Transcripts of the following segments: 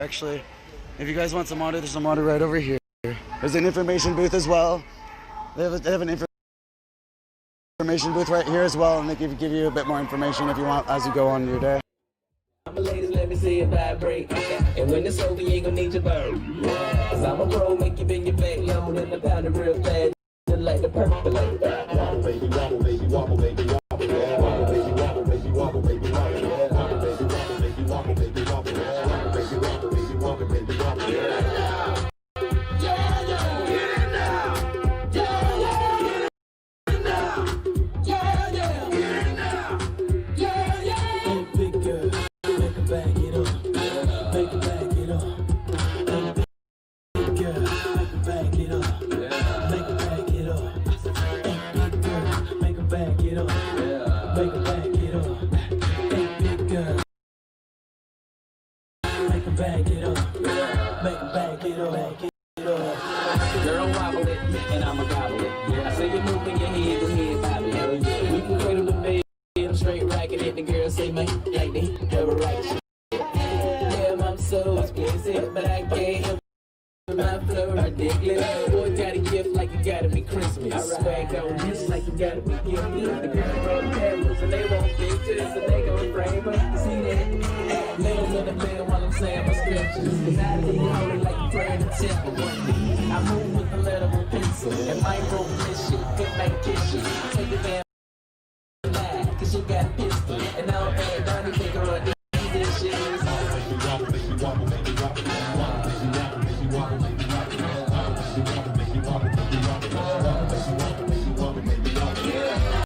Actually, if you guys want some water, there's some water right over here. There's an information booth as well. They have an information booth right here as well, and they can give you a bit more information if you want as you go on your day. Ladies, let me see it vibrate. And when it's over, you ain't gonna need your bird. Cause I'm a pro, make you bend your back low, and I pound it real fast. Just like the purple like that. Wobble, baby, wobble, baby, wobble, baby, wobble, yeah. Wobble, baby, wobble, baby, wobble, baby, wobble, yeah. Wobble, baby, wobble, baby, wobble, baby, wobble, yeah. Wobble, baby, wobble, baby, wobble, baby, wobble, yeah. Girl, wobble it, and I'ma gobble it. I say you moving your head, go ahead, bobble it. We can cradle the bed, I'm straight rocking it. The girls say, man, like they never right shit. Damn, I'm so expensive, but I can't help my flow ridiculous. Boy, got a gift like you gotta be Christmas. Swag on just like you gotta be gifted. The girl from Paris, and they want pictures, and they gon' frame them. See that? Nails in the bed while I'm saying my scriptures. Cause I be holding like you praying to temple. I move with the letter of pencil, and my rope this shit, good night kiss you. Take the damn lie, cause you got a pistol. And now I'm bad, Donnie, take her on this shit. Wobble, baby, wobble, baby, wobble, wobble, baby, wobble, baby, wobble, baby, wobble, wobble, baby, wobble, baby, wobble, baby, wobble, wobble, baby, wobble, baby, wobble, baby, wobble, yeah.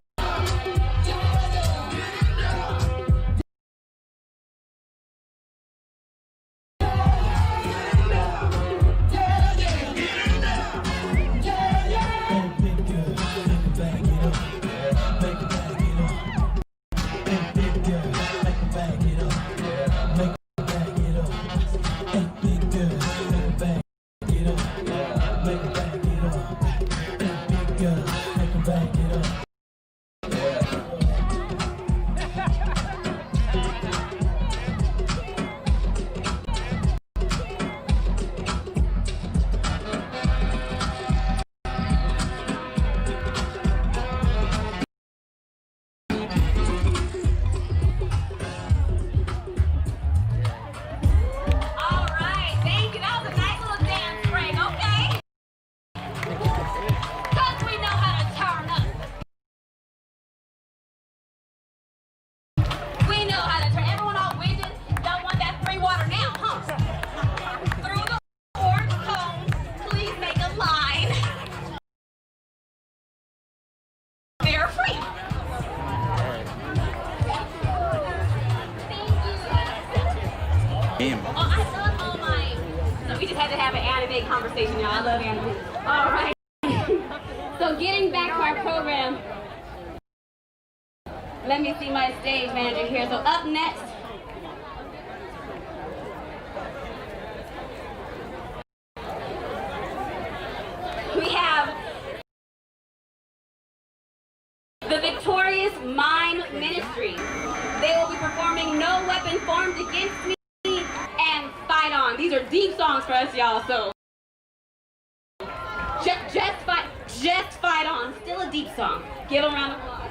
We just had to have an anime conversation, y'all. I love anime. All right. So getting back to our program, let me see my stage manager here. So up next, we have the Victorious Mind Ministry. They will be performing No Weapon Formed Against Me and Fight On. These are deep songs for us, y'all, so just fight on. Still a deep song. Give them a round of applause.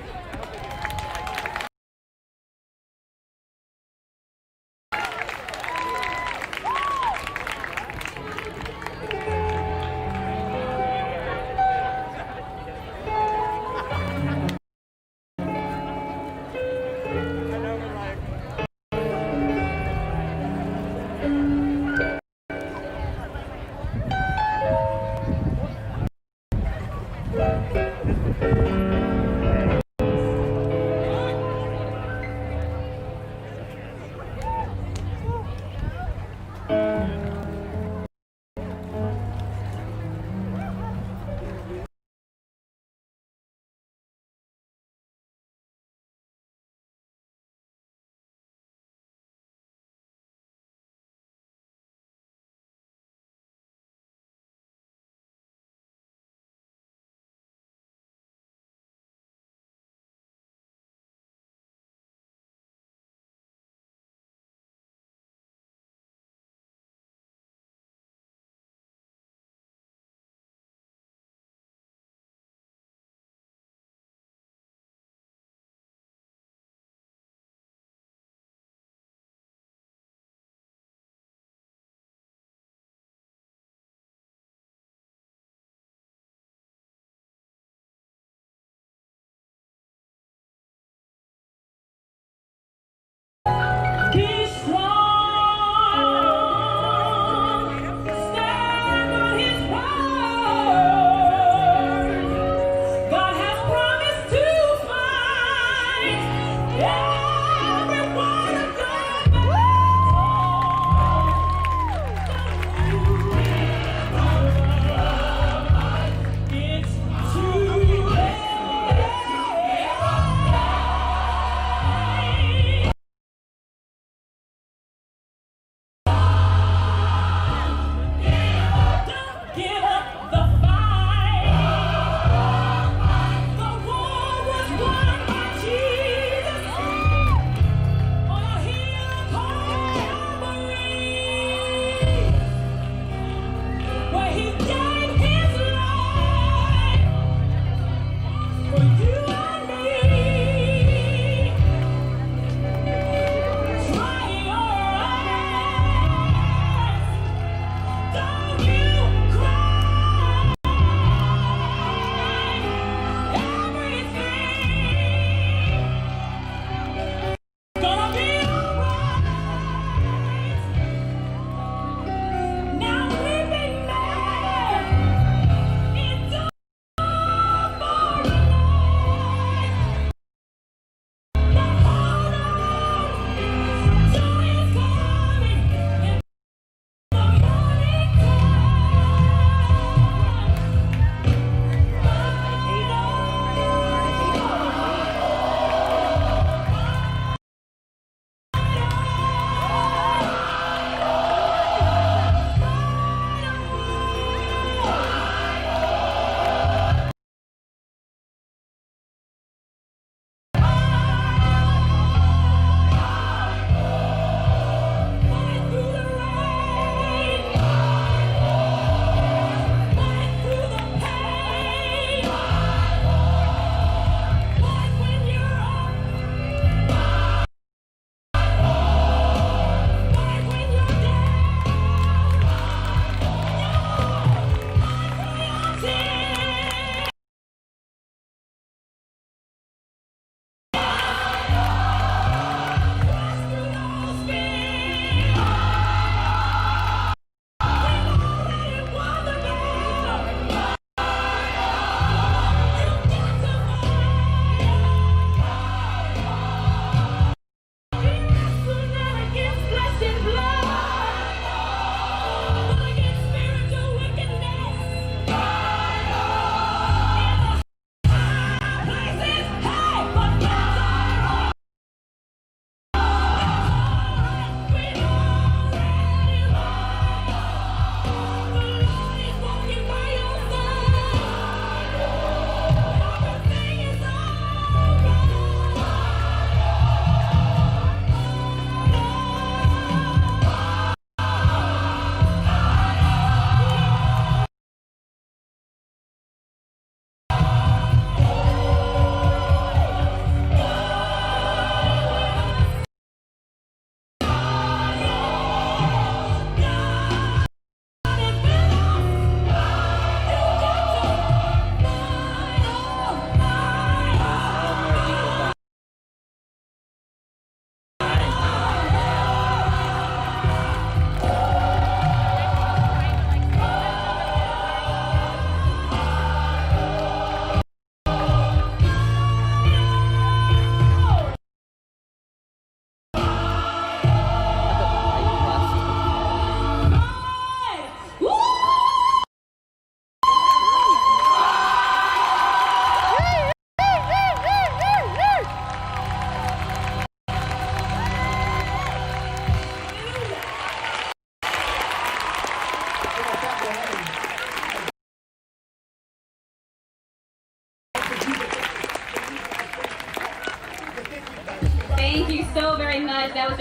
much. That was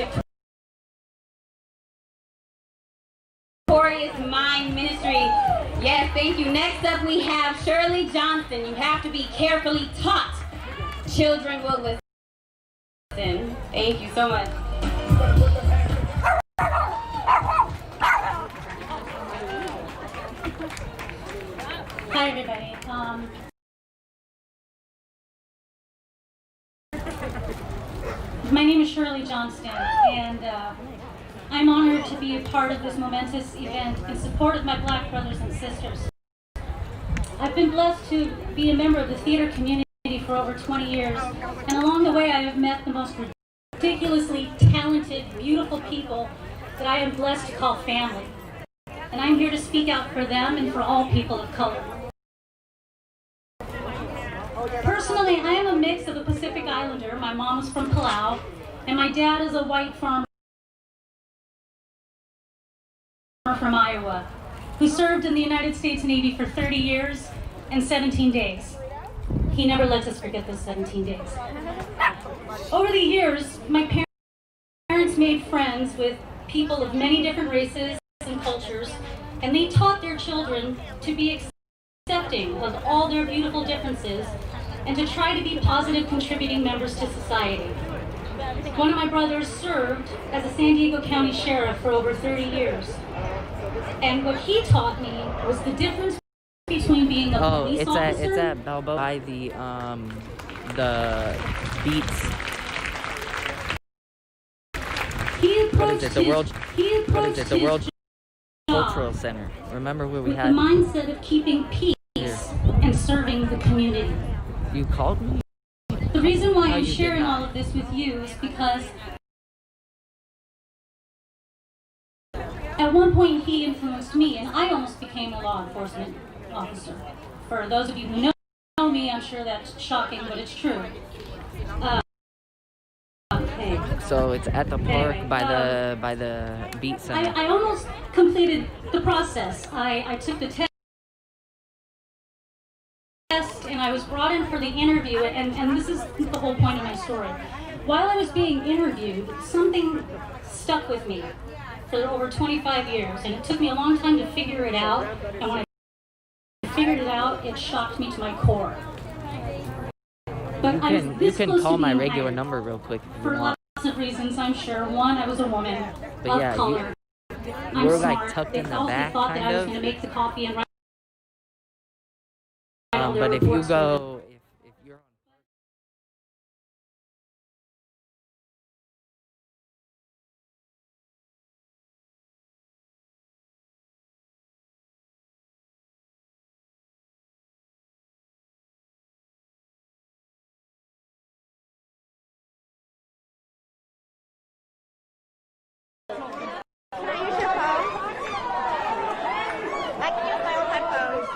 Victorious Mind Ministry. Yes, thank you. Next up, we have Shirley Johnson. You have to be carefully taught. Children will listen. Thank you so much. Hi, everybody. My name is Shirley Johnston, and I'm honored to be a part of this momentous event in support of my Black brothers and sisters. I've been blessed to be a member of the theater community for over 20 years, and along the way I have met the most ridiculously talented, beautiful people that I am blessed to call family. And I'm here to speak out for them and for all people of color. Personally, I am a mix of a Pacific Islander. My mom is from Palau, and my dad is a white farmer from Iowa, who served in the United States Navy for 30 years and 17 days. He never lets us forget those 17 days. Over the years, my parents made friends with people of many different races and cultures, and they taught their children to be accepting of all their beautiful differences and to try to be positive contributing members to society. One of my brothers served as a San Diego County Sheriff for over 30 years. And what he taught me was the difference between being a police officer... it's at Balboa by the Beats. What is it? The World Cultural Center. Remember where we with had the mindset of keeping peace and serving the community. You called me? The reason why No, I'm you did sharing not. all of this with you is because at one point he influenced me, and I almost became a law enforcement officer. For those of you who know me, I'm sure that's shocking, but it's true. Okay. So it's at the park Anyway, by the Beat Center. I almost completed the process. I took the test, and I was brought in for the interview, and this is the whole point of my story. While I was being interviewed, something stuck with me for over 25 years, and it took me a long time to figure it out, and when I figured it out, it shocked me to my core. But I was You this can close call to my being regular hired number real quick if you for want. lots of reasons, I'm sure. One, I was a woman But of yeah, color. I'm were, smart. like, tucked They in the also back, thought that kind I was of. going to make the coffee and write all their But if you reports for them. go, if you're on. Can I use your phone? I can use my own headphones.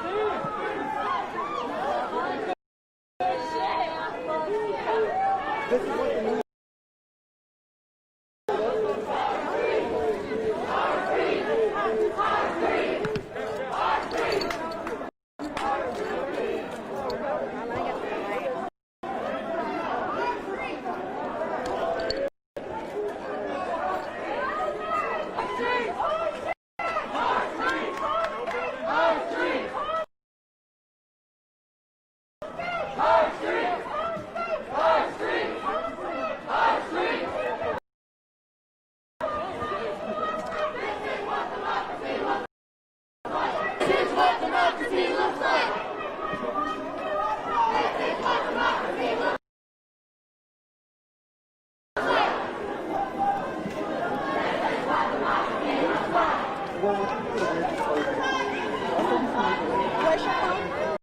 Where's your phone?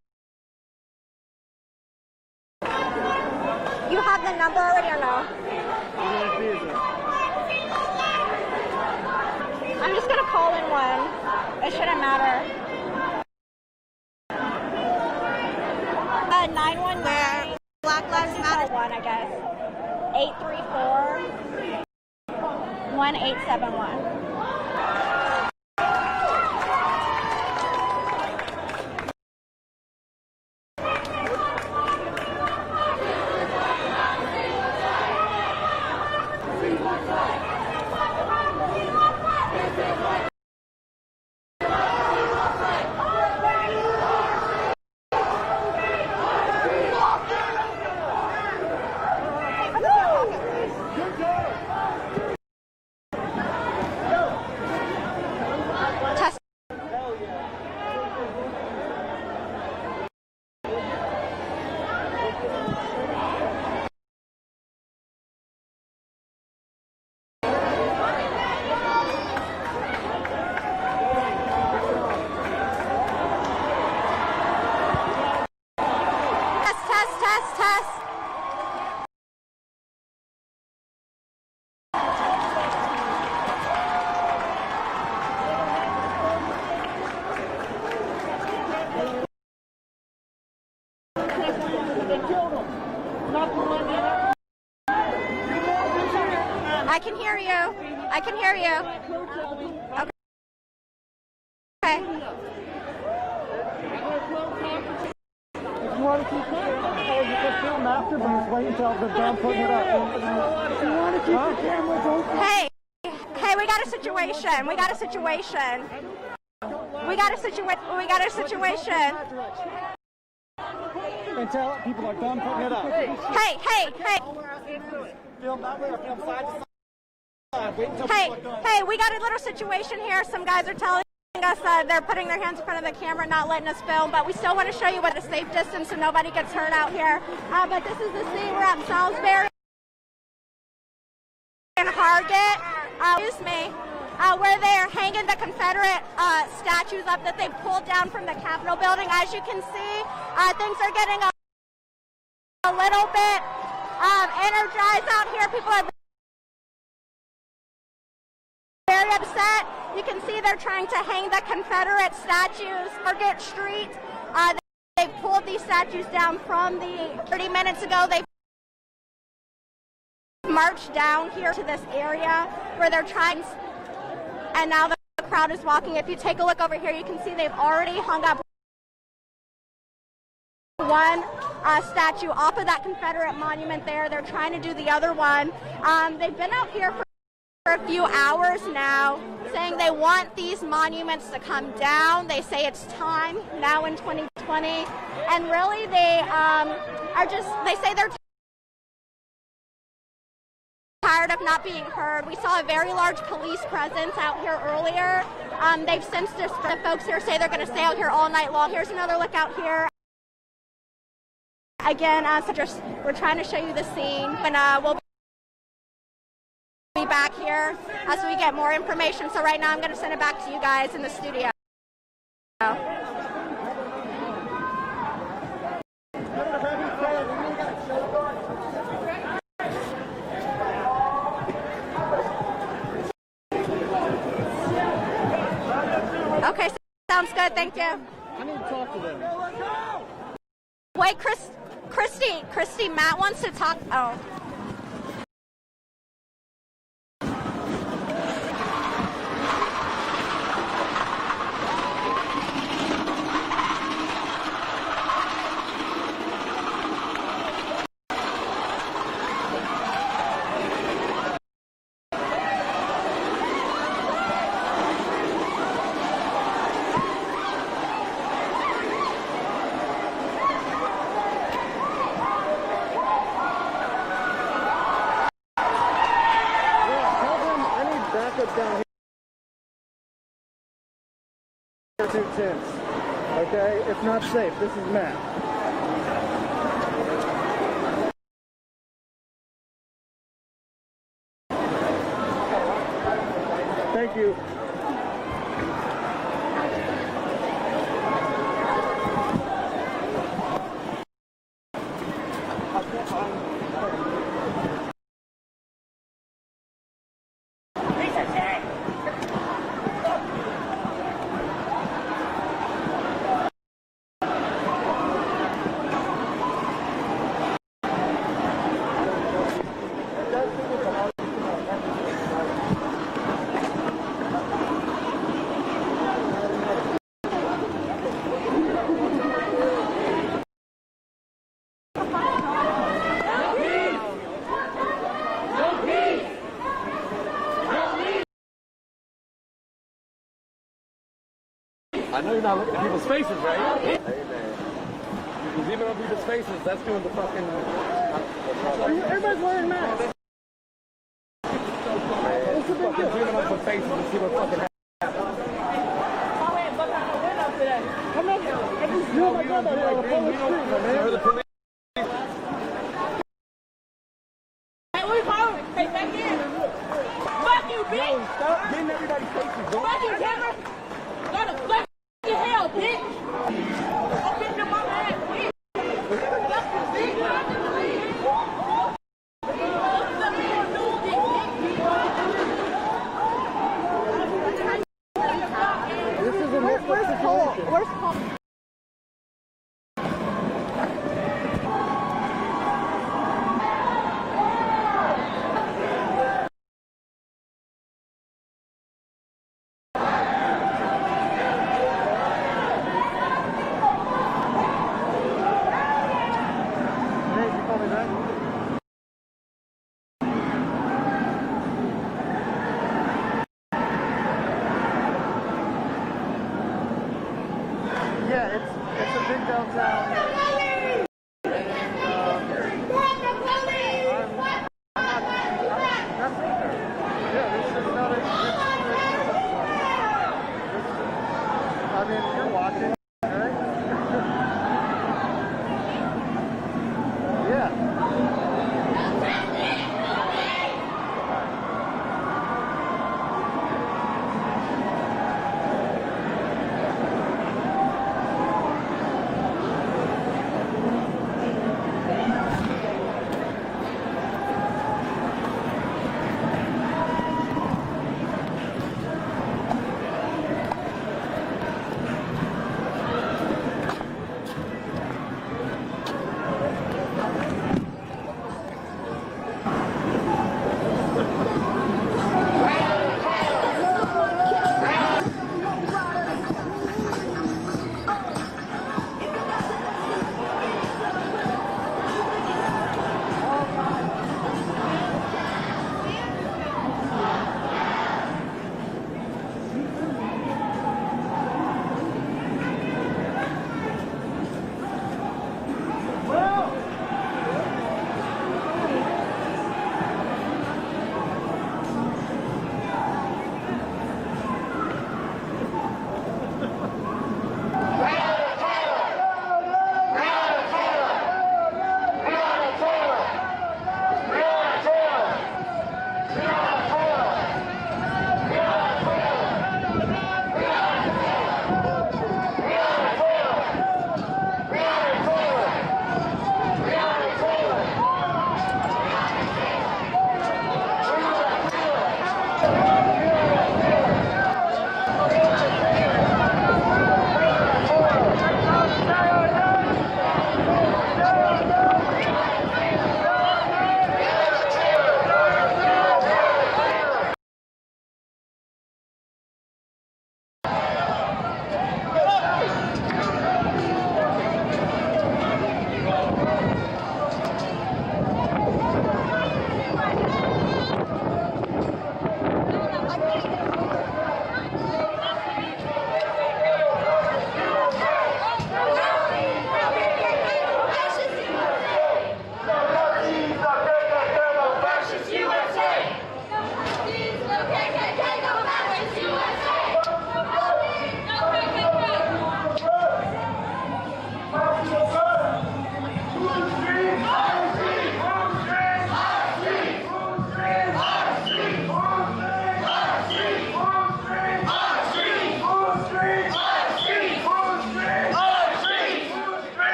You have the number already or no? I'm just gonna call in one. It shouldn't matter. 919 Black Lives Matter one, I guess. 834-1871. I can hear you. Okay. If you want to keep it, you can film after, but just wait until they're done putting it up. If you want to keep the cameras open. Hey, we got a situation. We got a situation. Until people are done putting it up. Hey. Film that way or film side to side. Wait until Hey, people are done. hey, we got a little situation here. Some guys are telling us they're putting their hands in front of the camera, not letting us film, but we still want to show you what a safe distance so nobody gets hurt out here. But this is the scene. We're at Salisbury and Hargett, where they're hanging the Confederate statues up that they pulled down from the Capitol building. As you can see, things are getting a little bit energized out here. People are very upset. You can see they're trying to hang the Confederate statues. Market Street. They pulled these statues down from 30 minutes ago. They marched down here to this area where they're trying, and now the crowd is walking. If you take a look over here, you can see they've already hung up one statue off of that Confederate monument there. They're trying to do the other one. They've been out here for a few hours now, saying they want these monuments to come down. They say it's time now in 2020, and really they say they're tired of not being heard. We saw a very large police presence out here earlier. They've since the folks here say they're going to stay out here all night long. Here's another look out here. Again, we're trying to show you the scene, and we'll be back here as we get more information. So right now I'm going to send it back to you guys in the studio. Okay, sounds good. Thank you. I need to talk to them. Wait, Christy, Matt wants to talk. Oh. Down here, too tense. Okay, it's not safe. This is Matt. Thank you. I know you're not looking at people's faces, right? Hey, man. Because even on people's faces, that's doing the fucking... Everybody's wearing masks. It's a fucking zooming on some faces and see what fucking happens. I'm not... I just feel like I'm on the public street, my man. The police. Hey, we calling? Hey, back in. Fuck you, bitch. Yo, stop getting everybody's faces, bro. Fuck you, camera. Go to fuck your hell, bitch. I'm getting up on my ass, bitch. Fuck you, bitch. This is a mixed situation. Where's Paul? downtown. I mean, you're watching, right? Yeah.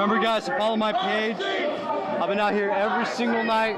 Remember guys to follow my page. I've been out here every single night.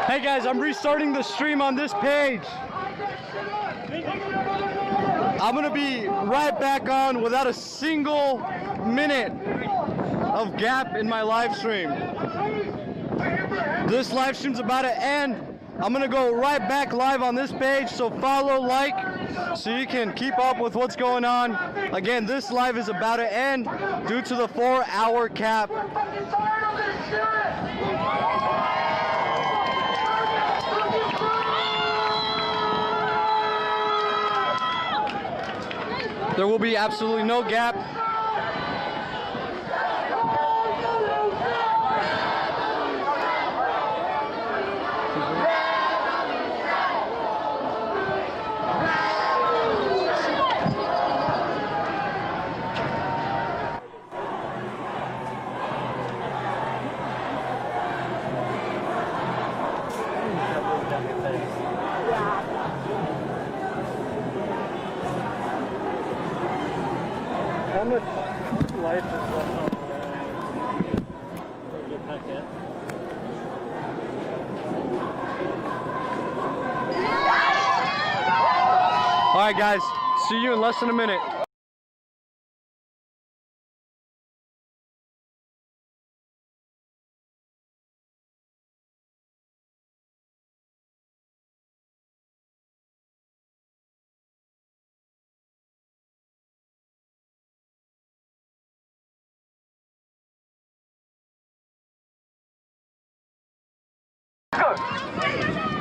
Hey guys, I'm restarting the stream on this page. I'm gonna be right back on without a single minute of gap in my live stream. This live stream's about to end. I'm gonna go right back live on this page, so follow, like, so you can keep up with what's going on. Again, this live is about to end due to the 4-hour cap. There will be absolutely no gap. How much life is left on the packet? All right, guys, see you in less than a minute.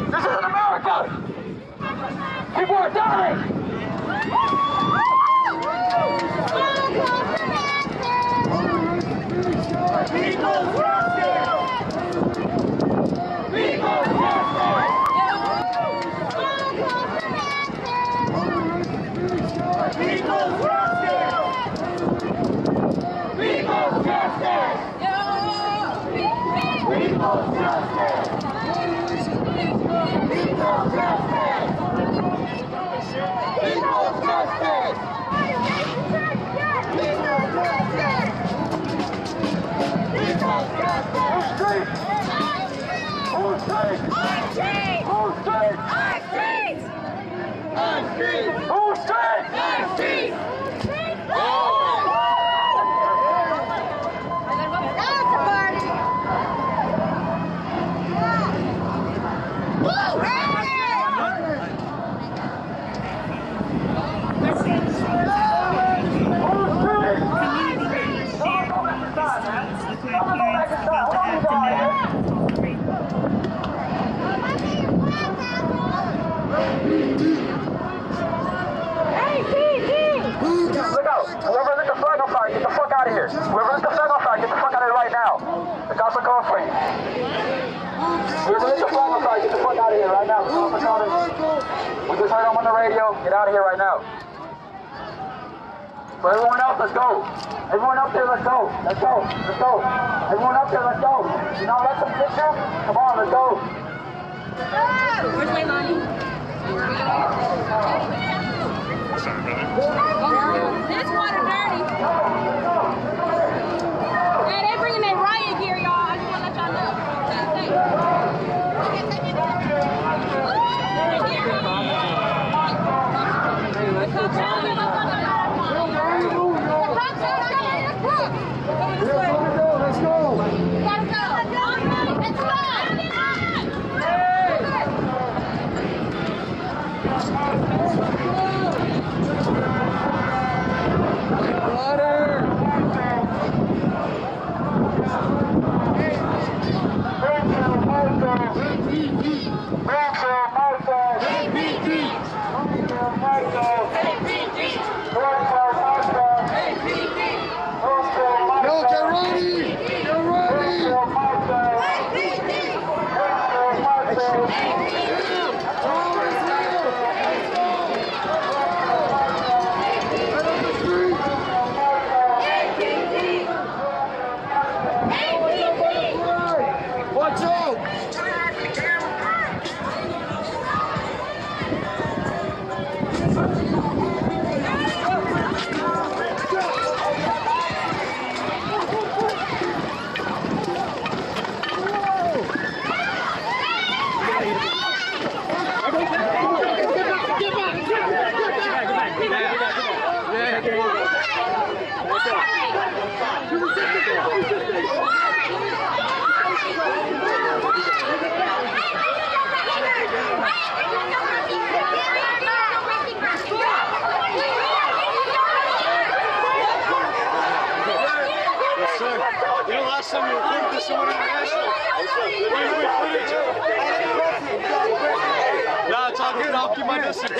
This isn't America! People are dying! People's justice! People's justice! People's justice! People's justice! People's justice! People's justice! People's justice! People's justice! Who's street? Who's street? Who's street? Who's street? Who's street? Who's street? Whoever lit the flag on fire, get the fuck out of here. Whoever lit the flag on fire, get the fuck out of here right now. The cops are coming for you. Whoever lit the flag on fire, get the fuck out of here right now. The cops are coming. We just heard them on the radio. Get out of here right now. For everyone else, let's go. Everyone up there, let's go. Let's go. Let's go. Everyone up there, let's go. You know, let some pictures. Come on, let's go. Where's Leilani? This water dirty. Hey, they bringing their riot gear, y'all. I just want to let y'all know. Let's go. sir. You know, last time you recorded this, someone international. No, it's all good. I'll keep my distance.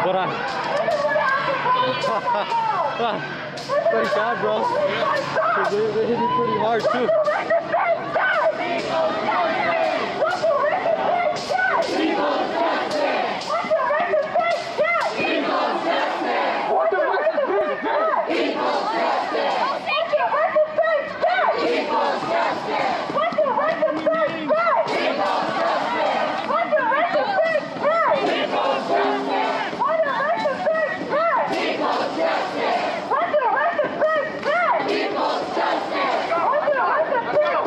What on? Pretty bad, bro. They hit me pretty hard too. Justice!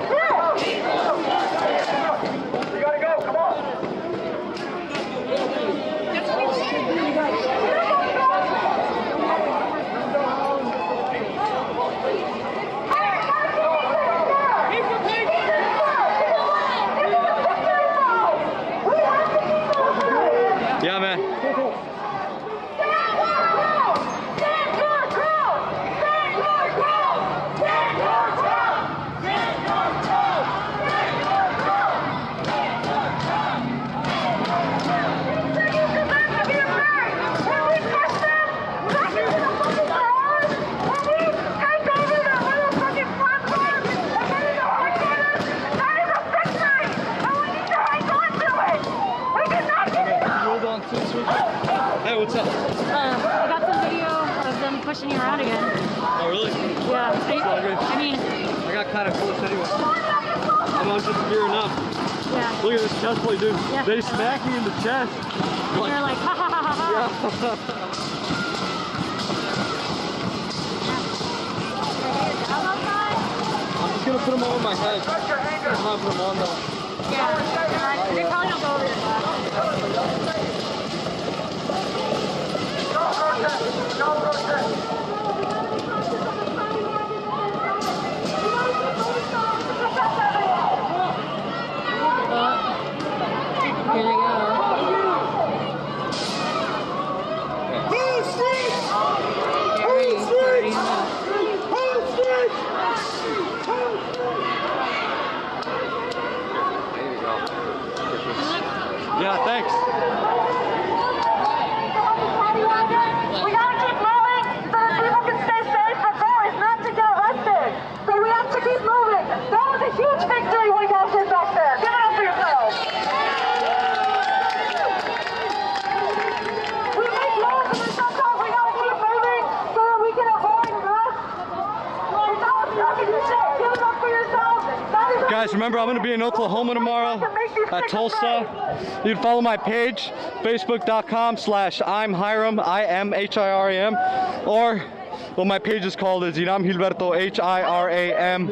bossing you around again. Oh, really? Yeah. I mean, I got kind of close anyway. I was just gearing up. yeah. Look at this chest play, dude. Yeah. They smack me in the chest. You're like, ha ha ha ha ha. Yeah. I'm just gonna put them over my head. I'm not put them on though. Yeah. They probably don't go over your head. Here they go. Yeah, thanks. We gotta keep moving so that people can stay safe for boys, not to get arrested. So we have to keep moving. That was a huge victory we got this back there. Give it up for yourselves. We make laws and sometimes we gotta keep moving so that we can avoid arrest. It's all talking to shit. Give it up for yourselves. Guys, remember I'm gonna be in Oklahoma tomorrow at Tulsa. You can follow my page, facebook.com/I'm IMHIRAM, or what my page is called is Hiram Gilberto, HIRAMGILBERTO.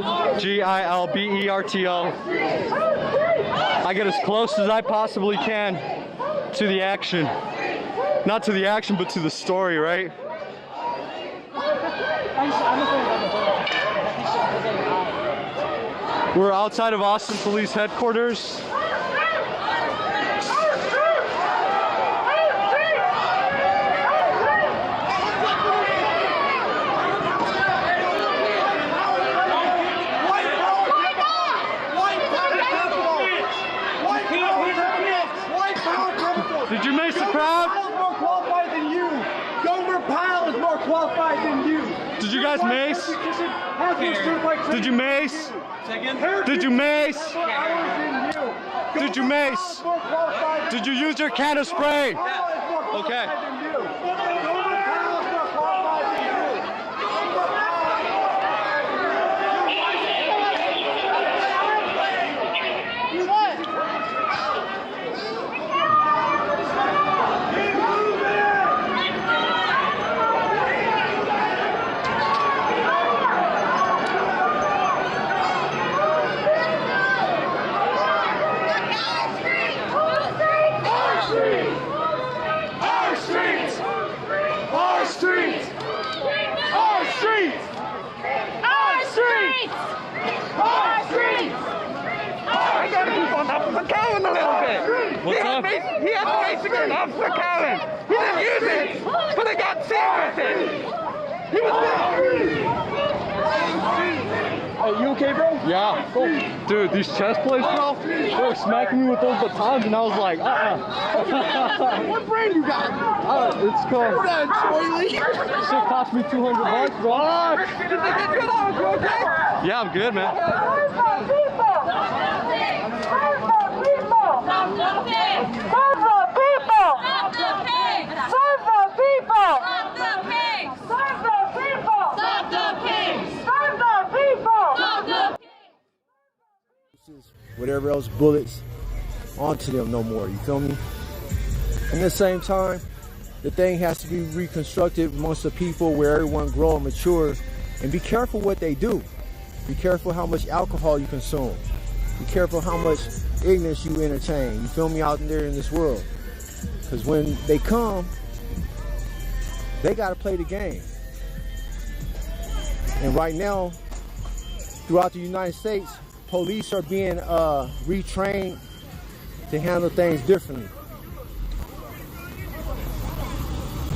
I get as close as I possibly can to the action. Not to the action, but to the story, right? We're outside of Austin Police Headquarters. Did you miss the crowd? Powell is more qualified than you. Gomer Powell is more qualified than you. Did you guys mace? Did you mace? Did you mace? Did you mace? Did you use your can of spray? Okay. What's up? He had basically an Officer Cowan. He didn't use it, but they got serious with it. He was Hey, you okay, bro? Yeah. Cool. Dude, these chest plates, bro, they were smacking me with those batons, and I was like, What brand you got? It's called. Shit cost me $200, bro. Did they get good on you, okay? Yeah, I'm good, man. Whatever else, bullets onto them no more, you feel me? At the same time, the thing has to be reconstructed amongst the people where everyone grow and mature, and be careful what they do. Be careful how much alcohol you consume. Be careful how much ignorance you entertain, you feel me, out there in this world. Because when they come, they got to play the game. And right now, throughout the United States, police are being retrained to handle things differently.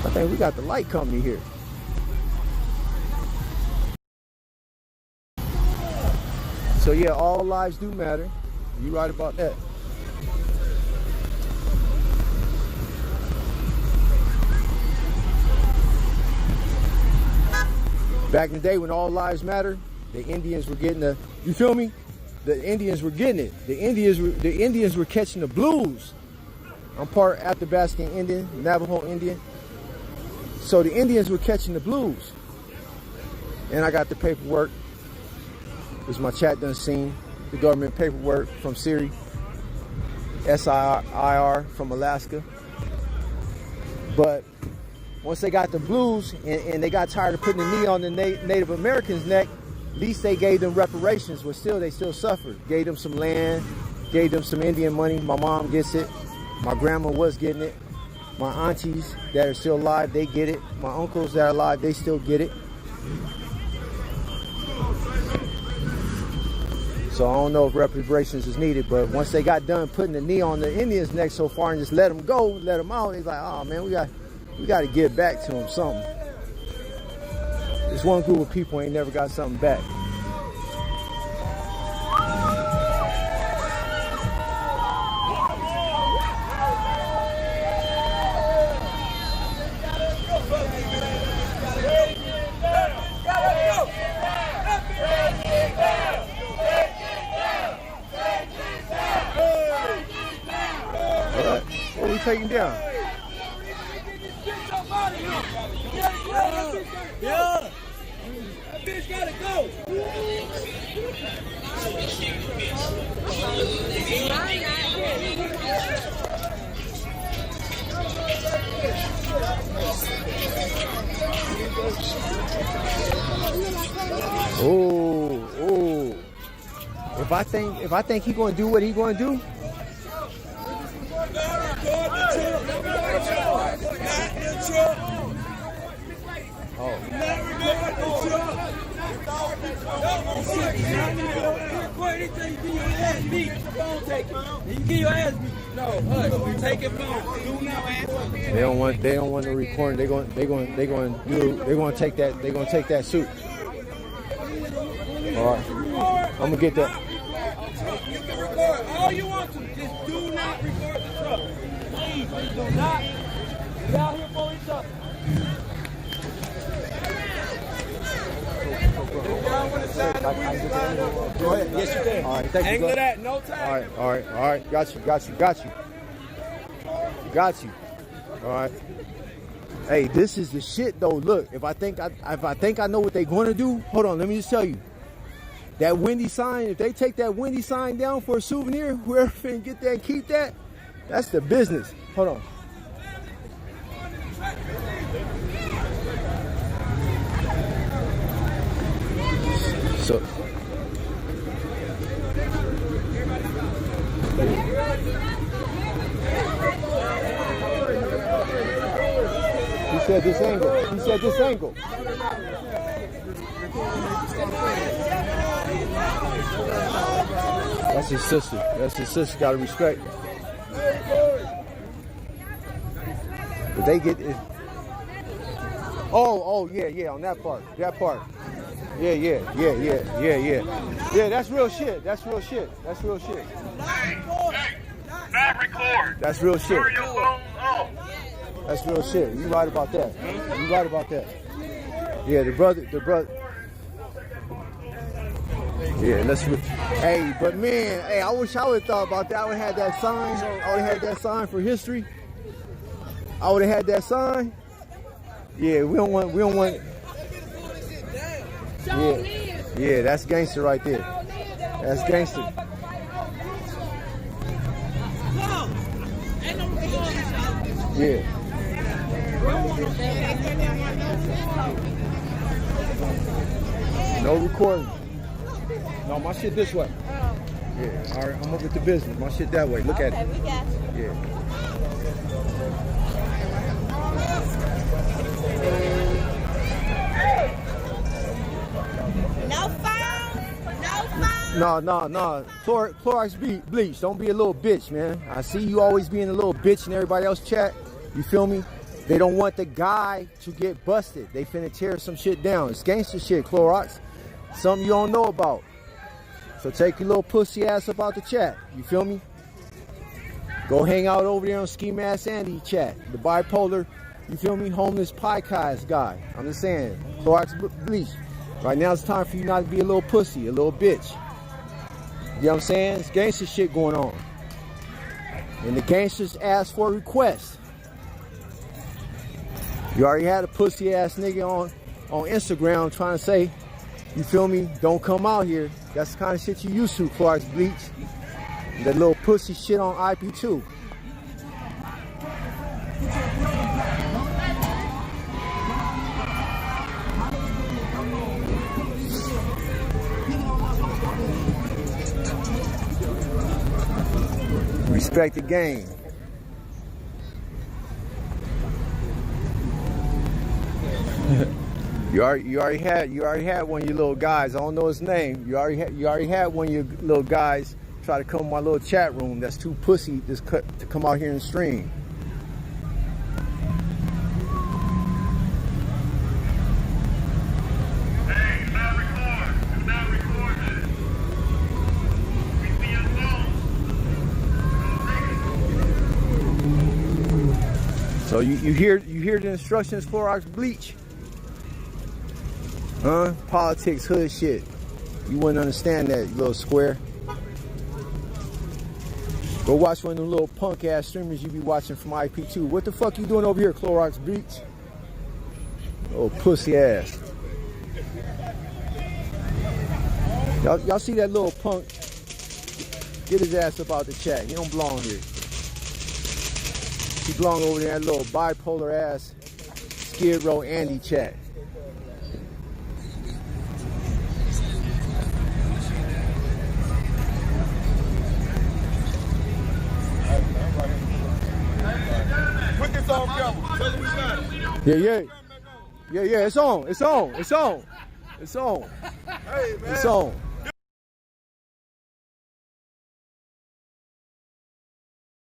I think we got the light company here. So yeah, all lives do matter. You're right about that. Back in the day when all lives matter, the Indians were getting the, you feel me? The Indians were getting it. The Indians were catching the blues. I'm part Athabascan Indian, Navajo Indian. So the Indians were catching the blues. And I got the paperwork, which my chat done seen. The government paperwork from Siri, SIR from Alaska. But once they got the blues and they got tired of putting the knee on the Native Americans' neck, at least they gave them reparations, but still they still suffered. Gave them some land, gave them some Indian money. My mom gets it. My grandma was getting it. My aunties that are still alive, they get it. My uncles that are alive, they still get it. So I don't know if reparations is needed, but once they got done putting the knee on the Indians' neck so far and just let them go, let them out, it's like, oh man, we got to give back to them something. This one group of people ain't never got something back. What are we taking down? Yeah, that bitch gotta go. Oh. If I think he gonna do what he gonna do. Oh. They don't want the recording. They're gonna take that suit. All right. I'm gonna get that. You can record all you want to. Just do not record the truck. Please, do not. Get out here for each other. Go ahead. Yes, you can. All right, thank you. Angle that, no time. All right. Got you. All right. Hey, this is the shit though. Look, if I think I know what they're going to do, hold on. Let me just tell you. That Wendy sign, if they take that Wendy sign down for a souvenir, whoever can get that and keep that, that's the business. Hold on. So. He said this angle. That's his sister. Gotta respect. But they get it. Oh, yeah, on that part. Yeah. Yeah, that's real shit. Not record. That's real shit. Turn your phone off. That's real shit. You right about that. Yeah, the brother. Yeah, hey, but man, I wish I would have thought about that. I would have had that sign. I would have had that sign for history. I would have had that sign. Yeah, we don't want. Yeah, that's gangster right there. That's gangster. Yeah. No recording. No, my shit this way. Yeah, all right, I'm over at the business. My shit that way. Look at it. Okay, we got you. Yeah. No phone. No. Clorox bleach. Don't be a little bitch, man. I see you always being a little bitch in everybody else chat. You feel me? They don't want the guy to get busted. They finna tear some shit down. It's gangster shit, Clorox. Something you don't know about. So take your little pussy ass up out the chat. You feel me? Go hang out over there on Ski Mask Andy chat. The bipolar, you feel me? Homeless podcast guy. I'm just saying. Clorox bleach. Right now it's time for you not to be a little pussy, a little bitch. You know what I'm saying? It's gangster shit going on. And the gangsters ask for requests. You already had a pussy ass nigga on Instagram trying to say You feel me? Don't come out here. That's the kind of shit you used to, Clark's Bleach. That little pussy shit on IP2. Respect the game. You already had one of your little guys. I don't know his name. You already had one of your little guys try to come in my little chat room. That's too pussy to come out here and stream. Hey, do not record. Do not record this. We see your phone. So you hear the instructions, Clorox Bleach? Huh? Politics, hood shit. You wouldn't understand that, you little square. Go watch one of them little punk ass streamers you be watching from IP2. What the fuck you doing over here, Clorox Bleach? Oh, pussy ass. Y'all see that little punk? Get his ass up out the chat. He don't belong here. He belong over there in that little bipolar ass Skid Row Andy chat. Put this on camera. Tell them we got it. Yeah, it's on. It's on. It's on. It's on. Hey, man. It's on.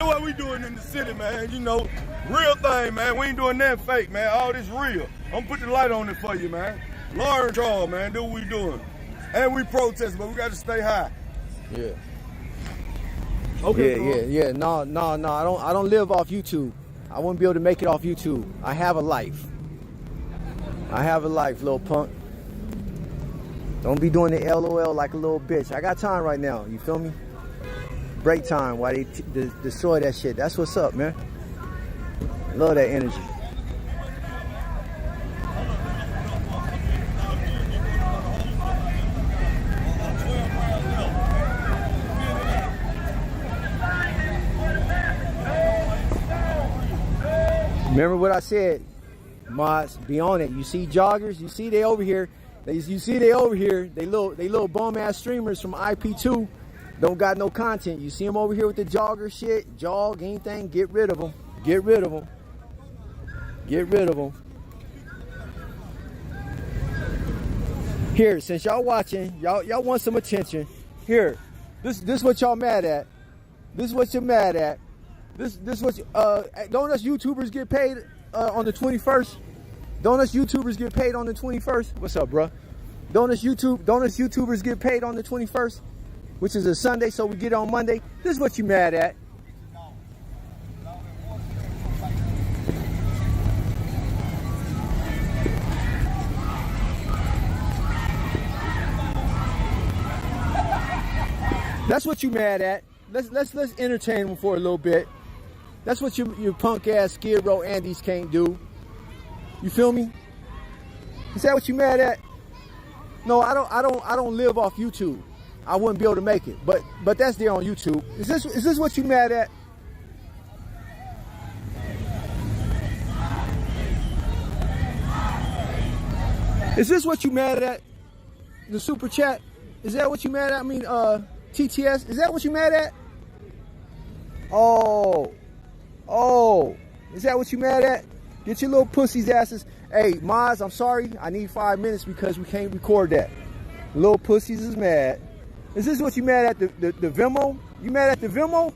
What we doing in the city, man, you know, real thing, man. We ain't doing nothing fake, man. All this real. I'm putting the light on it for you, man. Law and control, man. Do what we doing. And we protest, but we got to stay high. Yeah. Okay. Yeah. No. I don't live off YouTube. I wouldn't be able to make it off YouTube. I have a life. Little punk. Don't be doing the LOL like a little bitch. I got time right now. You feel me? Break time while they destroy that shit. That's what's up, man. Love that energy. Remember what I said, mods, be on it. You see joggers, you see they over here. They little bum ass streamers from IP2 don't got no content. You see them over here with the jogger shit, jog, anything, get rid of them. Get rid of them. Get rid of them. Here, since y'all watching, y'all want some attention. Here, this what y'all mad at. This is what you're mad at. This what don't us YouTubers get paid on the 21st? Don't us YouTubers get paid on the 21st? What's up, bruh? Don't us YouTubers get paid on the 21st? Which is a Sunday, so we get on Monday. This is what you mad at. That's what you mad at. Let's entertain them for a little bit. That's what your punk ass Skid Row Andys can't do. You feel me? Is that what you mad at? No, I don't live off YouTube. I wouldn't be able to make it. But that's there on YouTube. Is this what you mad at? Is this what you mad at? The super chat? Is that what you mad at? I mean, TTS, is that what you mad at? Oh, is that what you mad at? Get your little pussies asses. Hey, Maz, I'm sorry. I need 5 minutes because we can't record that. Little pussies is mad. Is this what you mad at, the Venmo? You mad at the Venmo?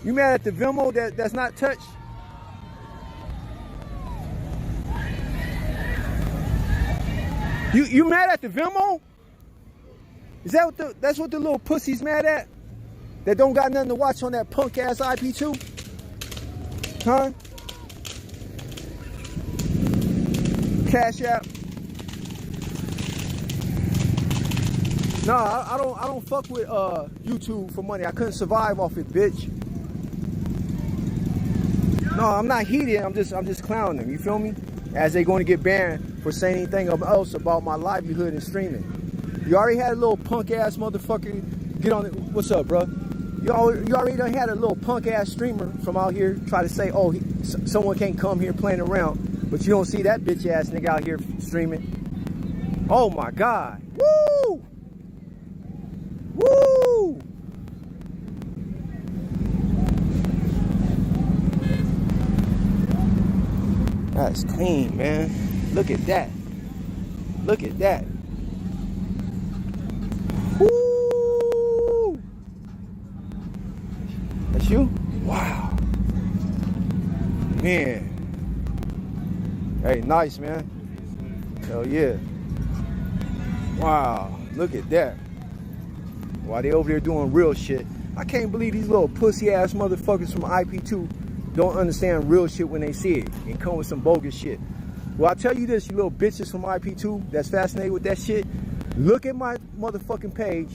You mad at the Venmo that's not touched? You mad at the Venmo? Is that that's what the little pussy's mad at? That don't got nothing to watch on that punk ass IP2? Huh? Cash App? No, I don't fuck with YouTube for money. I couldn't survive off it, bitch. No, I'm not heated. I'm just clowning them. You feel me? as they're going to get banned for saying anything else about my livelihood and streaming. You already had a little punk ass motherfucker get on it. What's up, bro? You already done had a little punk ass streamer from out here try to say, oh, someone can't come here playing around, but you don't see that bitch ass nigga out here streaming. Oh my God. Woo! Woo! That's clean, man. Look at that. Look at that. Woo! That's you? Wow. Man. Hey, nice, man. Hell yeah. Wow. Look at that. While they over there doing real shit. I can't believe these little pussy ass motherfuckers from IP2 don't understand real shit when they see it and come with some bogus shit. Well, I'll tell you this, you little bitches from IP2 that's fascinated with that shit. Look at my motherfucking page.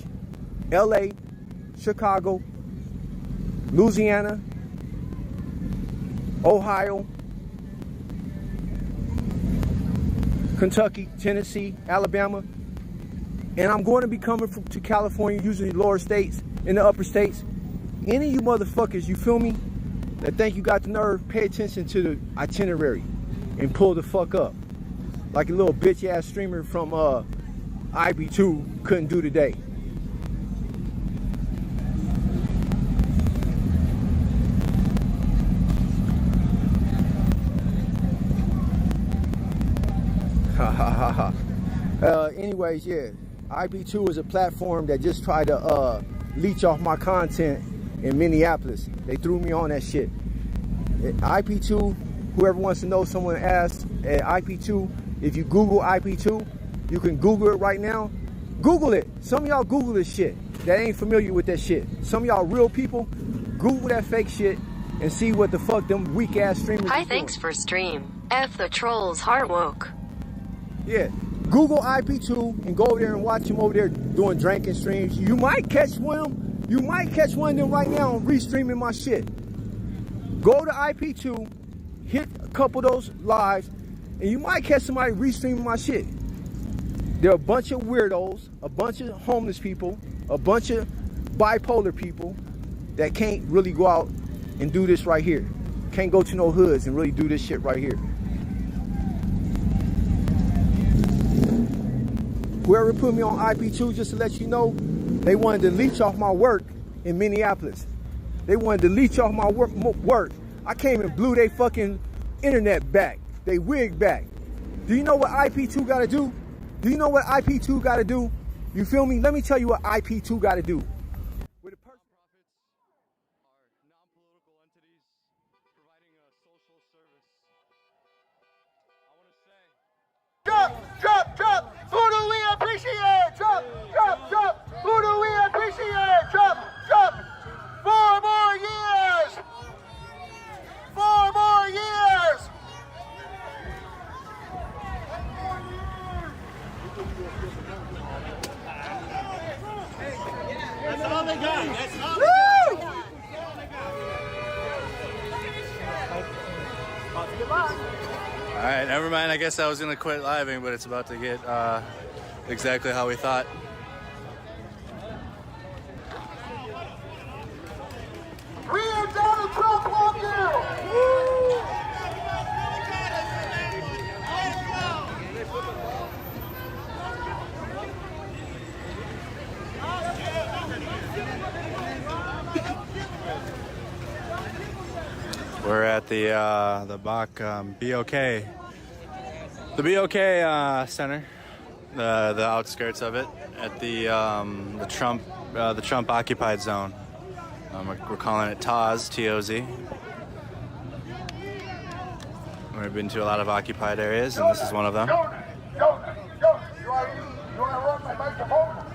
LA, Chicago, Louisiana, Ohio, Kentucky, Tennessee, Alabama. And I'm going to be coming to California, using the lower states and the upper states. Any of you motherfuckers, you feel me, that think you got the nerve, pay attention to the itinerary and pull the fuck up. Like a little bitch ass streamer from IB2 couldn't do today. Ha ha ha ha. Anyways, yeah, IB2 is a platform that just tried to leech off my content in Minneapolis. They threw me on that shit. IP2, whoever wants to know, someone asked at IP2, if you Google IP2, you can Google it right now. Google it. Some of y'all Google this shit that ain't familiar with that shit. Some of y'all real people, Google that fake shit and see what the fuck them weak ass streamers Hi, is thanks doing. for stream. F the trolls, heart woke. Yeah. Google IP2 and go over there and watch him over there doing drinking streams. You might catch one of them. You might catch one of them right now and restreaming my shit. Go to IP2, hit a couple of those lives, and you might catch somebody restreaming my shit. There are a bunch of weirdos, a bunch of homeless people, a bunch of bipolar people that can't really go out and do this right here. Can't go to no hoods and really do this shit right here. Whoever put me on IP2, just to let you know, they wanted to leech off my work in Minneapolis. They wanted to leech off my work. I came and blew their fucking internet back, they wig back. Do you know what IP2 gotta do? Do you know what IP2 gotta do? You feel me? Let me tell you what IP2 gotta do. With a person non-political entities providing a social service. I want to say, Drop. Who do we appreciate? Drop. Who do we appreciate? Drop. 4 more years. 4 more years. That's all they got. That's all they got. all right, never mind. I guess I was gonna quit living, but it's about to get exactly how we thought. We are Donald Trump walking. We're at the BOK, the BOK Center, the outskirts of it, at the Trump occupied zone. We're calling it TOZ, T-O-Z. We've been to a lot of occupied areas, and this is one of them. You want to run my microphone?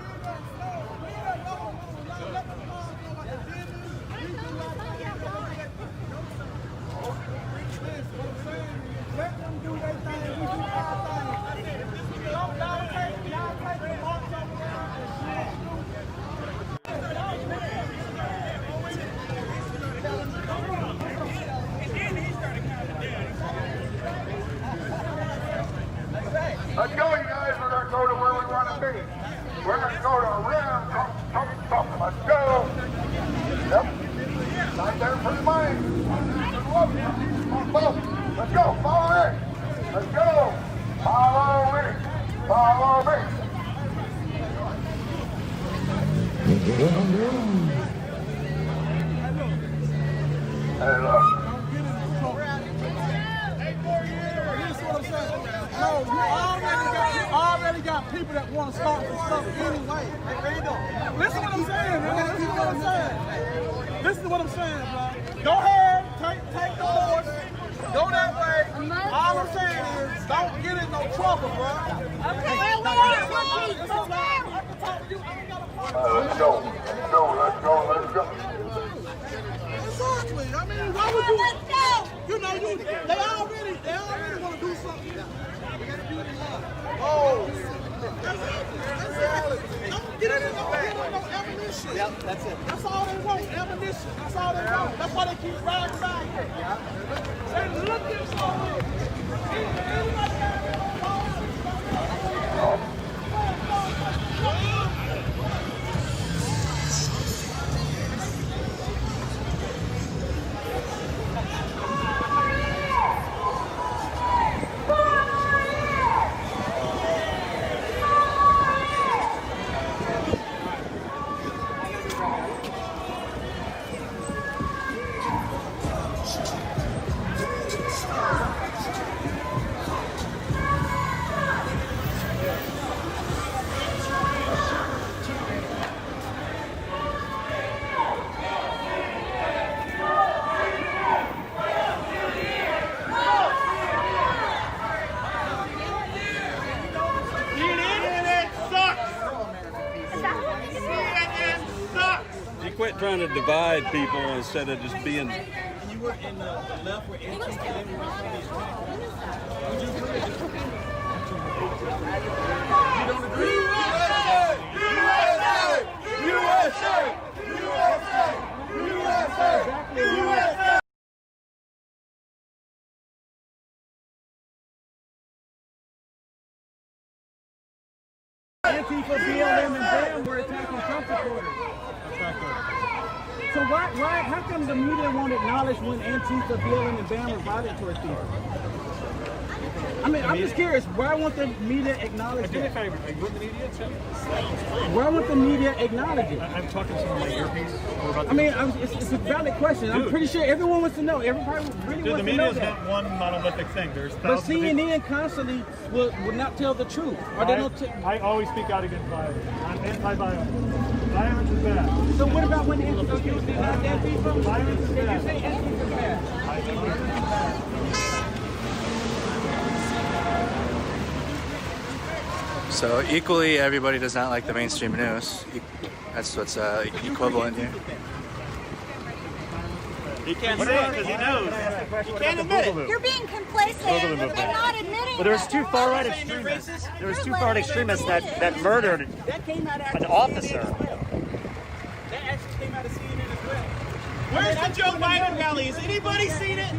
Let's go. Yep. Right there for the money. Let's go. Follow me. Let's go. Follow me. Follow me. Hey, look. No, you already got people that want to start this stuff anyway. Hey, Randall, listen to what I'm saying, man. Listen to what I'm saying. Listen to what I'm saying, bro. Go ahead, take the horse, go that way. All I'm saying is, don't get in no trouble, bro. Okay, let's go. Let's go. Let's go. Let's go. Exactly. I mean, why would you? Let's go. You know, they already want to do something. Oh, that's reality. Don't get in no ammunition. Yep, that's it. That's all they want, ammunition. That's all they want. That's why they keep riding by here. And look at something. Anybody got Quit trying to divide people instead of just being. You were in the left where would you agree? You don't agree? USA! Antifa, BLM, and BAM were attacking Trump supporters. So why, how come the media won't acknowledge when Antifa, BLM, and BAM were violent towards people? I mean, I'm just curious. Why won't the media acknowledge it? Are you with the media too? Why won't the media acknowledge it? I'm talking to someone like earpiece. I mean, it's a valid question. I'm pretty sure everyone wants to know. Everybody really wants to know that. The media's not one monolithic thing. There's thousands but CNN constantly will not tell the truth. Or they don't I always speak out against violence. I'm anti-violence. Violence is bad. So what about when Antifa is bad? Violence is bad. Did you say Antifa is bad? So equally, everybody does not like the mainstream news. That's what's equivalent here. He can't say it because he knows. He can't admit it. You're being complacent and not admitting. But there was two far-right extremists. There was two far-right extremists that murdered an officer. That actually came out of CNN as well. Where's the Joe Biden rally? Has anybody seen it?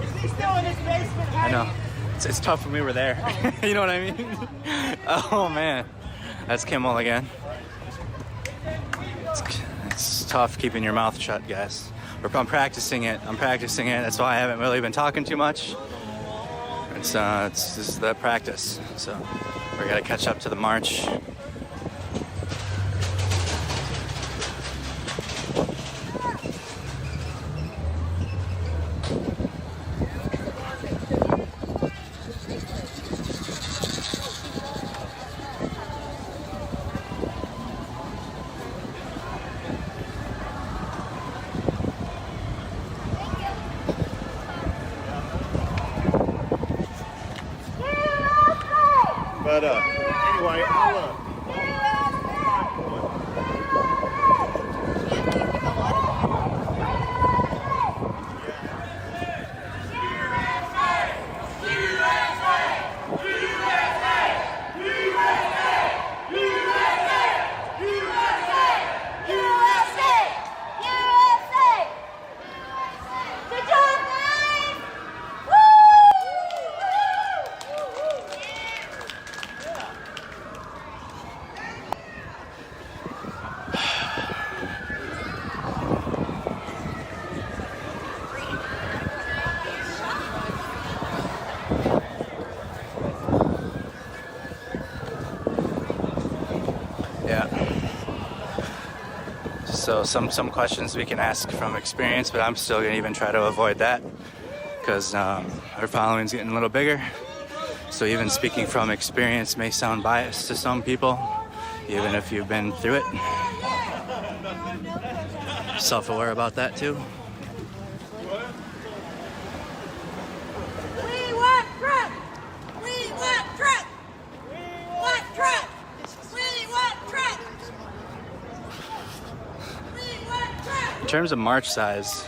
Is he still in his basement? I know. It's tough when we were there. You know what I mean? Oh man, that's Kimmel again. It's tough keeping your mouth shut, guys. I'm practicing it. That's why I haven't really been talking too much. It's just the practice. So we gotta catch up to the march. But anyway, I'll So some questions we can ask from experience, but I'm still gonna even try to avoid that because our following's getting a little bigger. So even speaking from experience may sound biased to some people, even if you've been through it. Self-aware about that too. We want truck! We want truck! We want truck! We want truck! We want truck! In terms of march size,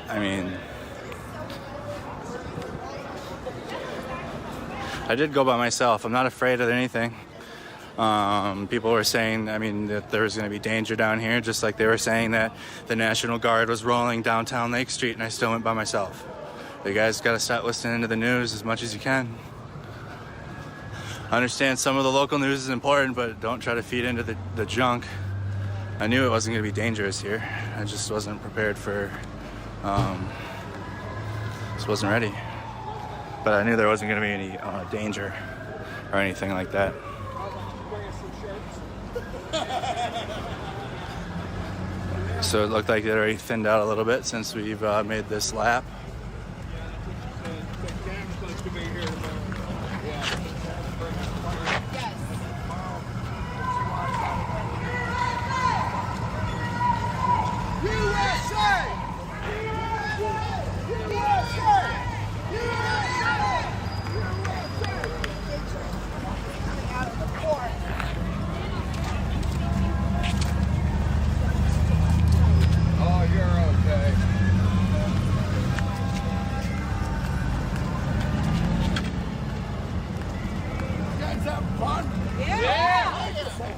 I mean, I did go by myself. I'm not afraid of anything. People were saying, I mean, that there was going to be danger down here, just like they were saying that the National Guard was rolling downtown Lake Street, and I still went by myself. You guys got to start listening to the news as much as you can. I understand some of the local news is important, but don't try to feed into the junk. I knew it wasn't going to be dangerous here. I just wasn't prepared for, just wasn't ready. But I knew there wasn't going to be any danger or anything like that. So it looked like it already thinned out a little bit since we've made this lap.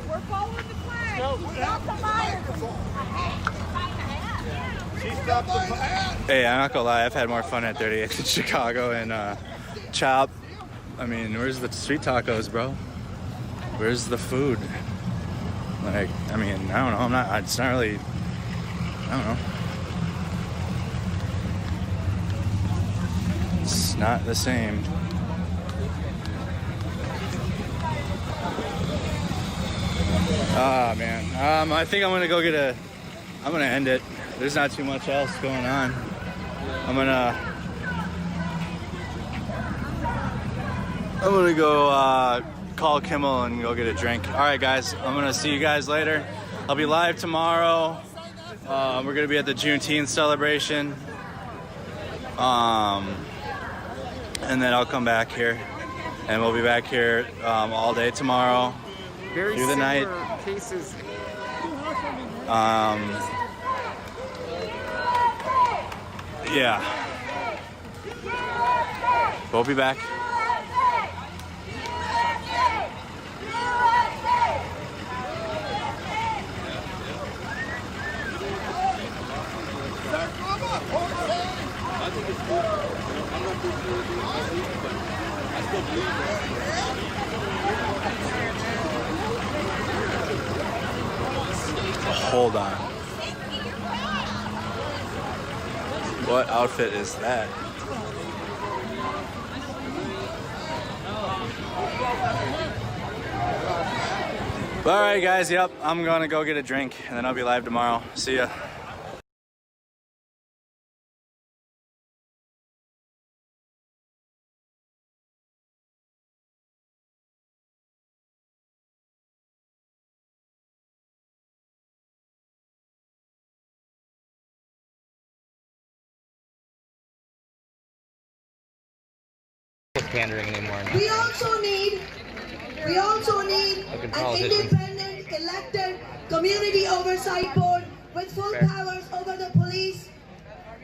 We're following the flag. Stop the fire. Hey, I'm not gonna lie, I've had more fun at 38th in Chicago and Chop. I mean, where's the street tacos, bro? Where's the food? Like, I mean, I don't know, it's not really, I don't know. It's not the same. Ah, man. I think I'm gonna go I'm gonna end it. There's not too much else going on. I'm gonna go call Kimmel and go get a drink. All right, guys. I'm gonna see you guys later. I'll be live tomorrow. We're gonna be at the Juneteenth celebration. And then I'll come back here, and we'll be back here all day tomorrow through the night. Cases. Yeah. We'll be back. Hold on. What outfit is that? All right, guys. Yep, I'm gonna go get a drink, and then I'll be live tomorrow. See ya. Pandering anymore. We also need an independent elected community oversight board with full powers over the police,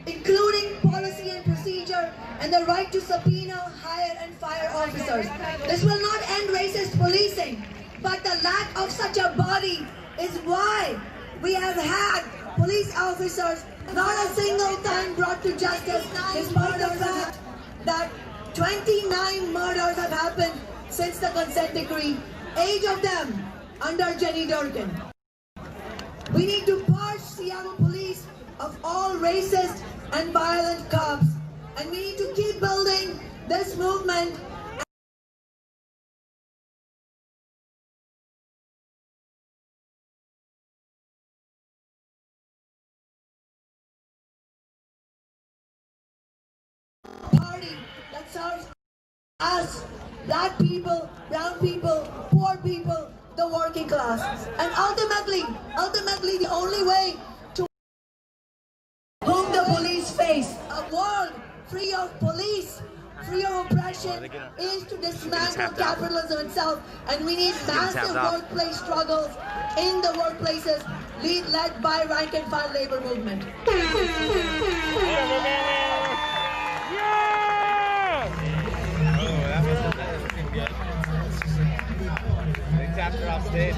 including policy and procedure and the right to subpoena, hire and fire officers. This will not end racist policing, but the lack of such a body is why we have had police officers not a single time brought to justice, despite the fact that 29 murders have happened since the consent decree, 8 of them under Jenny Durkin. We need to purge Seattle police of all racist and violent cops, and we need to keep building this movement serves us, black people, brown people, poor people, the working class. And ultimately the only way to whom the police face a world free of police, free of oppression, is to dismantle capitalism itself. And we need massive workplace struggles in the workplaces led by rank and file labor movement. Chapter off stage.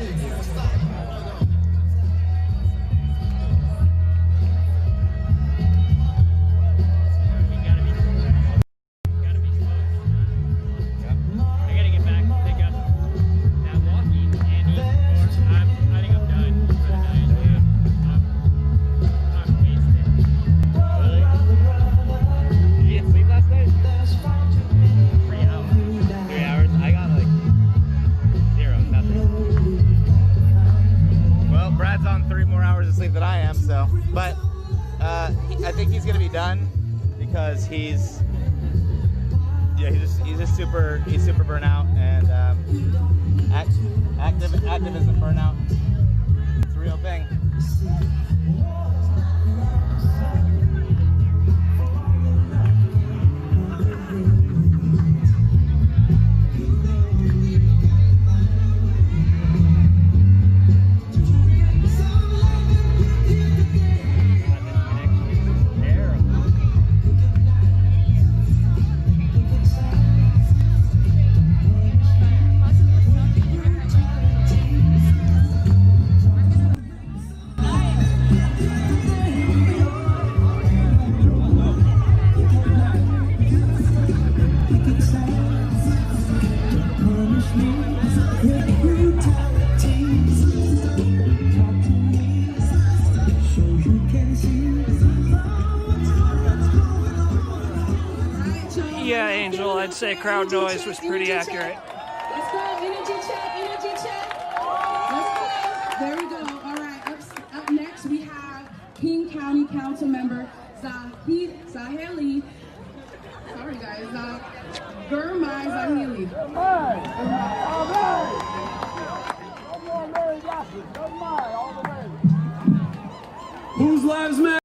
That I am, so, but I think he's gonna be done because he's just super burnt out, and activism burnout, it's a real thing. Yeah, Angel, I'd say crowd noise was pretty accurate. Let's go, energy check. Let's go. There we go. All right, up next we have King County Council Member Zaheli. Sorry guys, Gurmai Zaheli. Whose lives matter?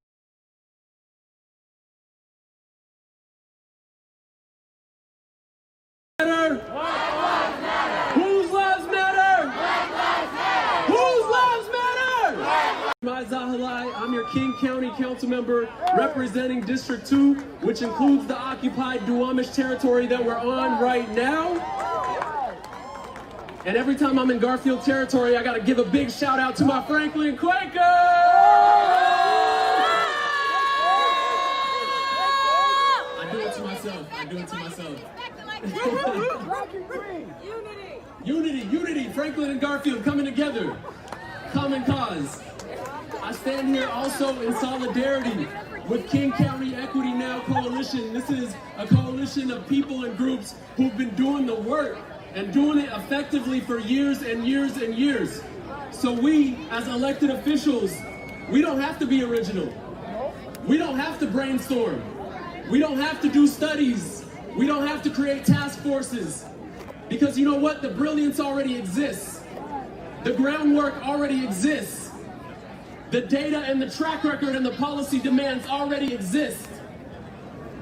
Whose lives matter? Whose lives matter? My Zahalai, I'm your King County Council Member representing District 2, which includes the occupied Duwamish territory that we're on right now. And every time I'm in Garfield territory, I gotta give a big shout out to my Franklin Quakers! I do it to myself. Unity, Franklin and Garfield coming together. Common cause. I stand here also in solidarity with King County Equity Now Coalition. This is a coalition of people and groups who've been doing the work and doing it effectively for years and years and years. So we, as elected officials, we don't have to be original. We don't have to brainstorm. We don't have to do studies. We don't have to create task forces. Because you know what? The brilliance already exists. The groundwork already exists. The data and the track record and the policy demands already exist.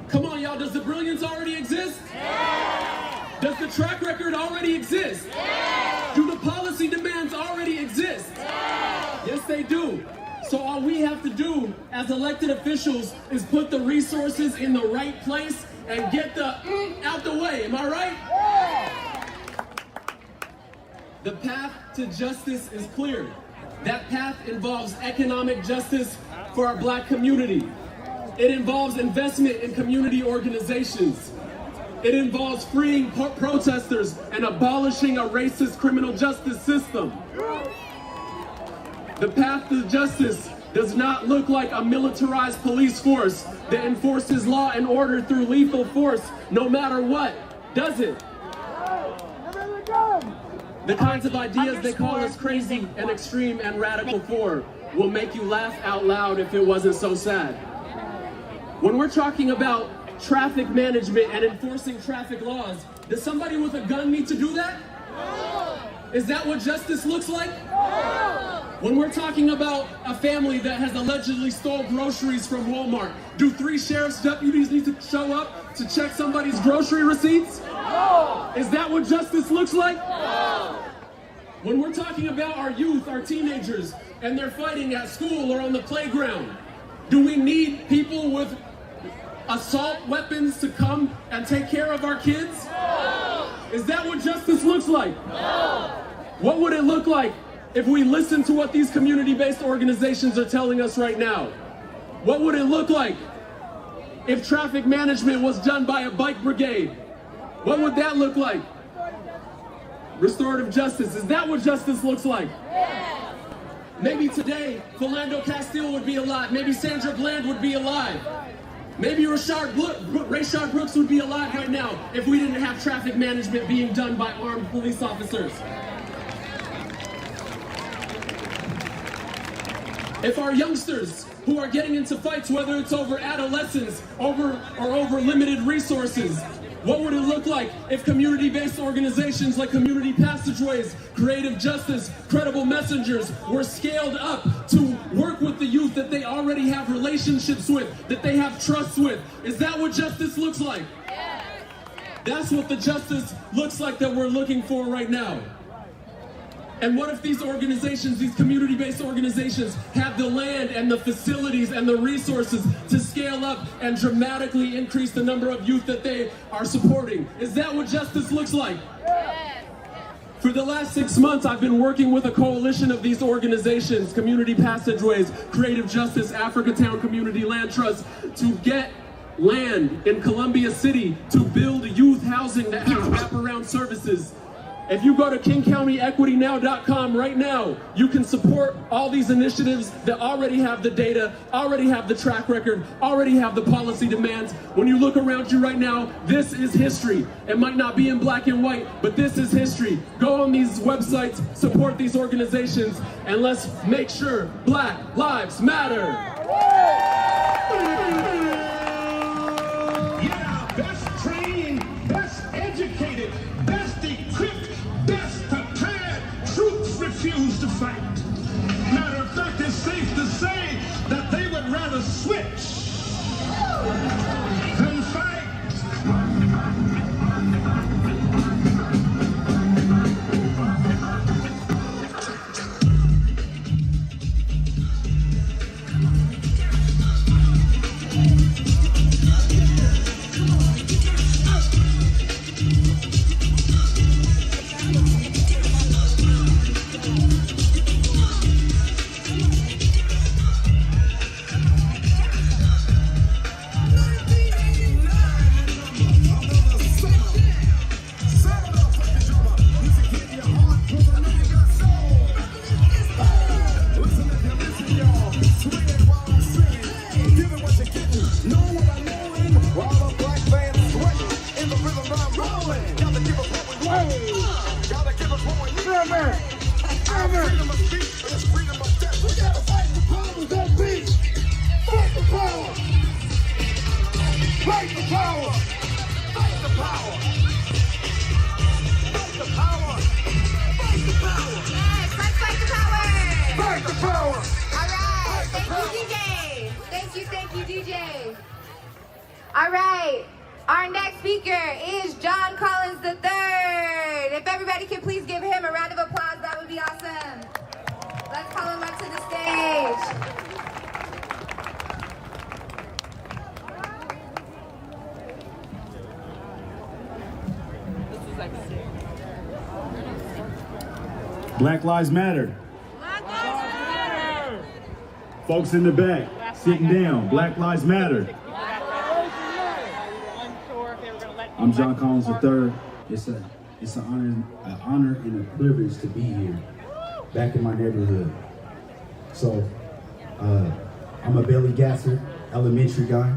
Come on, y'all, does the brilliance already exist? Yeah. Does the track record already exist? Yeah. Do the policy demands already exist? Yeah. Yes, they do. So all we have to do as elected officials is put the resources in the right place and get the out the way. Am I right? Yeah. The path to justice is clear. That path involves economic justice for our Black community. It involves investment in community organizations. It involves freeing protesters and abolishing a racist criminal justice system. The path to justice does not look like a militarized police force that enforces law and order through lethal force no matter what, does it? The kinds of ideas they call us crazy and extreme and radical for will make you laugh out loud if it wasn't so sad. When we're talking about traffic management and enforcing traffic laws. Does somebody with a gun need to do that? No. Is that what justice looks like? No. When we're talking about a family that has allegedly stole groceries from Walmart, do 3 sheriff's deputies need to show up to check somebody's grocery receipts? No. Is that what justice looks like? No. When we're talking about our youth, our teenagers, and they're fighting at school or on the playground, do we need people with assault weapons to come and take care of our kids? No. Is that what justice looks like? No. What would it look like if we listen to what these community-based organizations are telling us right now? What would it look like if traffic management was done by a bike brigade? What would that look like? Restorative justice, is that what justice looks like? Yeah. Maybe today, Philando Castile would be alive. Maybe Sandra Bland would be alive. Maybe Rayshard Brooks would be alive right now if we didn't have traffic management being done by armed police officers. If our youngsters who are getting into fights, whether it's over adolescence, over limited resources, what would it look like if community-based organizations like Community Passageways, Creative Justice, Credible Messengers were scaled up to work with the youth that they already have relationships with, that they have trust with? Is that what justice looks like? Yes. That's what the justice looks like that we're looking for right now. And what if these organizations, these community-based organizations, have the land and the facilities and the resources to scale up and dramatically increase the number of youth that they are supporting? Is that what justice looks like? Yes. For the last 6 months, I've been working with a coalition of these organizations, Community Passageways, Creative Justice, Africatown Community Land Trust, to get land in Columbia City to build youth housing that has wraparound services. If you go to KingCountyEquityNow.com right now, you can support all these initiatives that already have the data, already have the track record, already have the policy demands. When you look around you right now, this is history. It might not be in black and white, but this is history. Go on these websites, support these organizations, and let's make sure Black Lives Matter. Yeah, best trained, best educated, best equipped, best prepared troops refuse to fight. Matter of fact, it's safe to say that they would rather switch than fight. All right, our next speaker is John Collins III. If everybody can please give him a round of applause, that would be awesome. Let's call him up to the stage. Black Lives Matter. Black Lives Matter. Folks in the back, sitting down. Black Lives Matter. I'm John Collins III. It's an honor and a privilege to be here, back in my neighborhood. So, I'm a belly gasser, elementary guy,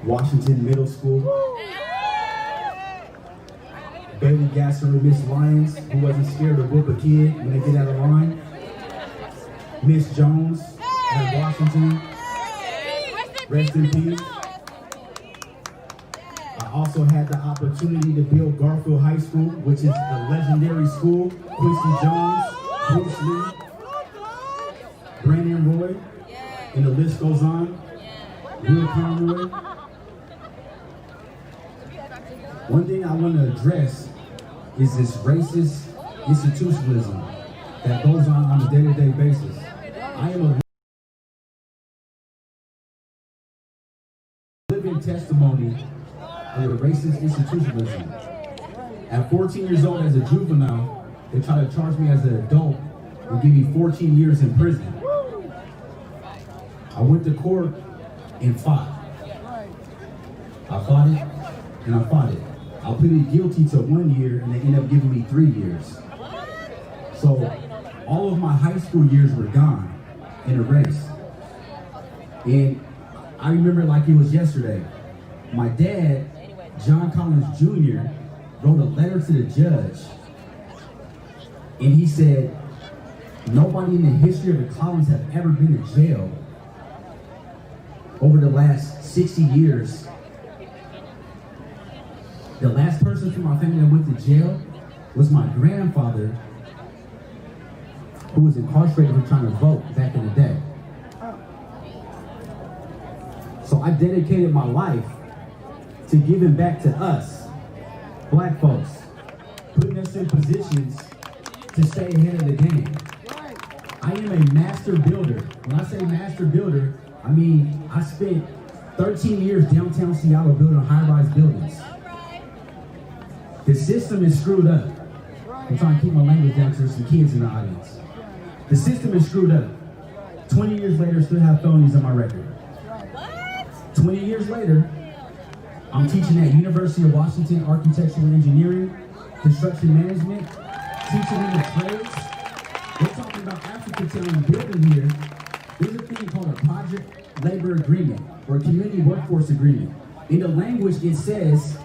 Washington Middle School. Belly gasser Miss Lyons, who wasn't scared to whoop a kid when they get out of line. Miss Jones at Washington, rest in peace. also had the opportunity to build Garfield High School, which is a legendary school. Quincy Jones, Bruce Lee, Brandon Roy, and the list goes on. Will Conroy. One thing I want to address is this racist institutionalism that goes on a day-to-day basis. I am a living testimony of the racist institutionalism. At 14 years old as a juvenile, they tried to charge me as an adult and give me 14 years in prison. I went to court and fought. I fought it and I fought it. I pleaded guilty to 1 year and they ended up giving me 3 years. So all of my high school years were gone in a race. And I remember like it was yesterday. My dad, John Collins Jr., wrote a letter to the judge and he said, nobody in the history of the Collins have ever been to jail over the last 60 years. The last person from my family that went to jail was my grandfather, who was incarcerated for trying to vote back in the day. So I dedicated my life to giving back to us, black folks, putting us in positions to stay ahead of the game. I am a master builder. When I say master builder, I mean I spent 13 years downtown Seattle building high-rise buildings. The system is screwed up. I'm trying to keep my language down so there's some kids in the audience. The system is screwed up. 20 years later, still have felonies on my record. 20 years later, I'm teaching at University of Washington Architectural Engineering, Construction Management, teaching in the trades. We're talking about Africa Town building here. There's a thing called a project labor agreement or community workforce agreement. In the language, it says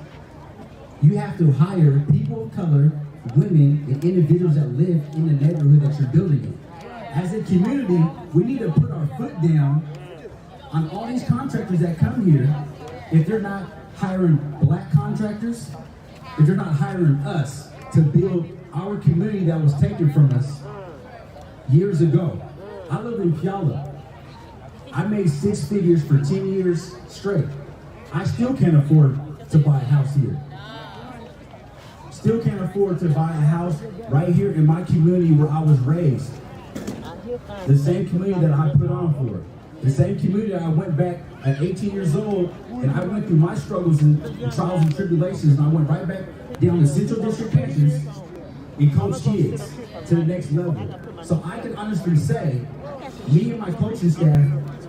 you have to hire people of color, women, and individuals that live in the neighborhood that you're building in. As a community, we need to put our foot down on all these contractors that come here. If they're not hiring black contractors, if they're not hiring us to build our community that was taken from us years ago. I live in Puyallup. I made 6 figures for 10 years straight. I still can't afford to buy a house here. Still can't afford to buy a house right here in my community where I was raised. The same community that I put on for. The same community that I went back at 18 years old and I went through my struggles and trials and tribulations and I went right back down to Central District Pensions and coach kids to the next level. So I can honestly say, me and my coaching staff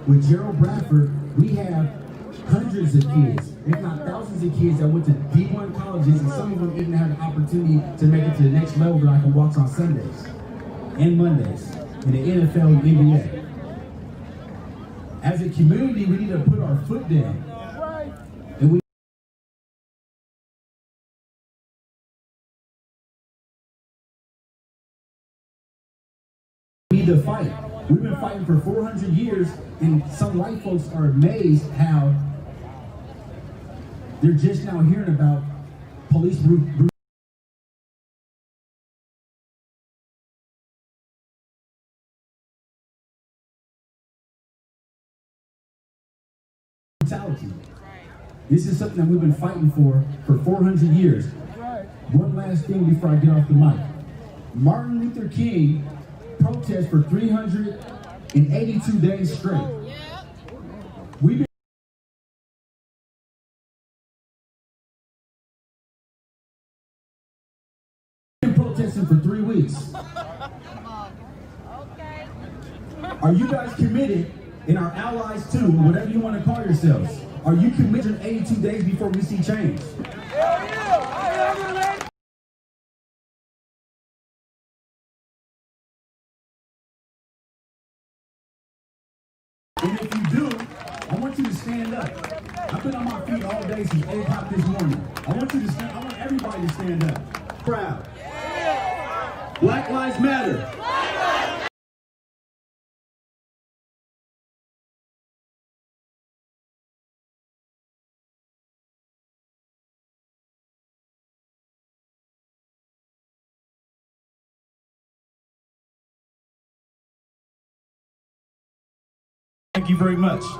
with Gerald Bradford, we have hundreds of kids, if not thousands of kids that went to D1 colleges and some of them even had the opportunity to make it to the next level where I can walk on Sundays and Mondays in the NFL and NBA. As a community, we need to put our foot down. And we need to fight. We've been fighting for 400 years, and some white folks are amazed how they're just now hearing about police brutality. This is something that we've been fighting for 400 years. One last thing before I get off the mic. Martin Luther King protested for 382 days straight. We've been protesting for 3 weeks. Are you guys committed, and our allies too, whatever you want to call yourselves? Are you committed 82 days before we see change? And if you do, I want you to stand up. I've been on my feet all day since 8 o'clock this morning. I want you to stand, I want everybody to stand up. Proud. Black Lives Matter. Thank you very much. All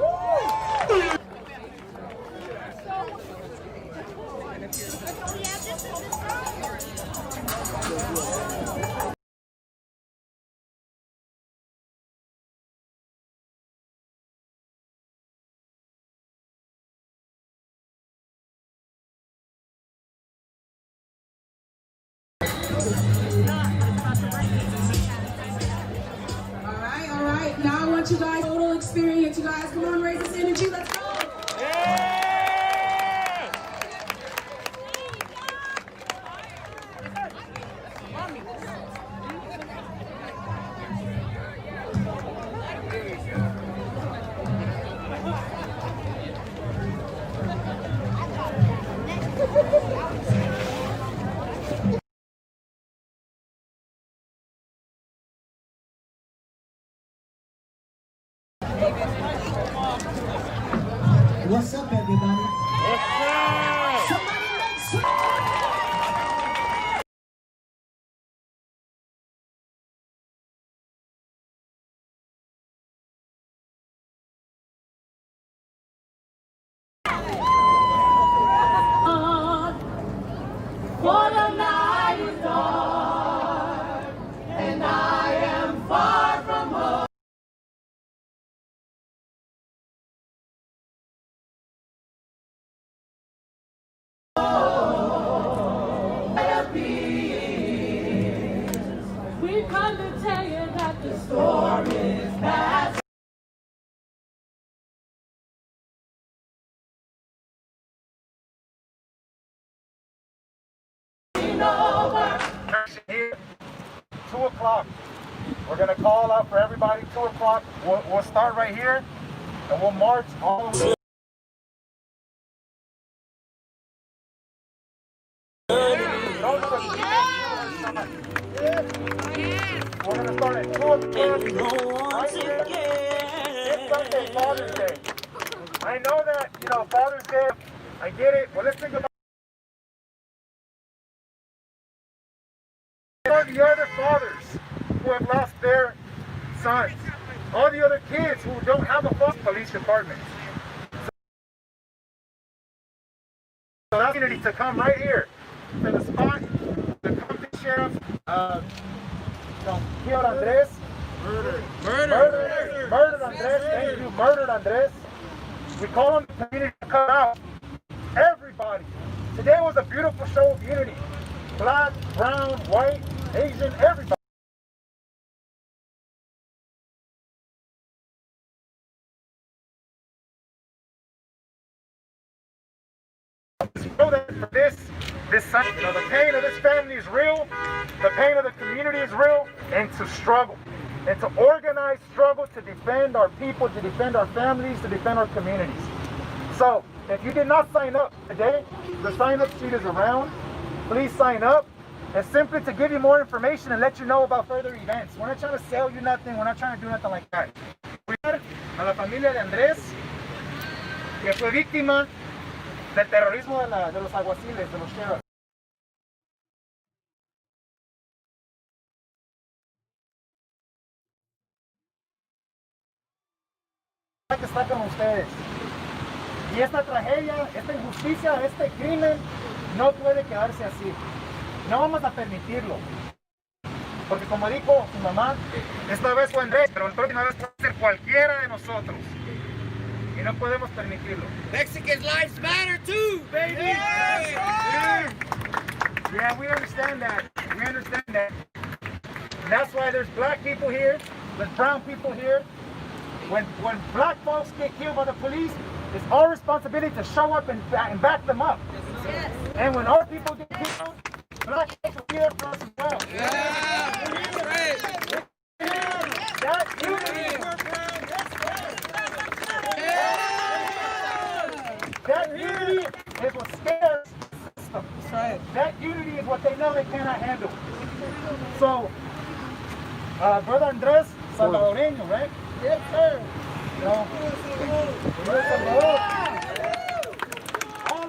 right. Now I want you guys total experience. You guys, come on, raise this energy. Let's go. What's up, everybody? What's up? Somebody make some. For the night is dark, and I am far from home. We come to tell you that the storm is past. Here, 2 o'clock. We're gonna call out for everybody. 2 o'clock. We'll start right here, and we'll march all the way. We're gonna start at 2 o'clock. Right here. This Sunday, Father's Day. I know that, Father's Day. I get it. Well, let's think about the other fathers who have lost their sons, all the other kids who don't have a police department. So that's opportunity to come right here to the spot, to come to Sheriff, killed Andres. Murdered Andres. Thank you, murdered Andres. We call on the community to come out. Everybody. Today was a beautiful show of unity. Black, brown, white, Asian, everybody. Know that for this Sunday, the pain of this family is real, the pain of the community is real, and to struggle, and to organize struggle to defend our people, to defend our families, to defend our communities. So, if you did not sign up today, the sign-up sheet is around. Please sign up. It's simply to give you more information and let you know about further events. We're not trying to sell you nothing. We're not trying to do nothing like that. A la familia de Andrés, que fue víctima del terrorismo de los alguaciles, de los sheriffs. Que está con ustedes. Y esta tragedia, esta injusticia, este crimen no puede quedarse así. No vamos a permitirlo. Porque como dijo su mamá, esta vez fue Andrés, pero la próxima vez puede ser cualquiera de nosotros. Y no podemos permitirlo. Mexican lives matter too, baby. Yeah, we understand that. We understand that. And that's why there's black people here, there's brown people here. When black folks get killed by the police, it's our responsibility to show up and back them up. Yes. And when our people get killed, black folks will be there for us as well. That unity. That unity is what scares the system. That unity is what they know they cannot handle. So, Brother Andres, Salvadoreño, right? Yes, sir. All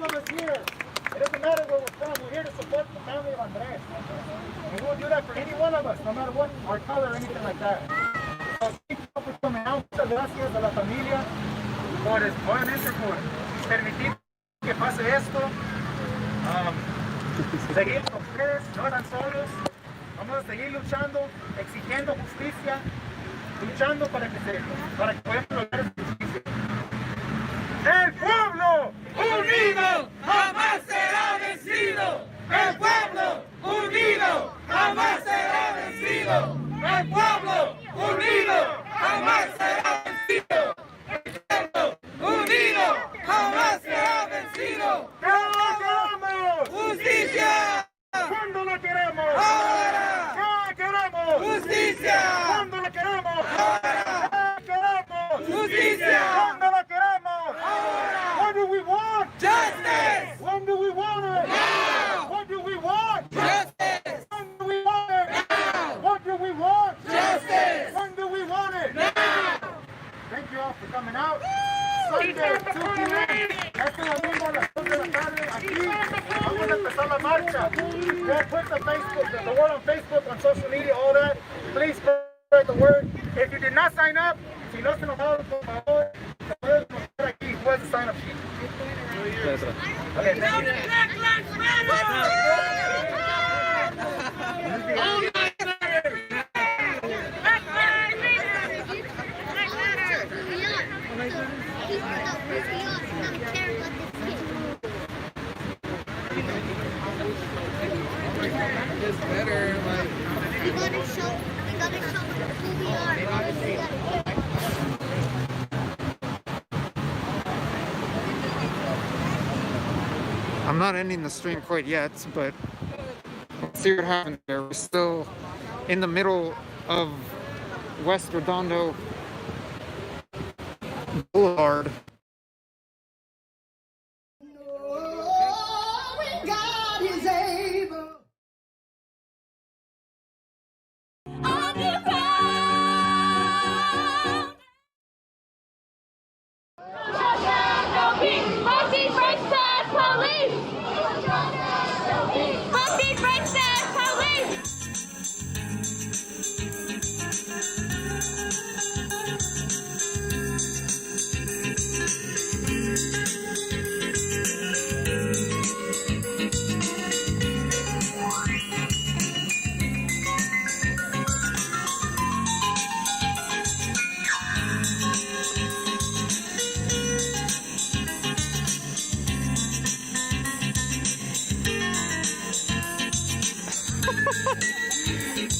of us here, it doesn't matter where we're from, we're here to support the family of Andres. And we'll do that for any one of us, no matter what our color or anything like that. So thank you for coming out. Muchas gracias a la familia obviamente por permitir que pase esto. Seguir con ustedes, no están solos. Vamos a seguir luchando, exigiendo justicia, luchando para que podamos lograr esa justicia. ¡El pueblo unido jamás será vencido! ¡El pueblo unido jamás será vencido! ¡El pueblo unido jamás será vencido! ¡El pueblo unido jamás será vencido! ¡Queremos justicia! ¿Cuándo la queremos? ¡Ahora! ¿Qué queremos? ¡Justicia! ¿Cuándo la queremos? ¡Ahora! ¿Qué queremos? ¡Justicia! ¿Cuándo la queremos? ¡Ahora! What do we want? Justice! When do we want it? Now! What do we want? Justice! When do we want it? Now! What do we want? Justice! When do we want it? Now! Thank you all for coming out. Sunday, 2 p.m. Este domingo a las 2 de la tarde aquí vamos a empezar la marcha. We'll put the word on Facebook, on social media, all that. Please spread the word. If you did not sign up, si no se nos ha dado por favor, puedes mostrar aquí. Where's the sign up sheet? Okay, thank you. It's better, like we gotta show who we are. I'm not ending the stream quite yet, but let's see what happens there. We're still in the middle of West Redondo Boulevard. God is able.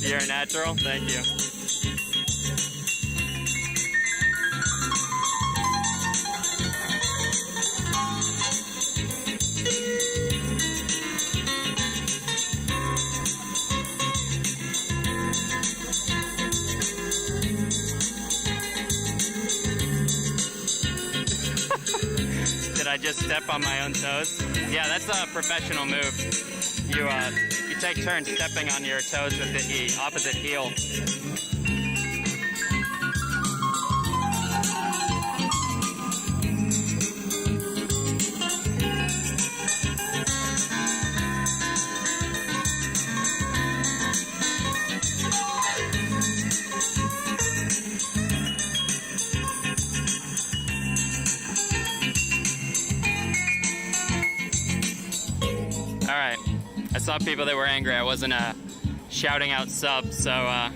You're a natural, thank you. Did I just step on my own toes? Yeah, that's a professional move. You take turns stepping on your toes with the opposite heel. Alright, I saw people that were angry. I wasn't shouting out subs, so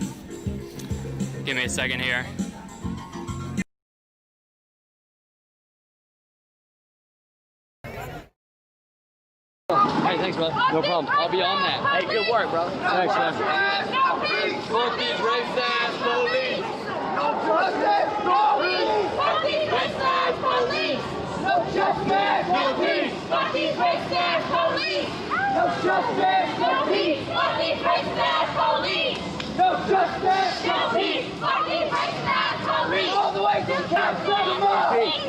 give me a second here. Hey, thanks, brother. No problem. I'll be on that. Hey, good work, bro. Thanks, man. Fuck these racist police. No justice, no peace. Fuck these racist police. No justice, no peace. Fuck these racist police. No justice, no peace. Fuck these racist police. No justice, no peace. Fuck these racist police. All the way to the council. Fuck these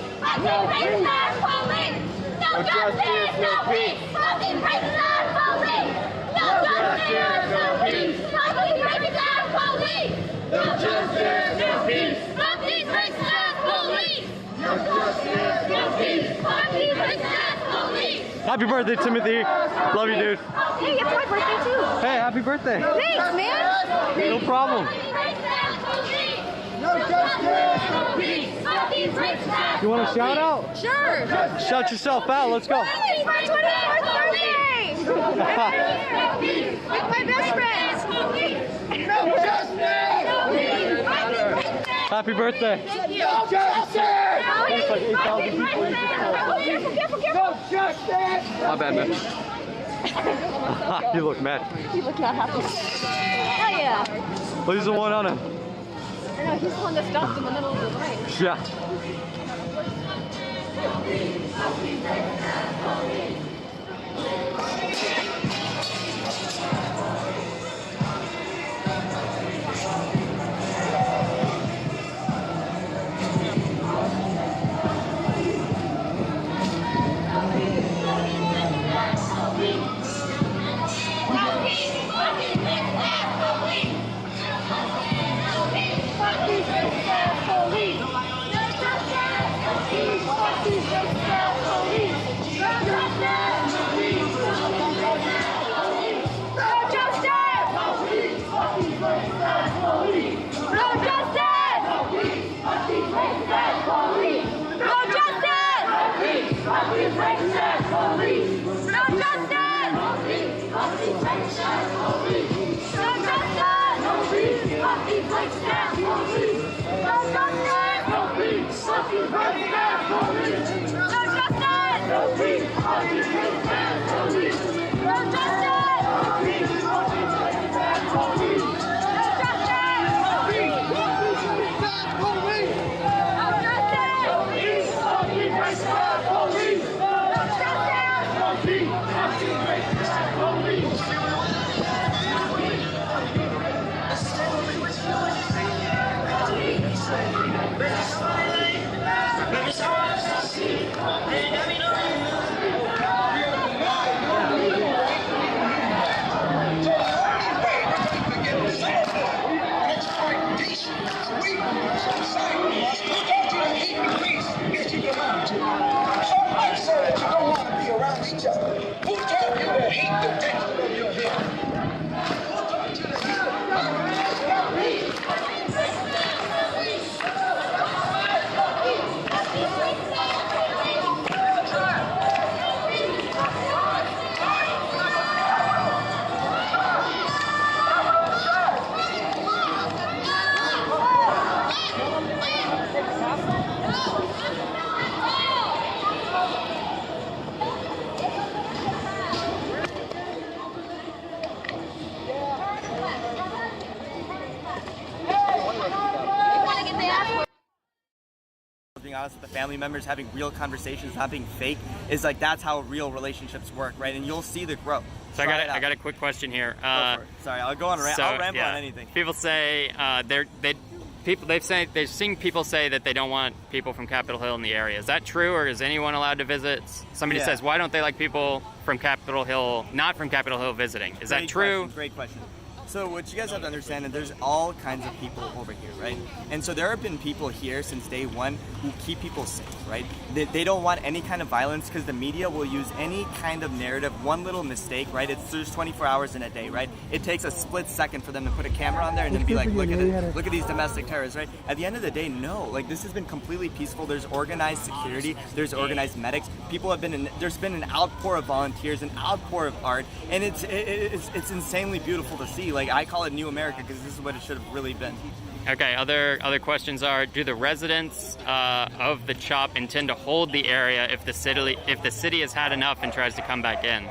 racist police. No justice, no peace. Fuck these racist police. No justice, no peace. Fuck these racist police. No justice, no peace. Fuck these racist police. No justice, no peace. Fuck these racist police. Happy birthday, Timothy. Love you, dude. Hey, it's my birthday too. Hey, happy birthday. Thanks, man. No problem. No justice, no peace. You want a shout out? Sure. Shout yourself out. Let's go. It's my 24th birthday. With my best friends. Happy birthday. Thank you. There's like 8,000 people. My bad, man. You look mad. You look not happy. Oh yeah. Well, he's the one on it. I know, he's the one that stopped in the middle of the rain. Yeah. Being honest with the family members, having real conversations, not being fake, is like that's how real relationships work, right? And you'll see the growth. So I got a quick question here. Sorry, I'll go on. I'll ramble on anything. People say they've seen people say that they don't want people from Capitol Hill in the area. Is that true, or is anyone allowed to visit? Somebody says, why don't they like people from Capitol Hill, not from Capitol Hill, visiting? Is that true? Great question. So what you guys have to understand is there's all kinds of people over here, right? And so there have been people here since day one who keep people safe, right? They don't want any kind of violence because the media will use any kind of narrative, one little mistake, right? There's 24 hours in a day, right? It takes a split second for them to put a camera on there and then be like, look at it, look at these domestic terrorists, right? At the end of the day, no, like this has been completely peaceful. There's organized security, there's organized medics. People have been there's been an outpour of volunteers, an outpour of art, and it's insanely beautiful to see. Like I call it New America because this is what it should have really been. Okay, other questions are, do the residents of the CHOP intend to hold the area if the city has had enough and tries to come back in?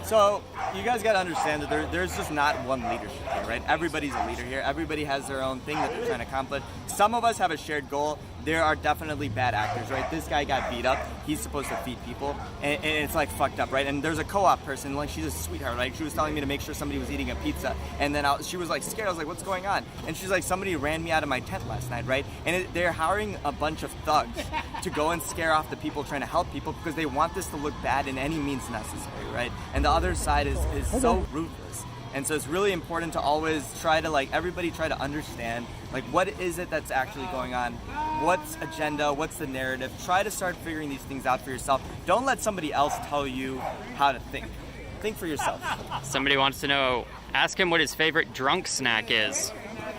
So you guys got to understand that there's just not one leadership here, right? Everybody's a leader here. Everybody has their own thing that they're trying to accomplish. Some of us have a shared goal. There are definitely bad actors, right? This guy got beat up. He's supposed to feed people, and it's like fucked up, right? And there's a co-op person, like she's a sweetheart, right? She was telling me to make sure somebody was eating a pizza, and then she was like scared. I was like, what's going on? And she's like, somebody ran me out of my tent last night, right? And they're hiring a bunch of thugs to go and scare off the people trying to help people because they want this to look bad in any means necessary, right? And the other side is so ruthless. And so it's really important to always try to, like, everybody try to understand, like, what is it that's actually going on? What's agenda? What's the narrative? Try to start figuring these things out for yourself. Don't let somebody else tell you how to think. Think for yourself. Somebody wants to know, ask him what his favorite drunk snack is.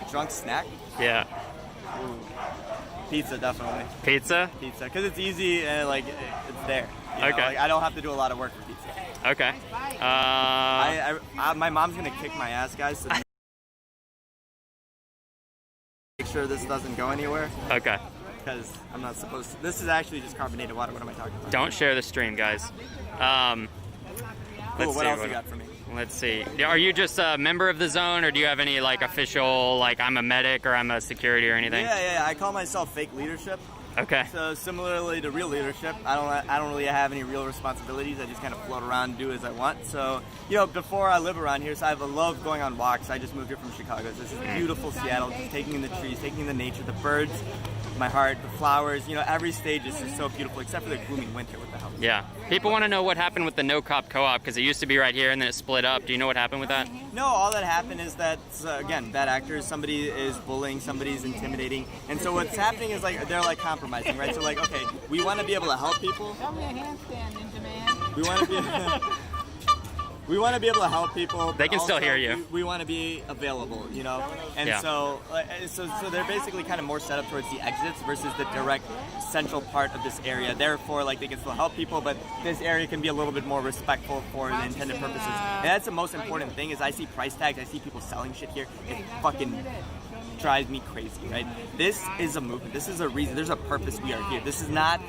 Drunk snack? Yeah. Ooh. Pizza, definitely. Pizza? Pizza, because it's easy and like it's there. You know? Okay. Like, I don't have to do a lot of work for pizza. Okay. My mom's gonna kick my ass, guys. So make sure this doesn't go anywhere. Okay. Because I'm not supposed to. This is actually just carbonated water. What am I talking about? Don't share the stream, guys. Cool, what else you got for me? Let's see. Are you just a member of the zone, or do you have any like official, like I'm a medic or I'm a security or anything? Yeah. I call myself fake leadership. Okay. So similarly to real leadership, I don't really have any real responsibilities. I just kind of float around and do as I want. So, you know, before I live around here, so I love going on walks. I just moved here from Chicago. So this is beautiful Seattle, just taking in the trees, taking in the nature, the birds, my heart, the flowers. You know, every stage is just so beautiful, except for the gloomy winter with the house. Yeah. People want to know what happened with the no cop co-op, because it used to be right here and then it split up. Do you know what happened with that? No, all that happened is that, again, bad actors, somebody is bullying, somebody's intimidating. And so what's happening is like, they're like compromising, right? So like, okay, we want to be able to help people. Show me a handstand, Ninja Man. We want to be... We want to be able to help people. They can still hear you. We want to be available, you know? And Yeah. so they're basically kind of more set up towards the exits versus the direct central part of this area. Therefore, like, they can still help people, but this area can be a little bit more respectful for the intended purposes. And that's the most important thing is I see price tags, I see people selling shit here. It fucking drives me crazy, right? This is a movement. This is a reason. There's a purpose we are here. This is not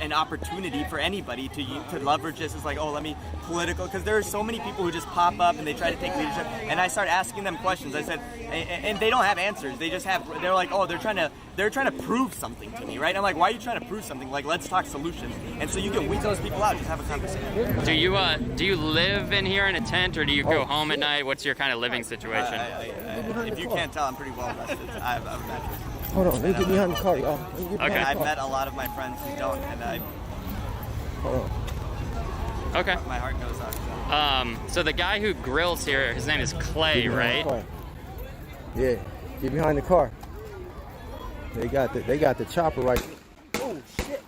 an opportunity for anybody to leverage this as like, oh, let me political, because there are so many people who just pop up and they try to take leadership, and I start asking them questions. I said, and they don't have answers. They just have, they're like, oh, they're trying to prove something to me, right? I'm like, why are you trying to prove something? Like, let's talk solutions. And so you can weed those people out, just have a conversation. Do you live in here in a tent, or do you go home at night? What's your kind of living situation? If you can't tell, I'm pretty well rested. I have a mattress. Hold on, let me get behind the car, y'all. Okay. I've met a lot of my friends who don't, and Hold on. Okay. My heart goes out. So the guy who grills here, his name is Clay, right? Yeah, get behind the car. They got the chopper right. Oh shit!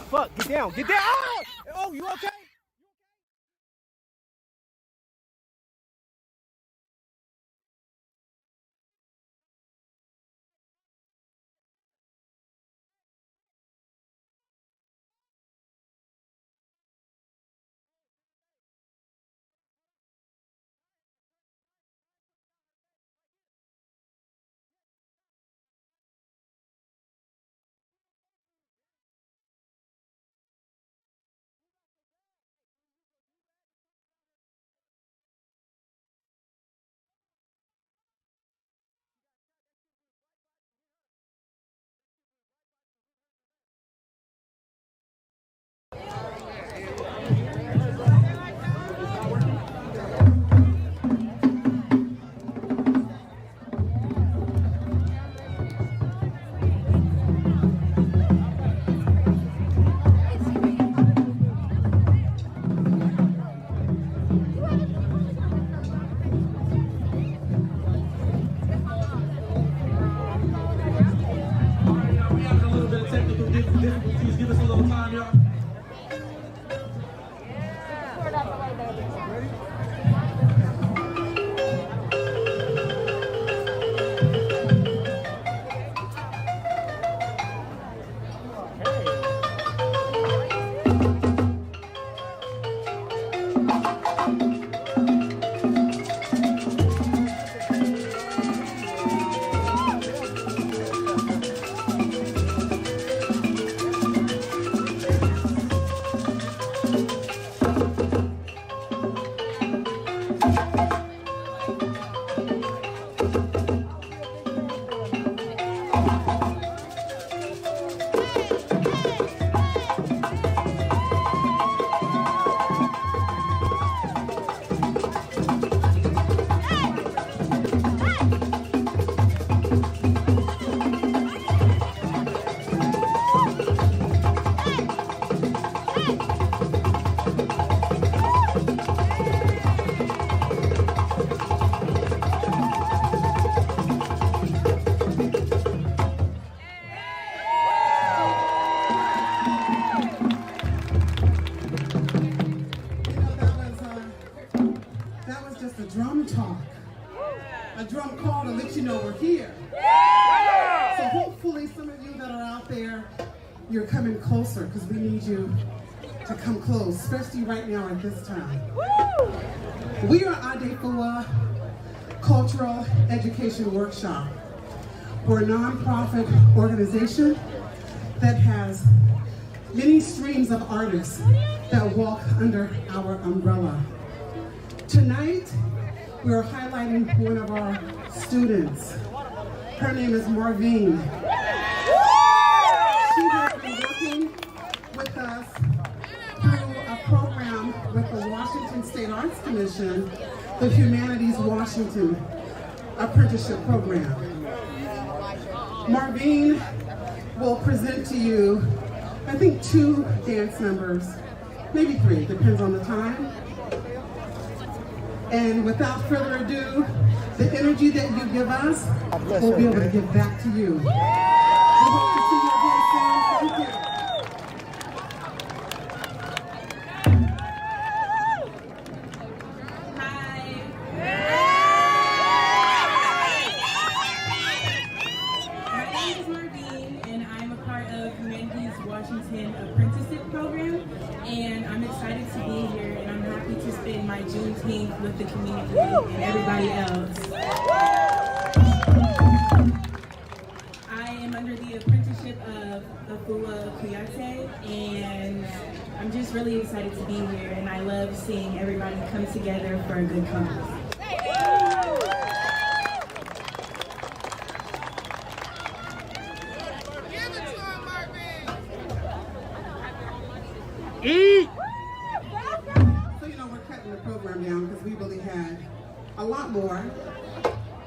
Fuck! Get down! Get down! Ah! Oh, you okay? you're coming closer because we need you to come close, especially right now at this time. We are Adefua Cultural Education Workshop. We're a nonprofit organization that has many streams of artists that walk under our umbrella. Tonight, we are highlighting one of our students. Her name is Marvine. She has been working with us through a program with the Washington State Arts Commission, the Humanities Washington Apprenticeship Program. Marvine will present to you, I think, 2 dance numbers, maybe 3, depends on the time. And without further ado, the energy that you give us, we'll be able to give back to you. We hope to see you again soon. Thank you. My name is Marvine, and I'm a part of Humanities Washington Apprenticeship Program, and I'm excited to be here, and I'm happy to spend my Juneteenth with the community and everybody else. I am under the apprenticeship of Afua Kuyate, and I'm just really excited to be here, and I love seeing everybody come together for a good cause. Eat! So, you know, we're cutting the program down because we really had a lot more.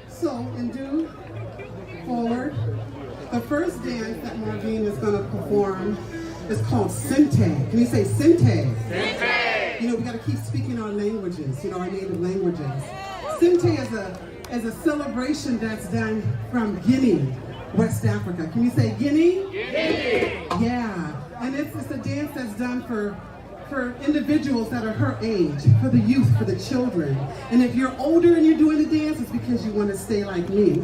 So, in due forward, the first dance that Marvine is going to perform is called Sente. Can you say Sente? Sente! You know, we got to keep speaking our languages, you know, our native languages. Sente is a celebration that's done from Guinea, West Africa. Can you say Guinea? Guinea! Yeah. And it's a dance that's done for individuals that are her age, for the youth, for the children. And if you're older and you're doing the dance, it's because you want to stay like me.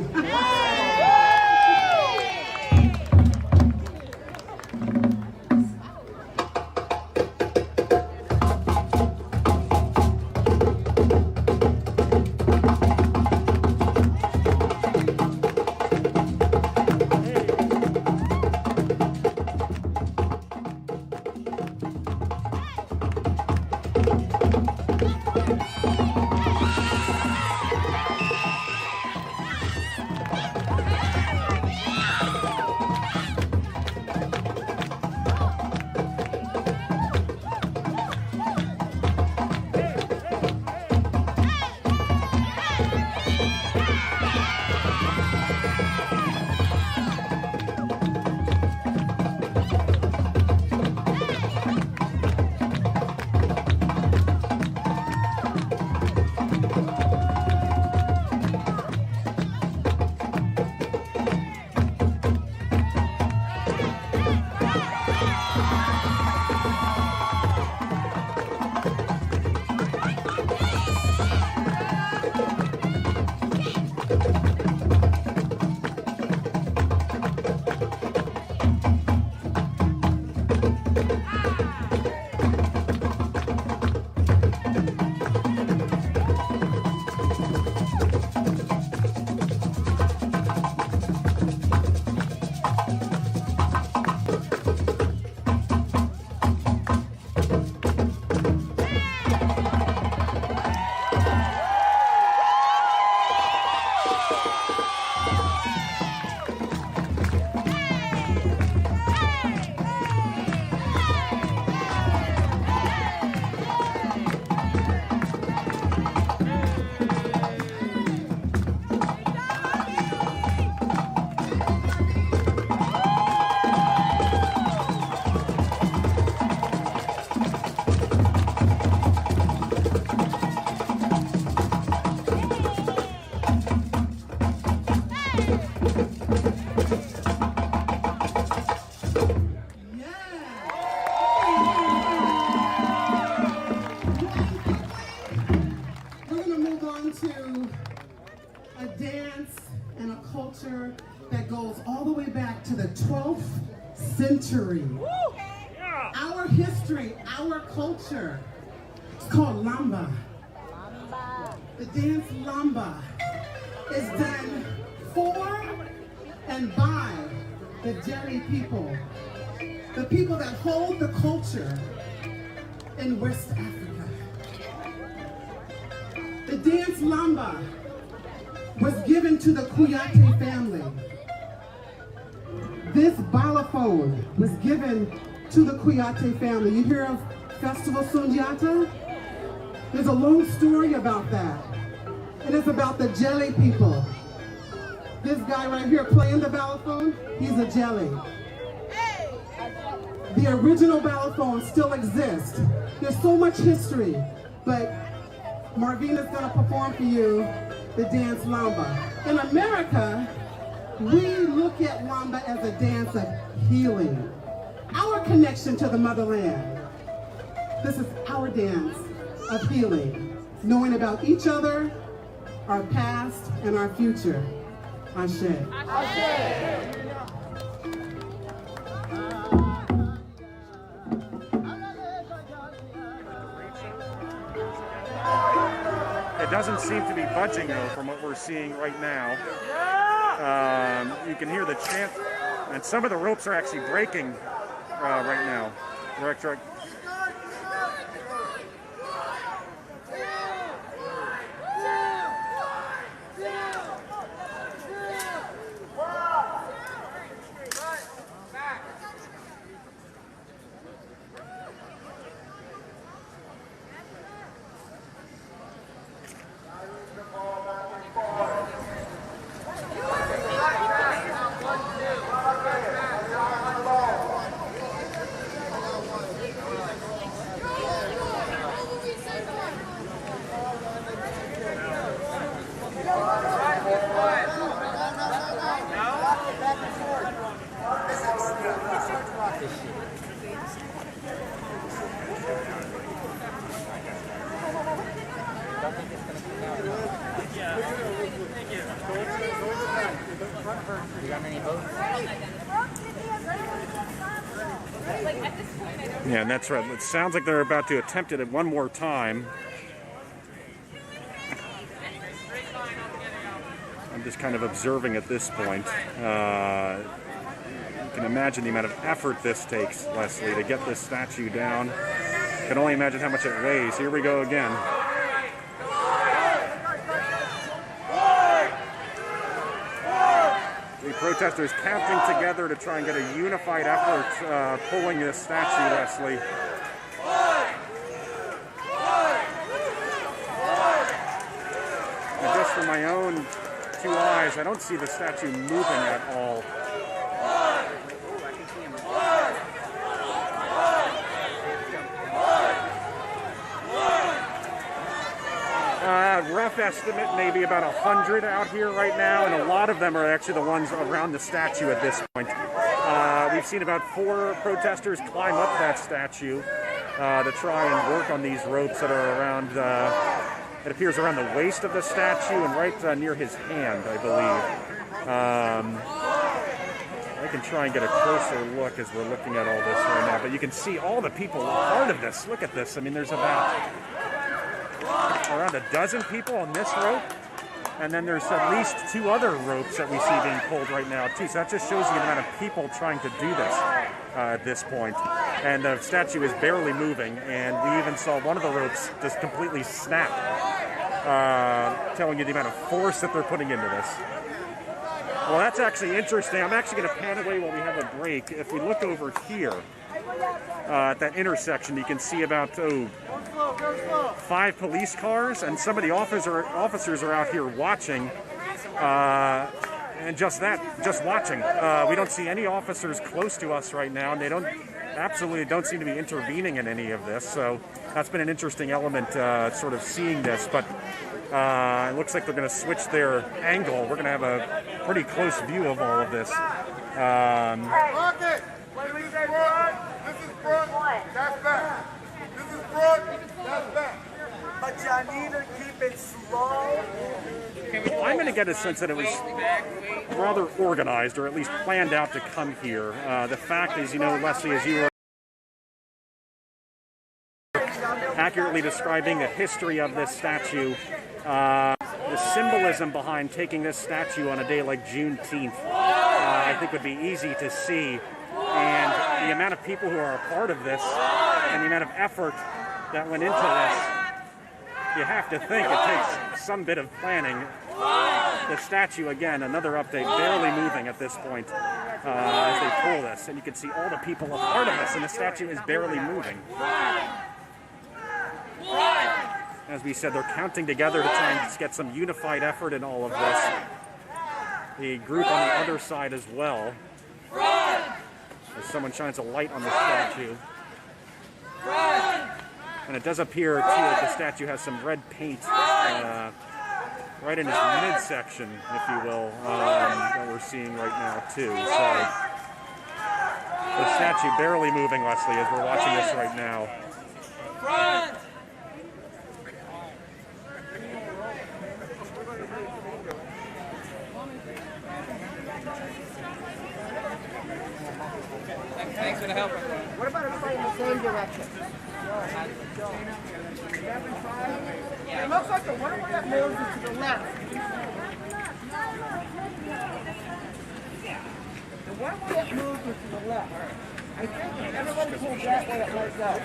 back to the 12th century. Our history, our culture, it's called lamba. The dance lamba is done for and by the Jelly people, the people that hold the culture in West Africa. The dance lamba was given to the Kuyate family. This balafon was given to the Kuyate family. You hear of Festival Sundiata? There's a long story about that. And it's about the Jelly people. This guy right here playing the balafon, he's a Jelly. The original balafon still exists. There's so much history, but Marvina's gonna perform for you the dance lamba. In America, we look at lamba as a dance of healing. Our connection to the motherland. This is our dance of healing. Knowing about each other, our past, and our future. Ashe. It doesn't seem to be budging though from what we're seeing right now. You can hear the chant, and some of the ropes are actually breaking right now. Director. Yeah, and that's right. It sounds like they're about to attempt it one more time. I'm just kind of observing at this point. You can imagine the amount of effort this takes, Leslie, to get this statue down. You can only imagine how much it weighs. Here we go again. The protesters counting together to try and get a unified effort pulling this statue, Leslie. And just from my own two eyes, I don't see the statue moving at all. Rough estimate, maybe about 100 out here right now, and a lot of them are actually the ones around the statue at this point. We've seen about 4 protesters climb up that statue to try and work on these ropes that are around, it appears around the waist of the statue and right near his hand, I believe. I can try and get a closer look as we're looking at all this right now, but you can see all the people part of this. Look at this. I mean, there's about around a dozen people on this rope, and then there's at least 2 other ropes that we see being pulled right now too. So that just shows you the amount of people trying to do this at this point. And the statue is barely moving, and we even saw one of the ropes just completely snap, telling you the amount of force that they're putting into this. Well, that's actually interesting. I'm actually going to pan away while we have a break. If we look over here at that intersection, you can see about 5 police cars, and some of the officers are out here watching, and just watching. We don't see any officers close to us right now, and they absolutely don't seem to be intervening in any of this. So that's been an interesting element, sort of seeing this. But it looks like they're going to switch their angle. We're going to have a pretty close view of all of this. This is front, that's back. This is front, that's back. but you need to keep it slow. I'm going to get a sense that it was rather organized, or at least planned out to come here. The fact is, you know, Leslie, as you were accurately describing the history of this statue, the symbolism behind taking this statue on a day like Juneteenth, I think would be easy to see. And the amount of people who are a part of this and the amount of effort that went into this, you have to think it takes some bit of planning. The statue, again, another update, barely moving at this point as they pull this. And you can see all the people a part of this, and the statue is barely moving. As we said, they're counting together to try and get some unified effort in all of this. The group on the other side as well. As someone shines a light on the statue. And it does appear, too, that the statue has some red paint right in its midsection, if you will, that we're seeing right now, too. So the statue barely moving, Leslie, as we're watching this right now. Thanks for the help. What about everybody in the same direction? It looks like the one that moves is to the left. The one that moves is to the left. I think if everybody pulls that way, it lets out.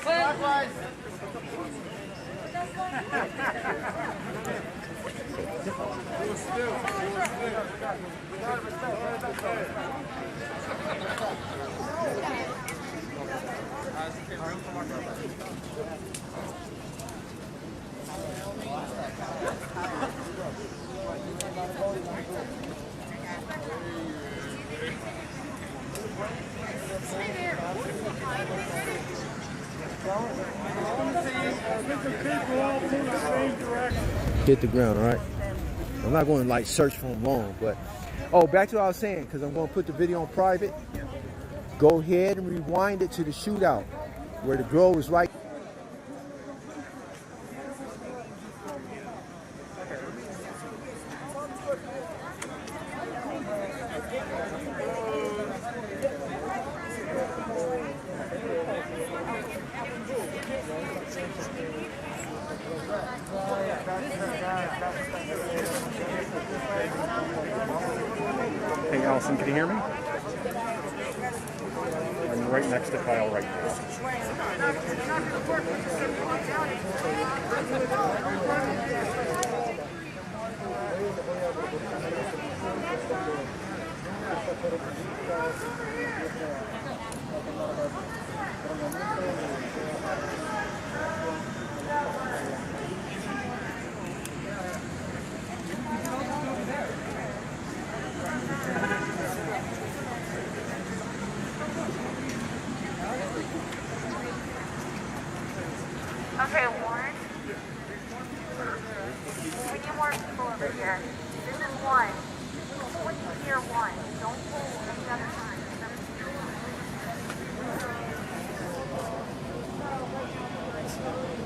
Clockwise. Hit the ground, all right? I'm not going to like search for them long, but back to what I was saying, because I'm going to put the video on private. Go ahead and rewind it to the shootout where the girl was right. Hey, Allison, can you hear me? I'm right next to Kyle right now. Okay, Warren. We need more people over here. This is one. Pull here one. Don't pull any other time.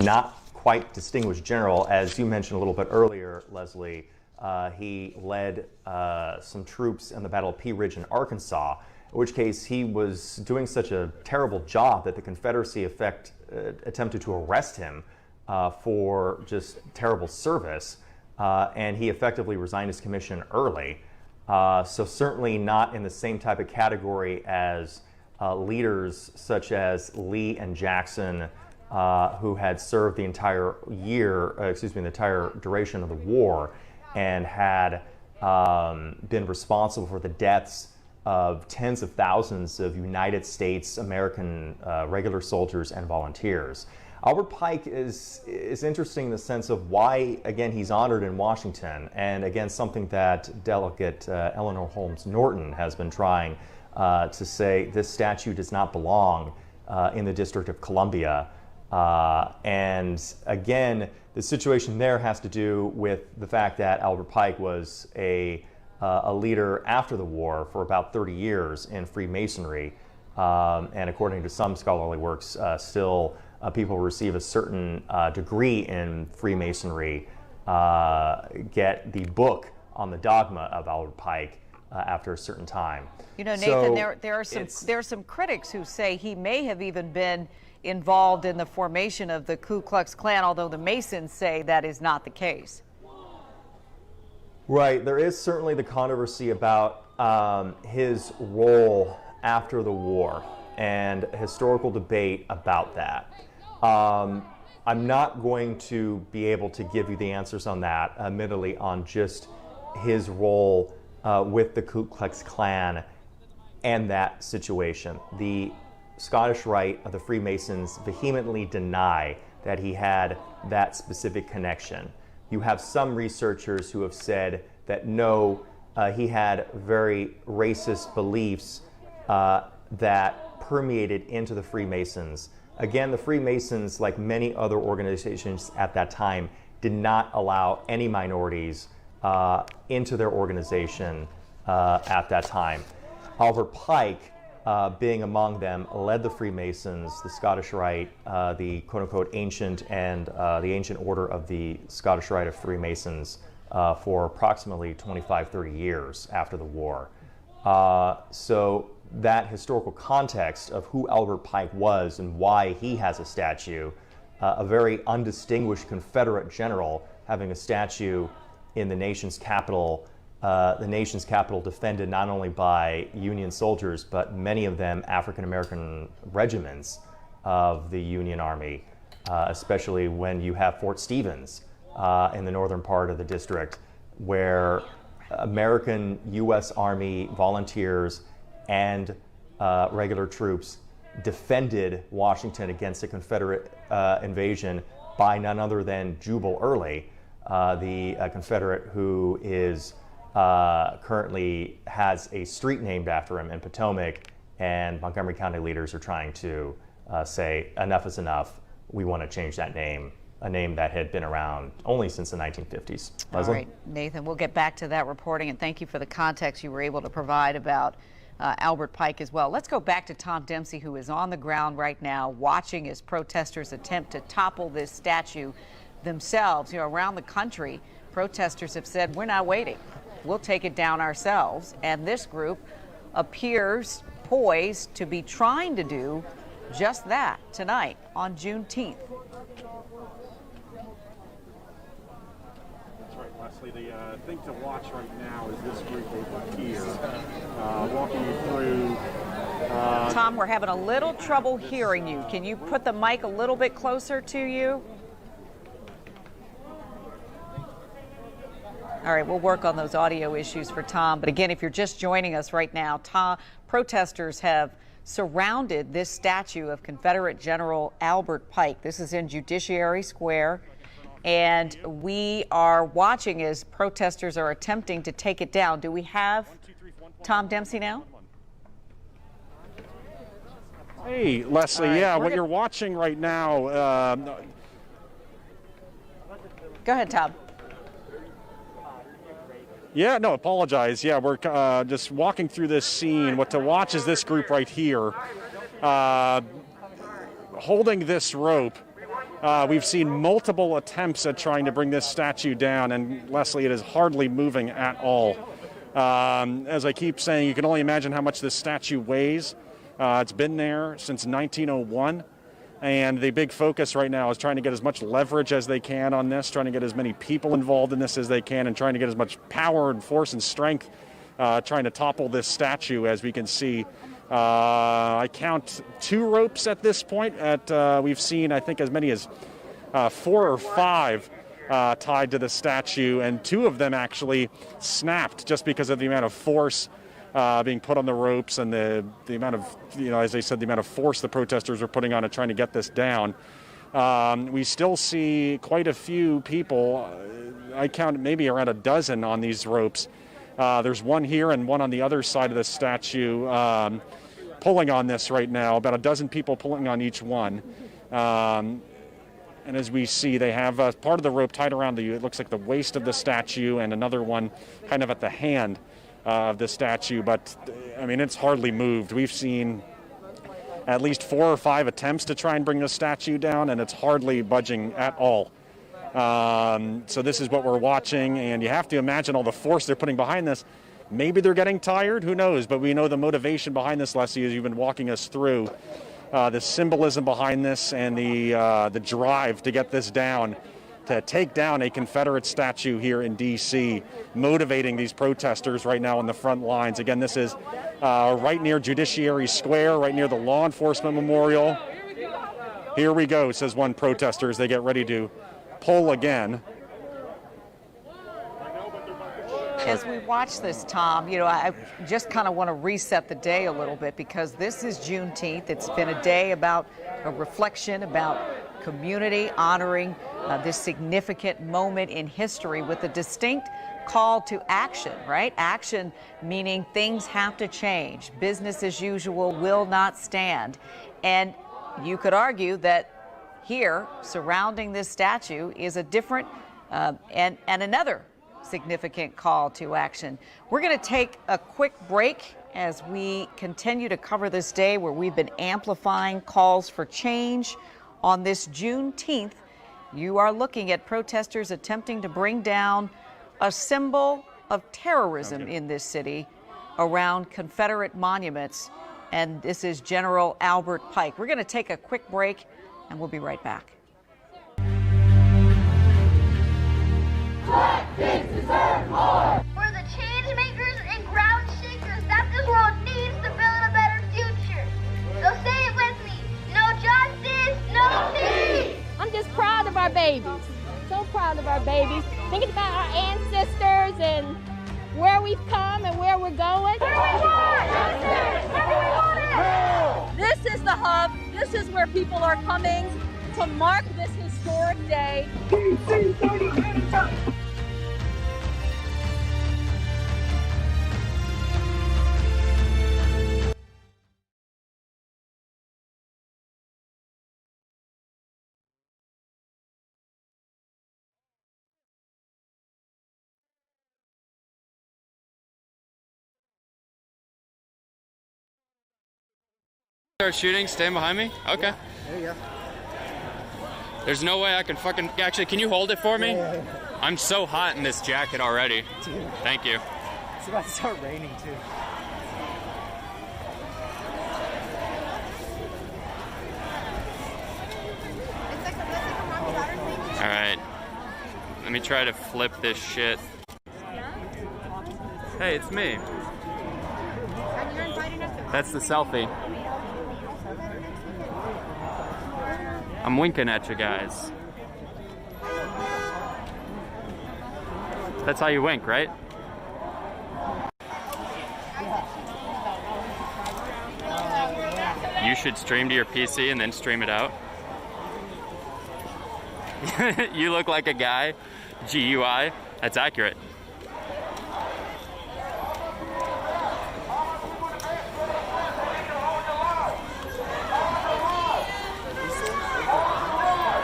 Not quite distinguished general, as you mentioned a little bit earlier, Leslie. He led some troops in the Battle of Pea Ridge in Arkansas, in which case he was doing such a terrible job that the Confederacy attempted to arrest him for just terrible service, and he effectively resigned his commission early. So certainly not in the same type of category as leaders such as Lee and Jackson, who had served the entire the entire duration of the war, and had been responsible for the deaths of tens of thousands of United States, American regular soldiers and volunteers. Albert Pike is interesting in the sense of why, again, he's honored in Washington, and again, something that Delegate Eleanor Holmes Norton has been trying to say this statue does not belong in the District of Columbia. And again, the situation there has to do with the fact that Albert Pike was a leader after the war for about 30 years in Freemasonry. And according to some scholarly works, still people receive a certain degree in Freemasonry, get the book on the dogma of Albert Pike after a certain time. You know, Nathan, So there are some critics who say he may have even been involved in the formation of the Ku Klux Klan, although the Masons say that is not the case. Right, there is certainly the controversy about his role after the war and historical debate about that. I'm not going to be able to give you the answers on that, admittedly, on just his role with the Ku Klux Klan and that situation. The Scottish Rite of the Freemasons vehemently deny that he had that specific connection. You have some researchers who have said that no, he had very racist beliefs that permeated into the Freemasons. Again, the Freemasons, like many other organizations at that time, did not allow any minorities into their organization at that time. Albert Pike, being among them, led the Freemasons, the Scottish Rite, the quote-unquote ancient and the ancient order of the Scottish Rite of Freemasons for approximately 25-30 years after the war. So that historical context of who Albert Pike was and why he has a statue, a very undistinguished Confederate general having a statue in the nation's capital defended not only by Union soldiers, but many of them African-American regiments of the Union Army, especially when you have Fort Stevens in the northern part of the district, where American U.S. Army volunteers and regular troops defended Washington against a Confederate invasion by none other than Jubal Early, the Confederate who is currently has a street named after him in Potomac, and Montgomery County leaders are trying to say enough is enough. We want to change that name, a name that had been around only since the 1950s. Leslie? All right, Nathan, we'll get back to that reporting, and thank you for the context you were able to provide about Albert Pike as well. Let's go back to Tom Dempsey, who is on the ground right now watching as protesters attempt to topple this statue themselves. You know, around the country, protesters have said, we're not waiting. We'll take it down ourselves. And this group appears poised to be trying to do just that tonight on Juneteenth. That's right, Leslie. The thing to watch right now is this group over here, walking you through. Tom, we're having a little trouble hearing you. Can you put the mic a little bit closer to you? All right, we'll work on those audio issues for Tom. But again, if you're just joining us right now, protesters have surrounded this statue of Confederate General Albert Pike. This is in Judiciary Square, and we are watching as protesters are attempting to take it down. Do we have Tom Dempsey now? Hey, Leslie, right, yeah, what you're watching right now. Go ahead, Tom. Yeah, no, apologize. Yeah, we're just walking through this scene. What to watch is this group right here holding this rope. We've seen multiple attempts at trying to bring this statue down, and Leslie, it is hardly moving at all. As I keep saying, you can only imagine how much this statue weighs. It's been there since 1901. And the big focus right now is trying to get as much leverage as they can on this, trying to get as many people involved in this as they can, and trying to get as much power and force and strength trying to topple this statue. As we can see, I count 2 ropes at this point. We've seen, I think, as many as 4 or 5 tied to the statue, and 2 of them actually snapped just because of the amount of force being put on the ropes and the amount of, as they said, the amount of force the protesters were putting on it trying to get this down. We still see quite a few people. I count maybe around a dozen on these ropes. There's one here and one on the other side of the statue pulling on this right now, about a dozen people pulling on each one. And as we see, they have part of the rope tied around it looks like the waist of the statue, and another one kind of at the hand of the statue. But, I mean, it's hardly moved. We've seen at least 4 or 5 attempts to try and bring the statue down, and it's hardly budging at all. So this is what we're watching, and you have to imagine all the force they're putting behind this. Maybe they're getting tired, who knows? But we know the motivation behind this, Leslie, as you've been walking us through. The symbolism behind this and the drive to get this down, to take down a Confederate statue here in D.C., motivating these protesters right now on the front lines. Again, this is right near Judiciary Square, right near the Law Enforcement Memorial. Here we go, says one protester as they get ready to pull again. As we watch this, Tom, you know, I just kind of want to reset the day a little bit, because this is Juneteenth. It's been a day about a reflection, about community honoring this significant moment in history with a distinct call to action, right? Action meaning things have to change. Business as usual will not stand. And you could argue that here, surrounding this statue, is a different and another significant call to action. We're going to take a quick break as we continue to cover this day where we've been amplifying calls for change. On this Juneteenth, you are looking at protesters attempting to bring down a symbol of terrorism in this city around Confederate monuments, and this is General Albert Pike. We're going to take a quick break, and we'll be right back. We're the change makers and ground shakers that this world needs to build a better future. So say it with me. No justice, no peace. I'm just proud of our babies. So proud of our babies. Thinking about our ancestors and where we've come and where we're going. This is the hub. This is where people are coming to mark this historic day. Start shooting, stand behind me? Okay. Yeah. There's no way I can fucking... Actually, can you hold it for me? Yeah. I'm so hot in this jacket already. Dude. Thank you. It's about to start raining, too. All right. Let me try to flip this shit. Hey, it's me. That's the selfie. I'm winking at you guys. That's how you wink, right? You should stream to your PC and then stream it out. You look like a guy. GUI. That's accurate.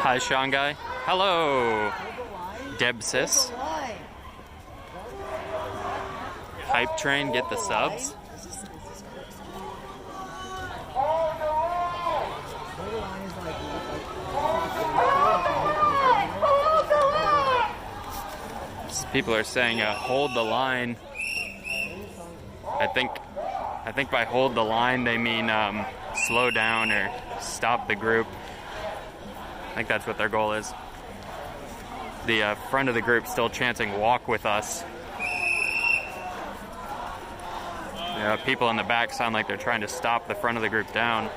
Hi, Sean Guy. Hello, Deb Sis. Hype Train, get the subs. People are saying hold the line. I think by hold the line they mean slow down or stop the group. I think that's what their goal is. The front of the group still chanting walk with us. People in the back sound like they're trying to stop the front of the group down.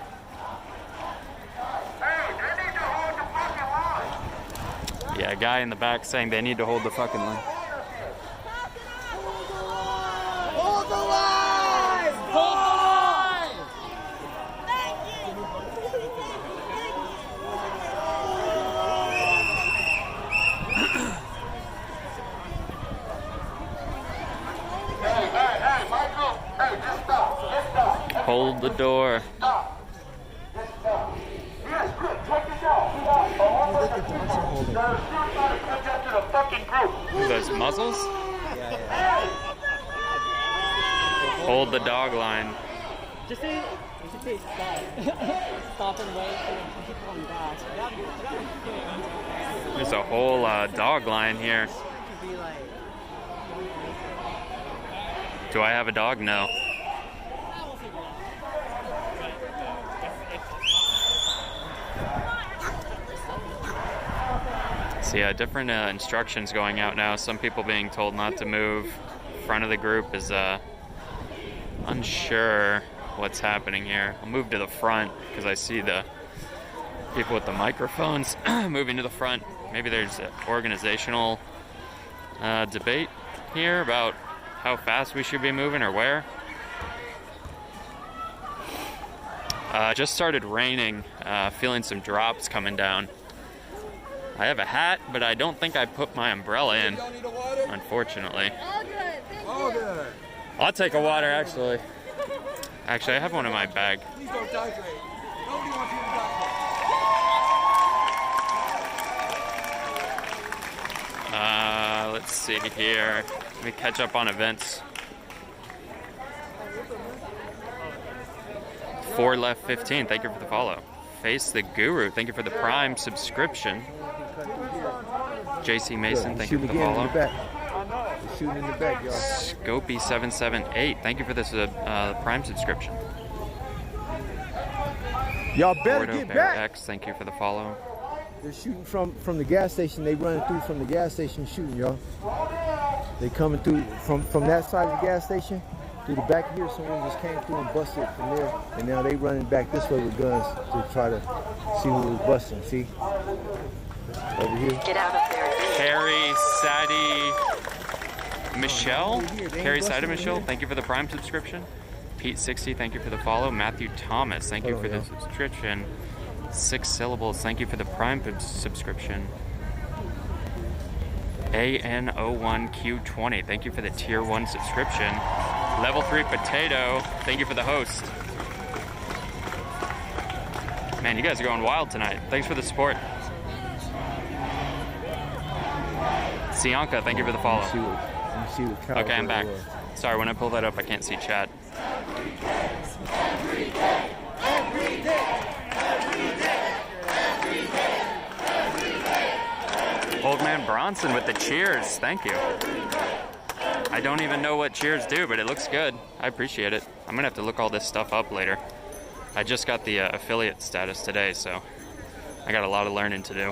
Yeah, a guy in the back saying they need to hold the fucking line. Hold the line! Hold the line! Hold the door. Those muzzles? Hold the dog line. Just say, you should say stop. Stop and wait and keep going back. There's a whole dog line here. Do I have a dog? No. So yeah, different instructions going out now. Some people being told not to move. Front of the group is unsure what's happening here. I'll move to the front because I see the people with the microphones moving to the front. Maybe there's an organizational debate here about how fast we should be moving or where. Just started raining, feeling some drops coming down. I have a hat, but I don't think I put my umbrella in, unfortunately. All good. I'll take a water, actually. Actually, I have one in my bag. Please don't dehydrate. Nobody wants you to dehydrate. Let's see here. Let me catch up on events. 4 left 15, thank you for the follow. Face the Guru, thank you for the Prime subscription. JC Mason, thank you for the follow. Shooting in the back, y'all. Scopey778, thank you for this Prime subscription. Y'all better Gordo get Bear back. X, thank you for the follow. They're shooting from the gas station. They running through from the gas station shooting, y'all. They coming through from that side of the gas station through the back here. Someone just came through and busted from there, and now they running back this way with guns to try to see who was busting. See over here. Get out of there. Carrie Sadie Michelle. Carrie Sadie Michelle, thank you for the Prime subscription. Pete 60, thank you for the follow. Matthew Thomas, thank you for the subscription. 6 syllables, thank you for the Prime subscription. AN01Q20, thank you for the Tier 1 subscription. Level 3 Potato, thank you for the host. Man, you guys are going wild tonight. Thanks for the support. Sianka, thank you for the follow. Okay, I'm back. Sorry, when I pull that up, I can't see chat. Old Man Bronson with the cheers. Thank you. I don't even know what cheers do, but it looks good. I appreciate it. I'm gonna have to look all this stuff up later. I just got the affiliate status today, so I got a lot of learning to do.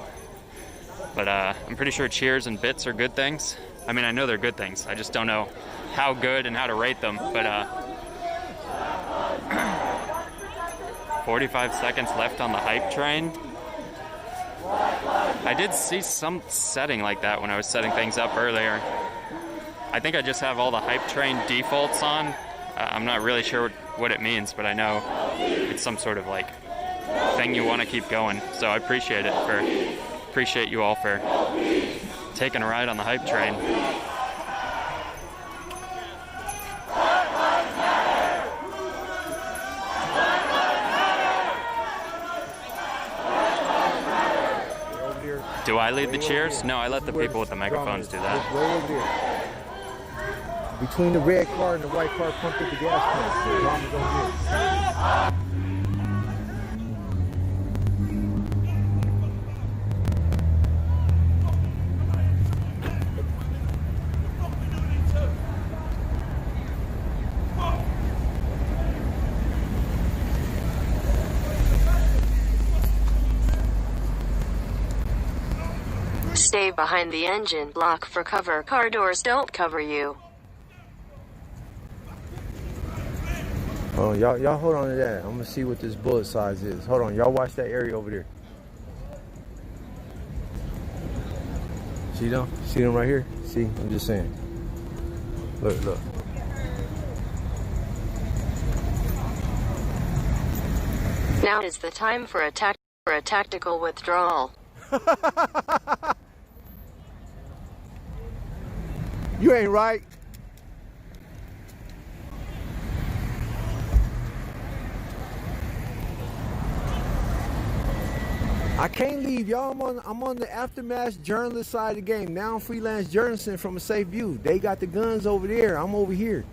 But I'm pretty sure cheers and bits are good things. I mean, I know they're good things. I just don't know how good and how to rate them. But 45 seconds left on the hype train. I did see some setting like that when I was setting things up earlier. I think I just have all the hype train defaults on. I'm not really sure what it means, but I know it's some sort of like thing you want to keep going. So I appreciate you all for taking a ride on the hype train. Do I lead the cheers? No, I let the people with the microphones do that. Way over there. Between the red car and the white car pumped at the gas pump. Drama's over here. Stay behind the engine block for cover. Car doors don't cover you. Oh, y'all hold on to that. I'm gonna see what this bullet size is. Hold on, y'all watch that area over there. See them? See them right here? See? I'm just saying. Look, look. Now is the time for a tactical withdrawal. You ain't right. I can't leave, y'all. I'm on the aftermath journalist side of the game. Now I'm freelance journalism from a safe view. They got the guns over there. I'm over here.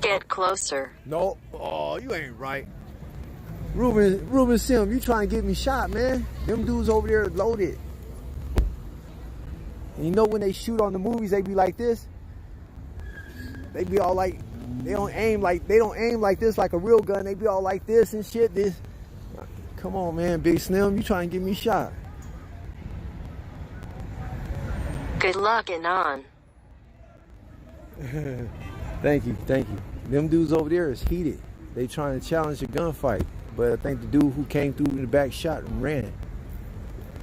Get closer. No. Oh, you ain't right. Ruben Sim, you trying to get me shot, man. Them dudes over there loaded. And you know when they shoot on the movies, they be like this? They be all like, they don't aim like this like a real gun. They be all like this and shit. This. Come on, man, Big Slim, you trying to get me shot. Good luck and on. Thank you. Them dudes over there is heated. They trying to challenge a gunfight. But I think the dude who came through in the back shot and ran.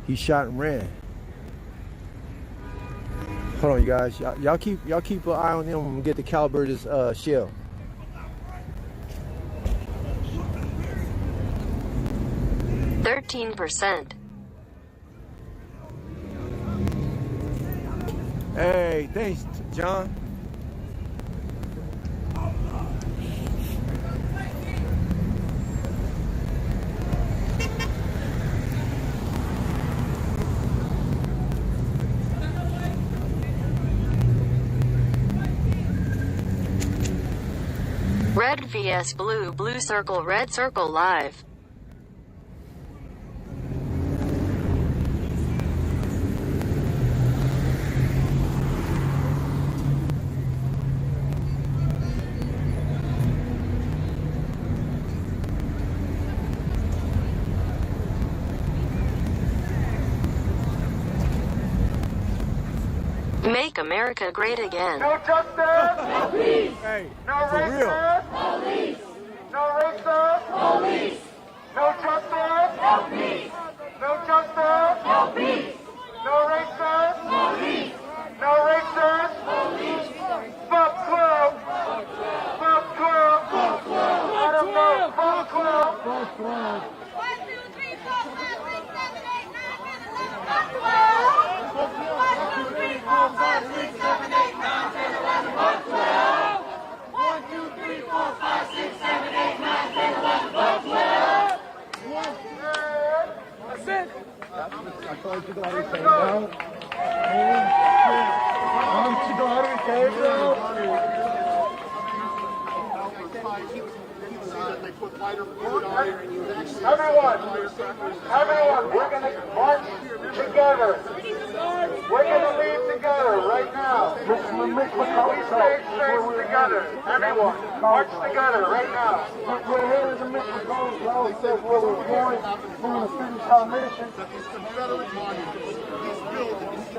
He shot and ran. Hold on, you guys. Y'all keep an eye on him. I'm gonna get the caliber of this shell. %. Hey, thanks, John. Red vs blue, blue circle, red circle live. Make America great again. No justice, no peace. Hey, no racist, police. No racist, police. No justice, no peace. No justice, no peace. No racist, police. No racist, police. Fuck club. Fuck club. Fuck club. Let them know. Fuck club. Fuck club. 1, 2, 3, 4, 5, 6, 7, 8, 9, 10, 11. Fuck club. 1, 2, 3, 4, 5, 6, 7, 8, 9, 10, 11. Fuck club. 1, 2, 3, 4, 5, 6, 7, 8, 9, 10, 11. Fuck club. That's it. I told you to let me say no. Everyone, we're going to march together. We're going to leave together right now. We stay safe together. Everyone, march together right now. We're here in the Mitch McConnell's house. He says where we're going. We're going to finish our mission.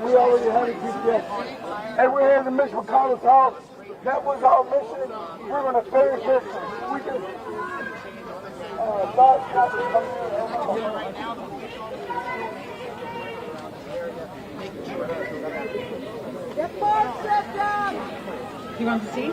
We already had a GPS. And we're here in the Mitch McConnell's house. That was our mission. We're going to finish it. We can start coming in right now. Get back, sit down. You want to see?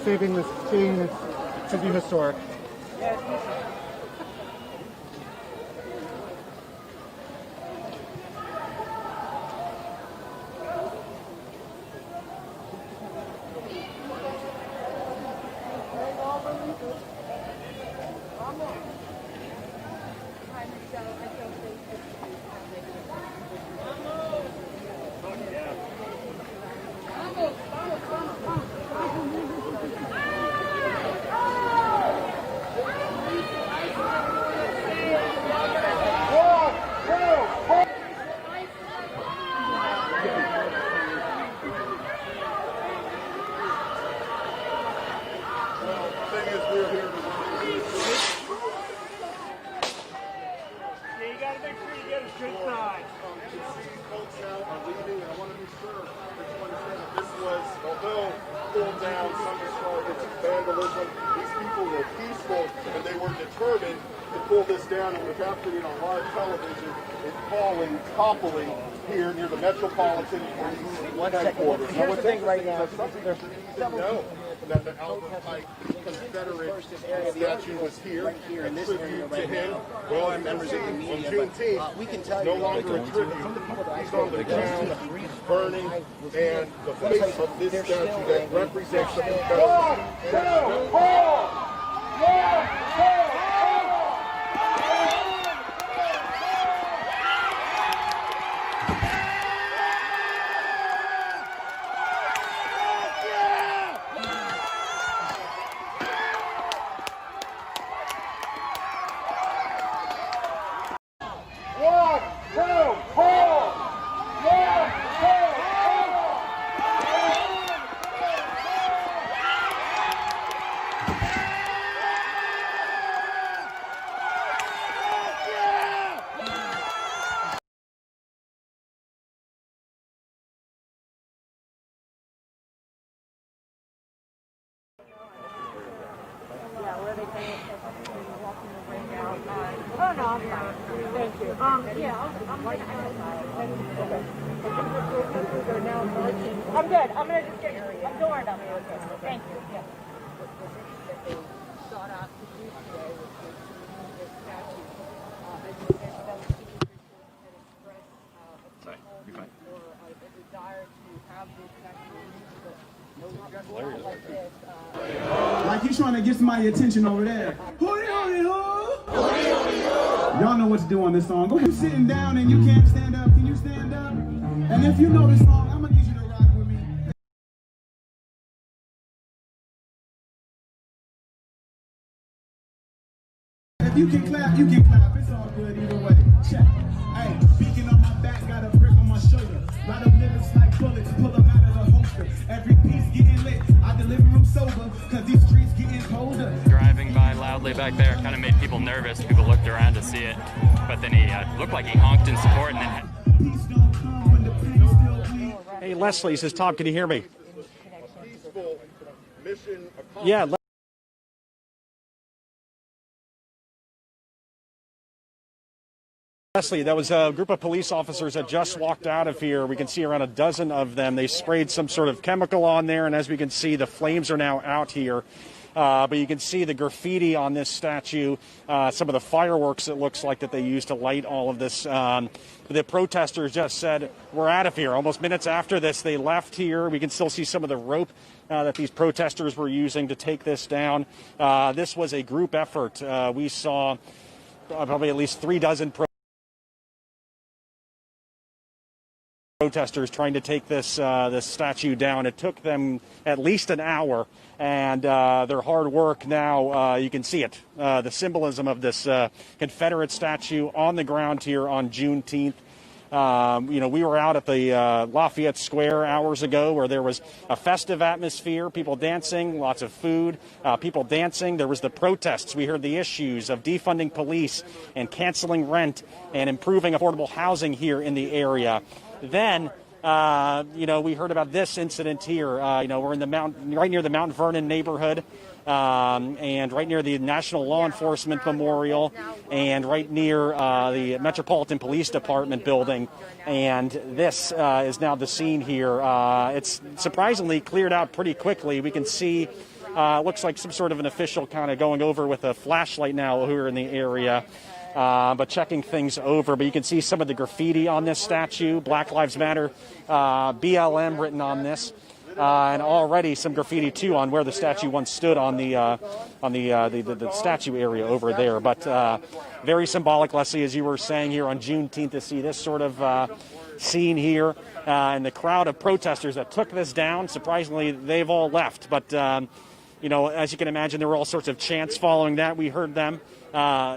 Saving this scene to be historic. street side. Folks now are leaving, and I want to be sure that you understand that this was, although pulled down, some described it as vandalism. These people were peaceful, and they were determined to pull this down. And without putting on live television, it's toppling here near the Metropolitan Police headquarters. Here's the thing right now. There's know that the Albert Pike Confederate statue was here, right here in this area right to him. now. Well, I'm members of the media, Juneteenth, we can tell no you longer a tribute. He's on the ground, burning, and the face of this statue that represents the Confederate. Oh, no, I'm fine. Thank you. Yeah, I'm good. I'm going to just get I'm going up here. Okay. Thank you. Yeah. Sorry, you're fine. Like he's trying to get somebody's attention over there. Y'all know what to do on this song. Go ahead. You're sitting down and you can't stand up. Can you stand up? And if you know this song, I'm gonna need you to rock with me. If you can clap, you can clap. It's all good either way. Check. Hey, beacon on my back, got a brick on my shoulder. Lot of lyrics like bullets, pull them out of the holster. Every piece getting lit, I deliver them sober, cause these streets getting colder. Driving by loudly back there kind of made people nervous. People looked around to see it, but then he looked like he honked in support and then... Hey, Leslie, says Tom, can you hear me? Peaceful mission accomplished. Yeah. Leslie, that was a group of police officers that just walked out of here. We can see around a dozen of them. They sprayed some sort of chemical on there, and as we can see, the flames are now out here. But you can see the graffiti on this statue, some of the fireworks it looks like that they used to light all of this. The protesters just said, we're out of here. Almost minutes after this, they left here. We can still see some of the rope that these protesters were using to take this down. This was a group effort. We saw probably at least 36 protesters trying to take this this statue down. It took them at least an hour, and their hard work now, you can see it. The symbolism of this Confederate statue on the ground here on Juneteenth. You know, we were out at the Lafayette Square hours ago where there was a festive atmosphere, people dancing, lots of food, people dancing. There was the protests. We heard the issues of defunding police and canceling rent and improving affordable housing here in the area. Then, you know, we heard about this incident here. You know, we're in the right near the Mount Vernon neighborhood, and right near the National Law Enforcement Memorial, and right near the Metropolitan Police Department building. And this is now the scene here. It's surprisingly cleared out pretty quickly. We can see, looks like some sort of an official kind of going over with a flashlight now who are in the area. But checking things over. But you can see some of the graffiti on this statue, Black Lives Matter, BLM written on this, and already some graffiti too on where the statue once stood on the statue area over there. But very symbolic, Leslie, as you were saying here on Juneteenth, to see this sort of scene here, and the crowd of protesters that took this down. Surprisingly, they've all left. But you know, as you can imagine, there were all sorts of chants following that. We heard them.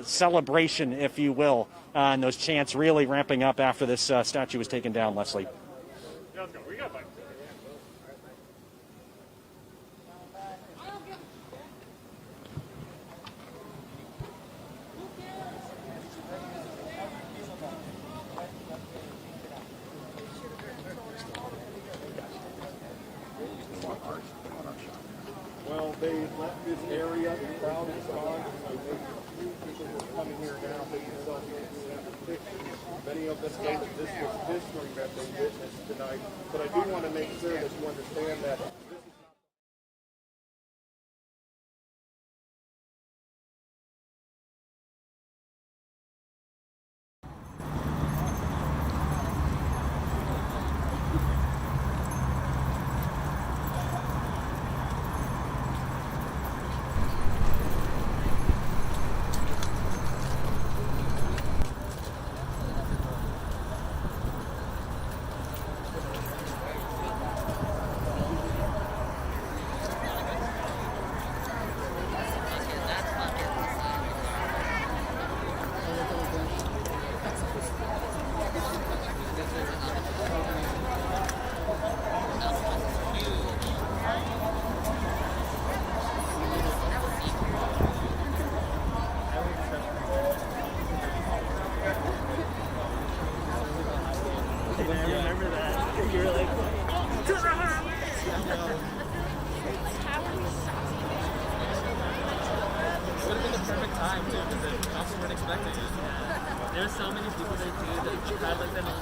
Celebration, if you will, and those chants really ramping up after this statue was taken down, Leslie. coming here now, many of them say that this was history that they witnessed tonight, but I do want to make sure that you understand that There's so many people there too that travel them all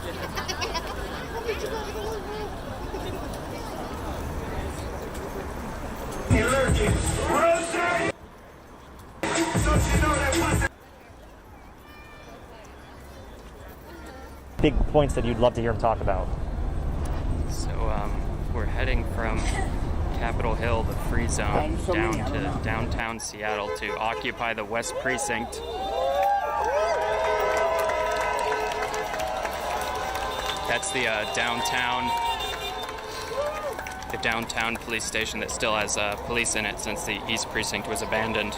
Big points that you'd love to hear him talk about. So we're heading from Capitol Hill, the free zone, down to downtown Seattle to occupy the West Precinct. That's the downtown police station that still has police in it since the East Precinct was abandoned.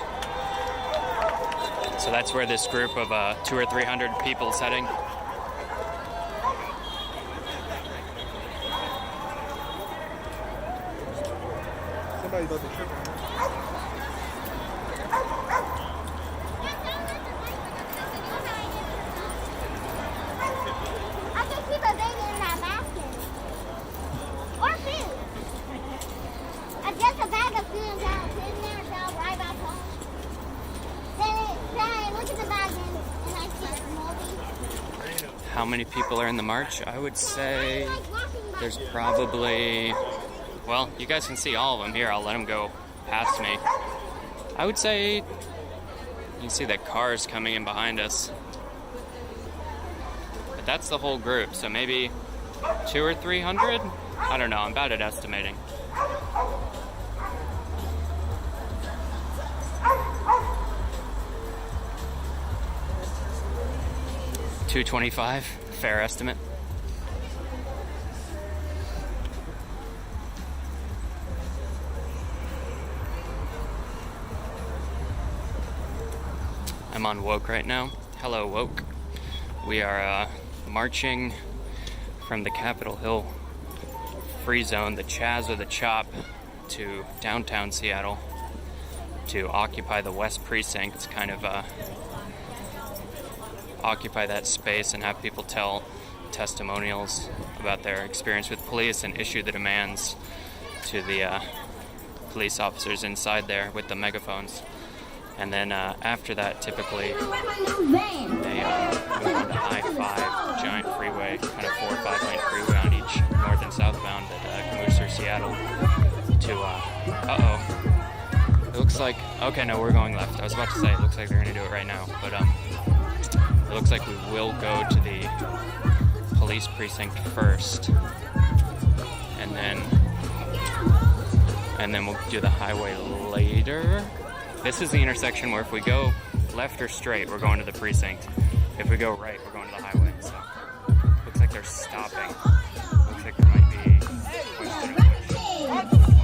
So that's where this group of 200 or 300 people is heading. somebody's about to trip. How many people are in the march? I would say there's probably, well, you guys can see all of them here. I'll let them go past me. I would say, you can see the cars coming in behind us. But that's the whole group, so maybe 200 or 300? I don't know, I'm bad at estimating. $225, fair estimate. I'm on Woke right now. Hello, Woke. We are marching from the Capitol Hill free zone, the Chaz or the Chop, to downtown Seattle to occupy the West Precinct, kind of occupy that space and have people tell testimonials about their experience with police and issue the demands to the police officers inside there with the megaphones. And then after that, typically, they move on to I-5, giant freeway, kind of 4 or 5 lane freeway on each north and southbound that moves through Seattle to, it looks like, okay, no, we're going left. I was about to say, it looks like they're going to do it right now, but it looks like we will go to the police precinct first, and then we'll do the highway later. This is the intersection where if we go left or straight, we're going to the precinct. If we go right, we're going to the highway. So looks like they're stopping. Looks like there might be a question of which one they want to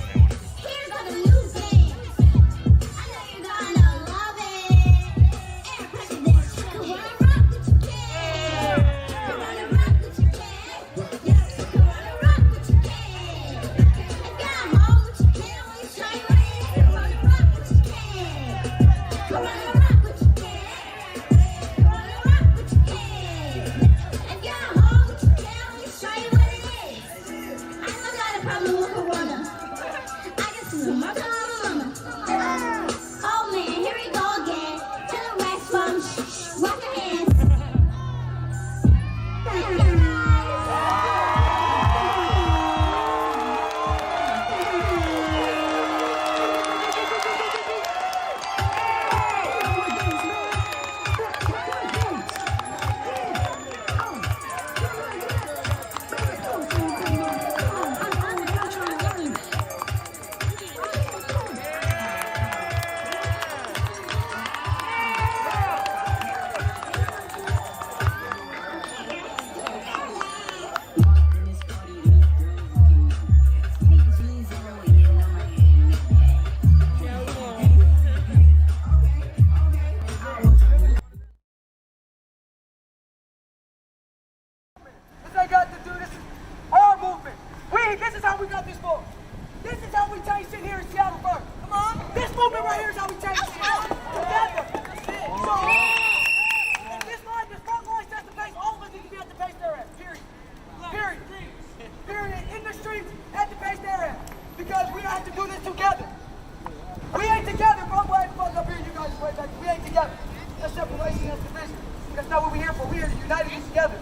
placing us division. That's not what we're here for. We're here to unite us together.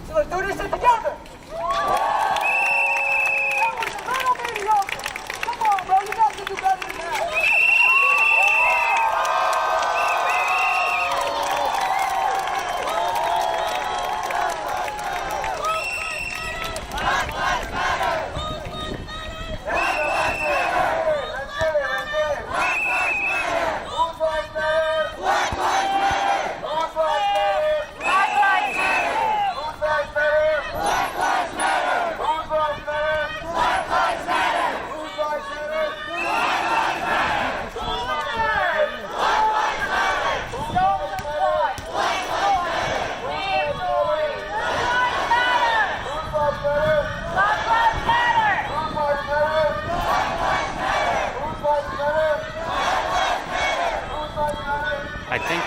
So let's do this shit together. That was a little mediocre. Come on, bro. You got to do better than that.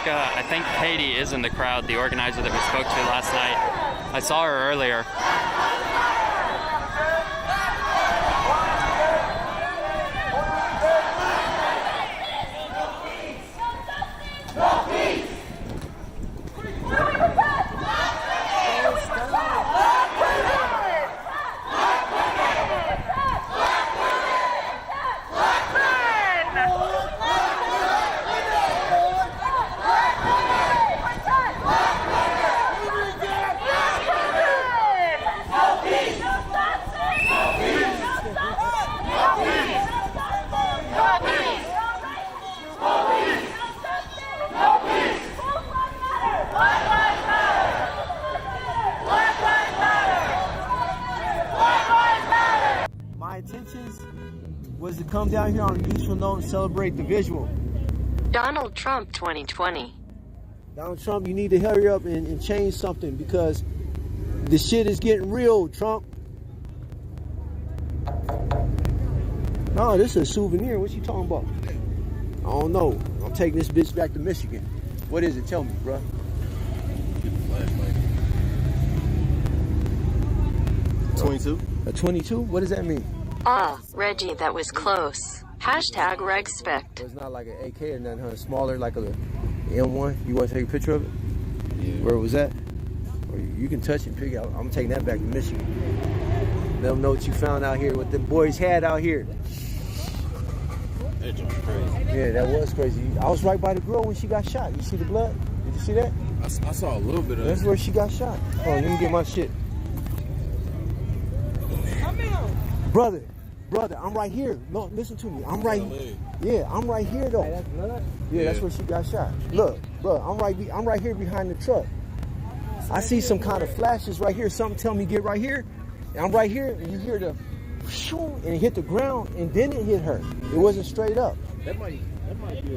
I think Katie is in the crowd, the organizer that we spoke to last night. I saw her earlier. My intentions was to come down here on a useful note and celebrate the visual. Donald Trump 2020. Donald Trump, you need to hurry up and change something because the shit is getting real, Trump. No, this is a souvenir. What you talking about? I don't know. I'm taking this bitch back to Michigan. What is it? Tell me, bro. A 22? What does that mean? Ah, Reggie, that was close. Hashtag Regspect. It's not like an AK or nothing, huh? Smaller, like a M1. You want to take a picture of it? Yeah. Where was that? Or you can touch it, pick it out. I'm taking that back to Michigan. Let them know what you found out here, what the boys had out here. That was crazy. Yeah, that was crazy. I was right by the girl when she got shot. You see the blood? Did you see that? I saw a little bit of it. That's where she got shot. Oh, let me get my shit. Brother, I'm right here. No, listen to me. I'm right. Yeah, I'm right here though. Yeah, that's where she got shot. Look, bro, I'm right here behind the truck. I see some kind of flashes right here. Something tell me get right here. And I'm right here, and you hear the shoo, and it hit the ground, and then it hit her. It wasn't straight up. That might be.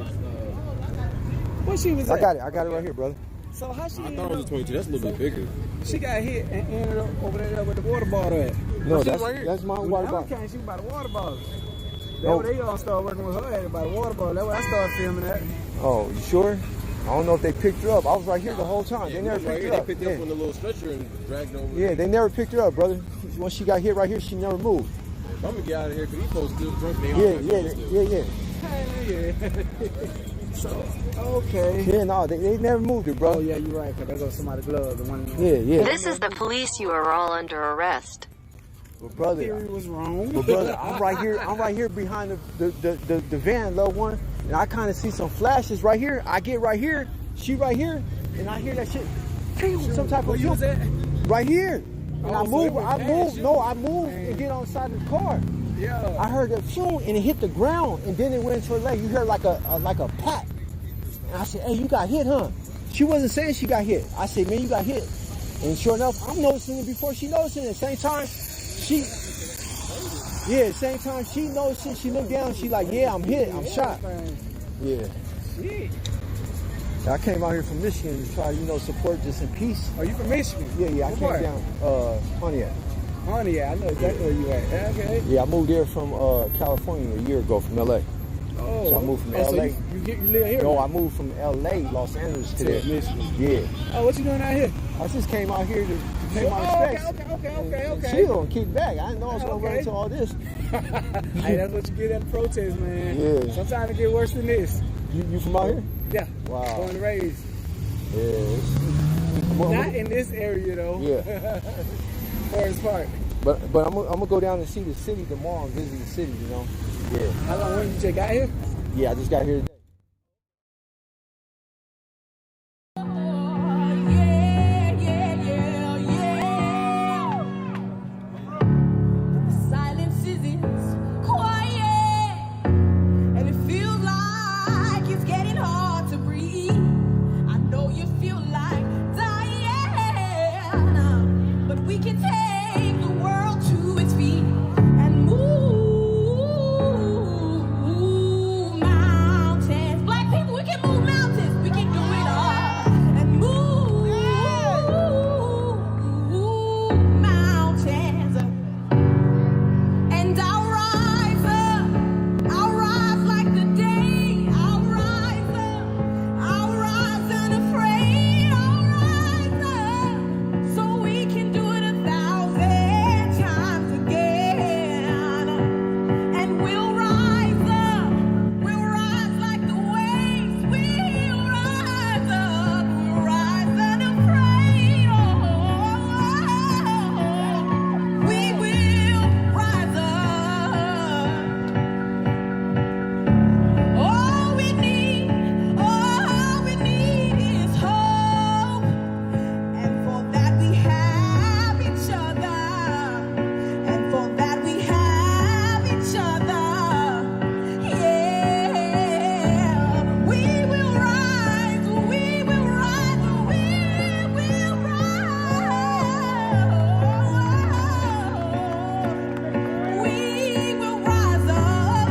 What she was? I got it right here, brother. So how she? I thought it was a 22. That's a little bit bigger. She got hit and ended up over there with the water bottle at. No, that's my water bottle. I can't shoot by the water bottle. That's when they all started working with her at by the water bottle. That's when I started filming that. Oh, you sure? I don't know if they picked her up. I was right here the whole time. They never picked her up. They picked her up on the little stretcher and dragged her over. Yeah, they never picked her up, brother. Once she got hit right here, she never moved. I'm gonna get out of here because these folks still drunk. Yeah. So, okay. Yeah, no, they never moved it, bro. Oh, yeah, you're right, because there goes somebody's glove. Yeah. This is the police. You are all under arrest. But brother, theory was wrong. But brother, I'm right here behind the van, little one, and I kind of see some flashes right here. I get right here, she right here, and I hear that shit. Some type of. Where you was at? Right here. And I moved and get on the side of the car. Yeah. I heard that shoom and it hit the ground and then it went into her leg. You heard like a pat. And I said, hey, you got hit, huh? She wasn't saying she got hit. I said, man, you got hit. And sure enough, I'm noticing it before she noticed it. At the same time, she noticed it. She looked down. She like, yeah, I'm hit. I'm shot. Yeah. I came out here from Michigan to try to, support this in peace. Are you from Michigan? Yeah. I came down, Pontiac. Pontiac, I know exactly where you at. Okay. Yeah, I moved there from California a year ago from LA. Oh. So I moved from LA. So you live here? No, now? I moved from LA, Los Angeles to there. Michigan. Yeah. Oh, what you doing out here? I just came out here to pay my respects. Okay. Chill and kick back. I didn't know I was going to run into all this. Hey, that's what you get at the protest, man. Yeah. Sometimes it get worse than this. You from out here? Yeah. Wow. Born and raised. Yes. Not in this area though. Yeah. Forest Park. But I'm gonna go down and see the city tomorrow and visit the city. You know. Yeah. How long when you just got here? Yeah, I just got here today. Silence is quiet, and it feels like it's getting hard to breathe. I know you feel like dying, but we can take the world to its feet and move mountains. Black people, we can move mountains. We can do it all and move mountains. And I'll rise like the day. I'll rise unafraid. I'll rise up, so we can do it 1,000 times again. And we'll rise up, we'll rise like the waves. We'll rise up, we'll rise unafraid. We will rise up. All we need is hope, and for that we have each other, and for that we have each other. Yeah, we will rise, we will rise, we will rise. We will rise up.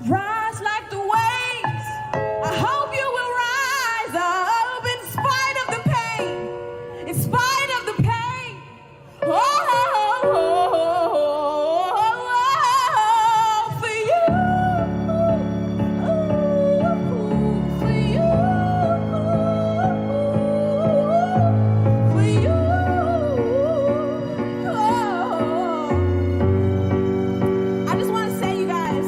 Rise like the waves. I hope you will rise up in spite of the pain. In spite of the pain. For you. For you. For you. I just want to say, you guys,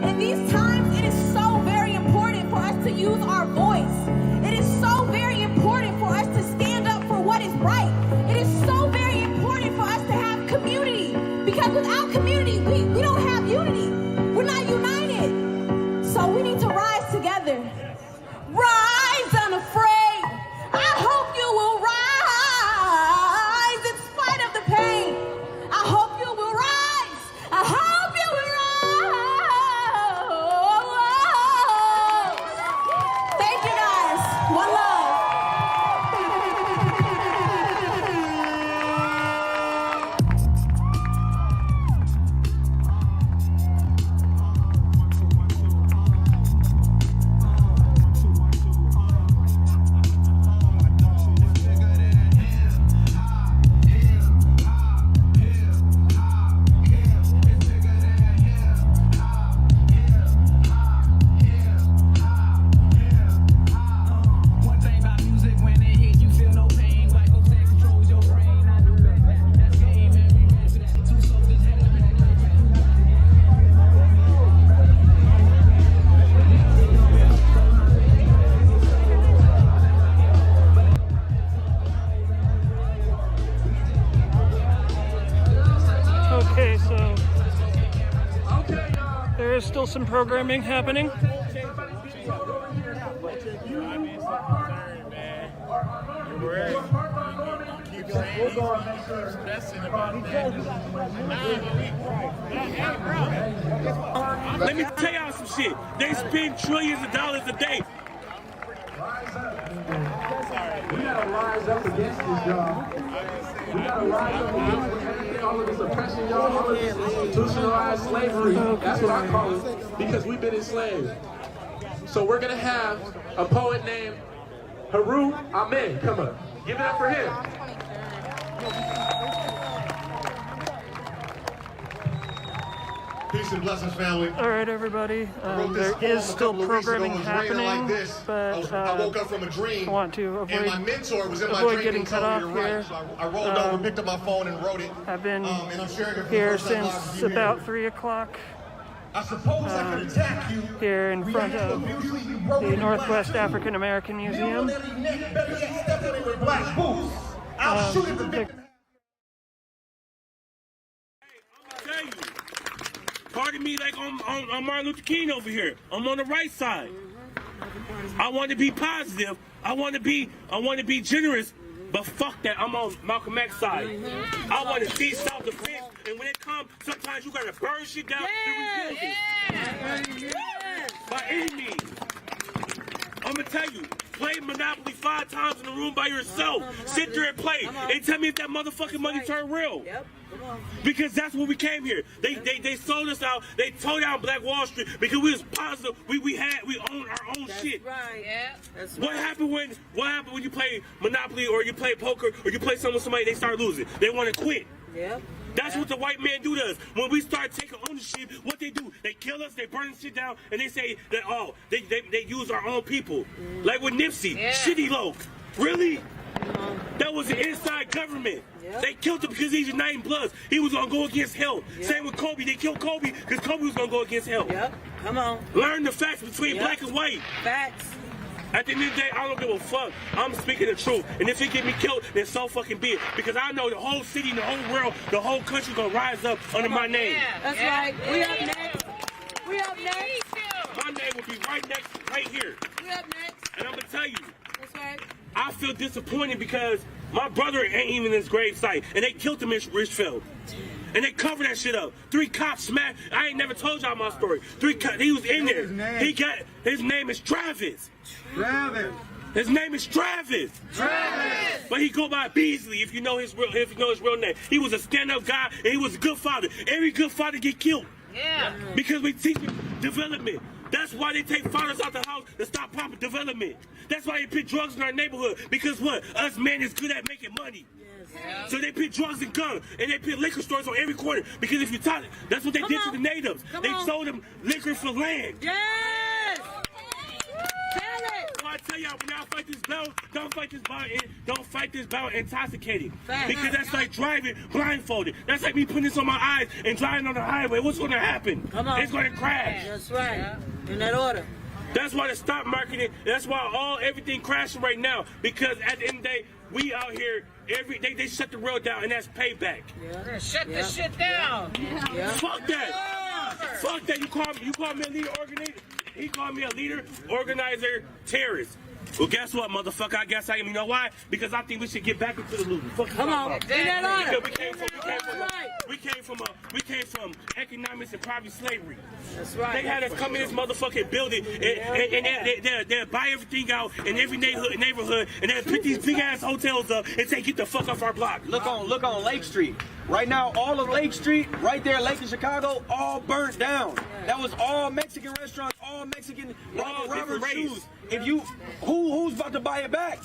in these times, it is so very important for us to use our voice. It is so very important for us to stand up for what is right. It is so very important for us to have community. Because without community, we don't have unity. We're not united. So we need to rise together. Rise unafraid. I hope you will rise in spite of the pain. I hope you will rise. I hope you will rise. Thank you guys. One love. One thing about music, when it hit, you feel no pain. Like no tech controls your brain. I know that. That's game. Every man for that. Two soldiers head to back. Okay, so there is still some programming happening. Let me tell y'all some shit. They spend trillions of dollars a day. We gotta rise up against this, y'all. We gotta rise up against everything, all of this oppression, y'all, all of this institutionalized slavery. That's what I call it, because we've been enslaved. So we're gonna have a poet named Haru Ahmed come up. Give it up for him. Peace and blessings, family. All right, everybody. There is still programming happening, but I woke up from a dream, I want to and my mentor was in my avoid dream getting and cut told off me to write. here. So I rolled over, picked up my phone, and wrote it. I've been and I'm sharing it for here the first time live since with you about 3 o'clock I suppose I could attack you. Here in front of the Northwest African American Museum. I'll shoot at the victim. Pardon me, like on Martin Luther King over here. I'm on the right side. I want to be positive. I want to be generous. But fuck that. I'm on Malcolm X side. I want to see self-defense. And when it comes, sometimes you gotta burn shit down to rebuild it. By any means. I'm gonna tell you, play Monopoly 5 times in the room by yourself. Sit there and play. And tell me if that motherfucking money turned real. Because that's what we came here. They sold us out. They tore down Black Wall Street because we was positive. We own our own shit. Right. Yeah. That's right. What happened when you play Monopoly or you play poker or you play something with somebody, they start losing. They want to quit. Yep. That's what the white man do to us. When we start taking ownership, what they do, they kill us, they burn shit down, and they say that, oh, they use our own people. Like with Nipsey, shitty loc. Really? That was the inside government. Yep. They killed him because he's United Bloods. He was going to go against hell. Yep. Same with Kobe. They killed Kobe because Kobe was going to go against hell. Yep. Come on. Learn the facts between black and white. Facts. At the end of the day, I don't give a fuck. I'm speaking the truth. And if it get me killed, then so fucking be it. Because I know the whole city, the whole world, the whole country gonna rise up under my name. That's right. We up next. We up next. My name will be right here. We up next. And I'm gonna tell you. That's right. I feel disappointed because my brother ain't even in his grave site. And they killed him in Richfield. And they covered that shit up. 3 cops smashed. I ain't never told y'all my story. 3 cops. He was in there. His name is Travis. Travis. His name is Travis. Travis. But he go by Beasley if you know his real name. He was a stand-up guy and he was a good father. Every good father get killed. Yeah. Because we teach them development. That's why they take fathers out the house to stop proper development. That's why they put drugs in our neighborhood. Because what? Us men is good at making money. So they put drugs and guns, and they put liquor stores on every corner. Because if you talk, that's what they did to the natives. They sold them liquor for land. Yes! Tell it! So I tell y'all, when y'all fight this battle, don't fight this battle intoxicated. Because that's like driving blindfolded. That's like me putting this on my eyes and driving on the highway. What's going to happen? It's going to crash. That's right. In that order. That's why the stock market, that's why everything crashing right now. Because at the end of the day, we out here they shut the road down, and that's payback. Yeah. Shut this shit down. Yeah. Fuck that. Fuck that. You call me a leader organizer. He called me a leader, organizer, terrorist. Well, guess what, motherfucker? I guess I am. You know why? Because I think we should get back into the looting. Come on. We came from economics and private slavery. That's right. They had us come in this motherfucking building and they'll buy everything out in every neighborhood and they'll put these big ass hotels up and say, get the fuck off our block. Look on Lake Street. Right now, all of Lake Street, right there, Lake in Chicago, all burnt down. That was all Mexican restaurants, all Mexican rubber shoes. If you, who's about to buy it back?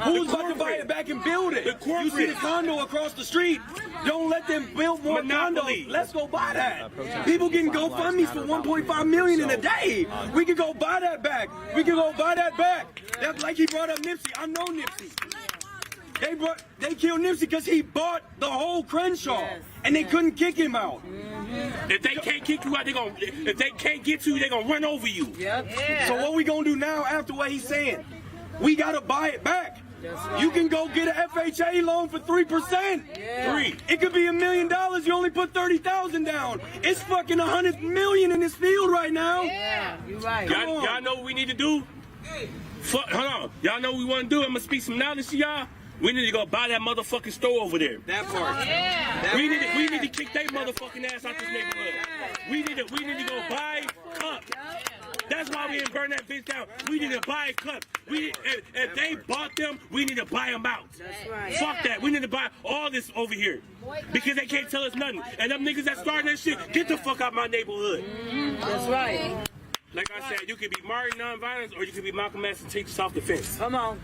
Who's about to buy it back and build it? You see the condo across the street. Don't let them build more condos. Let's go buy that. People getting GoFundMes for $1.5 million in a day. We can go buy that back. We can go buy that back. That's like he brought up Nipsey. I know Nipsey. They killed Nipsey because he bought the whole Crenshaw, and they couldn't kick him out. If they can't kick you out, if they can't get to you, they're gonna run over you. So what we gonna do now after what he's saying? We gotta buy it back. You can go get an FHA loan for 3%. It could be $1 million. You only put $30,000 down. It's fucking $100 million in this field right now. Yeah, you're right. Y'all know what we need to do? Hold on. Y'all know what we want to do? I'm gonna speak some knowledge to y'all. We need to go buy that motherfucking store over there. That part. We need to kick that motherfucking ass out this neighborhood. We need to go buy Cup. That's why we didn't burn that bitch down. We need to buy Cup. If they bought them, we need to buy them out. That's right. Fuck that. We need to buy all this over here. Because they can't tell us nothing. And them niggas that started that shit, get the fuck out my neighborhood. That's right. Like I said, you could be Martin nonviolence or you could be Malcolm X and take self-defense. Come on.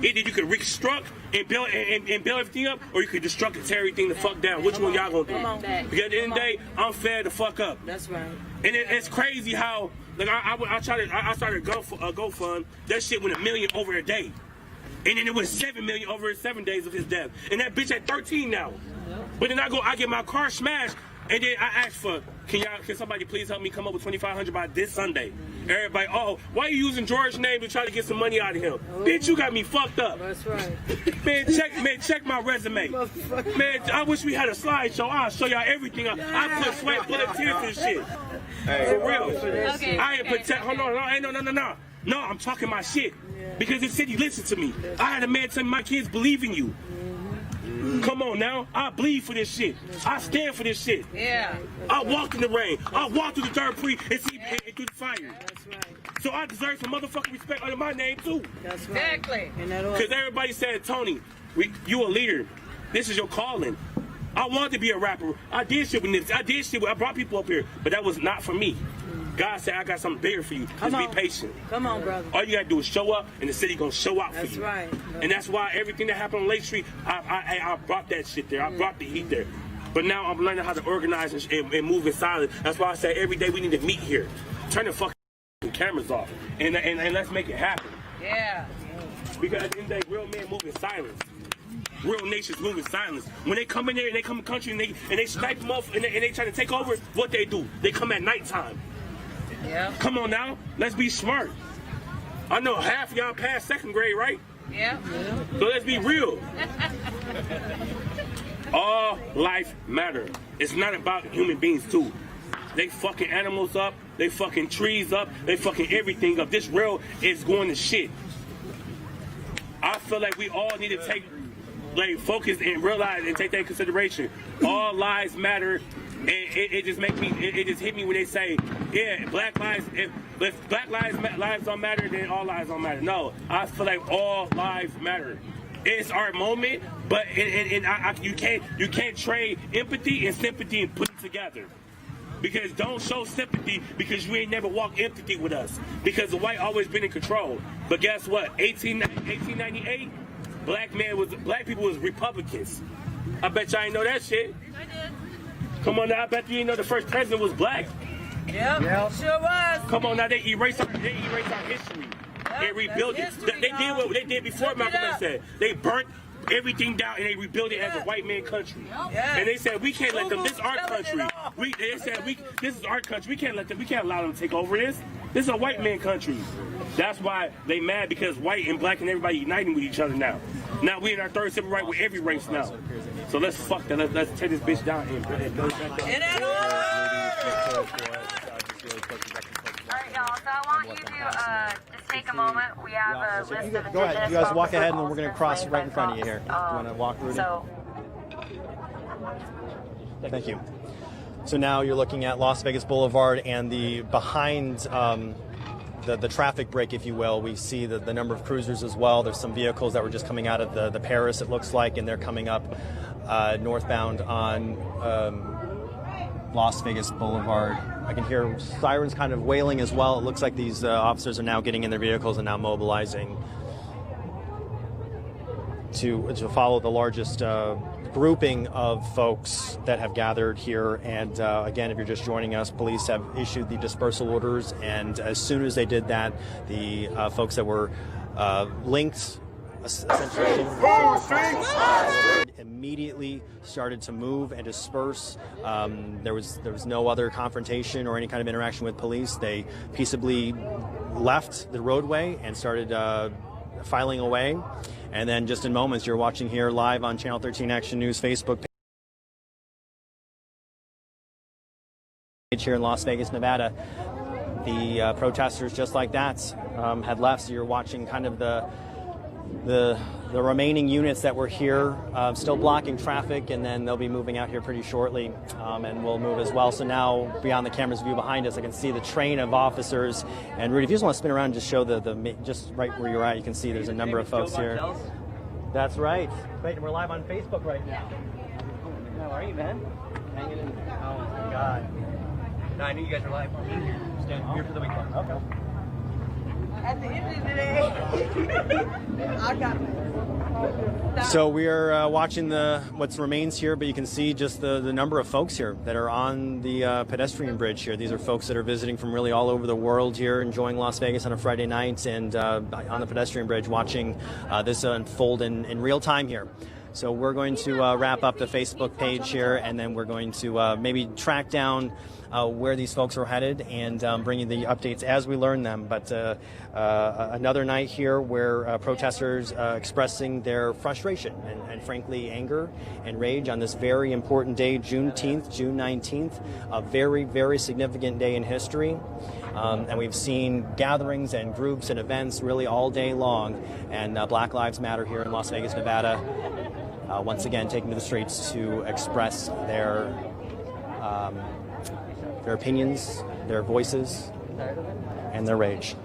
Either you could reconstruct and build everything up, or you could destruct and tear everything the fuck down. Which one y'all gonna do? Because at the end of the day, I'm fair to fuck up. That's right. And it's crazy how, like, I started GoFund. That shit went $1 million over a day. And then it was $7 million over 7 days of his death. And that bitch at 13 now. But then I get my car smashed, and then I asked for Can somebody please help me come up with $2,500 by this Sunday? Everybody, oh, why are you using George's name to try to get some money out of him? Bitch, you got me fucked up. That's right. Man, check my resume. Man, I wish we had a slideshow. I'll show y'all everything. I put sweat, blood, and tears for this shit. For real. Okay. I ain't protect. Hold on, no. No, I'm talking my shit. Because this city listens to me. I had a man tell me my kids believe in you. Come on now, I bleed for this shit. I stand for this shit. Yeah. I walked in the rain. I walked through the dirt free and see and through the fire. That's right. So I deserve some motherfucking respect under my name too. That's right. Exactly. Because everybody said, Tony, you a leader. This is your calling. I wanted to be a rapper. I did shit with Nipsey. I brought people up here, but that was not for me. God said, I got something bigger for you. Just be patient. Come on, brother. All you gotta do is show up, and the city gonna show out for you. That's right. And that's why everything that happened on Lake Street, I brought that shit there. I brought the heat there. But now I'm learning how to organize and move in silence. That's why I say every day we need to meet here. Turn the fucking cameras off, and let's make it happen. Yeah. Because at the end of the day, real men move in silence. Real nations move in silence. When they come in there and they come in the country and they snipe them off and they try to take over, what they do? They come at nighttime. Yeah. Come on now, let's be smart. I know half of y'all passed second grade, right? Yeah. So let's be real. All life matter. It's not about human beings too. They fucking animals up, they fucking trees up, they fucking everything up. This world is going to shit. I feel like we all need to take focus and realize and take that in consideration. All lives matter. And it just it just hit me when they say, yeah, black lives, if black lives don't matter, then all lives don't matter. No, I feel like all lives matter. It's our moment, but you can't trade empathy and sympathy and put it together. Because don't show sympathy because you ain't never walked empathy with us. Because the white always been in control. But guess what? 1898, black people was Republicans. I bet y'all ain't know that shit. I did. Come on now, I bet you didn't know the first president was black. Yep. Sure was. Come on now, they erased our history. They rebuilt it. They did what they did before Malcolm X said. They burnt everything down and they rebuilt it as a white man country. And they said we can't let them. This is our country. They said this is our country. We can't allow them to take over this. This is a white man country. That's why they mad, because white and black and everybody uniting with each other now. Now we in our third civil right with every race now. So let's fuck that. Let's tear this bitch down and go back there. Alright, y'all, so I want you to just take a moment. We have a list of Go ahead. You guys walk ahead, and then we're going to officers cross right in slain front by of you here. Do you want to walk, Rudy? Thank you. So now you're looking at Las Vegas Boulevard and the behind the traffic break, if you will. We see the number of cruisers as well. There's some vehicles that were just coming out of the Paris, it looks like, and they're coming up northbound on Las Vegas Boulevard. I can hear sirens kind of wailing as well. It looks like these officers are now getting in their vehicles and now mobilizing to follow the largest grouping of folks that have gathered here. And again, if you're just joining us, police have issued the dispersal orders, and as soon as they did that, the folks that were linked essentially immediately started to move and disperse. There was no other confrontation or any kind of interaction with police. They peaceably left the roadway and started filing away. And then just in moments, you're watching here live on Channel 13 Action News Facebook page here in Las Vegas, Nevada. The protesters, just like that, had left. So you're watching kind of the remaining units that were here still blocking traffic, and then they'll be moving out here pretty shortly, and we'll move as well. So now, beyond the camera's view behind us, I can see the train of officers. And Rudy, if you just want to spin around and just show just right where you're at, you can see there's a number of folks here. That's right. Wait, we're live on Facebook right now. How are you, man? Hanging in. Oh my God. No, I knew you guys were live. Staying here for the weekend. Okay. At the end of the day, I got it. So we are watching what remains here, but you can see just the number of folks here that are on the pedestrian bridge here. These are folks that are visiting from really all over the world here, enjoying Las Vegas on a Friday night, and on the pedestrian bridge watching this unfold in real time here. So we're going to wrap up the Facebook page here, and then we're going to maybe track down where these folks are headed and bring you the updates as we learn them. But another night here where protesters expressing their frustration and frankly anger and rage on this very important day, June 19th, a very, very significant day in history. And we've seen gatherings and groups and events really all day long. And Black Lives Matter here in Las Vegas, Nevada, once again taking to the streets to express their opinions, their voices, and their rage.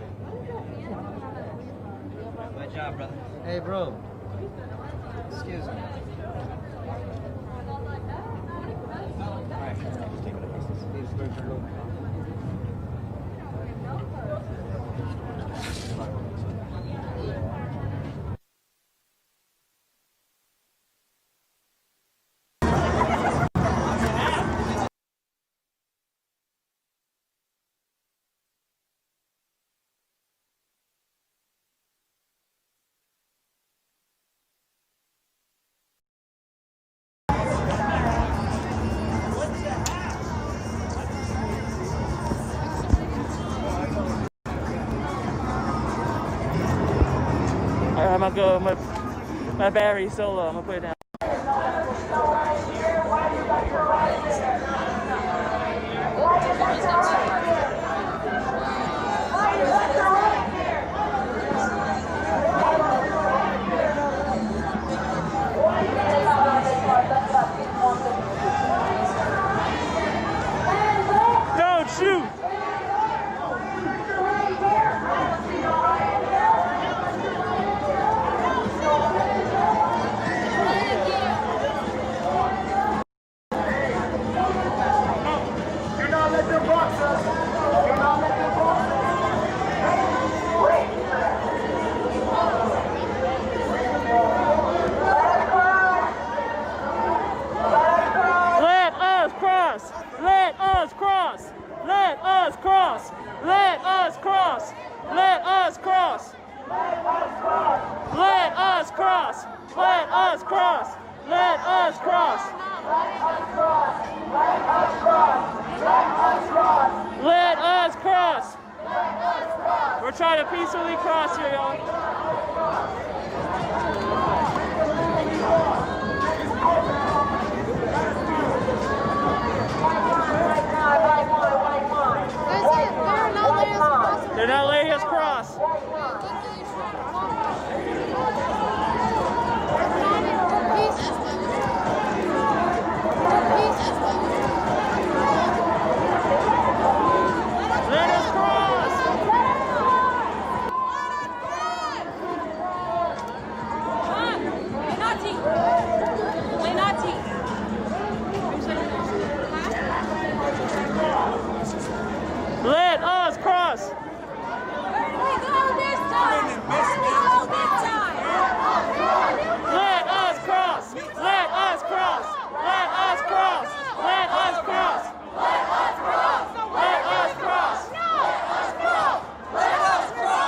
Good job, brother. Hey, bro. Excuse me. I'm gonna go. My battery's so low. I'm gonna put it down. Don't shoot! We're trying to peacefully cross here, y'all. They're not letting us cross. Let us cross. Let us cross. Let us cross. Let us cross. Let us cross. Let us cross. Let us cross.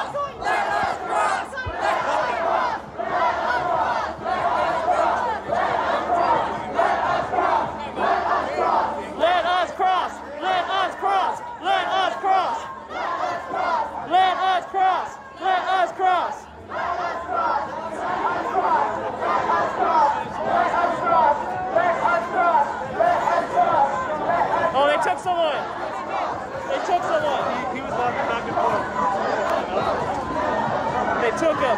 Let us cross. Let us cross. Let us cross. Let us cross. Let us cross. Let us cross. Let us cross. Let us cross. Oh, they took someone. They took someone. He was walking back and forth. They took him.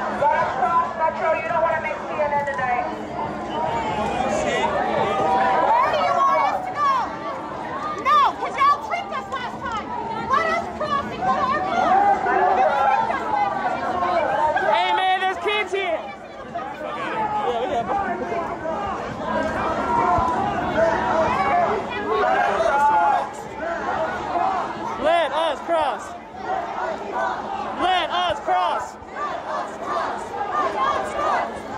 Metro, you don't want to make CNN today. Where do you want us to go? No, because y'all tricked us last time. Let us cross and go to our car. Hey, man, there's kids here. Yeah, we got Let us cross. Let us cross. Let us cross.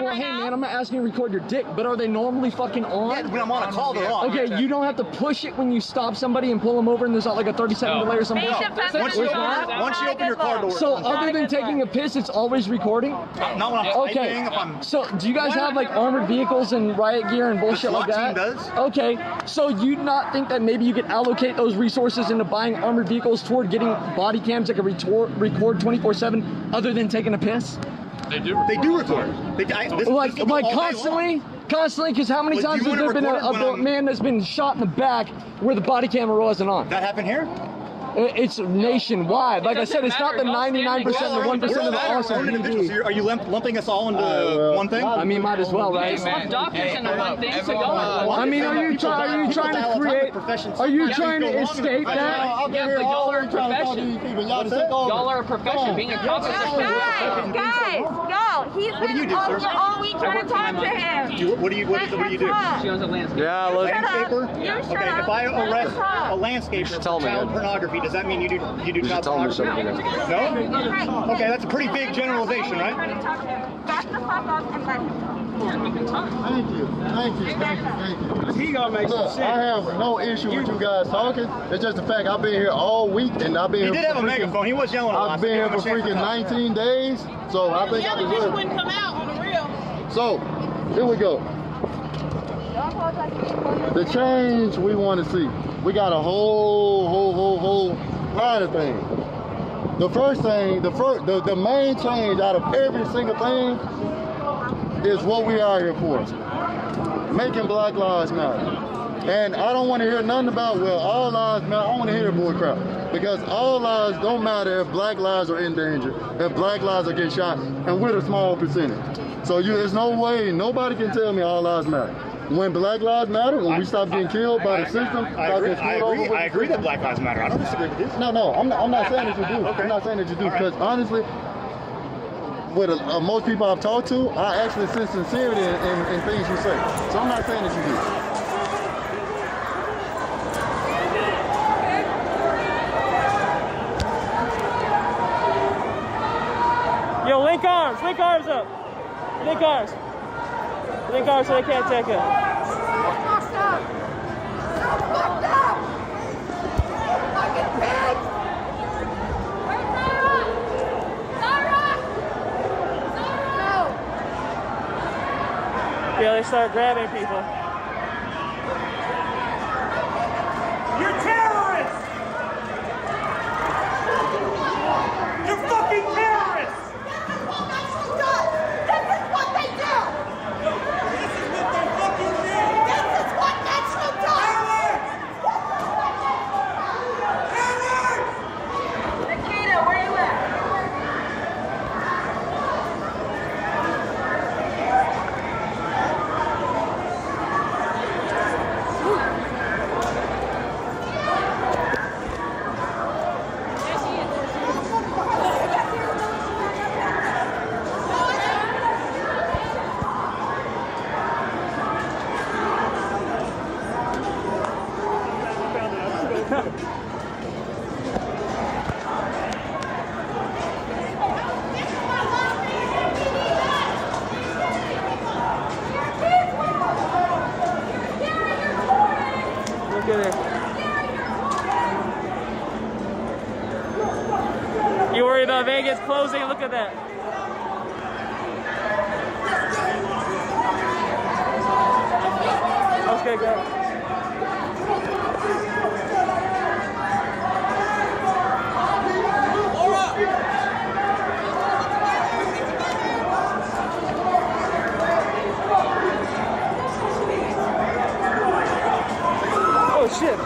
well, hey man, I'm not asking you to record your dick, but are they normally fucking on? Yeah, when I'm on a call, they're on. Okay, you don't have to push it when you stop somebody and pull them over and there's not like a 30-second delay or something? Once you open your car door. So other than taking a piss, it's always recording? Not when I'm typing, if I'm... So do you guys have like armored vehicles and riot gear and bullshit like that? The SWAT team does. Okay, so you not think that maybe you could allocate those resources into buying armored vehicles toward getting body cams that can record 24/7 other than taking a piss? They do record. Like constantly? Constantly, because how many times has there been a man that's been shot in the back where the body camera wasn't on? That happened here? It's nationwide. Like I said, it's not the 99%, the 1% of the awesome PD. Are you lumping us all into one thing? I mean, might as well, right? I mean, are you trying to create? Are you trying to escape that? Y'all are a profession. Y'all are a profession. Being a cop is a Guys, y'all, he's been all week trying to talk to him. What do you do? She owns a landscape. Yeah, landscaper? Okay, if I arrest a landscaper for child pornography, does that mean you do child pornography? No? Okay, that's a pretty big generalization, right? Back the fuck up and let him. Thank you. He gonna make some sense. I have no issue with you guys talking. It's just the fact I've been here all week and I've been here. He did have a megaphone. He was yelling a lot. I've been here for freaking 19 days, so I think I deserve it. Wouldn't come out on the real. So, here we go. The change we want to see. We got a whole lot of things. The first thing, the main change out of every single thing is what we are here for. Making Black Lives Matter. And I don't want to hear nothing about, well, all lives matter. I don't want to hear bull crap. Because all lives don't matter if black lives are in danger, if black lives are getting shot, and we're a small percentage. So there's no way, nobody can tell me all lives matter. When Black Lives Matter, when we stop getting killed by the system, I agree that Black Lives Matter. I don't disagree with this. No, I'm not saying that you do. I'm not saying that you do, because honestly, with most people I've talked to, I actually see sincerity in things you say. So I'm not saying that you do. Yo, link arms up. Link arms so they can't take it. Yeah, they start grabbing people. You're terrorists! You're fucking terrorists! This is what they do! This is what they fucking do! This is what Metro does! Nikita, where you at? Look at it. You worry about Vegas closing? Look at that. Okay, go. Oh shit.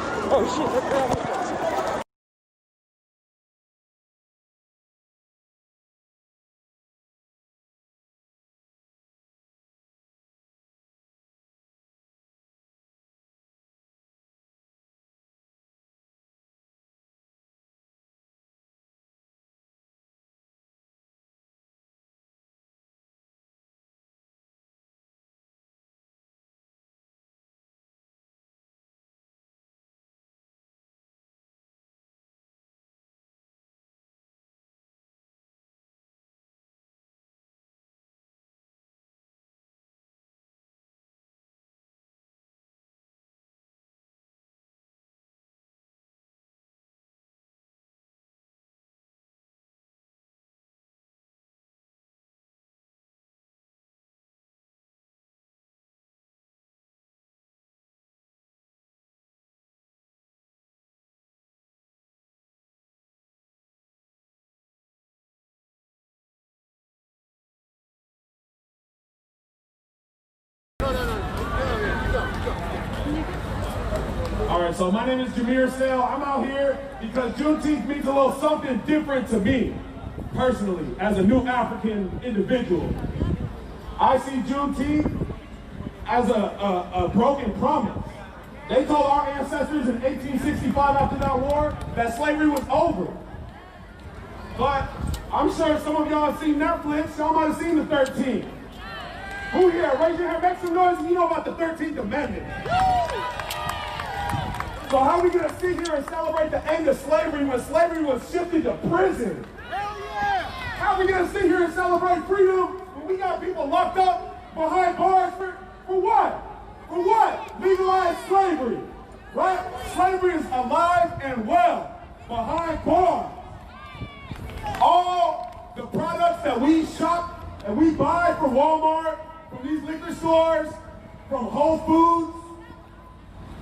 right, so my name is Jameer Sale. I'm out here because Juneteenth means a little something different to me, personally, as a new African individual. I see Juneteenth as a broken promise. They told our ancestors in 1865 after that war that slavery was over. But I'm sure some of y'all have seen Netflix, y'all might have seen the 13th. Who here? Raise your hand, make some noise if you know about the 13th Amendment. So how are we gonna sit here and celebrate the end of slavery when slavery was shifted to prison? Hell yeah! How are we gonna sit here and celebrate freedom when we got people locked up behind bars for what? For what? Legalized slavery, right? Slavery is alive and well behind bars. All the products that we shop and we buy from Walmart, from these liquor stores, from Whole Foods,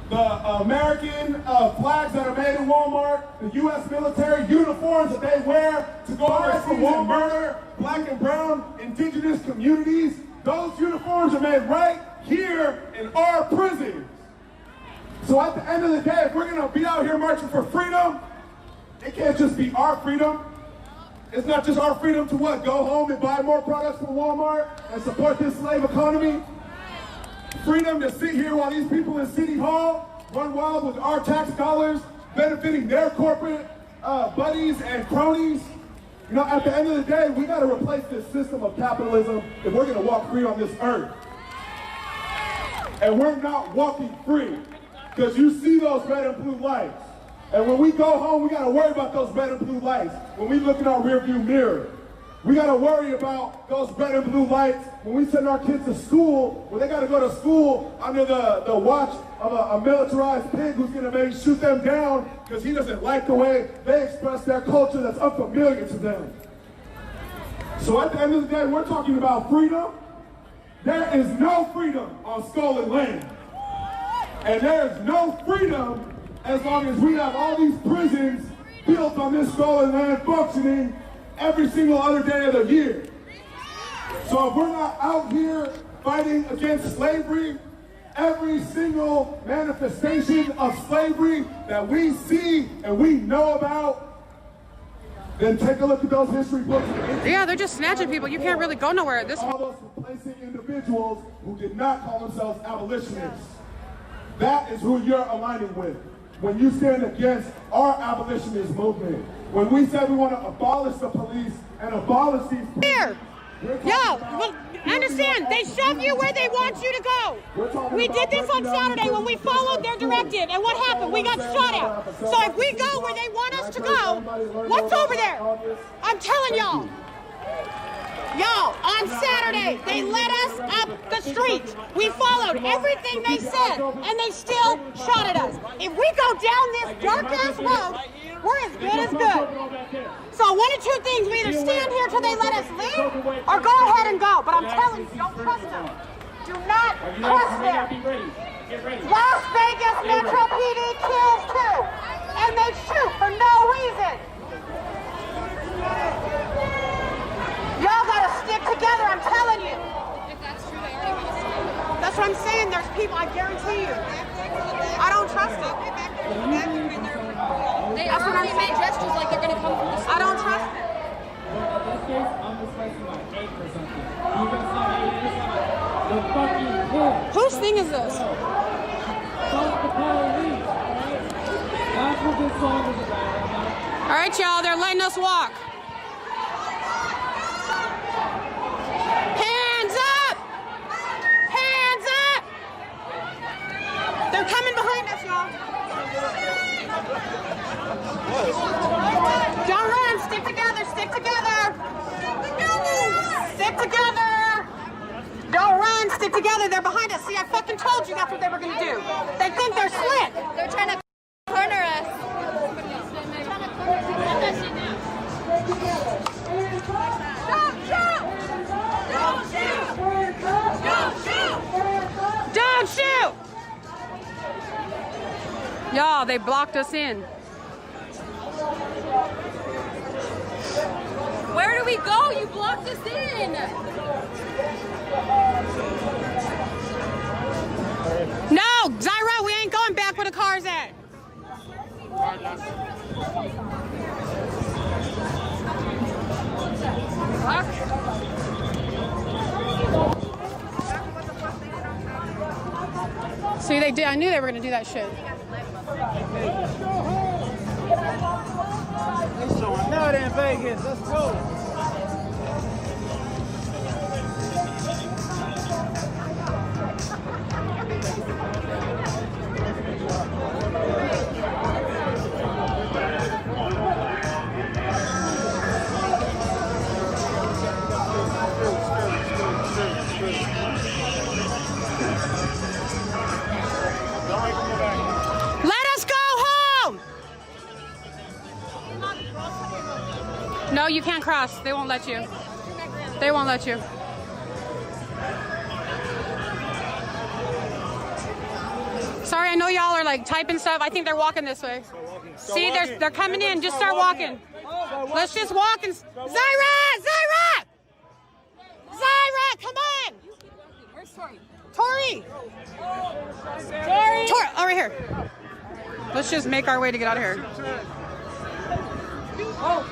the American flags that are made in Walmart, the U.S. military uniforms that they wear to go arrest and murder black and brown indigenous communities, those uniforms are made right here in our prisons. So at the end of the day, if we're gonna be out here marching for freedom, it can't just be our freedom. It's not just our freedom to what? Go home and buy more products from Walmart and support this slave economy. Freedom to sit here while these people in City Hall run wild with our tax dollars, benefiting their corporate buddies and cronies. You know, at the end of the day, we gotta replace this system of capitalism if we're gonna walk free on this earth. And we're not walking free because you see those red and blue lights. And when we go home, we gotta worry about those red and blue lights. When we look in our rearview mirror, we gotta worry about those red and blue lights when we send our kids to school, when they gotta go to school under the watch of a militarized pig who's gonna maybe shoot them down because he doesn't like the way they express their culture that's unfamiliar to them. So at the end of the day, we're talking about freedom. There is no freedom on stolen land. And there is no freedom as long as we have all these prisons built on this stolen land functioning every single other day of the year. So if we're not out here fighting against slavery, every single manifestation of slavery that we see and we know about, then take a look at those history books. Yeah, they're just snatching people. You can't really go nowhere at this point. All those replacing individuals who did not call themselves abolitionists. That is who you're aligning with. When you stand against our abolitionist movement, when we say we want to abolish the police and abolish these here, well, understand, they shove you where they want you to go. We did this on Saturday when we followed their directive, and what happened? We got shot at. So if we go where they want us to go, what's over there? I'm telling y'all. Y'all, on Saturday, they led us up the street. We followed everything they said, and they still shot at us. If we go down this dark-ass road, we're as good as good. So one of two things, we either stand here till they let us leave, or go ahead and go. But I'm telling you, don't trust them. Do not trust them. Las Vegas Metro PD kills too, and they shoot for no reason. Y'all gotta stick together, I'm telling you. If that's true, they already want to see. That's what I'm saying, there's people, I guarantee you. I don't trust it. They already made gestures like they're gonna come from the store. I don't trust it. This case, I'm discussing like 8 or something. You can say 8 or something. The fucking police. Whose thing is this? Fuck the police, alright? That's what this song is about. Alright, y'all, they're letting us walk. Hands up! Hands up! They're coming behind us, y'all. Don't run, stick together, stick together. Stick together. Don't run, stick together, they're behind us. See, I fucking told you that's what they were gonna do. They think they're slick. They're trying to corner us. Don't shoot! Don't shoot! Don't shoot! Don't shoot! Y'all, they blocked us in. Where do we go? You blocked us in. No, Zyra, we ain't going back where the car's at. See, they did. I knew they were gonna do that shit. They showing out in Vegas. Let's go. Let us go home! No, you can't cross. They won't let you. They won't let you. Sorry, I know y'all are like typing stuff. I think they're walking this way. See, they're coming in. Just start walking. Let's just walk and... Zaira! Zaira! Zaira, come on! Where's Tori? Tori! Tori! Tori! Oh, right here. Let's just make our way to get out of here. Oh!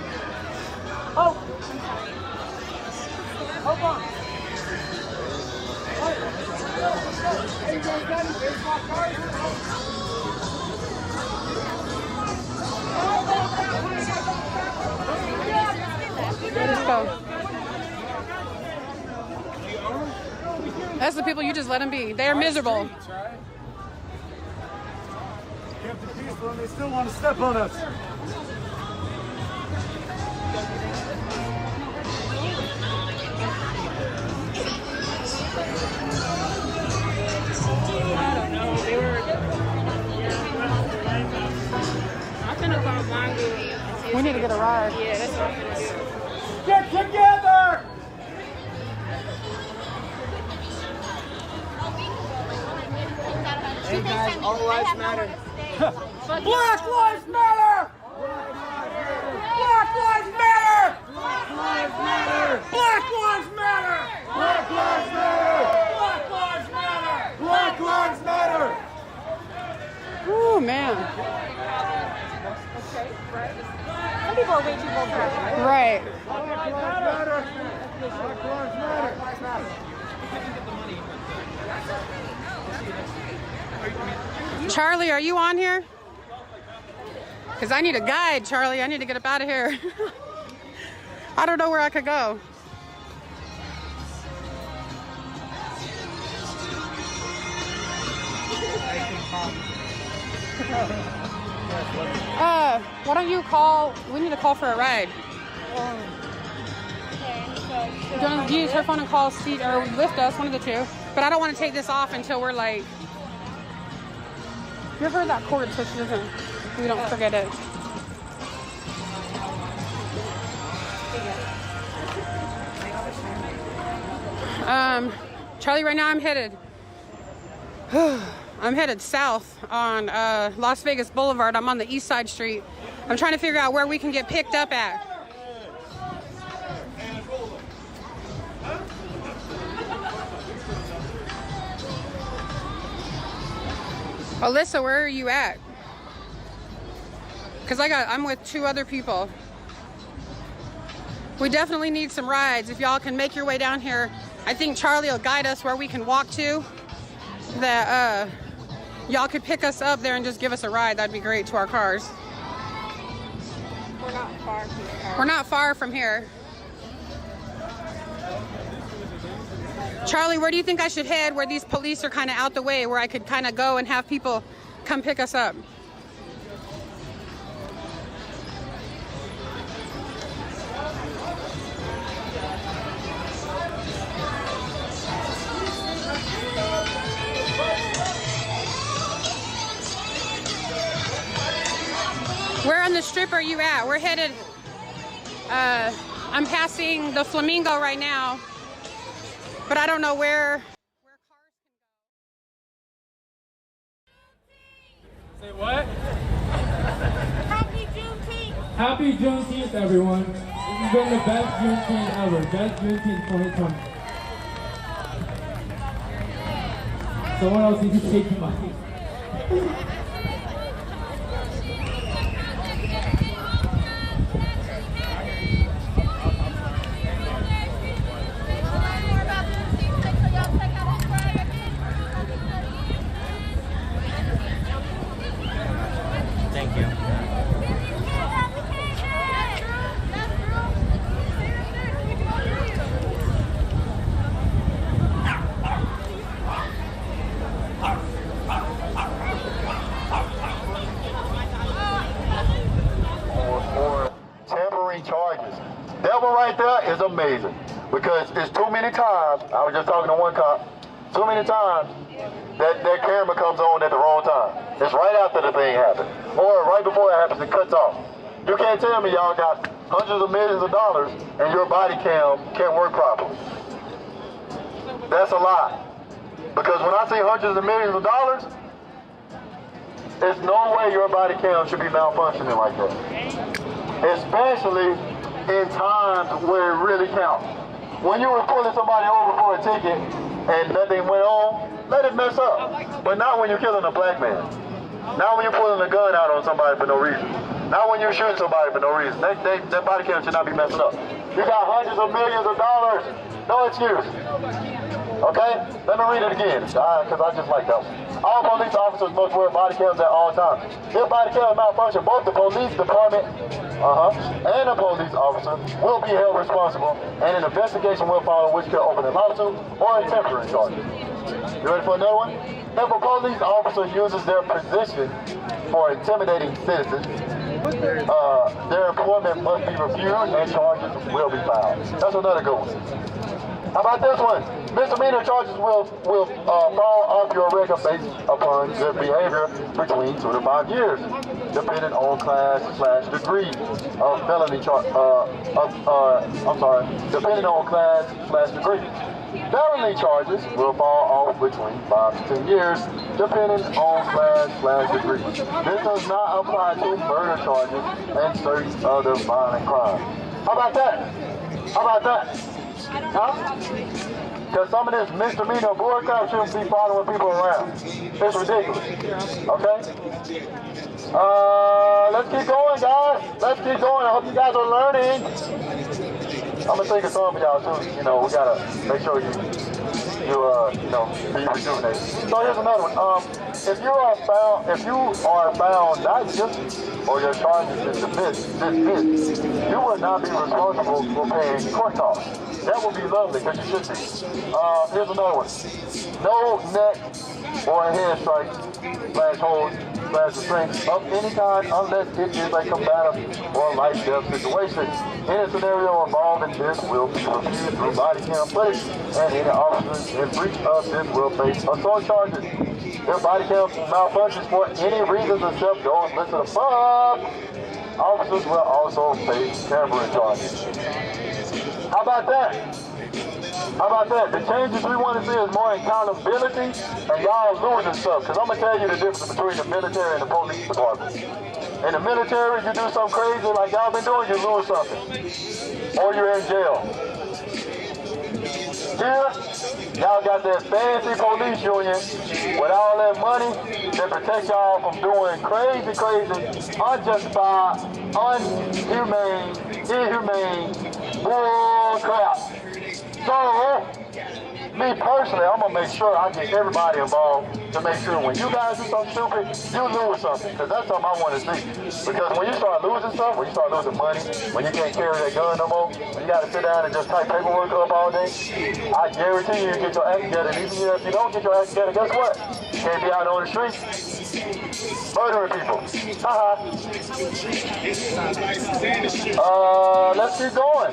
Oh! Hold on. Let's go. That's the people you just let them be. They are miserable. Kept it peaceful and they still want to step on us. I don't know. They were. I'm gonna go on Mongo. We need to get a ride. Yeah, that's what I'm gonna do. Get together! Hey guys, all lives matter. Black lives matter! Black lives matter! Black lives matter! Black lives matter! Black lives matter! Black lives matter! Black lives matter! Oh man. Some people are way too bold for it. Right. Black lives matter! Black lives matter! Charlie, are you on here? Because I need a guide, Charlie. I need to get up out of here. I don't know where I could go. Why don't you call? We need to call for a ride. You want to use her phone and call Steve or lift us, one of the two. But I don't want to take this off until we're like. Give her that cord so she doesn't. We don't forget it. Charlie, right now I'm headed south on Las Vegas Boulevard. I'm on the East Side Street. I'm trying to figure out where we can get picked up at. Alyssa, where are you at? Because I'm with two other people. We definitely need some rides. If y'all can make your way down here, I think Charlie will guide us where we can walk to. That y'all could pick us up there and just give us a ride. That'd be great to our cars. We're not far from here. We're not far from here. Charlie, where do you think I should head where these police are kind of out the way, where I could kind of go and have people come pick us up? Where on the strip are you at? We're headed, I'm passing the Flamingo right now, but I don't know where cars can go. Say what? Happy Juneteenth! Happy Juneteenth, everyone. This has been the best Juneteenth ever. Best Juneteenth 2020. Someone else needs to take the mic. That one right there is amazing because it's too many times, I was just talking to one cop, too many times that camera comes on at the wrong time. It's right after the thing happened. Or right before it happens, it cuts off. You can't tell me y'all got hundreds of millions of dollars and your body cam can't work properly. That's a lie. Because when I see hundreds of millions of dollars, there's no way your body cam should be malfunctioning like that. Especially in times where it really counts. When you were pulling somebody over for a ticket and nothing went on, let it mess up. But not when you're killing a black man. Not when you're pulling a gun out on somebody for no reason. Not when you're shooting somebody for no reason. That body cam should not be messing up. You got hundreds of millions of dollars. No excuse. Okay? Let me read it again, because I just like that one. All police officers must wear body cams at all times. If body cams malfunction, both the police department and the police officer will be held responsible, and an investigation will follow, which could open a lawsuit or a temporary charge. You ready for another one? If a police officer uses their position for intimidating citizens, their employment must be reviewed and charges will be filed. That's another good one. How about this one? Misdemeanor charges will fall off your record based upon good behavior between 2 to 5 years, depending on class/degree of felony depending on class/degree. Felony charges will fall off between 5 to 10 years, depending on class/degree. This does not apply to murder charges and certain other violent crimes. How about that? How about that? Huh? Because some of this misdemeanor board crap shouldn't be following people around. It's ridiculous. Okay? Let's keep going, guys. Let's keep going. I hope you guys are learning. I'm gonna take a song for y'all too. You know, we gotta make sure you be rejuvenated. So here's another one. If you are found not guilty or your charges is dismissed, you will not be responsible for paying court costs. That would be lovely, because you should be. Here's another one. No neck or head strike, /hold, /restraint of any kind unless it is a combative or life-death situation. Any scenario involving this will be reviewed through body cam footage, and any officers in breach of this will face assault charges. If body cam malfunctions for any reasons except those listed above, officers will also face camera charges. How about that? How about that? The changes we want to see is more accountability, and y'all losing stuff. Because I'm going to tell you the difference between the military and the police department. In the military, you do something crazy like y'all been doing, you lose something. Or you're in jail. Here, y'all got that fancy police union with all that money that protects y'all from doing crazy, unjustified, inhumane bull crap. So, me personally, I'm gonna make sure I get everybody involved to make sure when you guys do something stupid, you lose something. Because that's something I want to see. Because when you start losing stuff, when you start losing money, when you can't carry that gun no more, when you gotta sit down and just type paperwork up all day, I guarantee you get your act together. And even if you don't get your act together, guess what? You can't be out on the street murdering people. Let's keep going.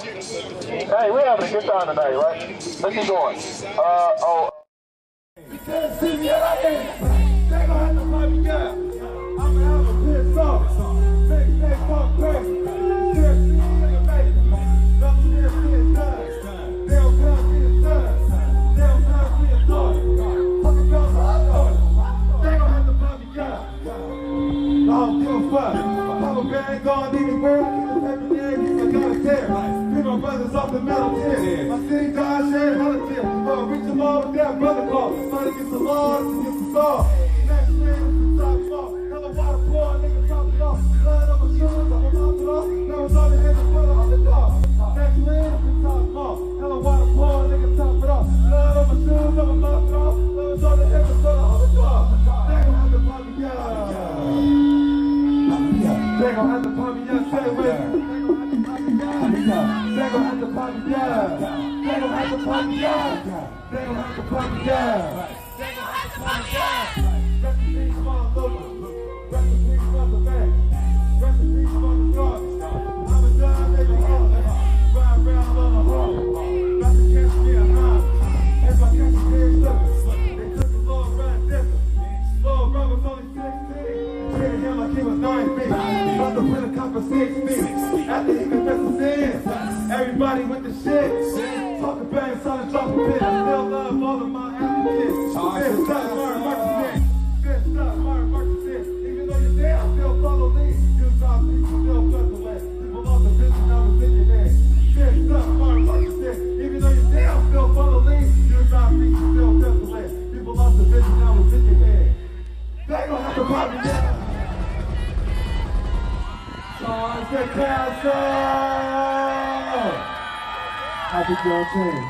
Hey, we're having a good time tonight, right? Let's keep going. Off the metal tin. My city God shared relative. Reach them all with that brother call. Trying to get the laws and get the saw. Next man is the top off. Hella water pour, nigga top it off. Blood on my shoes, I'ma mouth it off. Now it's on the head of brother on the dog. Next man is the top off. Hella water pour, nigga top it off. Blood on my shoes, I'ma mouth it off. Now it's on the head of brother on the dog. They gon' have to pump me up. They gon' have to pump me up. Say with me. They gon' have to pump me up. They gon' have to pump me up. They gon' have to pump me up. They gon' have to pump me up. Rest in peace, motherfucker. Rest in peace, motherfucker. Rest in peace, motherfucker. I'm a dime, they gon' hold. Rest Everybody with the shit. Talk about it, solid drop a bit. I still love all of my advocates. Good stuff, Martin Martin. Good stuff, Martin Martin. Even though you're there, I still follow me. You drop me, still cut the way. People lost the vision, I was in your head. Good stuff, Martin Martin. Even though you're there, I still follow me. You drop me, still cut the way. People lost the vision, I was in your head. They gon' have to pop me down. Charge the castle! Happy Juneteenth.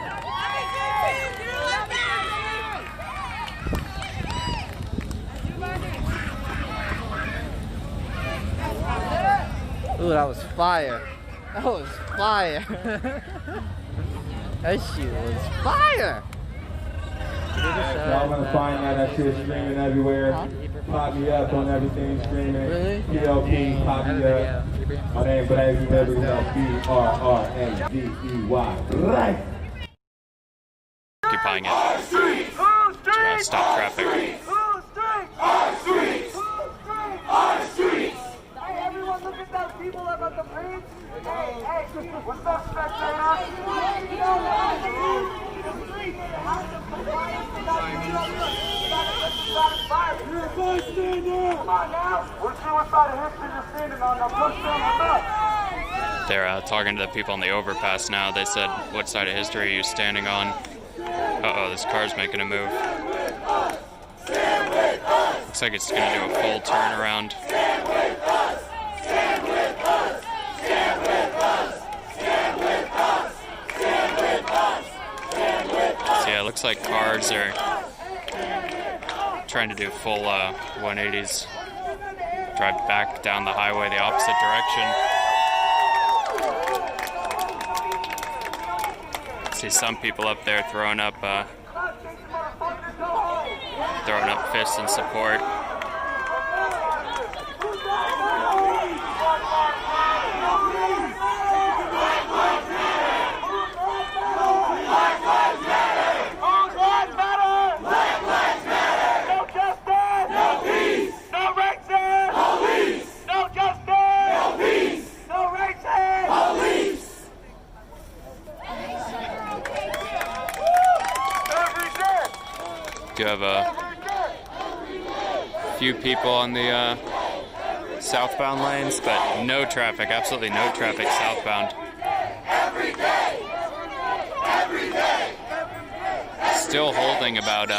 Ooh, that was fire. That was fire. That shit was fire. Y'all gonna find that shit streaming everywhere. Pop me up on everything streaming. Really? PLP, pop me up. My name Brady, B-R-R-A-D-E-Y. Right. Occupying it to stop traffic. Our streets! Our streets! Hey, everyone, look at those people up at the bridge. Hey, what's up, spectators? You're a bystander! Come on now, we'll see what side of history you're standing on. Now push them up. They're talking to the people on the overpass now. They said, what side of history are you standing on? Uh-oh, this car's making a move. Looks like it's going to do a full turnaround. Stand with us! Stand with us! Stand with us! Stand with us! Stand with us! Stand with us! So yeah, it looks like cars are trying to do full 180s. Drive back down the highway the opposite direction. See some people up there throwing up fists in support. Do have a few people on the southbound lanes, but no traffic, absolutely no traffic southbound. Every day. Still holding about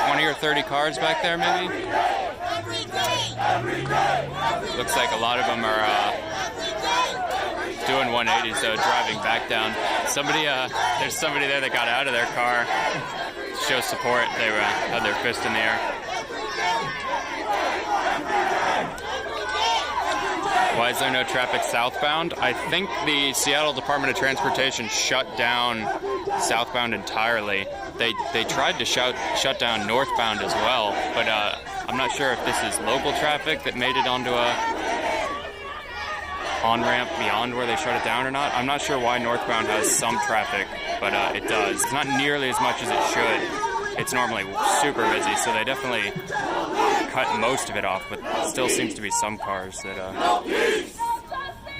20 or 30 cars back there, maybe? Looks like a lot of them are doing 180s, though, driving back down. There's somebody there that got out of their car. Show support. They had their fist in the air. Why is there no traffic southbound? I think the Seattle Department of Transportation shut down southbound entirely. They tried to shut down northbound as well, but I'm not sure if this is local traffic that made it onto a on-ramp beyond where they shut it down or not. I'm not sure why northbound has some traffic, but it does. It's not nearly as much as it should. It's normally super busy, so they definitely cut most of it off, but still seems to be some cars that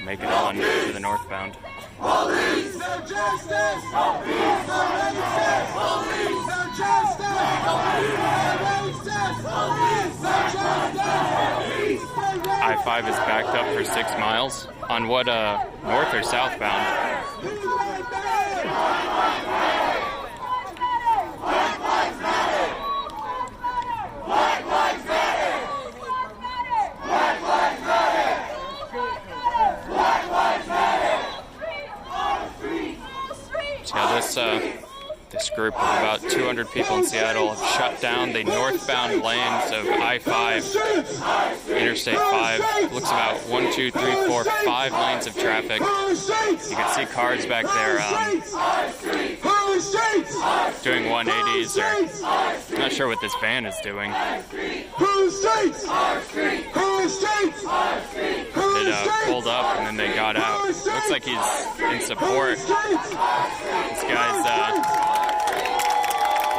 make it on to the northbound. Police no justice! Police no justice! Police no justice! Police no justice! I-5 is backed up for 6 miles. On what, north or southbound? So this group of about 200 people in Seattle have shut down the northbound lanes of I-5, Interstate 5. Looks about 1, 2, 3, 4, 5 lanes of traffic. You can see cars back there doing 180s, or I'm not sure what this van is doing. It pulled up and then they got out. Looks like he's in support. This guy's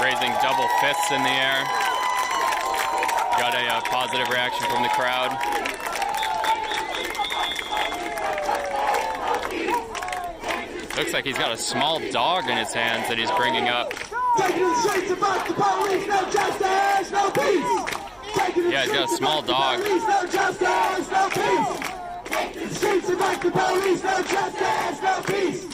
raising double fists in the air. Got a positive reaction from the crowd. Looks like he's got a small dog in his hands that he's bringing up. Taking the streets about the police, no justice, no peace. Yeah, he's got a small dog. No justice, no peace. Taking the streets about the police, no justice, no peace.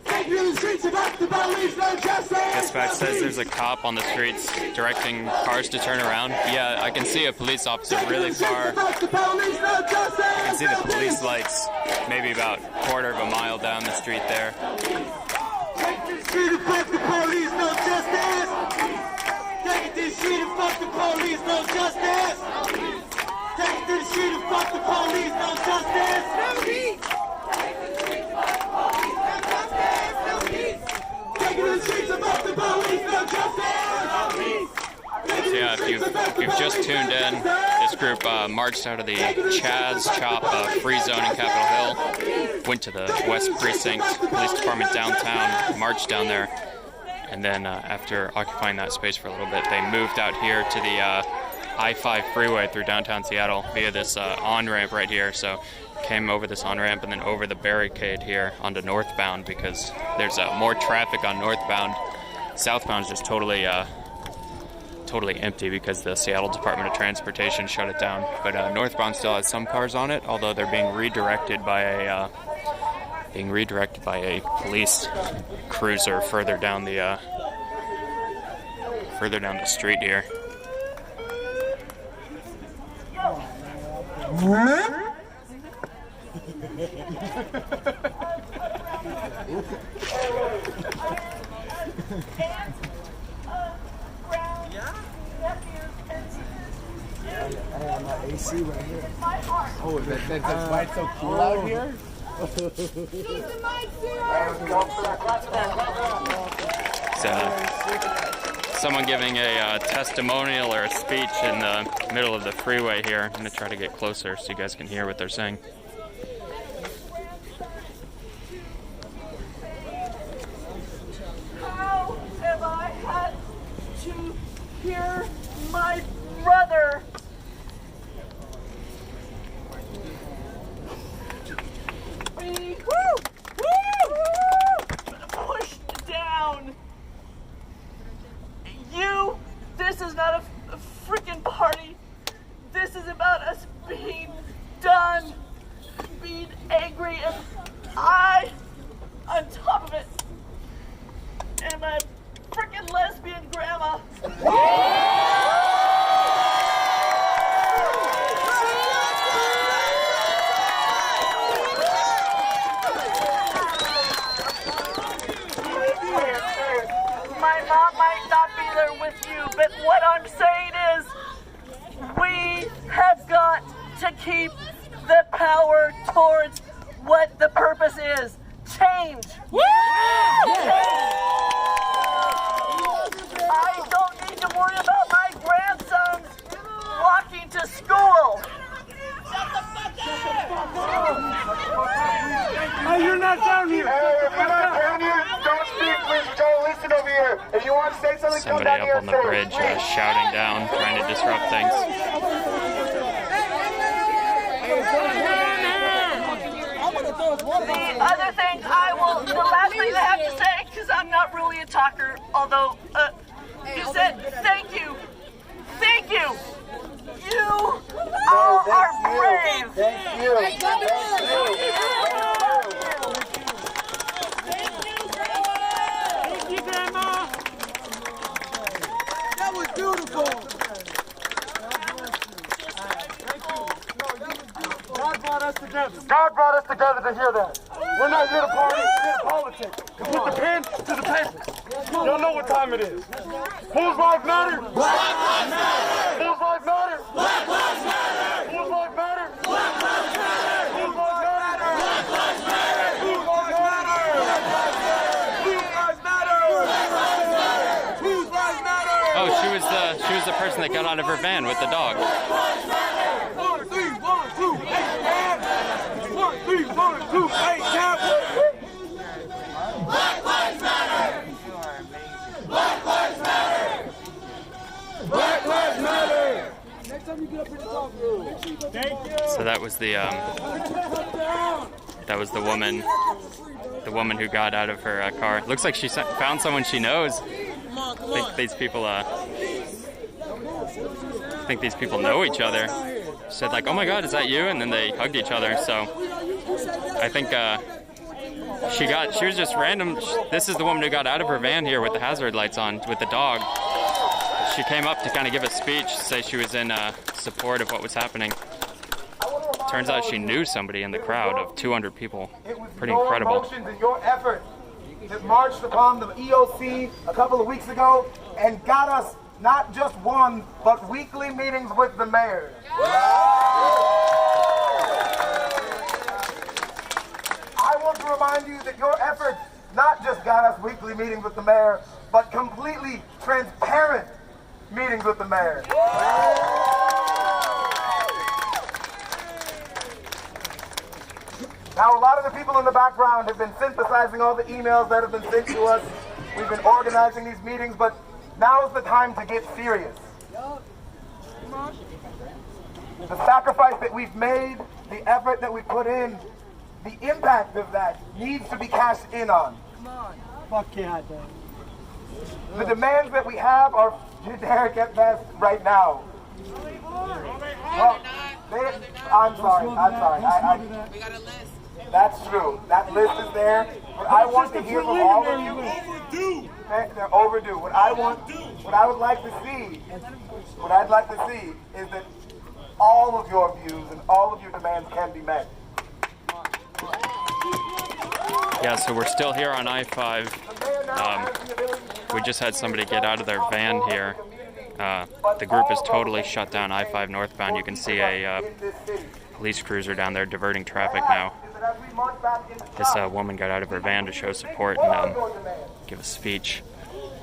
Taking the streets about the police, no justice. Dispatch says there's a cop on the streets directing cars to turn around. Yeah, I can see a police officer really far. I can see the police lights maybe about a quarter of a mile down the street there. Take this street and fuck the police, no justice. Take this street and fuck the police, no justice. Take this street and fuck the police, no justice. No peace. So yeah, if you've just tuned in, this group marched out of the Chaz Chop Free Zone in Capitol Hill, went to the West Precinct Police Department downtown, marched down there, and then after occupying that space for a little bit, they moved out here to the I-5 freeway through downtown Seattle via this on-ramp right here. So came over this on-ramp and then over the barricade here onto northbound because there's more traffic on northbound. Southbound is just totally empty because the Seattle Department of Transportation shut it down. But northbound still has some cars on it, although they're being redirected by a police cruiser further down the street here. I have my AC right here. Oh, that's why it's so cool out here? Someone giving a testimonial or a speech in the middle of the freeway here. I'm going to try to get closer so you guys can hear what they're saying. How have I had to hear my brother be pushed down? This is not a freaking party. This is about us being done, being angry, and I, on top of it, am a freaking lesbian grandma. My mom might not be there with you, but what I'm saying is we have got to keep the power towards what the purpose is. Change. Woo! I don't need to worry about my grandsons walking to school. Hey, you're not down here. Hey, if you're not down here, don't speak, please. Try to listen over here. If you want to say something, come down Somebody here up on the bridge shouting down, trying to disrupt things. The other thing the last thing I have to say, because I'm not really a talker, although you said thank you. Thank you. You all are brave. Thank you. Thank you, Grandma. That was beautiful. God brought us together. God brought us together to hear that. We're not here to party, we're here to politics. To put the pen to the paper. Y'all know what time it is. Whose life matter? Black lives matter. Whose life matter? Black lives matter. Whose life matter? Black lives matter. Whose life matter? Black lives matter. Whose life matter? Whose lives matter? Whose lives matter? Oh, she was the person that got out of her van with the dog. 1, 3, 1, 2, 8, 1, 3, 1, 2, 8, Black lives matter. Black lives matter. Black lives matter. Next time you get up here to talk, thank you. So that was the woman the woman who got out of her car. Looks like she found someone she knows. I think these people know each other. She said like, "Oh my God, is that you?" And then they hugged each other. So I think she was just random. This is the woman who got out of her van here with the hazard lights on with the dog. She came up to kind of give a speech, say she was in support of what was happening. Turns out she knew somebody in the crowd of 200 people. Pretty incredible. Your emotions and your effort that marched upon the EOC a couple of weeks ago and got us not just one, but weekly meetings with the mayor. I want to remind you that your efforts not just got us weekly meetings with the mayor, but completely transparent meetings with the mayor. Now, a lot of the people in the background have been synthesizing all the emails that have been sent to us. We've been organizing these meetings, but now is the time to get serious. The sacrifice that we've made, the effort that we put in, the impact of that needs to be cashed in on. Fuck yeah, Dad. The demands that we have are generic at best right now. Well, I'm sorry. We got a list. That's true. That list is there. But I want to hear from all of you. They're overdue. What I'd like to see is that all of your views and all of your demands can be met. Yeah, so we're still here on I-5. We just had somebody get out of their van here. The group is totally shut down I-5 northbound. You can see a police cruiser down there diverting traffic now. This woman got out of her van to show support and give a speech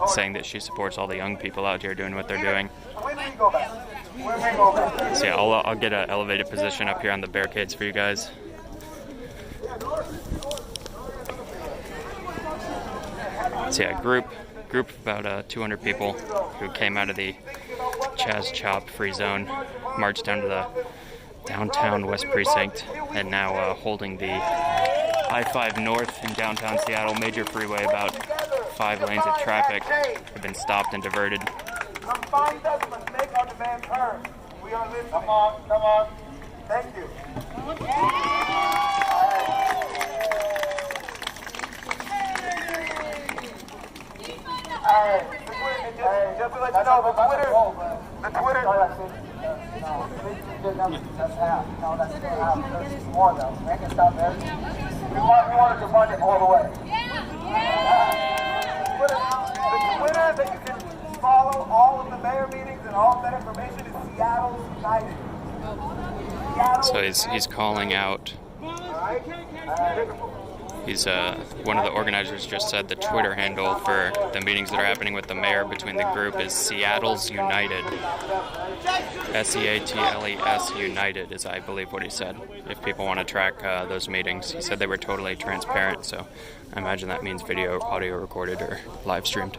saying that she supports all the young people out here doing what they're doing. So yeah, I'll get an elevated position up here on the barricades for you guys. So yeah, group of about 200 people who came out of the Chaz Chop free zone, marched down to the downtown West Precinct, and now holding the I-5 North in downtown Seattle major freeway. About 5 lanes of traffic have been stopped and diverted. Combined us must make our demands heard. We are listening. Come on. Thank you. Just to let you know, the Twitter. That's half. No, that's half. There's more though. Make it stop there. We wanted to fund it all the way. The Twitter that you can follow all of the mayor meetings and all of that information is Seattle United. So he's calling out. He's one of the organizers just said the Twitter handle for the meetings that are happening with the mayor between the group is Seattle's United. SEATLES United is, I believe, what he said. If people want to track those meetings, he said they were totally transparent. So I imagine that means video, audio recorded, or live streamed.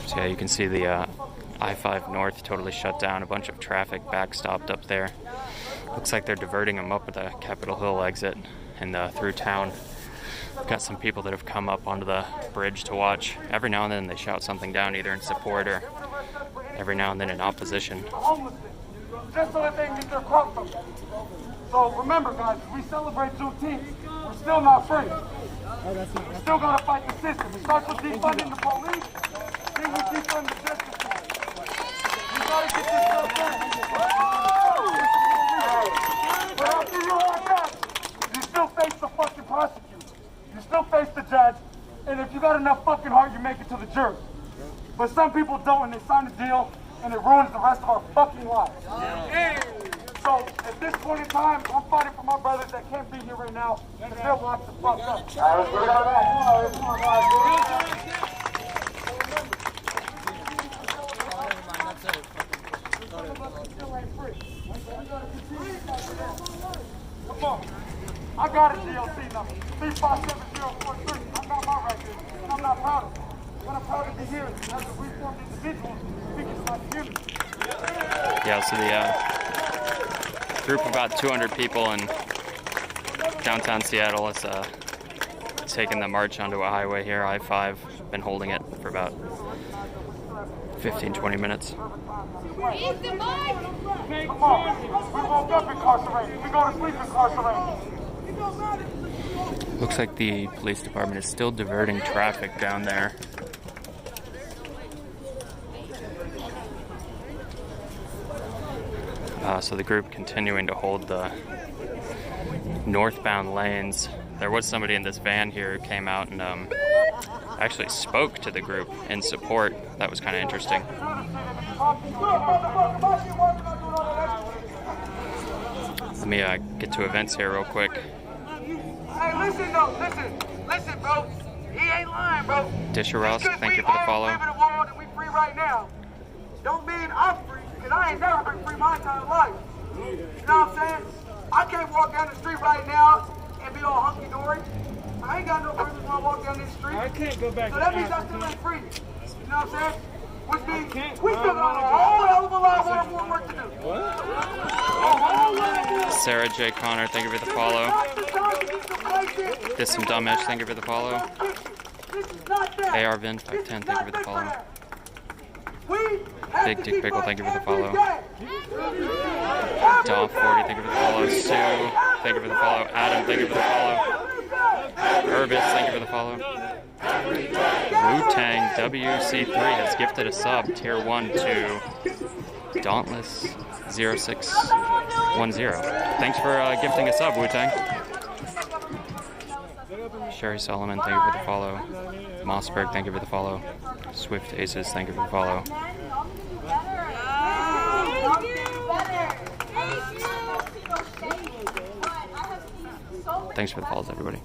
So yeah, you can see the I-5 North totally shut down, a bunch of traffic backstopped up there. Looks like they're diverting them up at the Capitol Hill exit and through town. Got some people that have come up onto the bridge to watch. Every now and then they shout something down, either in support or every now and then in opposition. Just so that they get their crop from them. So remember, guys, we celebrate Juneteenth. We're still not free. We're still gonna fight the system. It starts with defunding the police, then we defund the justice system. We gotta get this stuff done. But after you all that, you still face the fucking prosecutor. You still face the judge, and if you got enough fucking heart, you make it to the jury. But some people don't, and they sign a deal, and it ruins the rest of our fucking lives. So, at this point in time, I'm fighting for my brothers that can't be here right now, and they're locked the fuck up. Come on. I got a GLC number, 357-043. I got my record, and I'm not proud of it. What I'm proud to hear as a reformed individual speaking to my community. Yeah, so the group of about 200 people in downtown Seattle has taken the march onto a highway here, I-5. Been holding it for about 15-20 minutes. Come on, we woke up incarcerated. We go to sleep incarcerated. Looks like the police department is still diverting traffic down there. So the group continuing to hold the northbound lanes. There was somebody in this van here who came out and actually spoke to the group in support. That was kind of interesting. Let me get to events here real quick. Hey, listen though, listen, bro. He ain't lying, bro. Disher Ross, thank you for the follow. We live in a world and we free right now. Don't mean I'm free, because I ain't never been free my entire life. You know what I'm saying? I can't walk down the street right now and be all hunky-dory. I ain't got no privilege when I walk down this street. I can't go back. So that means I still ain't free. You know what I'm saying? Which means we still got a whole hell of a lot more work to do. Sarah J. Connor, thank you for the follow. This some dumbass, thank you for the follow. AR Vin 510, thank you for the follow. Big Dick Pickle, thank you for the follow. Dom 40, thank you for the follow. Sue, thank you for the follow. Adam, thank you for the follow. Urbis, thank you for the follow. Wu-Tang WC3 has gifted a sub, tier 1 to Dauntless 0610. Thanks for gifting a sub, Wu-Tang. Sherry Solomon, thank you for the follow. Mossberg, thank you for the follow. Swift Aces, thank you for the follow. Thanks for the follows, everybody.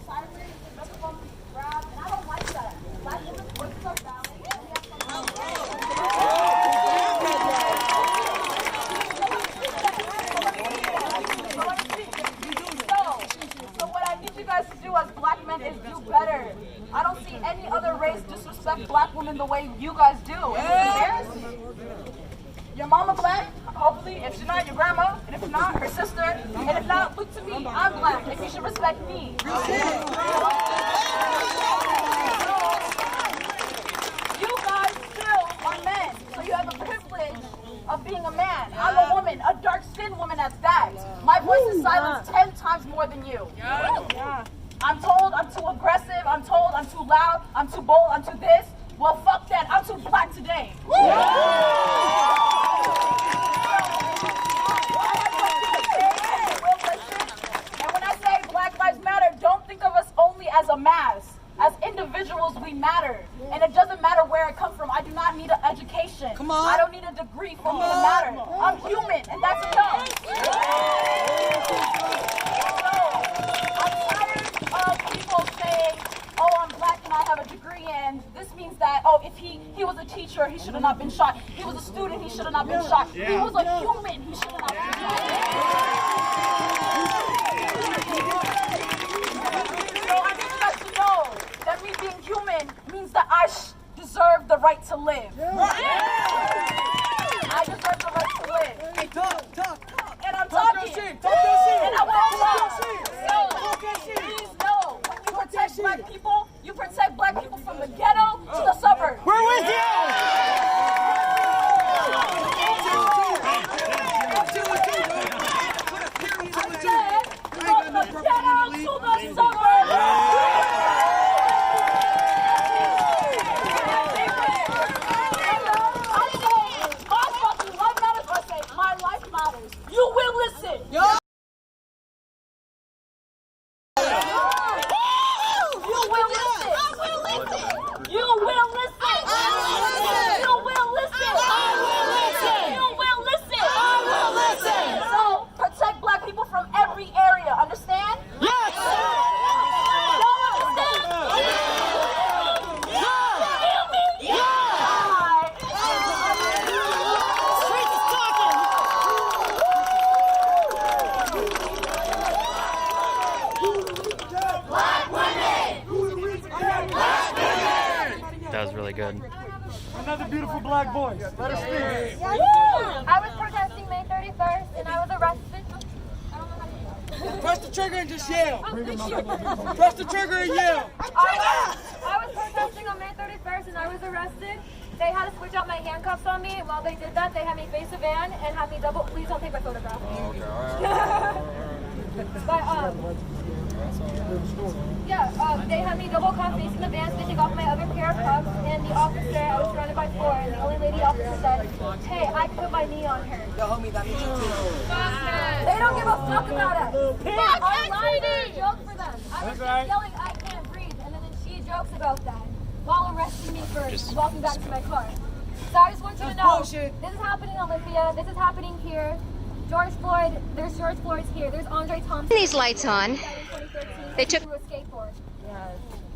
So what I need you guys to do as black men is do better. I don't see any other race disrespect black women the way you guys do. It's embarrassing. Your mama black, hopefully. If she's not, your grandma. And if not, her sister. And if not, look to me. I'm black, and you should respect me. You guys still are men, so you have the privilege of being a man. I'm a woman, a dark-skinned woman at that. My voice is silenced 10 times more than you. I'm told I'm too aggressive. I'm told I'm too loud. I'm too bold. I'm too this. Well, fuck that. I'm too black today. And when I say Black Lives Matter, don't think of us only as a mass. As individuals, we matter. And it doesn't matter where I come from. I do not need an education. Come on. I don't need a degree for me to matter. I'm human, and that's enough. I'm tired of people saying, oh, I'm black and I have a degree, and this means that, oh, if he was a teacher, he should have not been shot. He was a student, he should have not been shot. He was a human, he should have not been shot. So I need you guys to know that me being human means that I deserve the right to live. I deserve the right to live. Hey, talk. And I'm talking. And I won't stop. Please know, when you protect black people, you protect black people from the ghetto to the suburbs. We're with you! I said, from the ghetto to the suburbs. My life matters. You will listen. You will listen. You will listen. really good. Another beautiful black voice. Let us speak. I was protesting May 31st and I was arrested. Press the trigger and just yell. Press the trigger and yell. I was protesting on May 31st and I was arrested. They had to switch out my handcuffs on me, and while they did that, they had me face a van and had me double. Please don't take my photograph. Oh, okay, all right. But they had me double cuffed facing the van, so they take off my other pair of cuffs, and the officer, I was surrounded by 4, and the only lady officer said, "Hey, I put my knee on her." Yo, homie, that means you too. They don't give a fuck about us. Fuck Our lives are a XPD! joke for them. I was just yelling, "I can't breathe," and then she jokes about that while arresting me for walking back to my car. So I just want you to know, bullshit. This is happening in Olympia, this is happening here. George Floyd, there's George Floyd's here, there's Andre Thompson. These lights on. They took through a skateboard.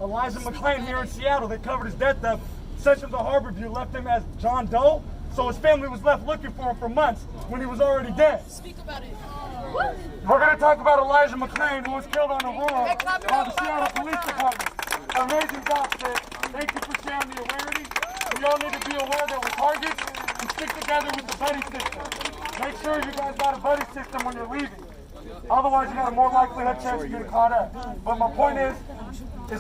Elijah McClain here in Seattle, they covered his death up. Sessions of Harborview left him as John Doe, so his family was left looking for him for months when he was already dead. Speak about it. We're going to talk about Elijah McClain, who was killed on Aurora by the Seattle Police Department. Amazing job, sis. Thank you for sharing the awareness. We all need to be aware that we're targets and stick together with the buddy system. Make sure you guys got a buddy system when you're leaving. Otherwise, you got a more likelihood chance of getting caught up. But my point is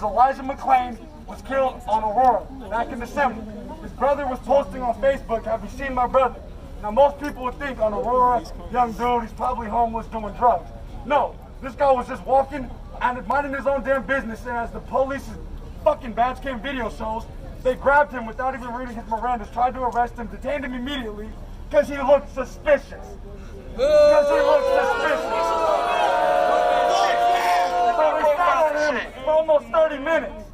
Elijah McClain was killed on Aurora back in December. His brother was posting on Facebook, "Have you seen my brother?" Now, most people would think on Aurora, young dude, he's probably homeless doing drugs. No, this guy was just walking and minding his own damn business, and as the police's fucking badge cam video shows, they grabbed him without even reading his Mirandas, tried to arrest him, detained him immediately because he looked suspicious. Because he looked suspicious. So they sat on him for almost 30 minutes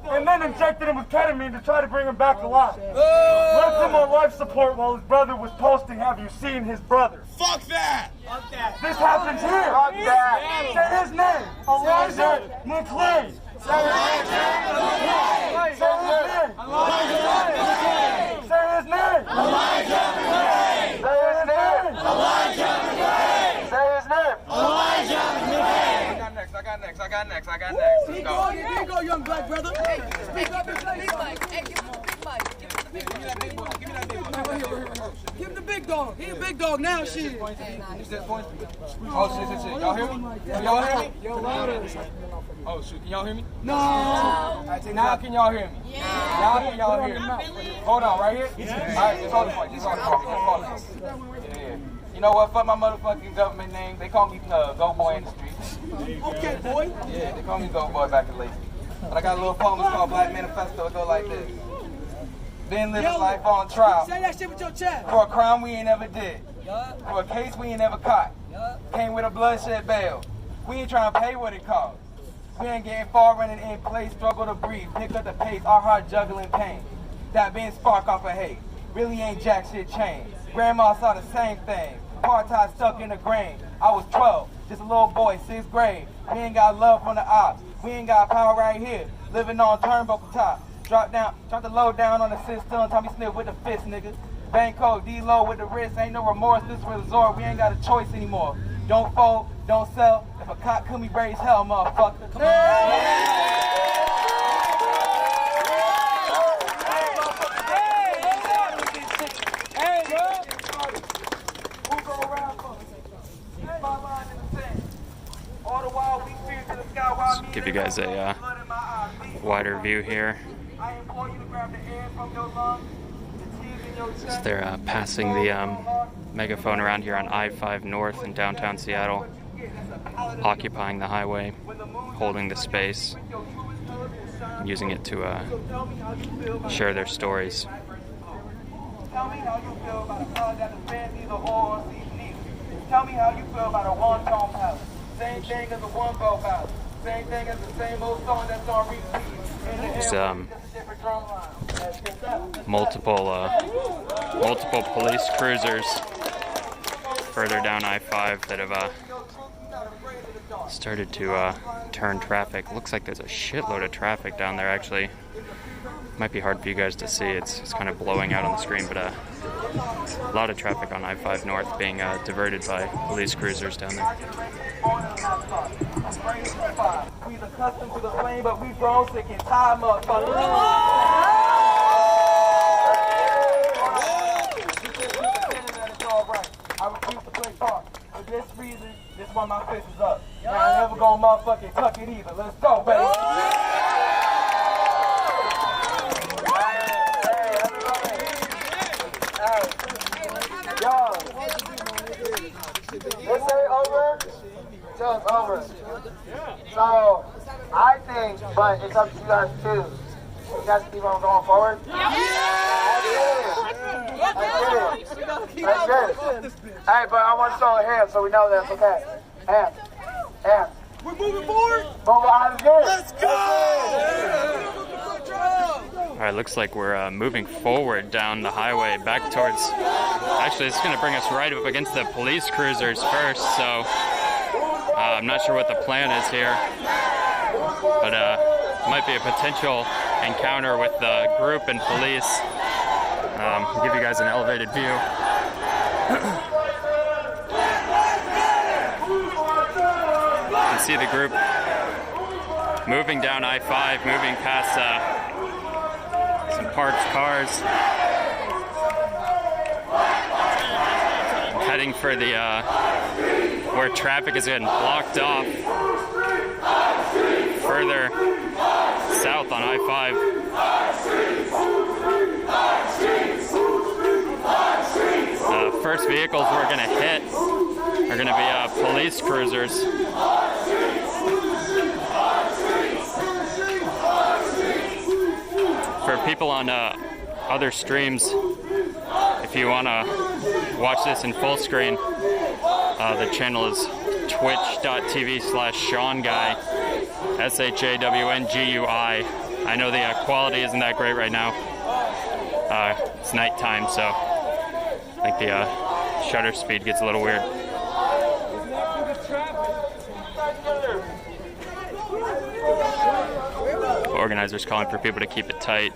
and then injected him with ketamine to try to bring him back alive. Left him on life support while his brother was posting, "Have you seen his brother?" Fuck that! Fuck that. This happens here. Fuck that. Say his name. Elijah McClain. Say his name. Say his name. Say his name. Elijah McClain. Say his name. Elijah McClain. Say his name. Elijah McClain. I got next. Here you go, young black brother. Hey, speak up and play. Big mic. Hey, give him the big mic. Give him the big mic. Give me that big mic. Give him the big dog. He a big dog now, shit. Oh, shit. Y'all hear me? Y'all hear me? Yo, louder. Oh, shoot. Can y'all hear me? No. Now can y'all hear me? Yeah. Y'all hear me? Hold on, right here? All right, just hold the mic. Just hold the mic. Yeah. You know what? Fuck my motherfucking government name. They call me Go Boy in the streets. Okay, boy. Yeah, they call me Go Boy back in Lacey. But I got a little poem called Black Manifesto. It go like this. Been living life on trial. Say that shit with your chest. For a crime we ain't never did. For a case we ain't never caught. Came with a bloodshed bail. We ain't trying to pay what it costs. We ain't getting far running in place, struggle to breathe, pick up the pace, our heart juggling pain. That been spark off of hate. Really ain't jack shit changed. Grandma saw the same thing. Apartheid stuck in the grain. I was 12, just a little boy, 6th grade. We ain't got love from the ops. We ain't got power right here. Living on turnbuckle top. Drop the low down on the system. Tommy Smith with the fist, nigga. Bank code, D-low with the wrist. Ain't no remorse, this resort. We ain't got a choice anymore. Don't fold, don't sell. If a cop kill me, raise hell, motherfucker. Come on. Just give you guys a wider view here. As they're passing the megaphone around here on I-5 North in downtown Seattle, occupying the highway, holding the space, using it to share their stories. Tell me how you feel about a color that defends either or sees neither. Tell me how you feel about a one-tone palette. Same thing as a one-vote ballot. Same thing as the same old song that's on repeat. There's multiple police cruisers further down I-5 that have started to turn traffic. Looks like there's a shitload of traffic down there, actually. Might be hard for you guys to see. It's kind of blowing out on the screen, but a lot of traffic on I-5 North being diverted by police cruisers down there. We're accustomed to the flame, but we've grown sick and tired, motherfuckers. why my fist is up. And I never gonna motherfucking tuck it either. Let's go, baby. Yo, this ain't over till it's over. So, I think, but it's up to you guys too. You guys keep on going forward? That's good. Hey, but I want to show a hand so we know that's okay. Hand. Hand. We're moving forward? Move on again. Let's go! All right, looks like we're moving forward down the highway back towards, actually it's gonna bring us right up against the police cruisers first, so I'm not sure what the plan is here, but might be a potential encounter with the group and police. I'll give you guys an elevated view. You can see the group moving down I-5, moving past some parked cars, heading for the where traffic is getting blocked off further south on I-5. First vehicles we're going to hit are going to be police cruisers. For people on other streams, if you want to watch this in full screen, the channel is twitch.tv/ShawnGuy, ShawnGui. I know the quality isn't that great right now. It's nighttime, so I think the shutter speed gets a little weird. Organizers calling for people to keep it tight.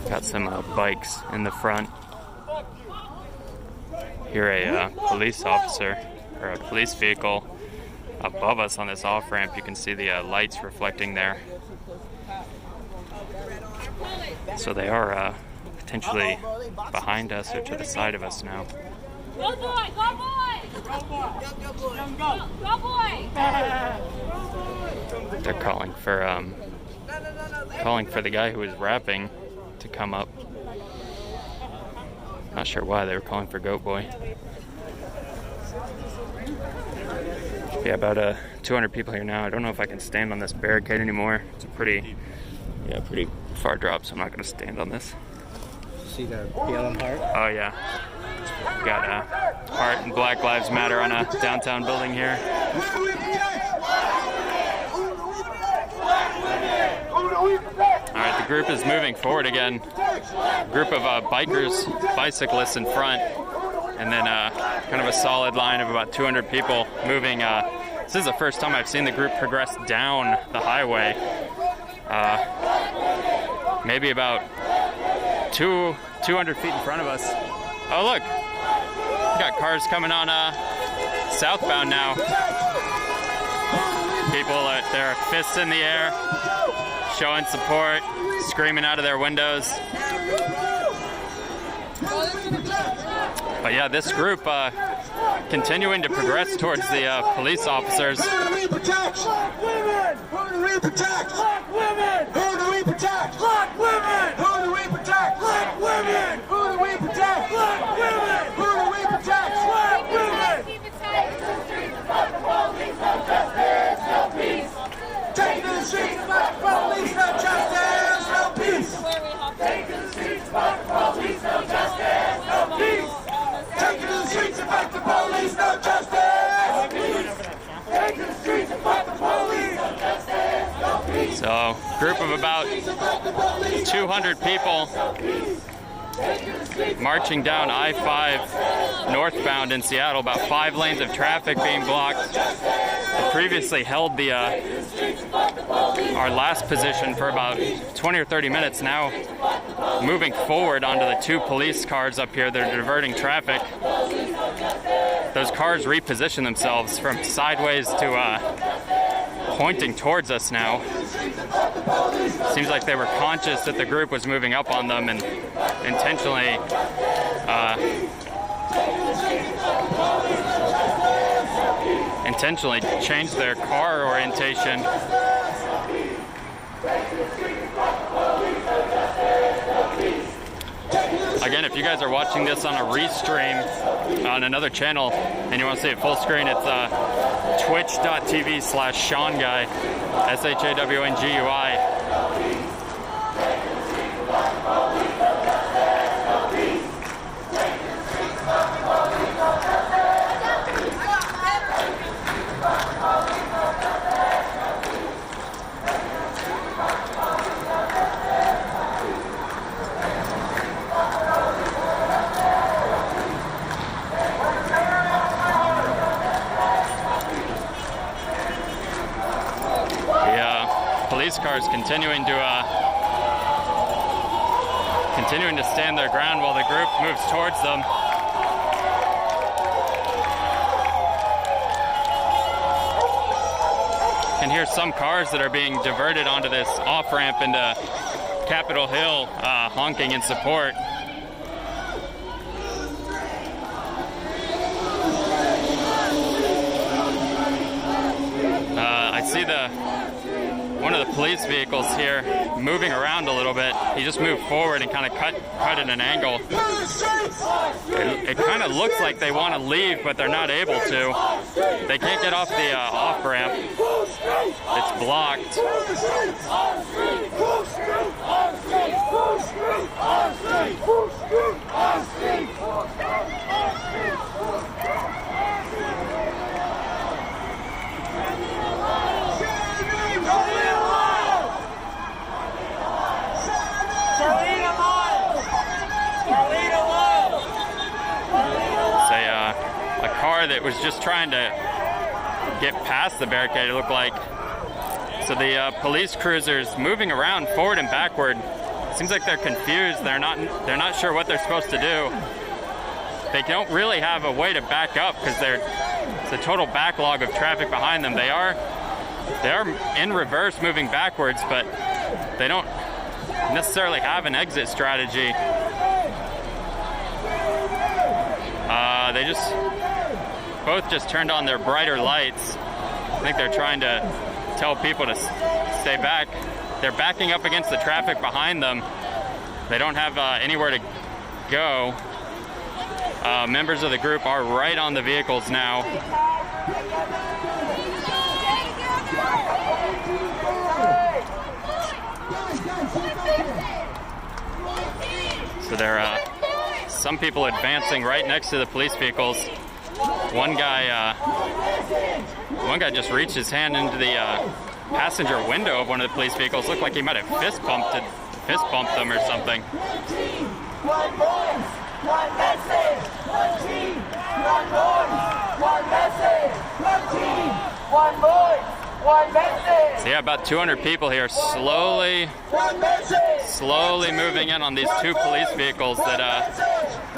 Got some bikes in the front. Here a police officer, or a police vehicle above us on this off-ramp. You can see the lights reflecting there. So they are potentially behind us or to the side of us now. Go boy! Go boy! Go boy! They're calling for the guy who was rapping to come up. Not sure why they were calling for Goat Boy. Yeah, about 200 people here now. I don't know if I can stand on this barricade anymore. It's a pretty far drop, so I'm not going to stand on this. See the BLM heart? Oh yeah. Got Heart and Black Lives Matter on a downtown building here. Alright, the group is moving forward again. A group of bicyclists in front, and then kind of a solid line of about 200 people moving. This is the first time I've seen the group progress down the highway. Maybe about 200 feet in front of us. Oh look, we got cars coming on southbound now. People at their fists in the air, showing support, screaming out of their windows. But yeah, this group continuing to progress towards the police officers. Who do we protect? Black women! Who do we protect? Black women! Who do we protect? Black women! Who do we protect? Black women! Who do we protect? Black women! Who do we protect? Black women! Fuck the police, no justice, no peace. Take to the streets, fuck the police, no justice, no peace. Take to the streets, fuck the police, no justice, no peace. Take to the streets and fight the police, no justice, no peace. Take to the streets and fight the police, no justice, no peace. So, group of about 200 people marching down I-5 northbound in Seattle, about 5 lanes of traffic being blocked. They previously held our last position for about 20 or 30 minutes. Now moving forward onto the two police cars up here that are diverting traffic. Those cars reposition themselves from sideways to pointing towards us now. Seems like they were conscious that the group was moving up on them and intentionally changed their car orientation. Again, if you guys are watching this on a restream on another channel and you want to see it full screen, it's twitch.tv/ShawnGuy, ShawnGui. Police cars continuing to stand their ground while the group moves towards them. Can hear some cars that are being diverted onto this off-ramp into Capitol Hill honking in support. I see one of the police vehicles here moving around a little bit. He just moved forward and kind of cut at an angle. It kind of looks like they want to leave, but they're not able to. They can't get off the off-ramp. It's blocked. A car that was just trying to get past the barricade, it looked like. So the police cruisers moving around forward and backward. Seems like they're confused. They're not sure what they're supposed to do. They don't really have a way to back up because it's a total backlog of traffic behind them. They are in reverse moving backwards, but they don't necessarily have an exit strategy. They both just turned on their brighter lights. I think they're trying to tell people to stay back. They're backing up against the traffic behind them. They don't have anywhere to go. Members of the group are right on the vehicles now. So there are some people advancing right next to the police vehicles. One guy just reached his hand into the passenger window of one of the police vehicles. Looked like he might have fist bumped them or something. One voice, one message, one team, one voice, one message, one team, one voice, one message. So yeah, about 200 people here slowly moving in on these two police vehicles that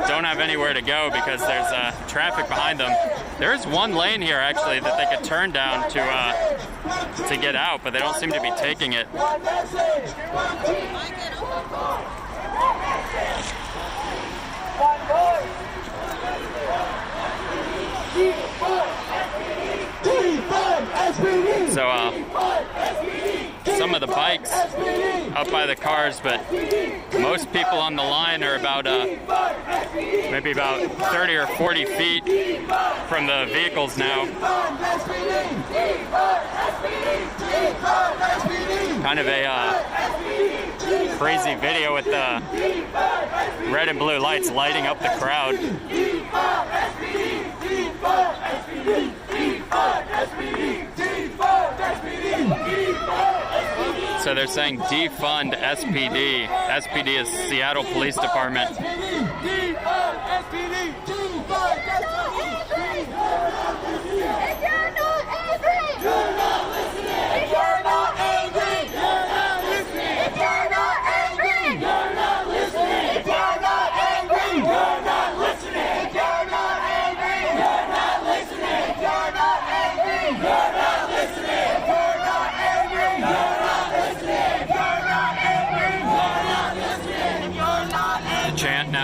don't have anywhere to go because there's traffic behind them. There is one lane here actually that they could turn down to get out, but they don't seem to be taking it. So some of the bikes up by the cars, but most people on the line are about maybe about 30 or 40 feet from the vehicles now. Kind of a crazy video with the red and blue lights lighting up the crowd. So they're saying defund SPD. SPD is Seattle Police Department. If you're not angry, you're not listening. If you're not angry, you're not listening. If you're not angry, you're not listening.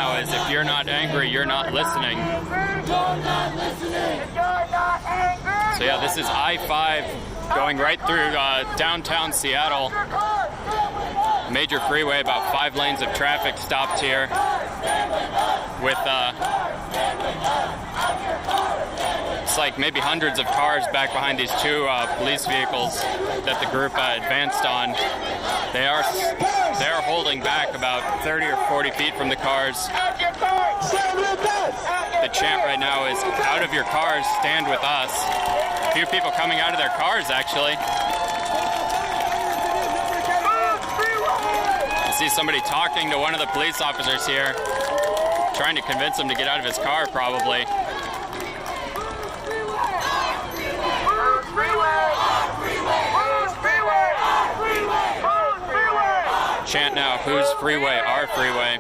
now is if you're not angry, you're not listening. So yeah, this is I-5 going right through downtown Seattle. Major freeway, about 5 lanes of traffic stopped here with it's like maybe hundreds of cars back behind these 2 police vehicles that the group advanced on. They are holding back about 30 or 40 feet from the cars. The chant right now is "Out of your cars, stand with us." A few people coming out of their cars, actually. I see somebody talking to one of the police officers here, trying to convince him to get out of his car, probably. Chant now, whose freeway? Our freeway.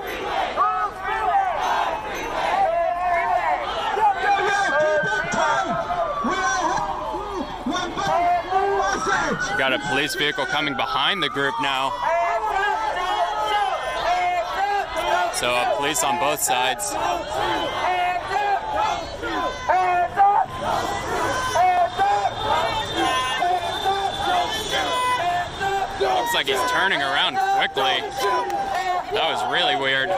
We've got a police vehicle coming behind the group now. So police on both sides. Looks like he's turning around quickly. That was really weird.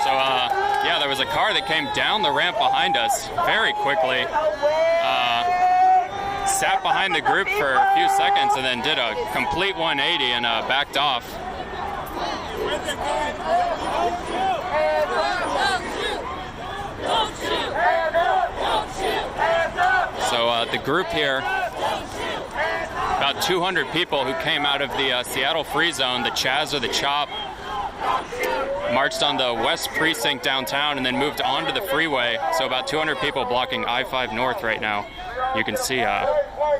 So, yeah, there was a car that came down the ramp behind us very quickly. Sat behind the group for a few seconds and then did a complete 180 and backed off. So the group here, about 200 people who came out of the Seattle Free Zone, the Chaz or the Chop, marched on the West Precinct downtown and then moved onto the freeway. So about 200 people blocking I-5 North right now. You can see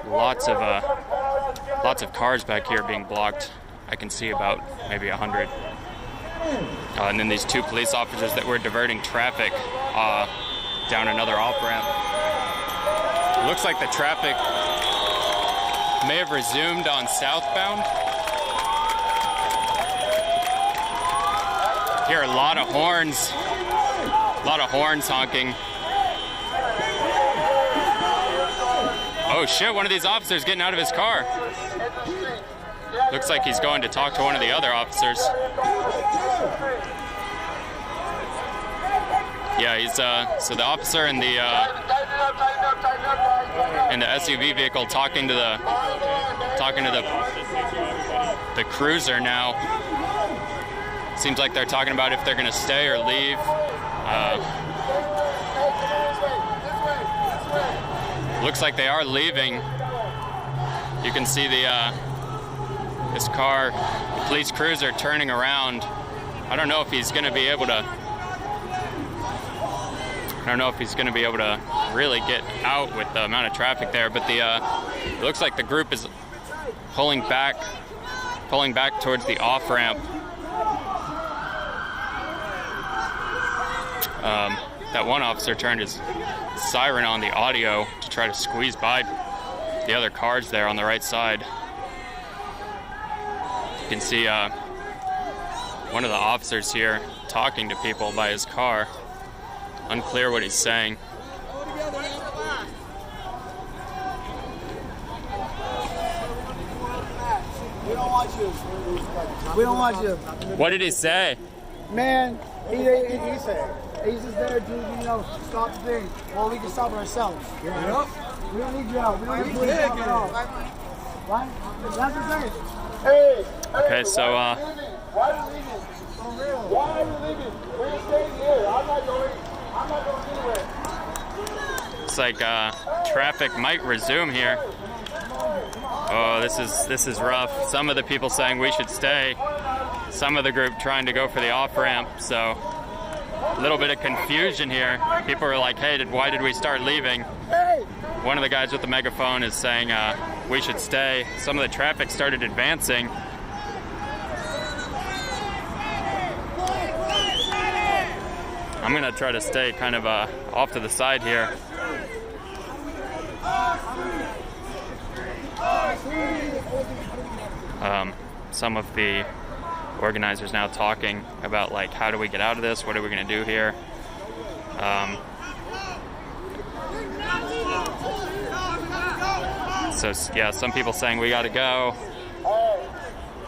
lots of cars back here being blocked. I can see about maybe 100. And then these 2 police officers that were diverting traffic down another off-ramp. It looks like the traffic may have resumed on southbound. Hear a lot of horns honking. Oh shit, one of these officers getting out of his car. Looks like he's going to talk to one of the other officers. Yeah, he's so the officer in the SUV vehicle talking to the cruiser now. Seems like they're talking about if they're going to stay or leave. Looks like they are leaving. You can see this car, the police cruiser, turning around. I don't know if he's going to be able to. I don't know if he's going to be able to really get out with the amount of traffic there. But it looks like the group is pulling back towards the off ramp. That one officer turned his siren on the audio to try to squeeze by the other cars there on the right side. You can see one of the officers here talking to people by his car. Unclear what he's saying. We don't want you. We don't want you. What did he say? Man, he said, he's just there to, stop the thing. Well, we can stop it ourselves. Yep. We don't need you out. We don't need you out at all. Right? That's the thing. Hey! Okay, so, Why are you leaving? For real. Why are you leaving? We're staying here. I'm not going anywhere. It's like traffic might resume here. Oh, this is rough. Some of the people saying we should stay. Some of the group trying to go for the off-ramp. So a little bit of confusion here. People are like, hey, why did we start leaving? One of the guys with the megaphone is saying we should stay. Some of the traffic started advancing. I'm gonna try to stay kind of off to the side here. Some of the organizers now talking about like, how do we get out of this? What are we going to do here? So yeah, some people saying we got to go.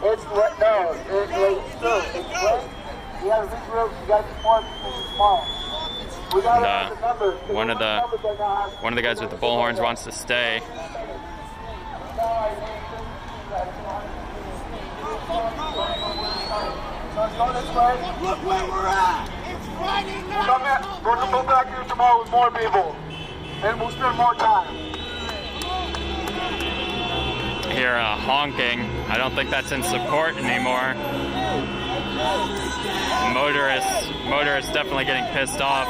It's what? No, it's late. It's late. You gotta regroup. You gotta be more small. We gotta have the numbers. One of the guys with the bullhorns wants to stay. Look where we're at. It's Friday night. Go back here tomorrow with more people, and we'll spend more time. Hear honking. I don't think that's in support anymore. Motorists definitely getting pissed off.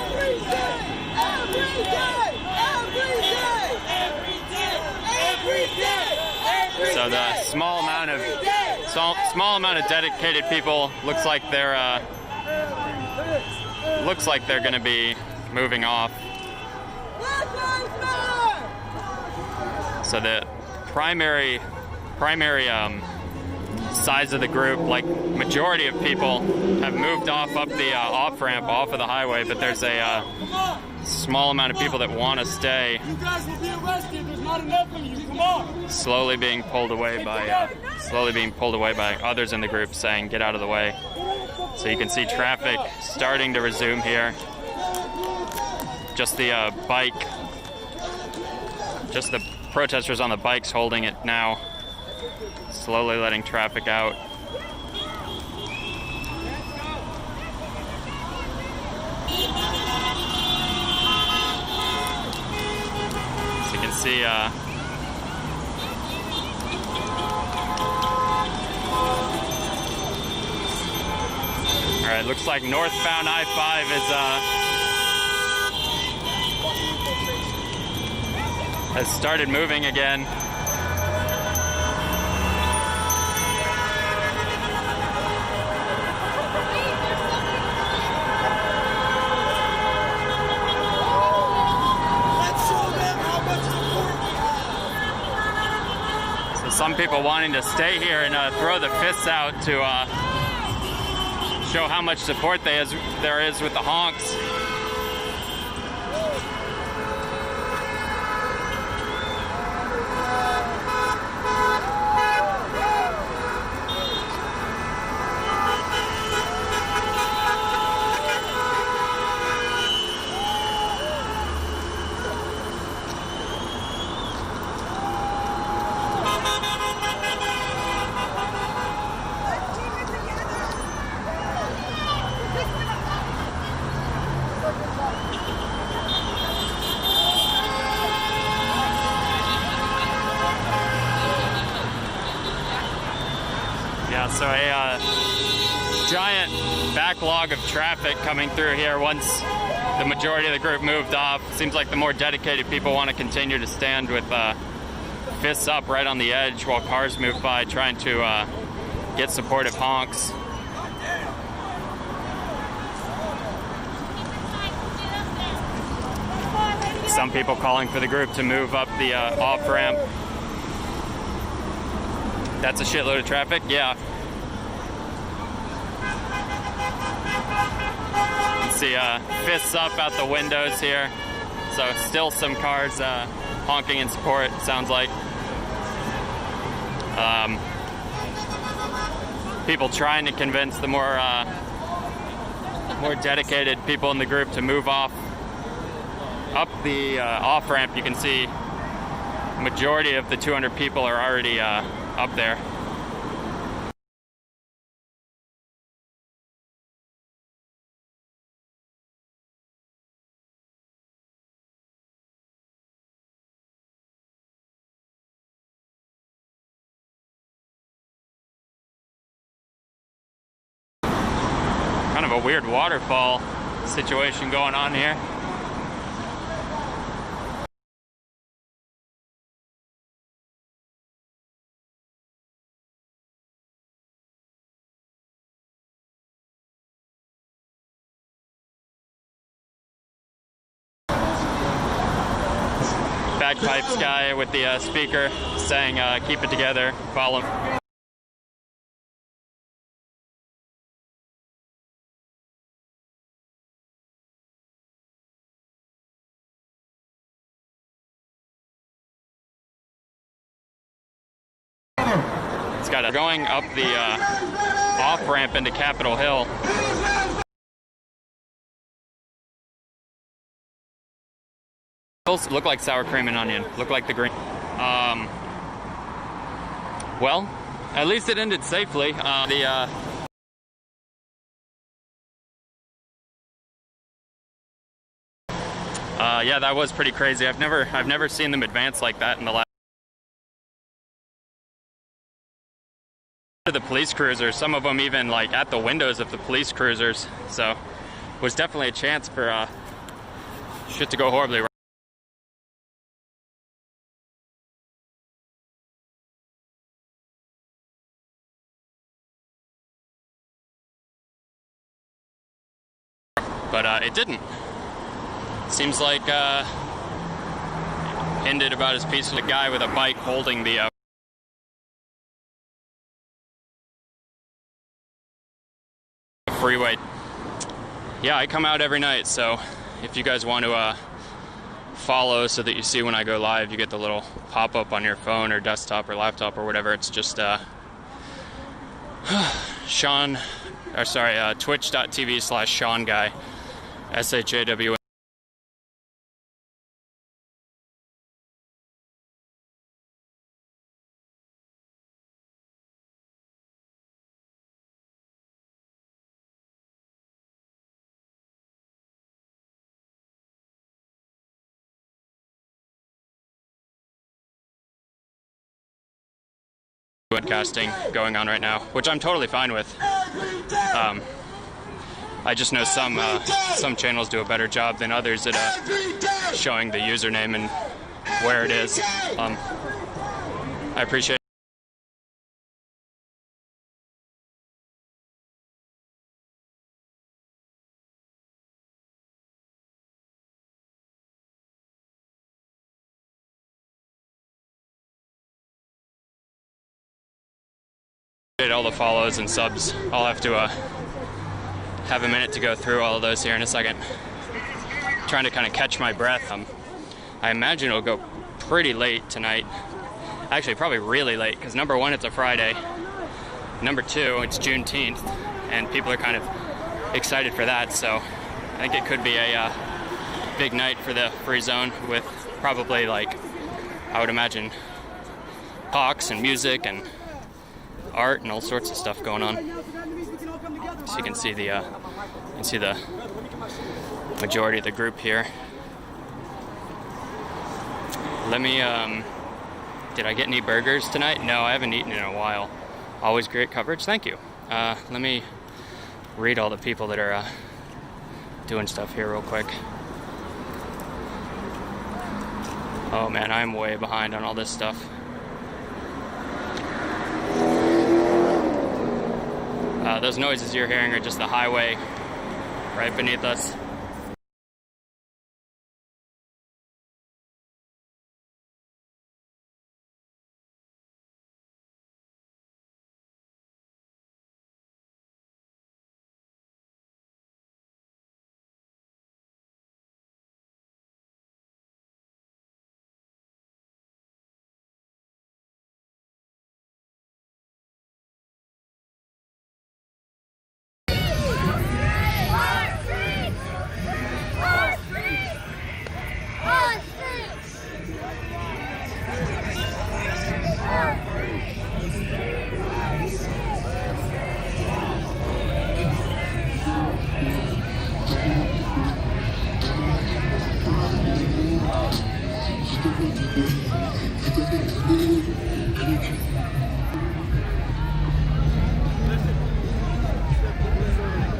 So the small amount of dedicated people looks like they're going to be moving off. So the primary size of the group, like majority of people, have moved off up the off-ramp off of the highway, but there's a small amount of people that want to stay. You guys will be arrested. There's not enough of you. Come on. Slowly being pulled away by others in the group saying, "Get out of the way." So you can see traffic starting to resume here. Just the protesters on the bikes holding it now, slowly letting traffic out. So you can see all right, looks like northbound I-5 has started moving again. So some people wanting to stay here and throw the fists out to show how much support there is with the honks. So a giant backlog of traffic coming through here once the majority of the group moved off. Seems like the more dedicated people want to continue to stand with fists up right on the edge while cars move by, trying to get supportive honks. Some people calling for the group to move up the off-ramp. That's a shitload of traffic, yeah. See fists up out the windows here. So still some cars honking in support, sounds like. People trying to convince the more dedicated people in the group to move off. Up the off-ramp, you can see majority of the 200 people are already up there. Kind of a weird waterfall situation going on here. Bagpipes guy with the speaker saying, keep it together, follow. just got going up the off-ramp into Capitol Hill. Look like sour cream and onion. Look like the green. Well, at least it ended safely. Yeah, that was pretty crazy. I've never seen them advance like that in the last. The police cruisers, some of them even like at the windows of the police cruisers. So, was definitely a chance for shit to go horribly wrong. But it didn't. Seems like ended about as peaceful. A guy with a bike holding the freeway. Yeah, I come out every night, so if you guys want to follow so that you see when I go live, you get the little pop-up on your phone or desktop or laptop or whatever. It's just twitch.tv/SeanGuy, SHAW. Broadcasting going on right now, which I'm totally fine with. I just know some channels do a better job than others at showing the username and where it is. I appreciate all the follows and subs. I'll have to have a minute to go through all of those here in a second. Trying to kind of catch my breath. I imagine it'll go pretty late tonight. Actually, probably really late, because number one, it's a Friday. Number two, it's Juneteenth, and people are kind of excited for that, so I think it could be a big night for the free zone with probably, like, I would imagine, talks and music and art and all sorts of stuff going on. So you can see the majority of the group here. Let me did I get any burgers tonight? No, I haven't eaten in a while. Always great coverage, thank you. Let me read all the people that are doing stuff here real quick. Oh man, I'm way behind on all this stuff. Those noises you're hearing are just the highway right beneath us.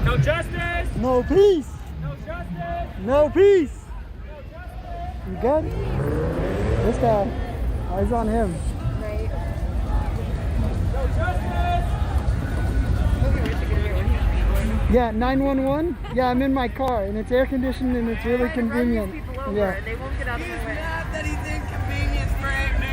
No justice! No peace! No justice! No peace! You good? This guy. Eyes on him. No justice! Yeah, 911? Yeah, I'm in my car and it's air conditioned and it's really convenient. Yeah. They won't get out of the way. He's mad that he's inconvenienced for 8 minutes.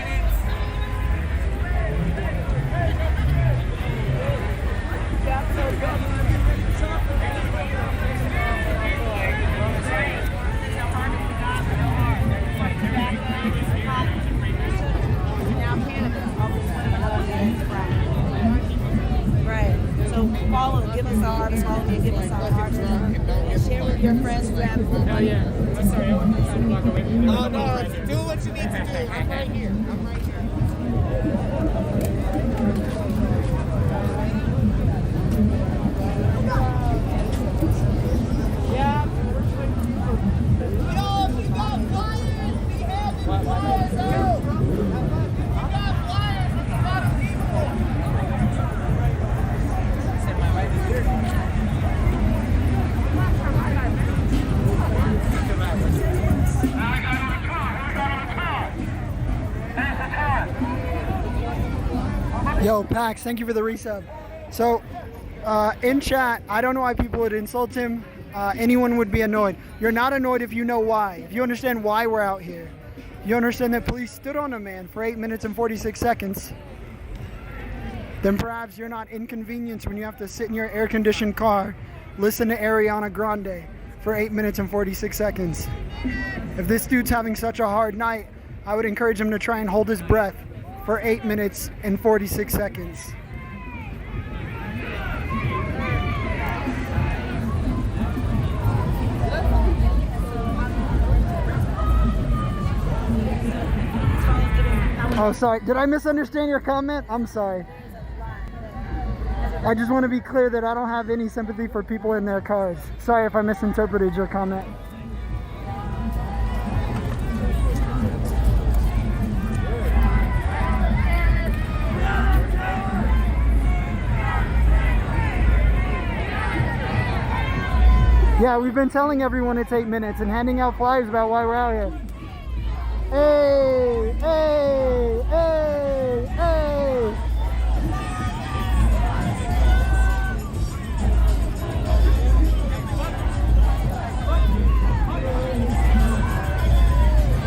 Share with your friends, grab one. Oh, yeah. I'm sorry, I want to walk away from you. Oh, no, do what you need to do. I'm right here. I'm right here. Yeah. Yo, we got flyers. We have the flyers out. We got flyers. It's a lot of people. My wife is here. Yo, Pax, thank you for the resub. So, in chat, I don't know why people would insult him. Anyone would be annoyed. You're not annoyed if you know why. If you understand why we're out here. You understand that police stood on a man for 8 minutes and 46 seconds. Then perhaps you're not inconvenienced when you have to sit in your air-conditioned car, listen to Ariana Grande for 8 minutes and 46 seconds. If this dude's having such a hard night, I would encourage him to try and hold his breath for 8 minutes and 46 seconds. Oh, sorry. Did I misunderstand your comment? I'm sorry. I just want to be clear that I don't have any sympathy for people in their cars. Sorry if I misinterpreted your comment. Yeah, we've been telling everyone it's 8 minutes and handing out flyers about why we're out here. Hey, hey, hey, hey.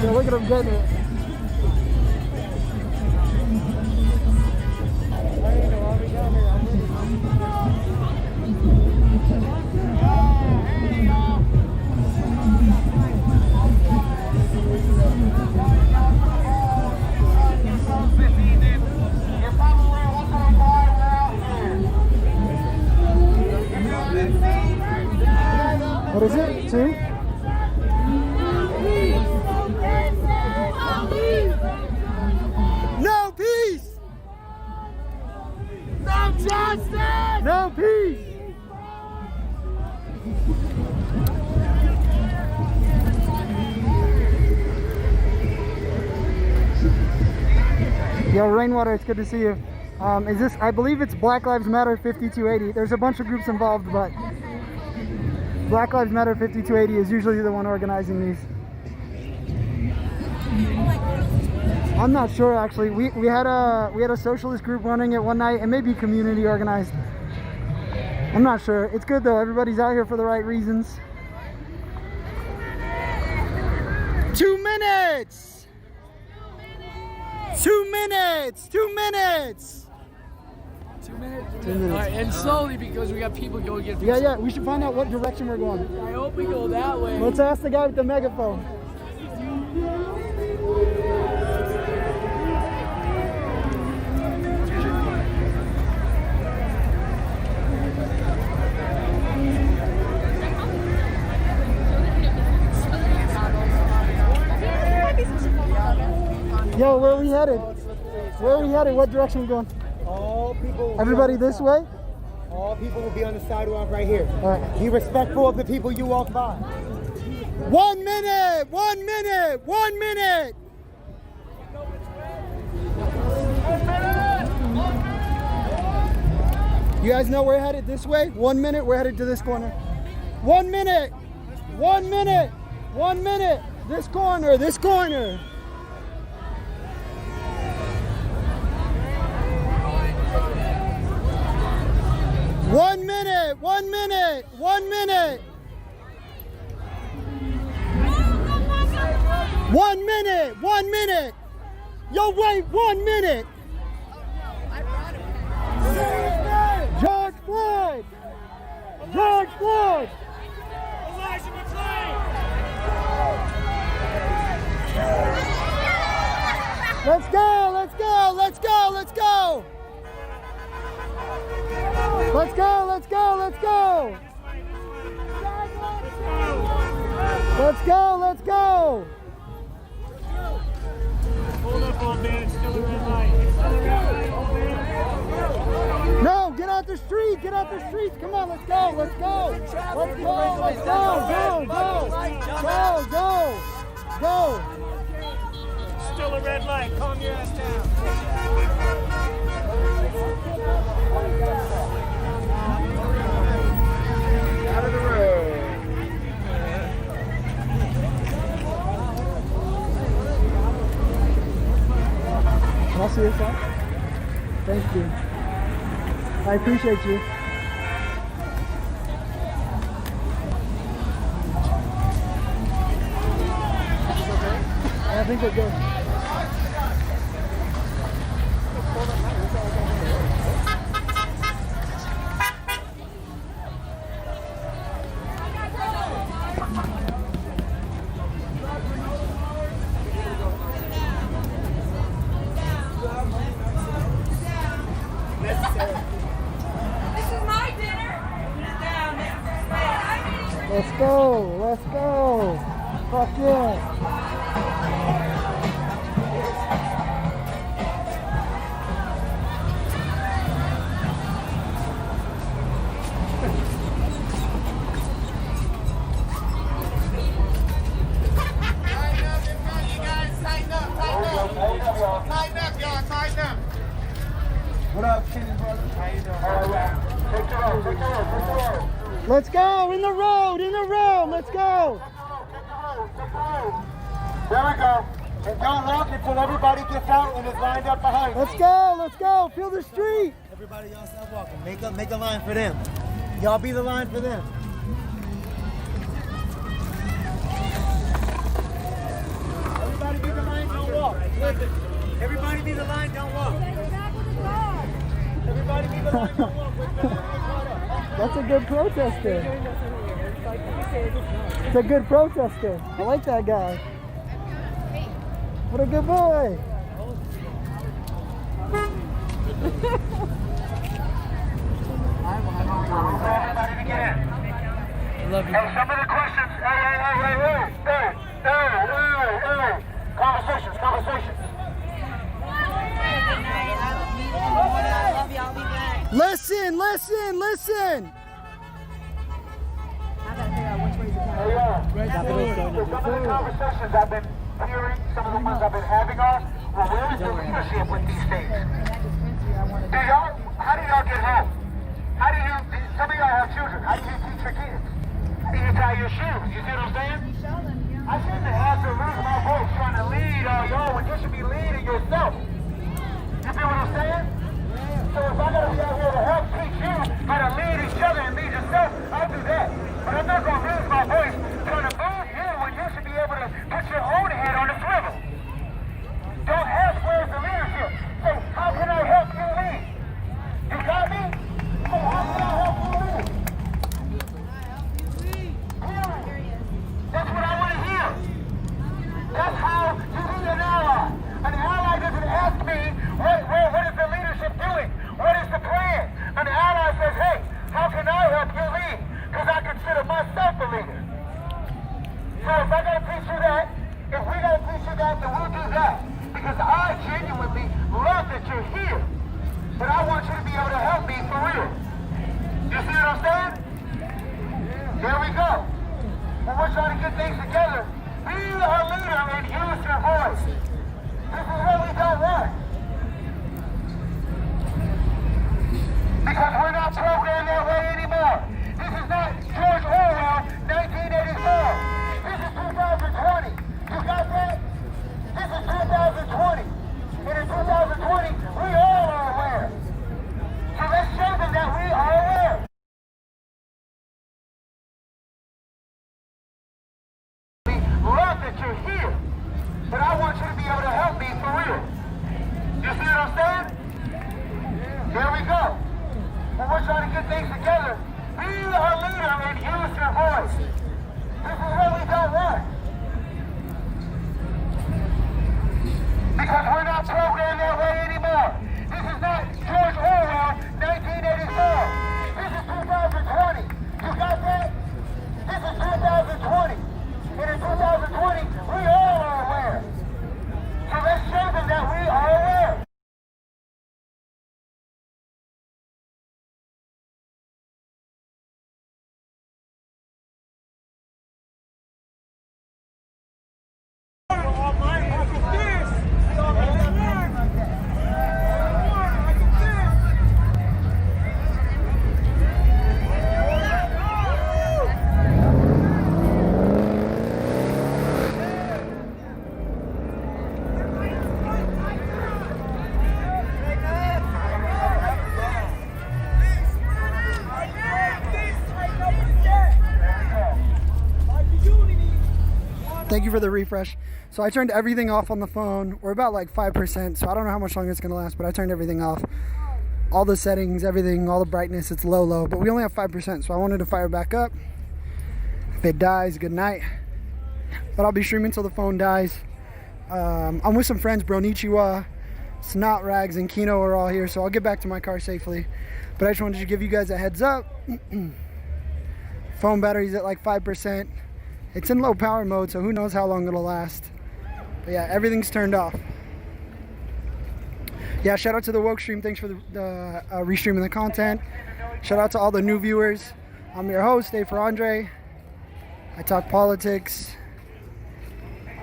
Yeah, look at him getting it. What is it? 2? No peace! No justice! No peace! Yo, Rainwater, it's good to see you. Is this, I believe it's Black Lives Matter 5280. There's a bunch of groups involved, but Black Lives Matter 5280 is usually the one organizing these. I'm not sure actually. We had a socialist group running it one night, and maybe community organized. I'm not sure. It's good though. Everybody's out here for the right reasons. 2 minutes. 2 minutes. 2 minutes. 2 minutes? 2 minutes. All right, and slowly because we got people going to get Yeah, yeah, we should find out what direction we're going. I hope we go that way. Let's ask the guy with the megaphone. Yo, where are we headed? Where are we headed? What direction are we going? All people. Everybody this way? All people will be on the sidewalk right here. All right. Be respectful of the people you walk by. 1 minute! 1 minute! 1 minute! You guys know we're headed this way? 1 minute, we're headed to this corner. 1 minute! 1 minute! 1 minute! This corner, this corner! One minute! 1 minute! 1 minute! 1 minute! 1 minute! Yo, wait! 1 minute! George Floyd! George Floyd! Let's go! Let's go! Let's go! Let's go! Let's go! Let's go! Let's go! Let's go, let's go! Hold up, old man. It's still a red light. It's still a red light. No, get out the street, get out the streets. Come on, let's go, let's go. Let's go, let's go, go. Still a red light. Calm your ass down. Out of the road. Can I see your side? Thank you. I appreciate you. I think we're good. Let's go, let's go. Fuck yeah. What up, Kenny brother? How you doing? Take the road, take the road, take the road. Let's go, in the road, let's go. There we go. And don't walk until everybody gets out and is lined up behind. Let's go, feel the street. Everybody, y'all stop walking. Make a line for them. Y'all be the line for them. Everybody be the line, don't walk. Listen, everybody be the line, don't walk. Everybody be the line, don't walk. That's a good protester. It's a good protester. I like that guy. What a good boy. Love you. Hey, some of the questions. Hey. Conversations. Listen. Some of the conversations I've been hearing, some of the ones I've been having are, well, where is the leadership with these things? How do y'all get home? Some of y'all have children. How do you teach your kids? How do you tie your shoes? You see what I'm saying? I shouldn't have to lose my voice trying to lead all y'all when you should be leading yourself. You feel what I'm saying? So if I gotta be out here to help teach you how to lead each other and lead yourself, I'll do that. But I'm not gonna lose my voice trying to move you when you should be able to put your own head on the swivel. Don't ask where's the leadership. Say, how can I help you lead? You got me? Say, how can I help you lead? That's what I want to hear. That's how you need an ally. An ally doesn't ask me, what is the leadership doing? What is the plan? An ally says, hey, how can I help you lead? Because I consider myself a leader. So if I got to teach you that, if we got to teach you that, then we'll do that. Because I genuinely love that you're here. But I want you to be able to help me for real. You see what I'm saying? There we go. And we're trying to get things together. Be a leader and use your voice. This is what we don't want. Because we're not programmed that way anymore. This is not George Orwell, 1984. This is 2020. You got that? This is 2020. And in 2020, we all are aware. So let's show them that we are aware. Love that you're here, but I want you to be able to help me for real. You see what I'm saying? There we go. And we're trying to get things together. Be a leader and use your voice. Thank you for the refresh. So I turned everything off on the phone. We're about like 5%, so I don't know how much longer it's gonna last, but I turned everything off. All the settings, everything, all the brightness, it's low, but we only have 5%, so I wanted to fire back up. If it dies, good night. But I'll be streaming till the phone dies. I'm with some friends, Bronichiwa, Snot Rags, and Kino are all here, so I'll get back to my car safely. But I just wanted to give you guys a heads up. Phone battery's at like 5%. It's in low power mode, so who knows how long it'll last. But yeah, everything's turned off. Yeah, shout out to the Woke stream. Thanks for the restreaming the content. Shout out to all the new viewers. I'm your host, Dave Ferrandre. I talk politics.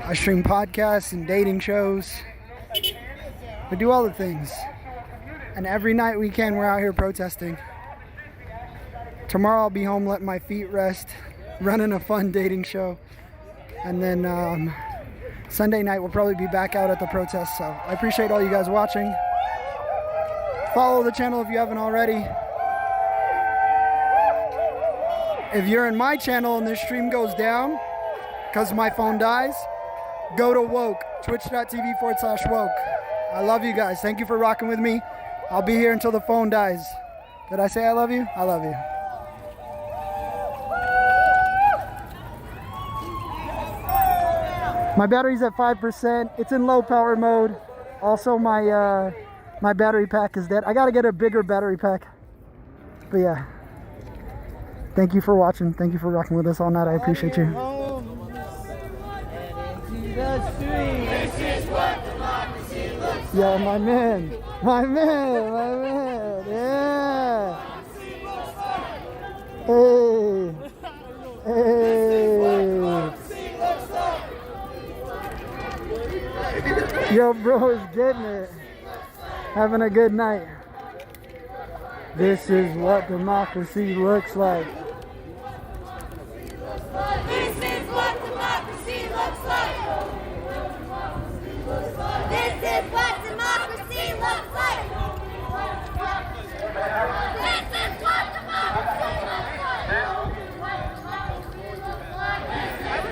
I stream podcasts and dating shows. We do all the things. And every night we can, we're out here protesting. Tomorrow I'll be home letting my feet rest, running a fun dating show. And then Sunday night we'll probably be back out at the protest. So I appreciate all you guys watching. Follow the channel if you haven't already. If you're in my channel and this stream goes down because my phone dies, go to Woke, twitch.tv/Woke. I love you guys. Thank you for rocking with me. I'll be here until the phone dies. Did I say I love you? I love you. My battery's at 5%. It's in low power mode. Also, my my battery pack is dead. I gotta get a bigger battery pack. But yeah. Thank you for watching. Thank you for rocking with us all night. I appreciate you. Yeah, my man. My man. My man. Yeah. Hey. Hey. Yo, bro is getting it. Having a good night. This is what democracy looks like. This is what democracy looks like. This is what democracy looks like. This is what democracy looks like. This is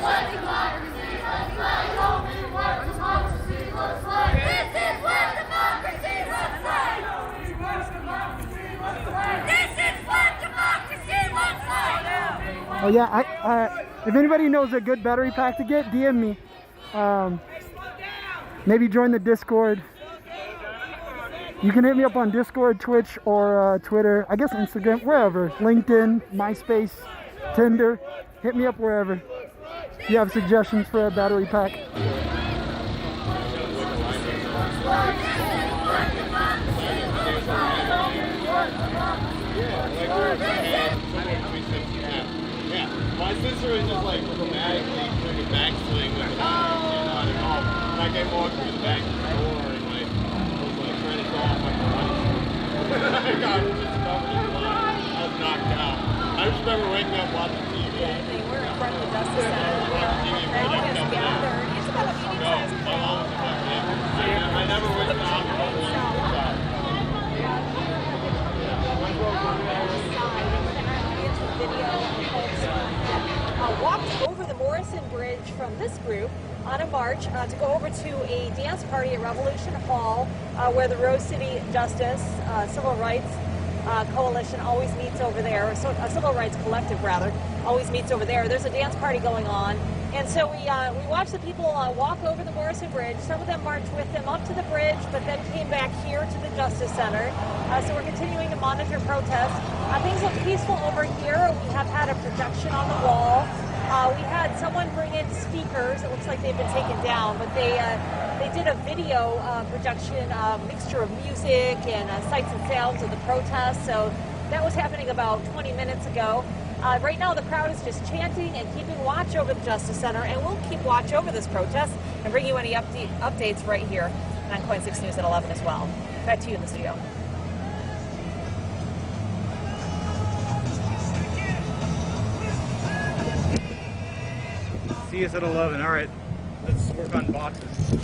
what democracy looks like. This is what democracy looks like. This is what democracy looks like. Oh yeah, if anybody knows a good battery pack to get, DM me. Maybe join the Discord. You can hit me up on Discord, Twitch, or Twitter. I guess Instagram, wherever. LinkedIn, MySpace, Tinder. Hit me up wherever. If you have suggestions for a battery pack. My sister was just like dramatically doing a backswing with it not at all. And I came walking through the back door and like was like trying to throw off my body. I got just covered in blood. I was knocked out. I just remember waking up watching TV. They were in front of the Justice Center. Everyone was gathered. It's about a medium-sized crowd. I never went to the hospital. Walked over the Morrison Bridge from this group on a march to go over to a dance party at Revolution Hall where the Rose City Justice Civil Rights Coalition always meets over there, so a Civil Rights Collective rather, always meets over there. There's a dance party going on, and so we watched the people walk over the Morrison Bridge. Some of them marched with them up to the bridge, but then came back here to the Justice Center. So we're continuing to monitor protests. Things look peaceful over here. We have had a projection on the wall. We had someone bring in speakers. It looks like they've been taken down, but they did a video projection, mixture of music and sights and sounds of the protests. So that was happening about 20 minutes ago. Right now the crowd is just chanting and keeping watch over the Justice Center, and we'll keep watch over this protest and bring you any updates right here on Coin 6 News at 11 as well. Back to you in the studio. See us at 11. All right, let's work on boxes.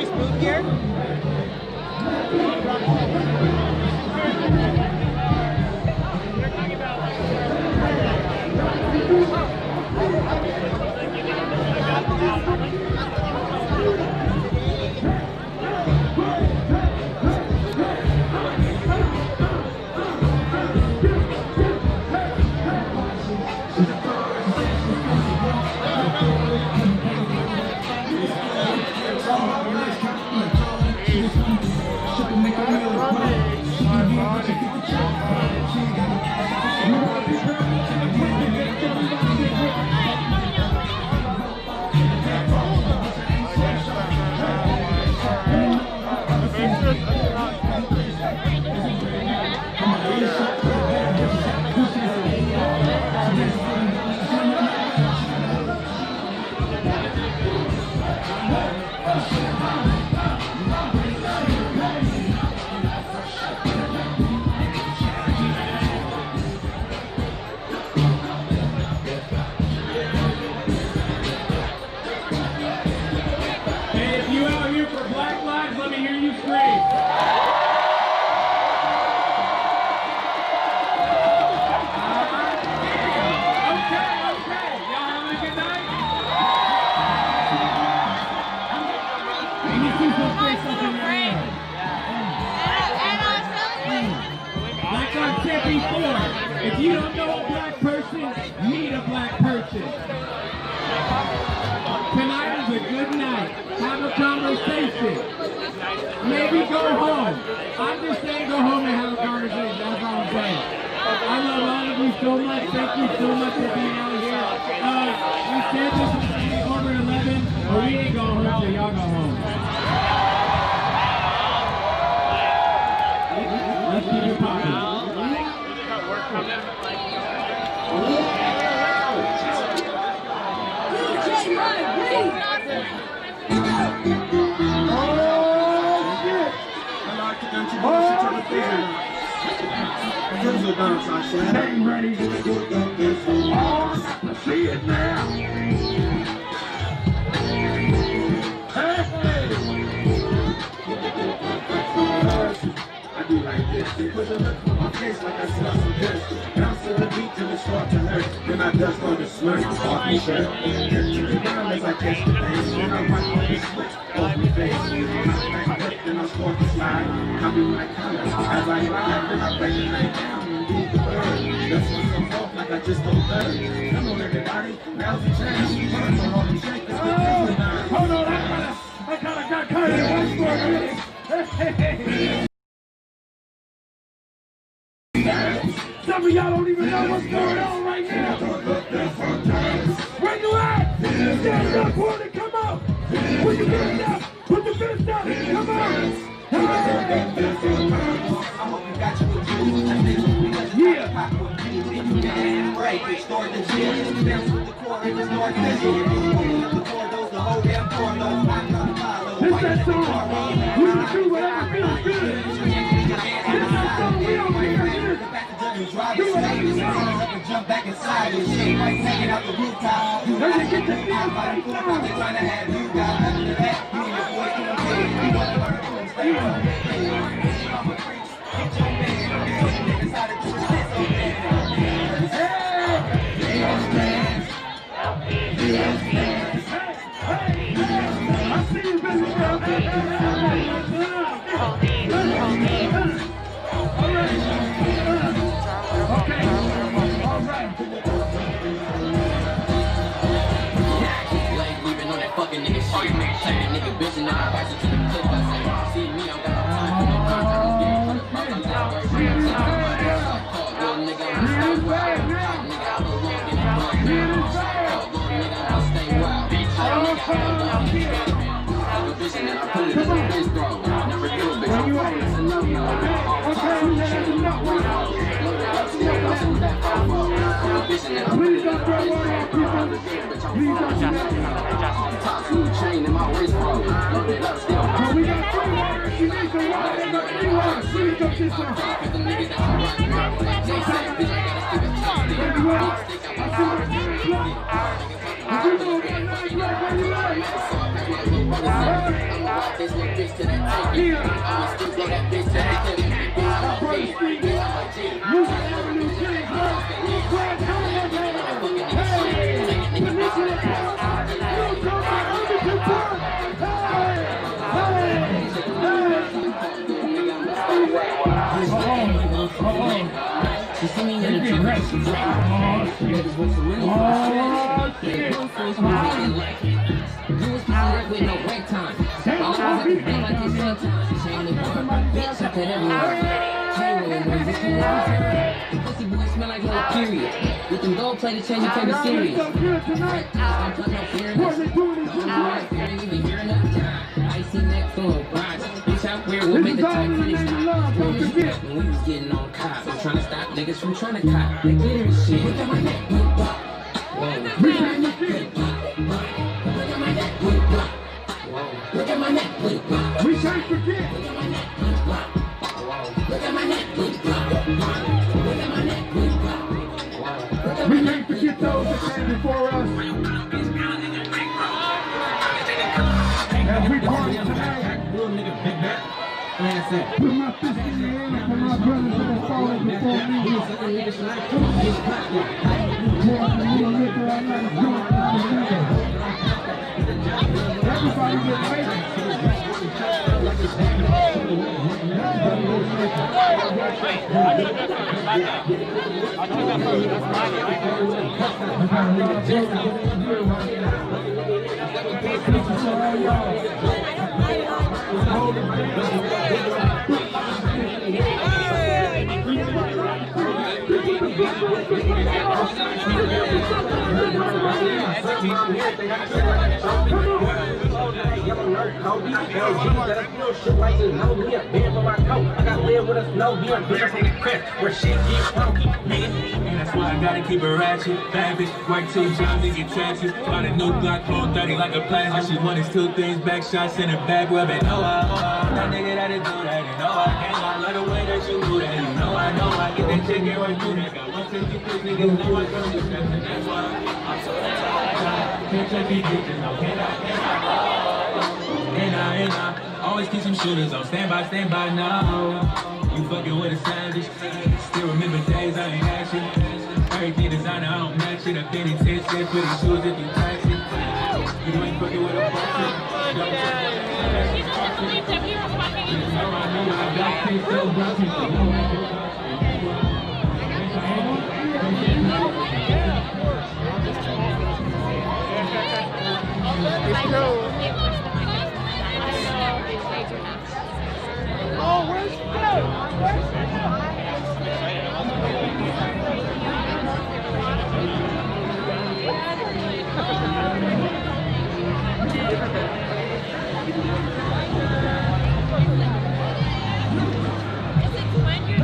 just moved here? If you don't know a black person, meet a black person. Tonight is a good night. Have a conversation. Maybe go home. I'm just saying go home and have a conversation. That's all I'm saying. I love all of you so much. Thank you so much for being out here. We said this was over 11, but we ain't going home till y'all go home. Let's keep it popping. Stay ready. See it now. I do like this. They put a look on my face like I smell some piss. Bounce to the beat till it start to hurt. Then I dust on the smirk. Off my shirt. Keep it down as I catch the pace. Then I wipe on the switch. Off my face. Then I start to slide. I do my colors as I ride. Then I break it right down and do the bird. That's what's I'm off like I just don't learn. Come on everybody. Now's the chance. Burn for all the shake. Hold on. I kinda got carried away for a minute. Some of y'all don't even know what's going on right now. Where you at? Stand up, Porter, come on. Put your fist up. Put the fist up. Come on. Yeah. This that song. We can do whatever feels good. This that song we don't make it. Jump back inside and shit, like hanging out the rooftop. You know, get the deal right now. They're trying to have you guys after that. You and your boy can play. You want to learn from stay on. I'm a freak. Get your man. Niggas how to do this over there. Hey! I see you, baby girl. Okay. All right. Like we've been on that fucking nigga shit. Take that nigga bitch and then I pass it to the clip. I say, see me, I don't got no time for no contact. I'm getting to the fuck. I'm just working. Little nigga, I'm stay wild. Nigga, I belong in that blood. Little nigga, I'll stay wild. Bitch, I don't got no bitch and then I put it in the bitch throat. Never do a bitch. I'm fucking it's a no-no. All the time, I'm changing my way. Please don't throw away our people. Please don't just. Top food chain in my waist, bro. Loaded up still. But we got free water if you need some water. Anyway, please don't get some. The niggas that you rock with, they say, bitch, I gotta stick a toasty. Baby, I see my name, blood. If you know what name, blood, where you at? Pussy boy smell like hella period. You can go play the chain, you take it serious. I'm putting no fear in this. Ain't even hearing that. Icy neck full of rocks. Bitch out where we'll make the time finish. When we was getting on cops, I'm trying to stop niggas from trying to cop. They glitter and shit. Look at my neck. Whoa. Look at my neck. Look at my neck. Whoa. Look at my neck. We can't forget. Look at my neck. Look at my neck. We can't forget those that came before us. As we party tonight, put my fist in the air for my brothers that have fallen before me. Everybody get ready. Where shit get funky, nigga. And that's why I gotta keep it ratchet. Bad bitch, work 2 jobs and get taxes. Got a new Glock, clone 30 like a plasma. She wanted 2 things, back shots in the back web. And know I, that nigga that'll do that. And know I can't lie, love the way that you do that. You know I get that chick and work through that. Got 156 niggas, know I don't do that. And that's why I'm so tired. Can't check these bitches, no, can I? And I always keep some shooters on standby now. You fucking with a savage. Still remember days I ain't action. Everything designer, I don't match it. I've been in 10 cents for the shoes if you tax it. You ain't fucking with a boxer. Oh, where's she go? Where's she go?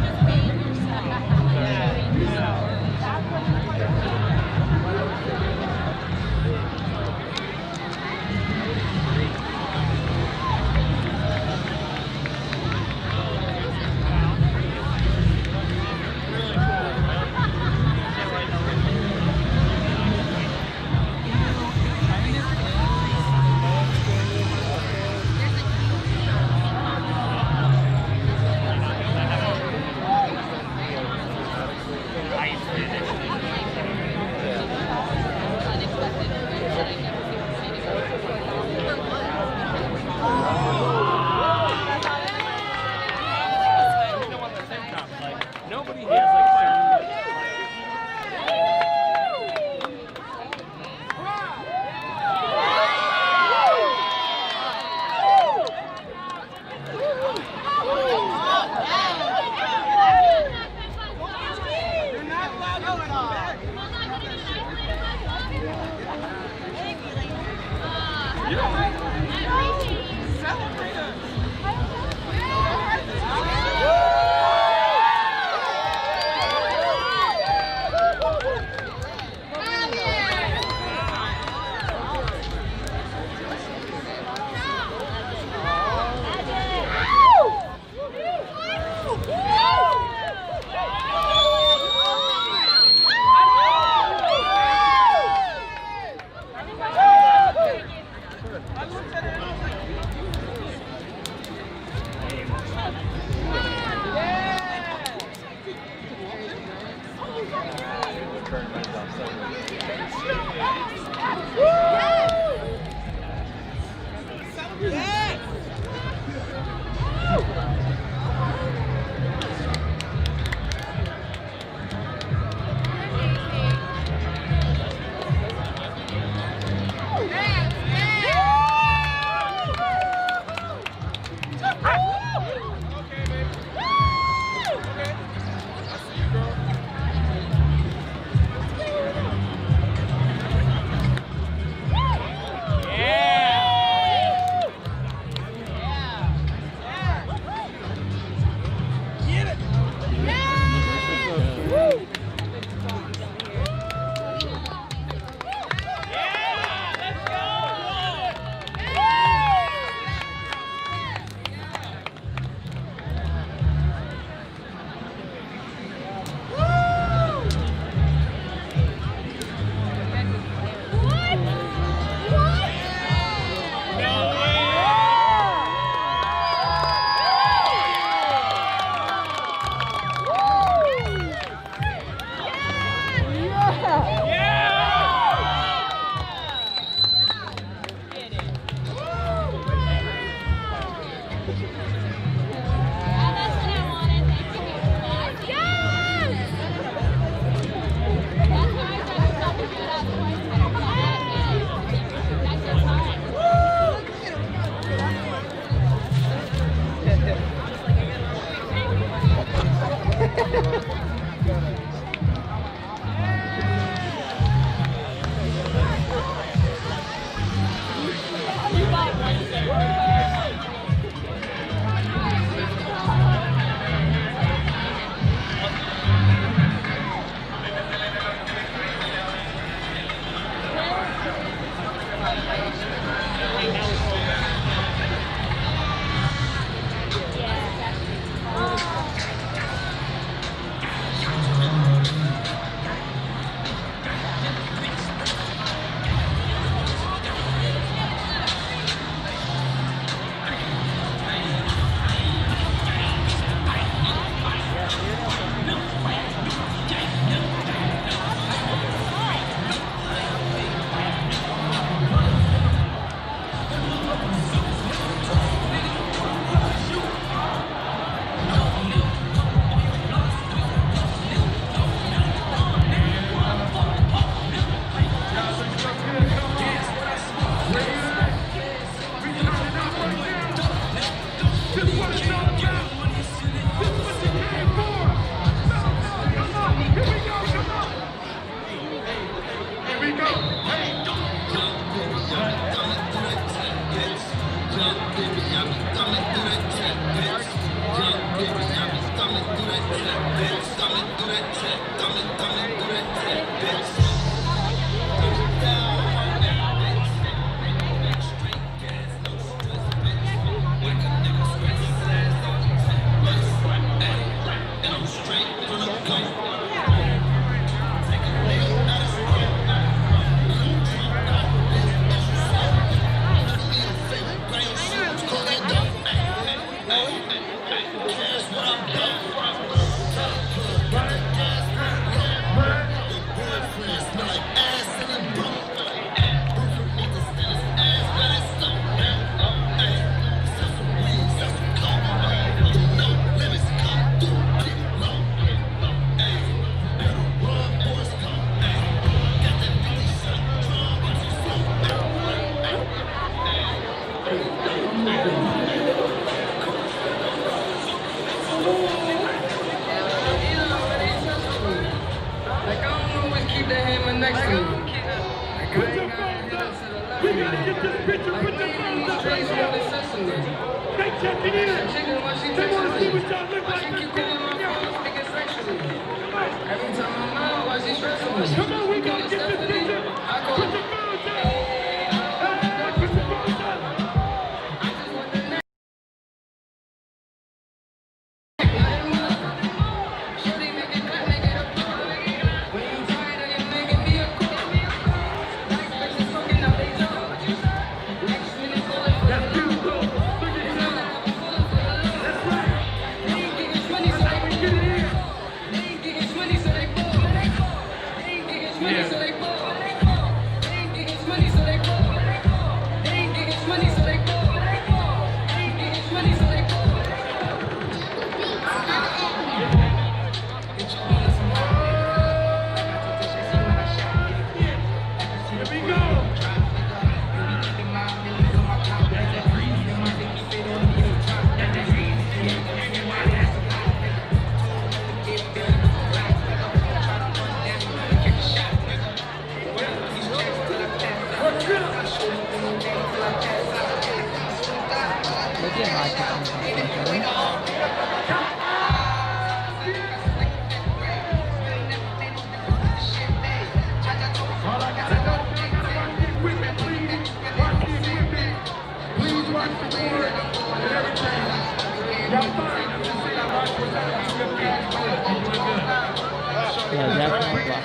Yeah, definitely block.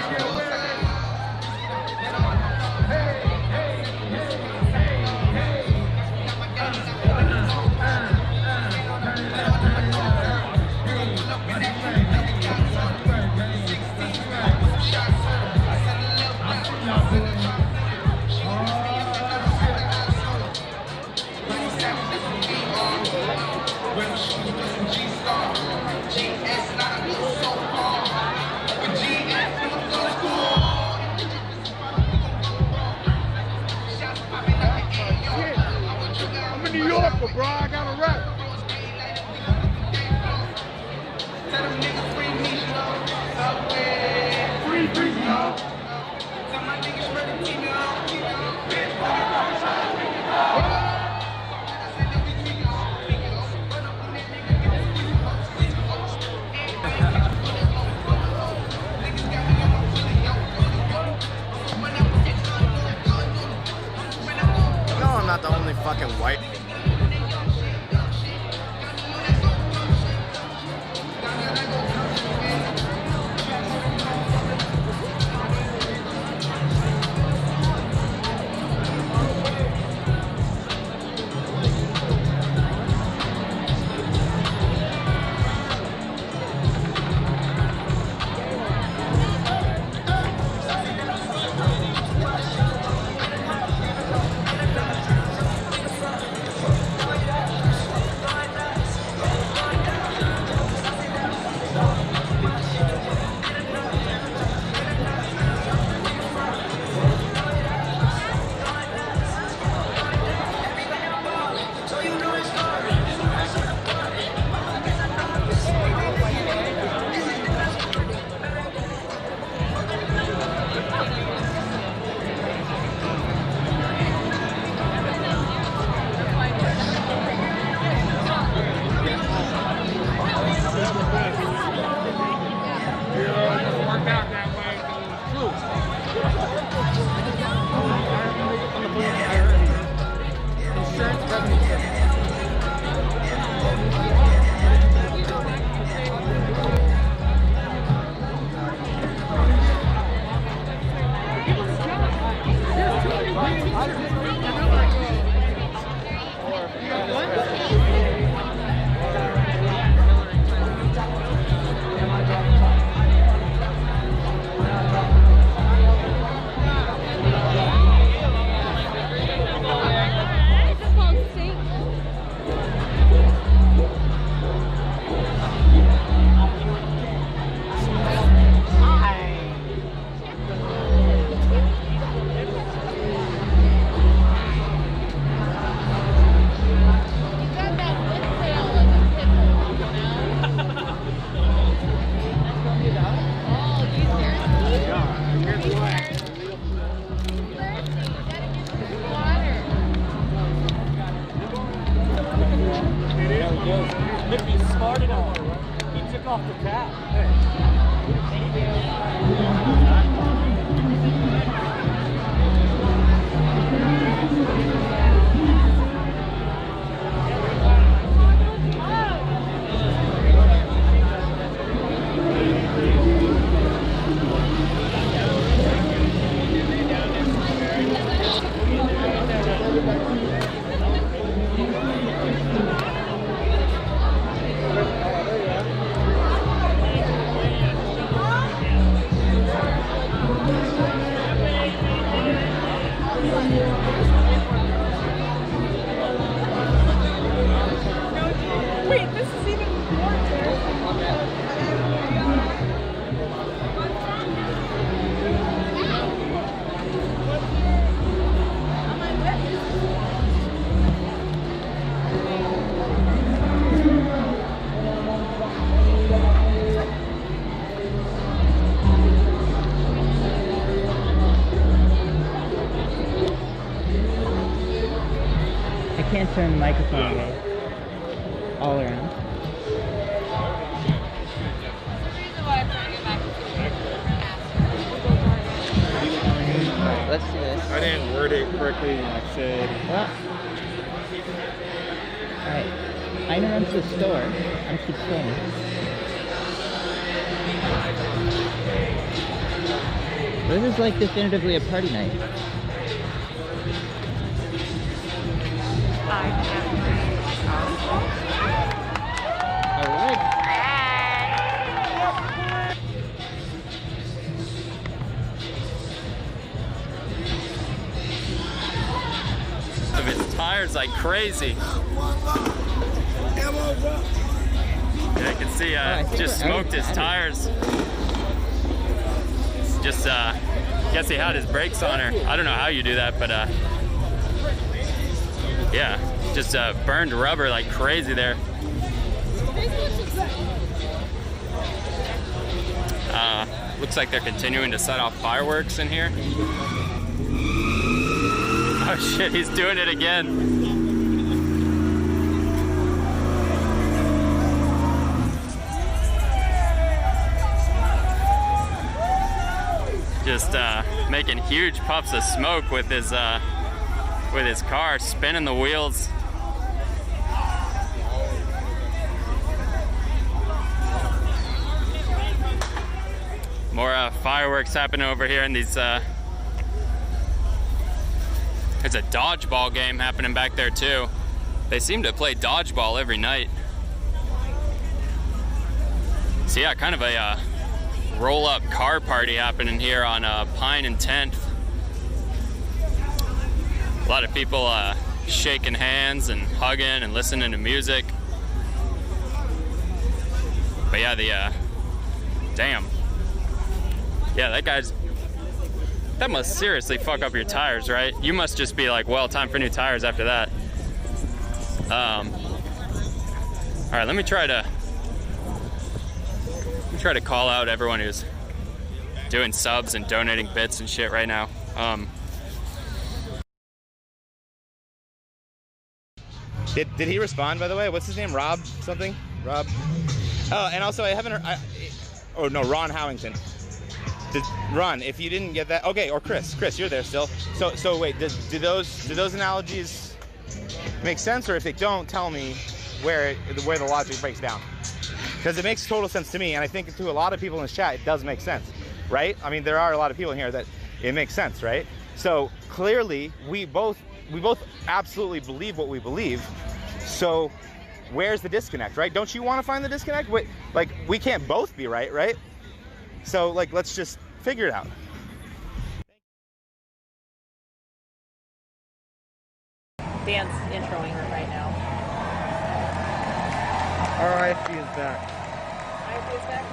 I'm in New York, bro. I got a rap. No, I'm not the only fucking white. If he's smart enough, he took off the cap. Wait, this is even more I can't turn the microphone away. Berkeley, I said. Well, alright. I'm gonna run to the store. I'm gonna keep filming. This is like definitively a party night. Alright. Of his tires like crazy. Yeah, I can see just smoked his tires. Just guess he had his brakes on her. I don't know how you do that, but yeah, just burned rubber like crazy there. Looks like they're continuing to set off fireworks in here. Oh shit, he's doing it again. Just making huge puffs of smoke with his car, spinning the wheels. More fireworks happening over here in these. There's a dodgeball game happening back there too. They seem to play dodgeball every night. So yeah, kind of a roll-up car party happening here on Pine and 10th. A lot of people shaking hands and hugging and listening to music. But yeah, damn. Yeah, that must seriously fuck up your tires, right? You must just be like, well, time for new tires after that. All right, let me try to call out everyone who's doing subs and donating bits and shit right now. Did he respond, by the way? What's his name? Rob something? Rob? Oh, and also I haven't heard, oh no, Ron Howington. Ron, if you didn't get that, okay, or Chris, you're there still. So wait, do those analogies make sense, or if they don't, tell me where the logic breaks down? Because it makes total sense to me, and I think to a lot of people in this chat, it does make sense, right? I mean, there are a lot of people in here that it makes sense, right? So clearly, we both absolutely believe what we believe. So where's the disconnect, right? Don't you want to find the disconnect? Wait, like, we can't both be right, right? So, like, let's just figure it out. Dan's introing her right now. RIP is back. RIP is back?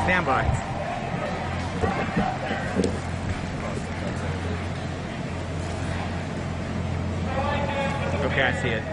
Stand by. Okay, I see it.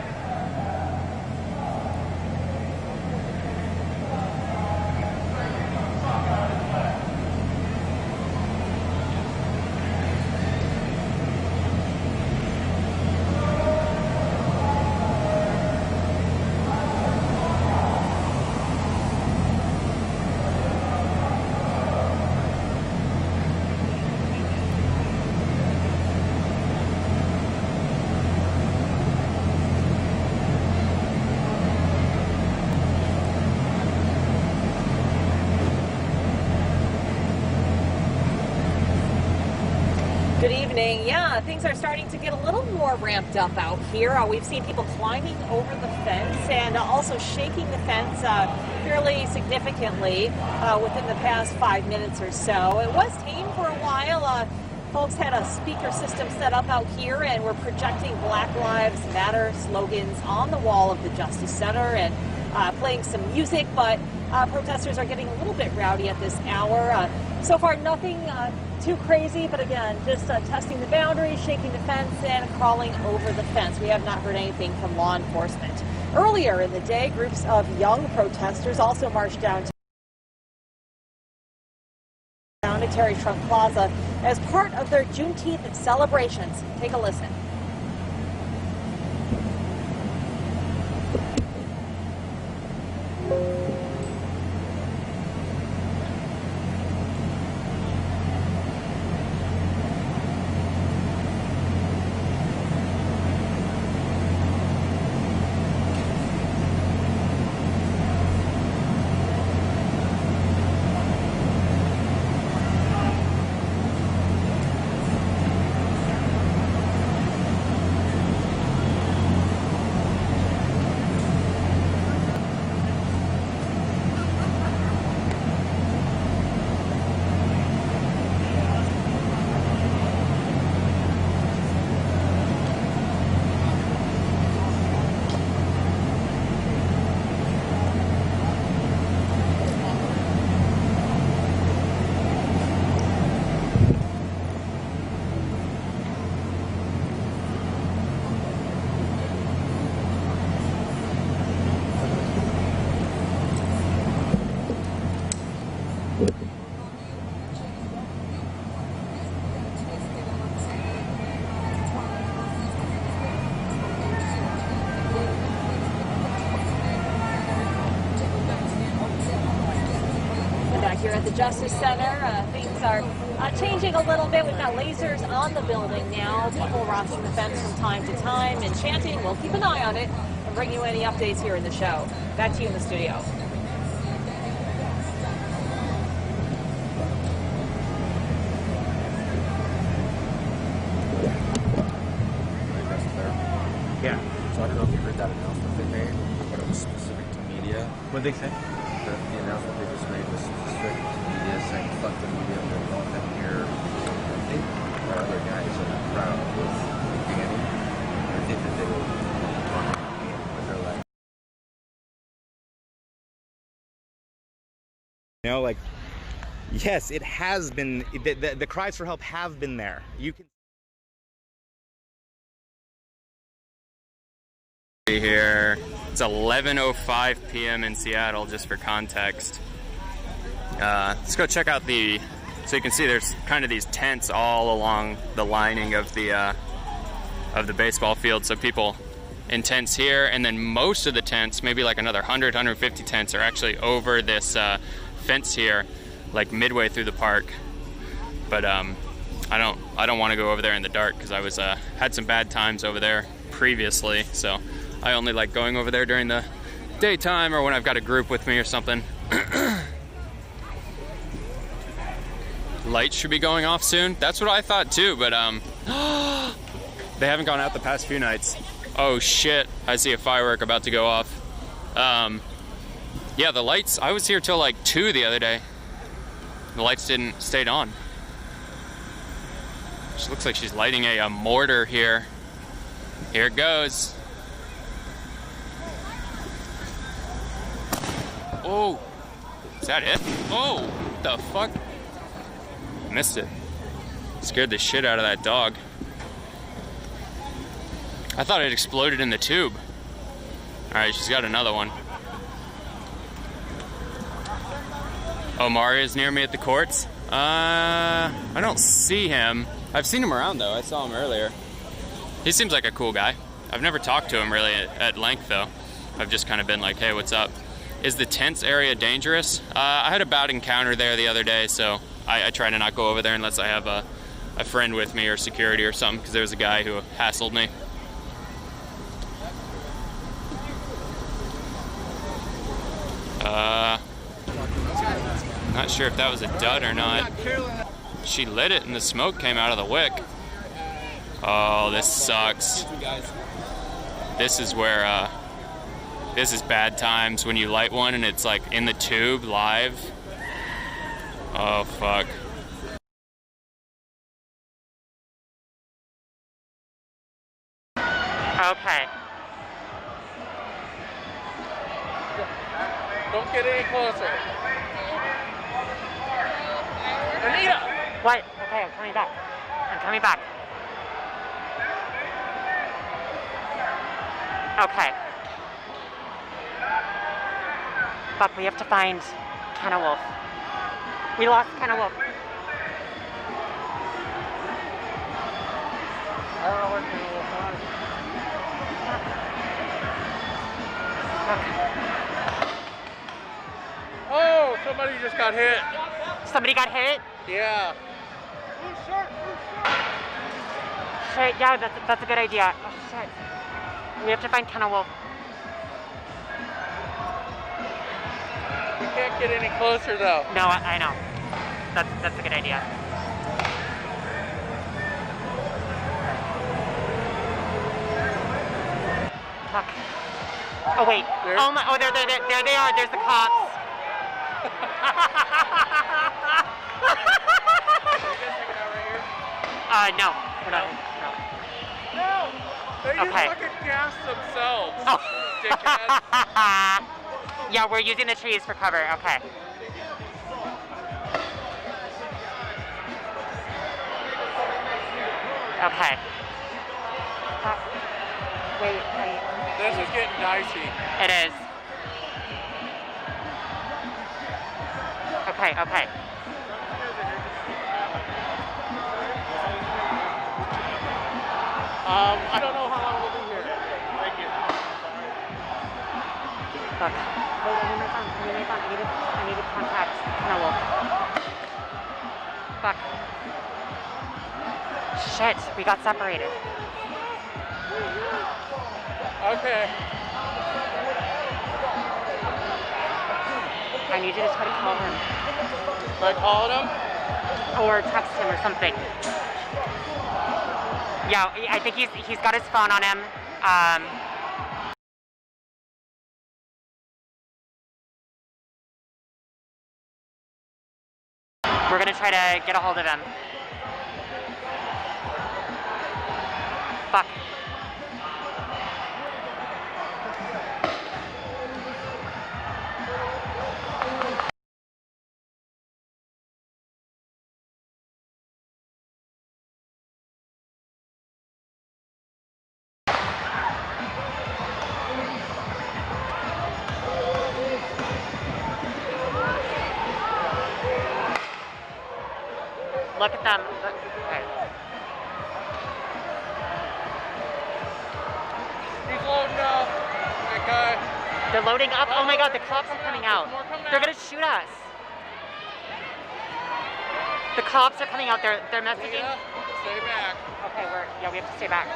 Good evening. Yeah, things are starting to get a little more ramped up out here. We've seen people climbing over the fence and also shaking the fence fairly significantly within the past 5 minutes or so. It was tame for a while. Folks had a speaker system set up out here, and we're projecting Black Lives Matter slogans on the wall of the Justice Center and playing some music, but protesters are getting a little bit rowdy at this hour. So far, nothing too crazy, but again, just testing the boundaries, shaking the fence, and crawling over the fence. We have not heard anything from law enforcement. Earlier in the day, groups of young protesters also marched down to Terry Trunk Plaza as part of their Juneteenth celebrations. Take a listen. Here at the Justice Center, things are changing a little bit. We've got lasers on the building now, people rocking the fence from time to time and chanting. We'll keep an eye on it and bring you any updates here in the show. Back to you in the studio. Yeah. So I don't know if you heard that announcement they made, but it was specific to media. What'd they say? The announcement they just made was specific to media, saying fuck the media, they're going down here. I think our other guys in the crowd was Danny. I think that they were talking about me, but they're like, You know, like, yes, it has been, the cries for help have been there. You can here. It's 11:05 p.m. in Seattle, just for context. Let's go check out so you can see there's kind of these tents all along the lining of the baseball field. So people in tents here, and then most of the tents, maybe like another 100, 150 tents, are actually over this fence here, like midway through the park. But I don't want to go over there in the dark because I was had some bad times over there previously. So I only like going over there during the daytime or when I've got a group with me or something. Lights should be going off soon. That's what I thought too, but they haven't gone out the past few nights. Oh shit, I see a firework about to go off. Yeah, the lights, I was here till like 2 the other day. The lights stayed on. She looks like she's lighting a mortar here. Here it goes. Oh, is that it? Oh, what the fuck? Missed it. Scared the shit out of that dog. I thought it exploded in the tube. All right, she's got another one. Oh, Mario's near me at the courts. I don't see him. I've seen him around though. I saw him earlier. He seems like a cool guy. I've never talked to him really at length though. I've just kind of been like, hey, what's up? Is the tents area dangerous? I had a bad encounter there the other day, so I try to not go over there unless I have a friend with me or security or something, because there was a guy who hassled me. Not sure if that was a dud or not. She lit it and the smoke came out of the wick. Oh, this sucks. This is where, this is bad times when you light one and it's like in the tube live. Oh, fuck. Don't get any closer. Anita! What? Okay, I'm coming back. I'm coming back. Okay. Fuck, we have to find Kenna Wolf. We lost Kenna Wolf. I don't know where Kenna Wolf was. Oh, somebody just got hit. Somebody got hit? Yeah. Shit, yeah, that's a good idea. Oh, shit. We have to find Kenna Wolf. We can't get any closer, though. No, I know. That's a good idea. Fuck. Oh, wait. Oh, my. Oh, there they are. There's the cops. No. We're not. No. They just Okay. fucking gas themselves. Oh. Dickhead. Yeah, we're using the trees for cover. Okay. Okay. Wait. This is getting dicey. It is. Okay. Okay. I don't know how long we'll be here. Thank you. Fuck. Wait, I need my phone. I need to contact Kenna Wolf. Fuck. Shit, we got separated. Okay. I need you to try to call him. Try calling him? Or text him or something. Yeah, I think he's got his phone on him. We're gonna try to get a hold of him. Fuck. Look at them. Okay. He's loading up. That guy. They're loading up. Oh my god, the cops are coming out. They're gonna shoot us. The cops are coming out. They're messaging. Stay back. Okay, we have to stay back.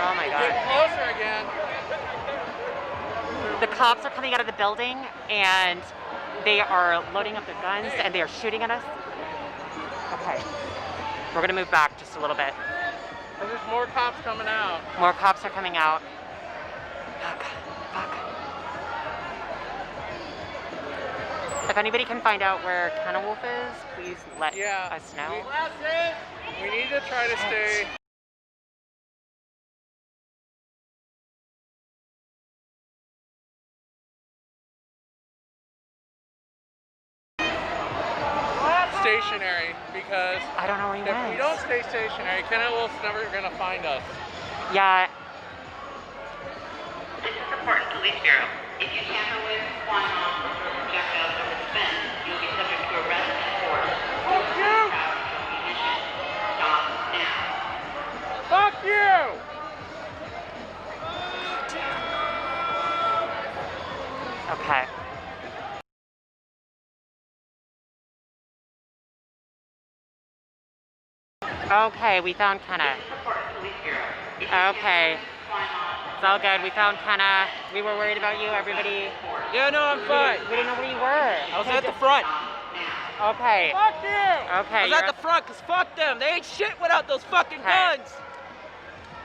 Oh my god. Get closer again. The cops are coming out of the building and they are loading up their guns and they are shooting at us. Okay. We're gonna move back just a little bit. And there's more cops coming out. More cops are coming out. Fuck. If anybody can find out where Kenna Wolf is, please let us know. We need to try to stay. Stationary, because I don't know where he if went. we don't stay stationary, Kenna Wolf's never gonna find us. Yeah. This is important Police Bureau. If you tamper with, pawn off, or throw projectiles over the fence, you'll be subject to arrest and force. Fuck you! Stop now. Fuck you! Okay. Okay, we found Kenna. Okay. It's all good. We found Kenna. We were worried about you, everybody. Yeah, no, I'm fine. We didn't know where you were. I was at the front. Okay. Fuck you! Okay. I was at the front, because fuck them. They ain't shit without those fucking guns.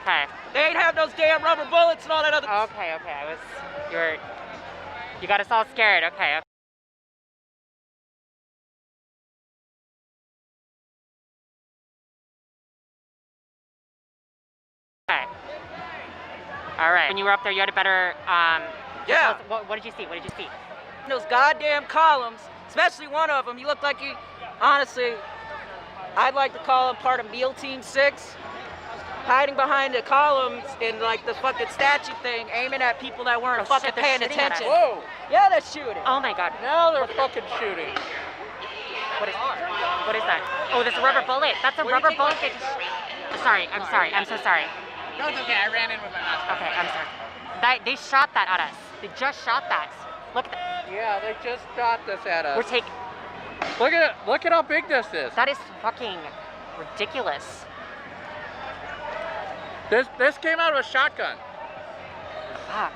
Okay. They ain't have those damn rubber bullets and all that other... Okay. You got us all scared. Okay. Okay. All right. When you were up there, you had a better. Yeah. What did you see? What did you see? those goddamn columns, especially one of them. He looked like he, honestly, I'd like to call him part of Meal Team 6. Hiding behind the columns in like the fucking statue thing, aiming at people that weren't fucking paying attention. Whoa! Yeah, they're shooting. Oh my god. Now they're fucking shooting. What is that? Oh, there's a rubber bullet. That's a rubber bullet. Sorry, I'm sorry. I'm so sorry. No, it's okay. I ran in with my mask. Okay, I'm sorry. They shot that at us. They just shot that. Look at that. Yeah, they just shot this at us. We're taking. Look at it. Look at how big this is. That is fucking ridiculous. This came out of a shotgun. Fuck.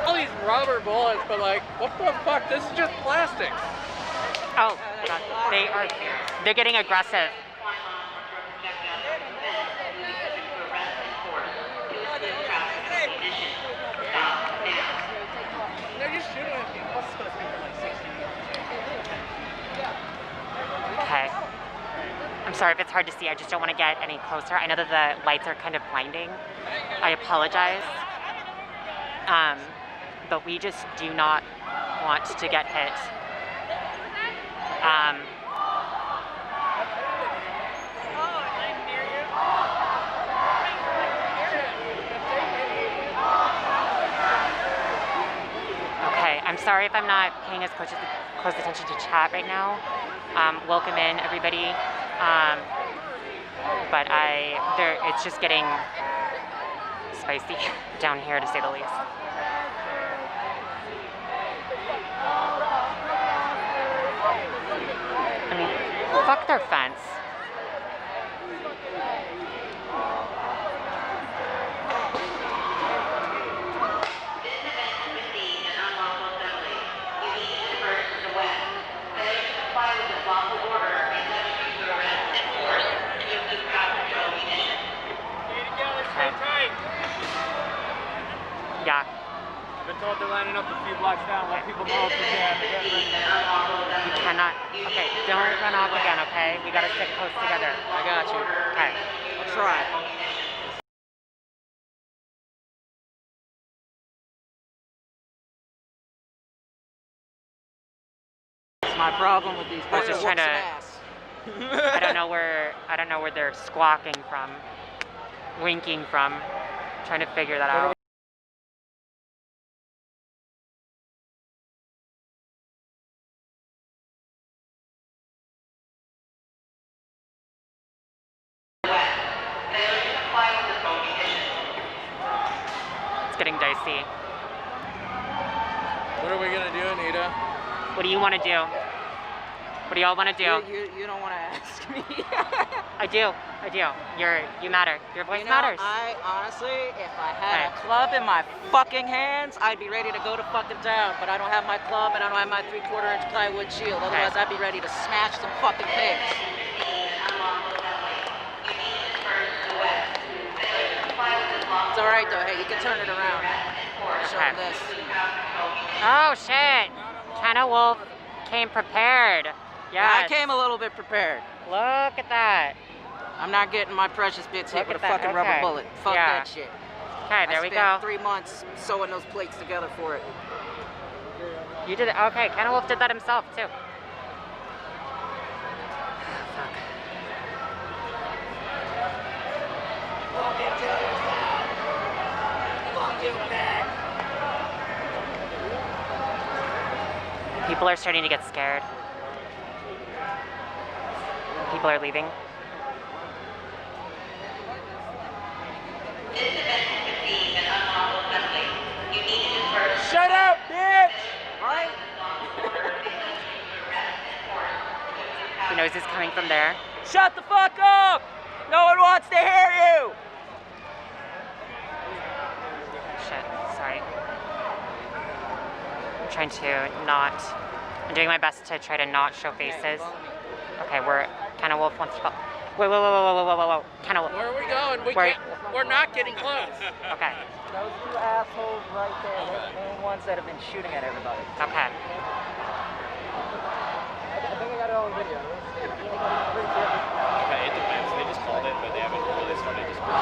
All these rubber bullets, but like, what the fuck? This is just plastic. Oh, God. They're getting aggressive. They're just shooting at people. Okay. I'm sorry if it's hard to see. I just don't want to get any closer. I know that the lights are kind of blinding. I apologize. But we just do not want to get hit. Okay, I'm sorry if I'm not paying as close attention to chat right now. Welcome in, everybody. But it's just getting spicy down here, to say the least. I mean, fuck their fence. Yeah. I've been told they're lining up a few blocks down. Let people know if you can. You cannot. Okay, don't run off again, okay? We gotta stick close together. I got you. Okay. I'll try. That's my problem with these. I was just trying to. I don't know where they're squawking from, winking from. Trying to figure that out. It's getting dicey. What are we gonna do, Anita? What do you want to do? What do y'all want to do? You don't want to ask me. I do. You matter. Your voice matters. I honestly, if I had a club in my fucking hands, I'd be ready to go to fucking town. But I don't have my club and I don't have my 3/4-inch plywood shield. Otherwise, I'd be ready to smash some fucking pigs. It's all right though. Hey, you can turn it around. Show them this. Oh shit! Kenna Wolf came prepared. Yeah, I came a little bit prepared. Look at that. I'm not getting my precious bits hit with a fucking rubber bullet. Fuck that shit. Okay, there we go. I spent 3 months sewing those plates together for it. You did it. Okay, Kenna Wolf did that himself too. Fuck. People are starting to get scared. People are leaving. Shut up, bitch! Right? The noise is coming from there. Shut the fuck up! No one wants to hear you! Shit, sorry. I'm trying to not... I'm doing my best to try to not show faces. Okay, Kenna Wolf wants to... Whoa. Kenna Wolf. Where are we going? We're not getting close. Okay. Those 2 assholes right there, they're the main ones that have been shooting at everybody. Okay. I think I got it all on video. Okay, it depends. They just called it, but they haven't really started dispersing.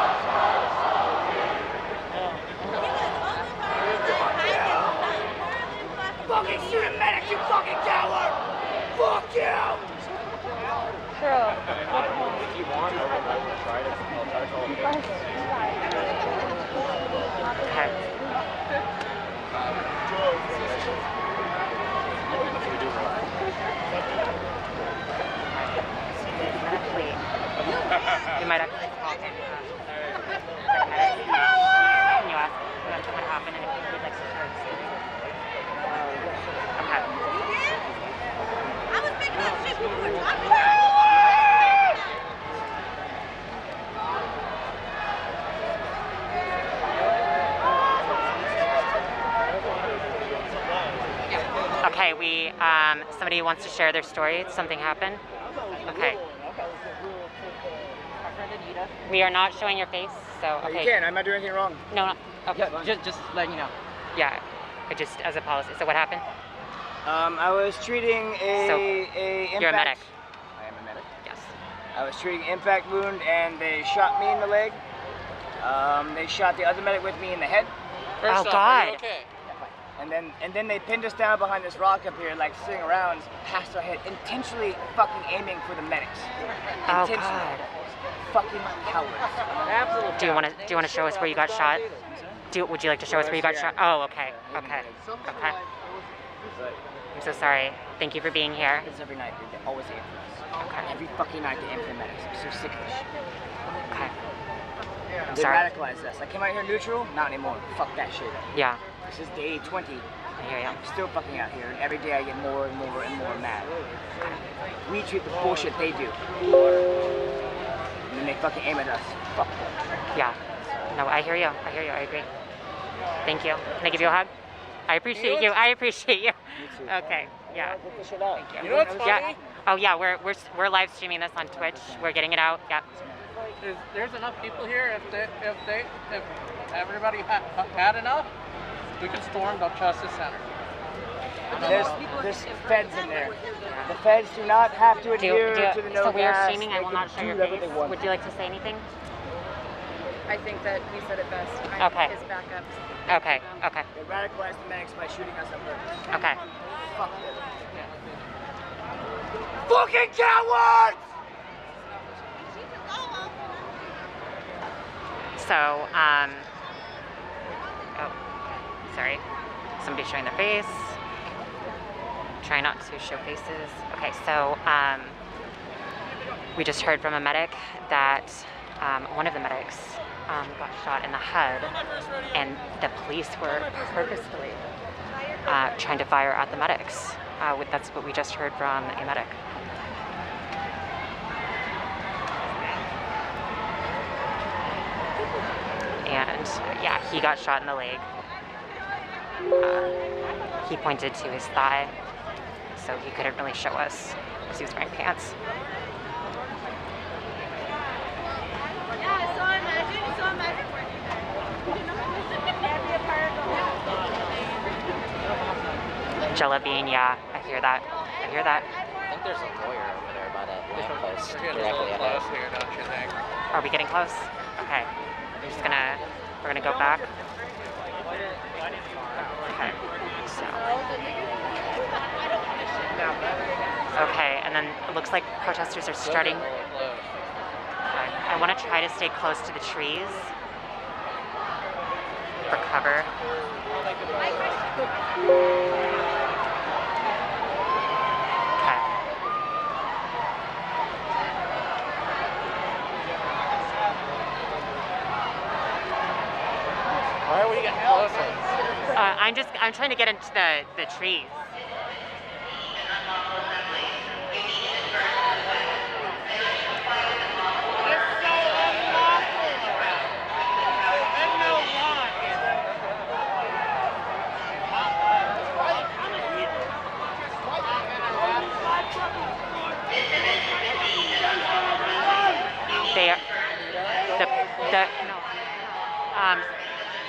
True. If you want, I'll try to call it. Okay. We might actually call him. Can you ask him what happened and if he'd like to share his story? Okay. I was making that shit when we were talking. Okay, somebody wants to share their story. Something happened. Okay. We are not showing your face, so okay. You can. I'm not doing anything wrong. No, no. Okay. Yeah, just letting you know. Yeah, just as a policy. So what happened? I was treating a impact. You're a medic. I am a medic. Yes. I was treating an impact wound, and they shot me in the leg. They shot the other medic with me in the head. Oh God. Okay. And then they pinned us down behind this rock up here, like sitting around past our head, intentionally fucking aiming for the medics. Oh Intentionally. God. Fucking cowards. Absolutely. Do you want to show us where you got shot? Would you like to show us where you got shot? Oh, okay. Okay. Okay. I'm so sorry. Thank you for being here. It's every night. They always aim for us. Okay. Every fucking night they aim for the medics. I'm so sick of this shit. Okay. I'm They sorry. radicalized us. I came out here neutral. Not anymore. Fuck that shit. Yeah. This is day 20. I hear you. I'm still fucking out here, and every day I get more and more and more mad. We treat the bullshit they do. And then they fucking aim at us. Fuck them. Yeah. No, I hear you. I hear you. I agree. Thank you. Can I give you a hug? I appreciate you. I appreciate you. Okay. Yeah. Thank you. You know what's funny? Yeah. Oh yeah, we're live streaming this on Twitch. We're getting it out. Yeah. There's enough people here. If everybody had enough, we could storm the Justice Center. There's feds in there. The feds do not have to adhere to the no So we are gas. streaming. I will not show your face. Would you like to say anything? I think that he said it best. Okay. His backup. Okay. Okay. They radicalized the medics by shooting us on purpose. Okay. Fuck them. Fucking cowards! So, oh, sorry. Somebody's showing their face. Try not to show faces. Okay, so, we just heard from a medic that one of the medics got shot in the head, and the police were purposefully trying to fire at the medics. That's what we just heard from a medic. And yeah, he got shot in the leg. He pointed to his thigh, so he couldn't really show us because he was wearing pants. Jella Bean, yeah, I hear that. I hear that. I think there's a lawyer over there by that lamppost directly ahead. Here, don't you think? Are we getting close? Okay. We're gonna go back. Okay. So. Okay, and then it looks like protesters are starting. Okay. I want to try to stay close to the trees for cover. Why are we getting closer? I'm trying to get into the trees.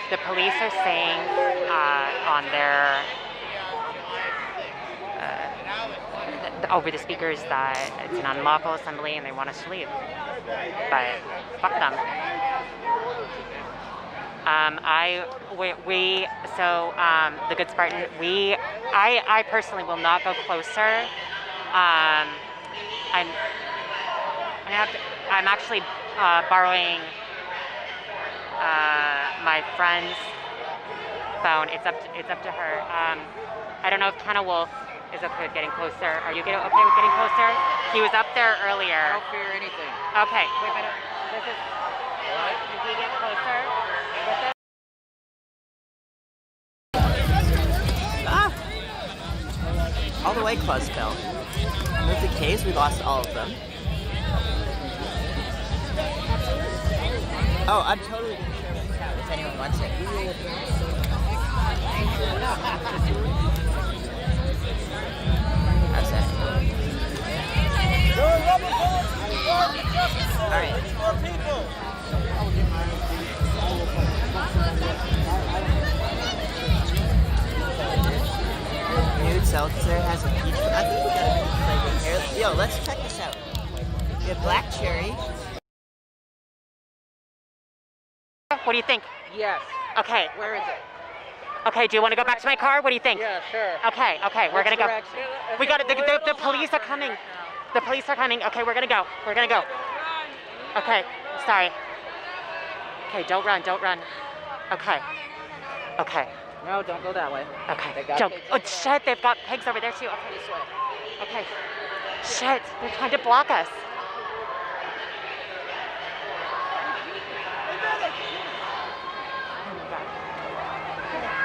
The police are saying on their over the speakers that it's an unlawful assembly and they want us to leave. But fuck them. The Good Spartan, I personally will not go closer. I'm actually borrowing my friend's phone. It's up to her. I don't know if Kenna Wolf is okay with getting closer. Are you okay with getting closer? He was up there earlier. I don't fear anything. Okay. Wait, but this is. Can he get closer with it? All the way, Cluzkill. With the K's, we lost all of them. Oh, I'm totally gonna share this out if anyone wants it. How's that? Alright. Nude seltzer has a peach. I think we got a peach flavor here. Yo, let's check this out. We have black cherry. What do you think? Yes. Okay. Where is it? Okay, do you want to go back to my car? What do you think? Yeah, sure. Okay, we're gonna go. Direction? We got it. The police are coming. The police are coming. Okay, we're gonna go. Okay, sorry. Okay, don't run. Okay. No, don't go that way. Okay. Don't. Oh shit! They've got pigs over there too. Okay, this way. Okay. Shit! They're trying to block us.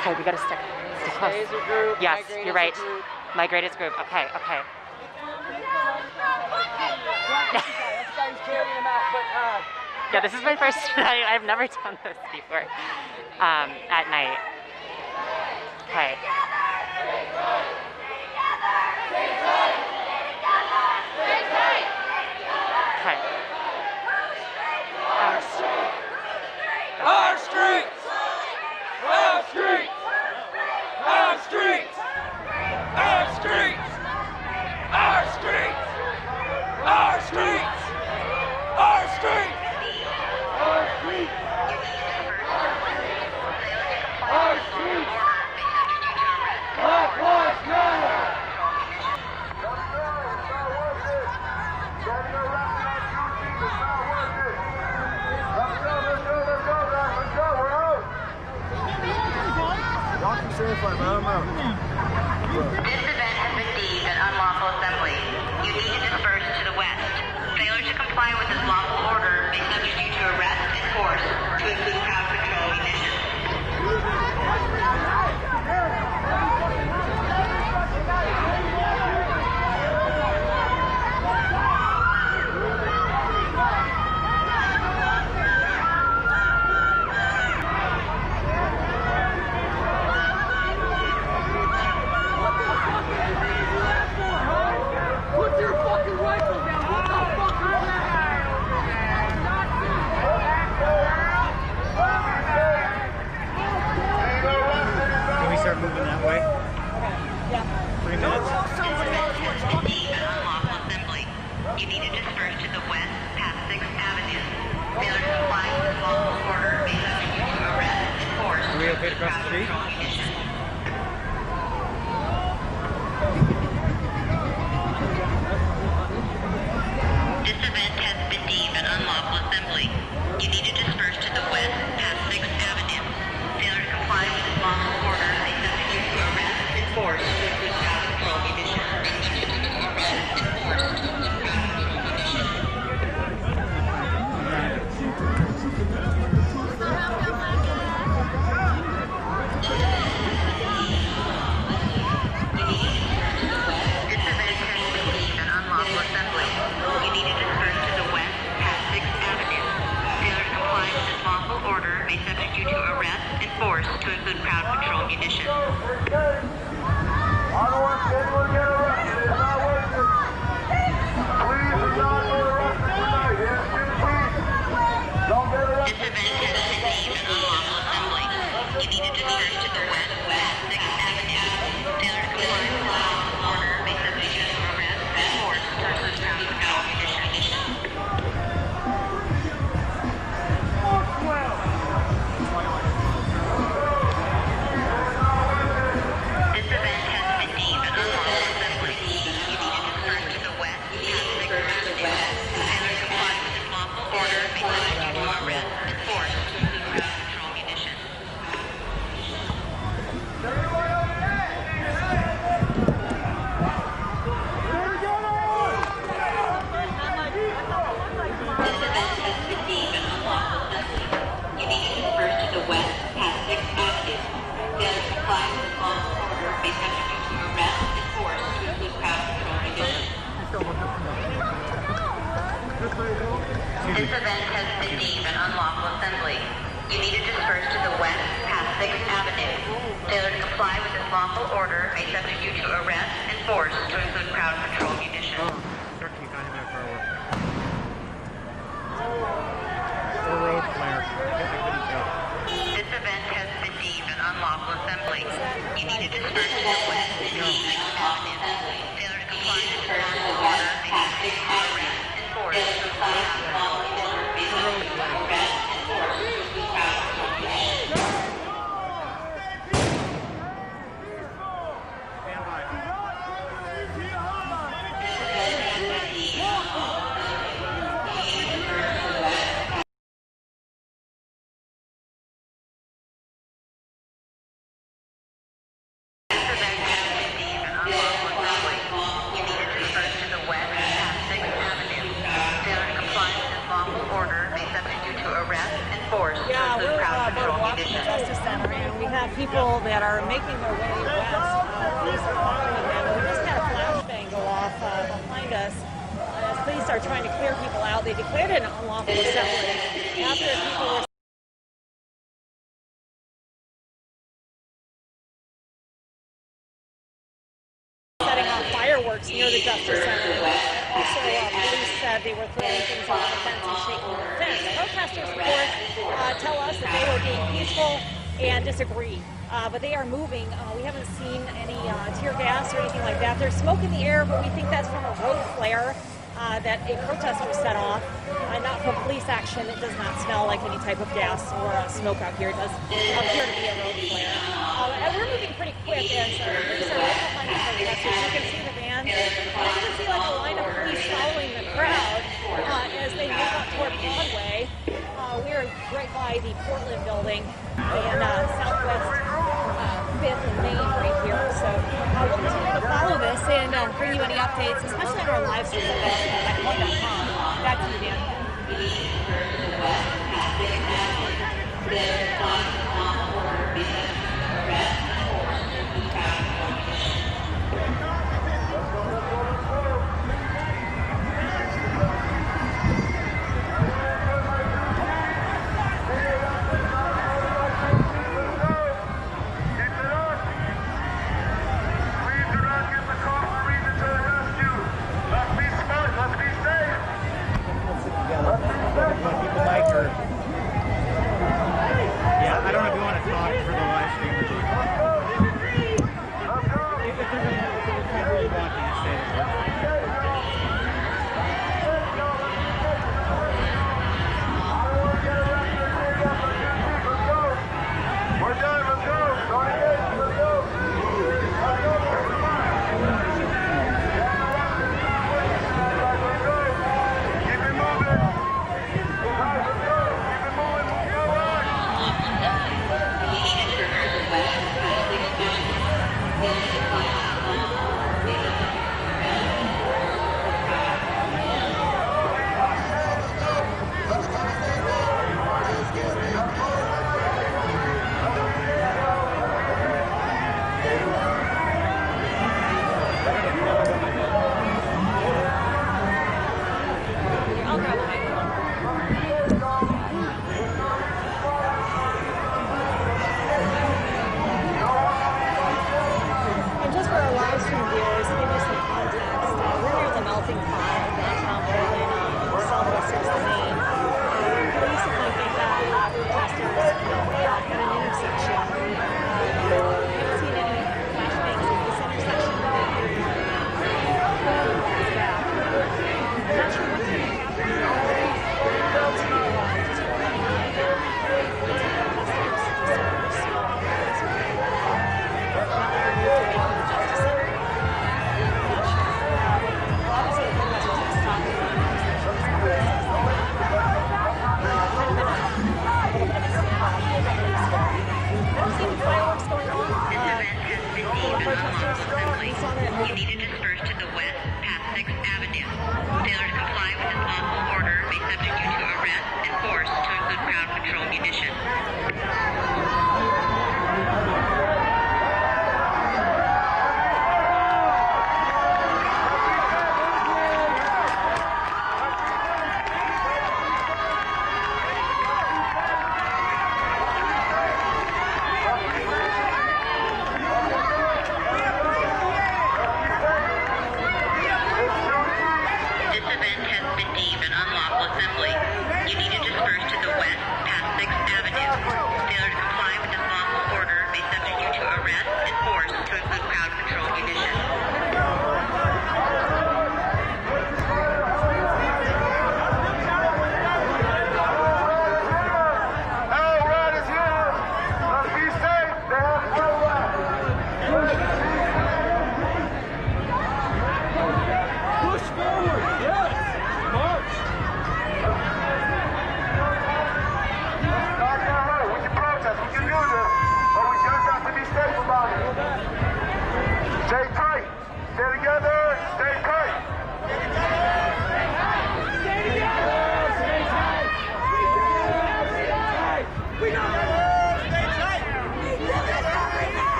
Okay, we gotta stick close. Group, yes, you're right. Group. My greatest group. Okay. Yeah, this is my first night. I've never done this before. At night. Okay. Our streets! Our streets! Our streets! Our streets! Our streets! Our streets! Our streets! Our streets! Our streets! Black Lives Matter! This event has been deemed an unlawful assembly. You need to disperse to the west. Failure to comply with this lawful order may subject you to arrest and force, to include crowd control emissions. Moving that way. Yeah. 3 minutes. You need to disperse to the west past 6th Avenue. Failure to comply with this lawful order may subject you to arrest and force. Are we okay to cross the street? This event has been deemed an unlawful assembly. You need to disperse to the west past 6th Avenue. Failure to comply with this lawful order may subject you to arrest and force to include crowd control emissions. This event has been deemed an unlawful assembly. You need to disperse to the west past 6th Avenue. Failure to comply with this lawful order may subject you to arrest and force to include crowd control munitions. This event has been deemed an unlawful assembly. You need to disperse to the west past 6th Avenue. Failure to comply with this lawful order may subject you to arrest and force to include crowd control munitions. People that are making their way west. Police are following them. We just had a flashbang go off behind us. As police are trying to clear people out, they declared it an unlawful assembly after people were setting off fireworks near the Justice Center. Also, police said they were throwing things over the fence and shaking the fence. Protesters, of course, tell us that they were being peaceful and disagree. But they are moving. We haven't seen any tear gas or anything like that. There's smoke in the air, but we think that's from a road flare that a protester set off, not from police action. It does not smell like any type of gas or smoke out here. It does appear to be a road flare. And we're moving pretty quick as police are right behind the protesters. You can see the van. You can see like a line of police following the crowd as they move up toward Broadway. We're right by the Portland building in Southwest 5th and Main right here. So we'll continue to follow this and bring you any updates, especially on our live stream at one.com. Back to you, Dan.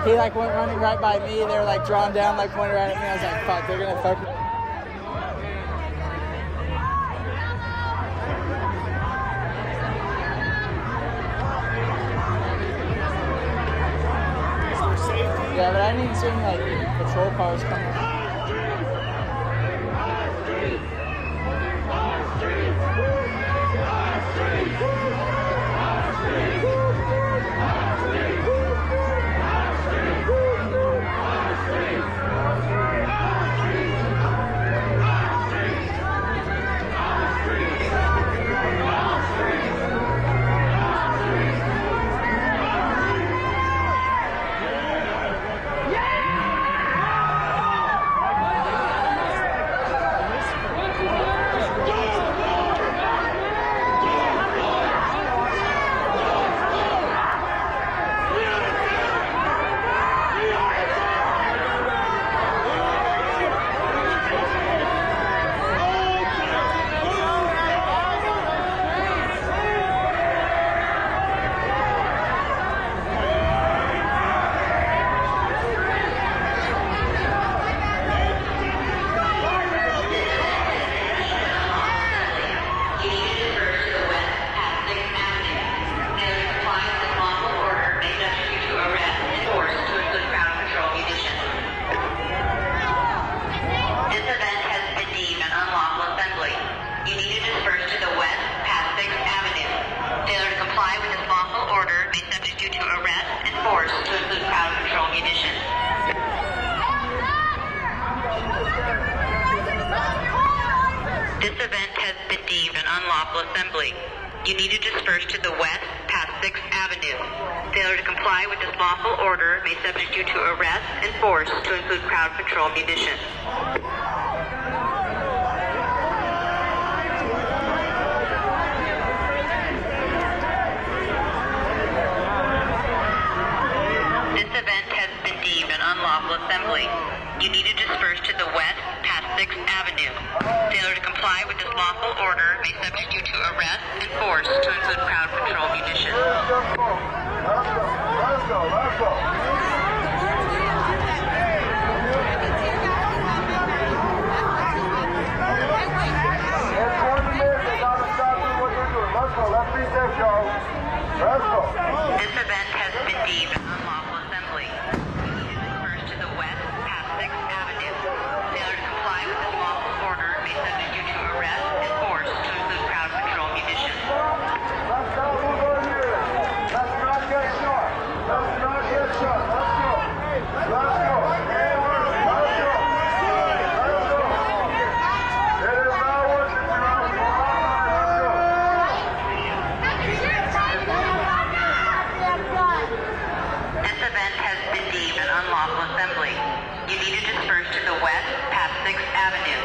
he like went running right by me. They were like drawn down, like pointed right at me. I was like, fuck, they're gonna fuck me. Yeah, but I didn't see any like patrol cars coming. This event has been deemed an unlawful assembly. You need to disperse to the west past 6th Avenue. Failure to comply with this lawful order may subject you to arrest and force to include crowd control munitions. This event has been deemed an unlawful assembly. You need to disperse to the west past 6th Avenue. Failure to comply with this lawful order may subject you to arrest and force to include crowd control munitions. Let's go. Let's be safe, y'all. Let's go. This event has been deemed an unlawful assembly. Disperse to the west past 6th Avenue. Failure to comply with this lawful order may subject you to arrest and force to include crowd control munitions. Let's go. Move over here. Let's not get shot. Let's not get shot. Let's go. Let's go. Assembly. You need to disperse to the west past 6th Avenue.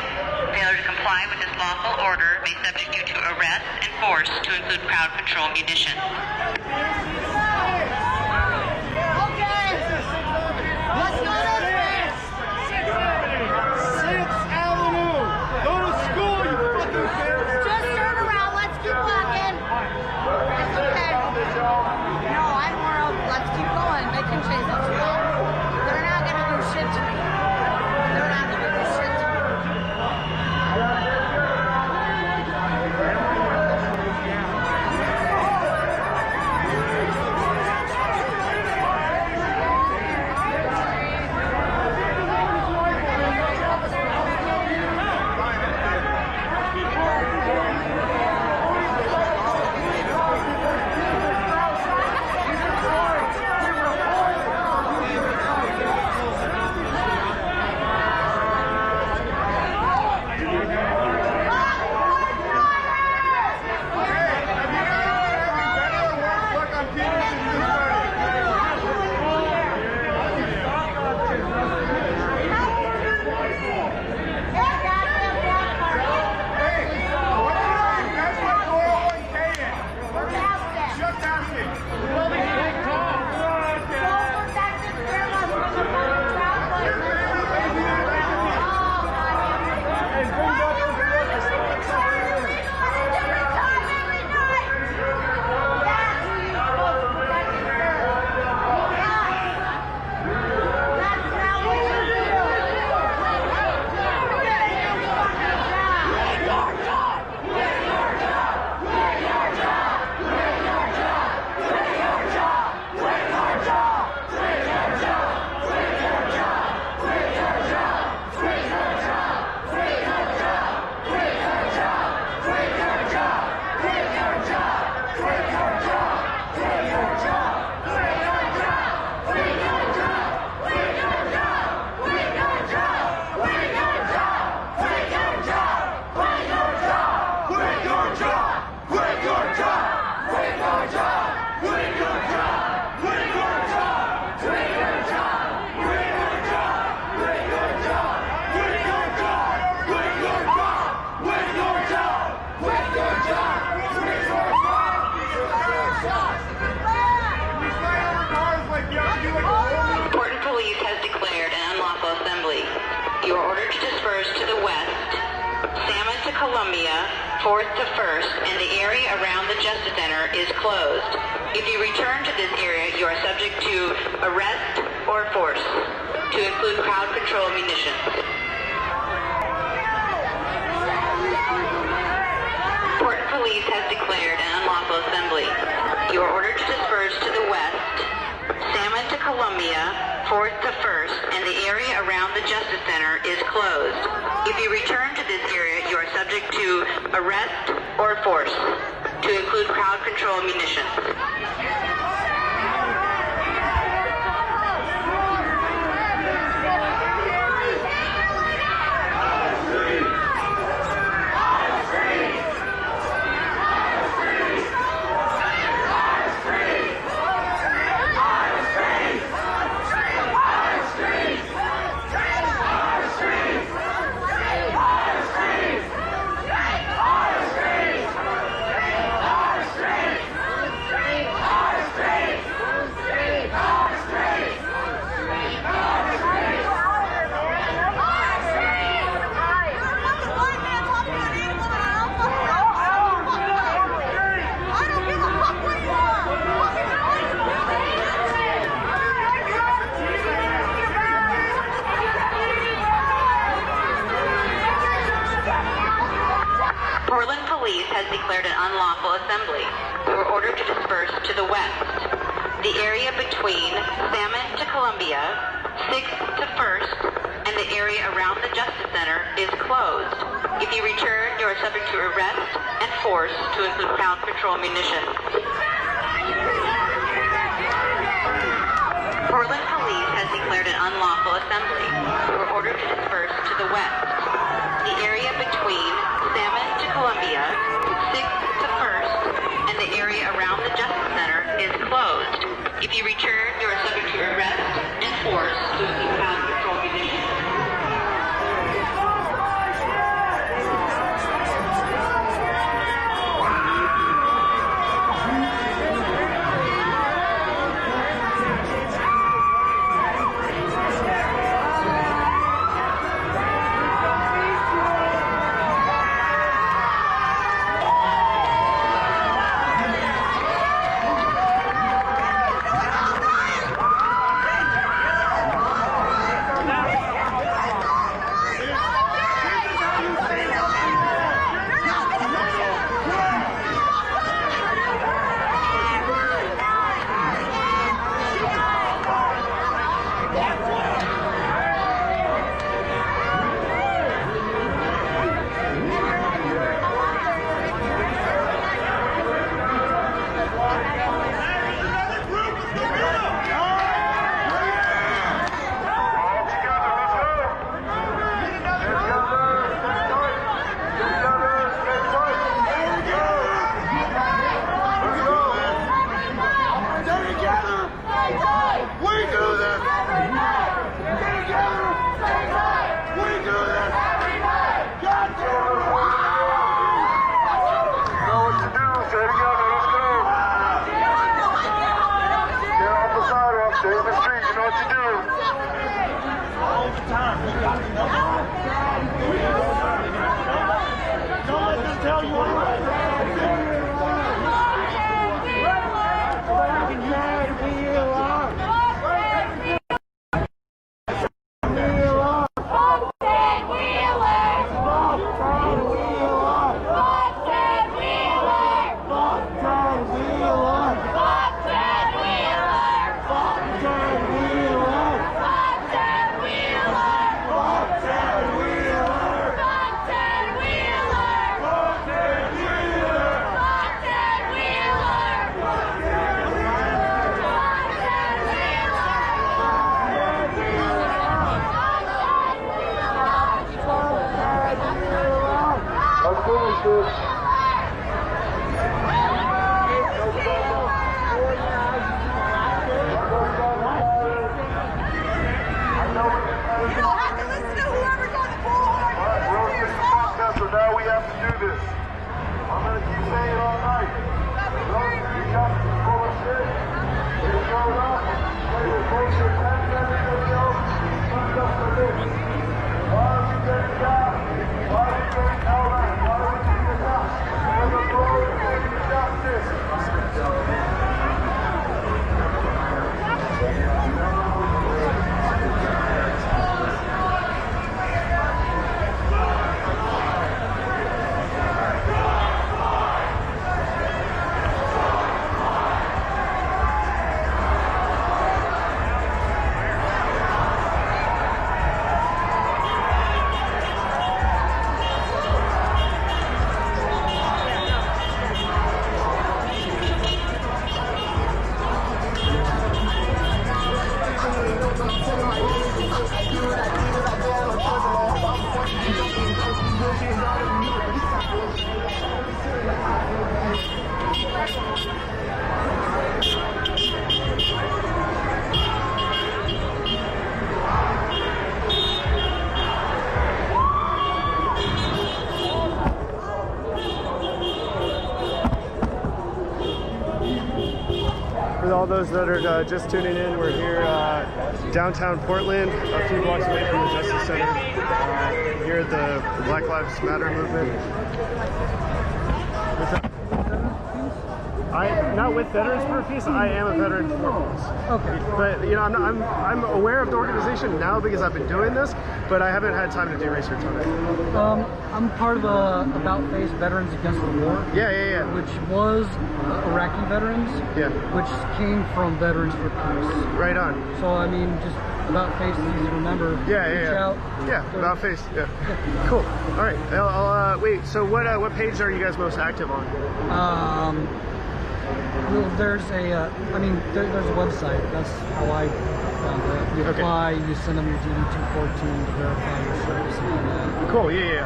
Failure to comply with this lawful order may subject you to arrest and force to include crowd control munitions. Okay. Let's go this way. 6th Avenue. Go to school, you fucking kids. Just turn around. Let's keep walking. It's okay. No, I'm more of let's keep going. They can chase us. Shit to me. They're not gonna do shit to me. Police has declared an unlawful assembly. You are ordered to disperse to the west, Salmon to Columbia, 4th to 1st, and the area around the Justice Center is closed. If you return to this area, you are subject to arrest or force, to include crowd control munitions. Portland Police has declared an unlawful assembly. You are ordered to disperse to the west, Salmon to Columbia, 4th to 1st, and the area around the Justice Center is closed. If you return to this area, you are subject to arrest or force, to include crowd control munitions. Portland Police has declared an unlawful assembly. You are ordered to disperse to the west. The area between Salmon to Columbia, 6th to 1st, and the area around the Justice Center is closed. If you return, you are subject to arrest and force, to include crowd control munitions. Portland Police has declared an unlawful assembly. You are ordered to disperse to the west. The area between Salmon to Columbia, 6th to 1st, and the area around the Justice Center is closed. If you return, you are subject to arrest and force, to include crowd control munitions. that are just tuning in, we're here downtown Portland, a few blocks away from the Justice Center, here at the Black Lives Matter movement. Not with Veterans for Peace, I am a veteran for peace. Okay. But you know, I'm aware of the organization now because I've been doing this, but I haven't had time to do research on it. I'm part of About Face Veterans Against the War. Yeah. Which was Iraqi veterans. Yeah. Which came from Veterans for Peace. Right on. So I mean, just About Face is easy to remember. Yeah. About Face. Yeah. Cool. All right. I'll wait. So what page are you guys most active on? Well, there's a website. That's how I found it. You apply, you send them your DD-214 to verify your service. Cool. Yeah.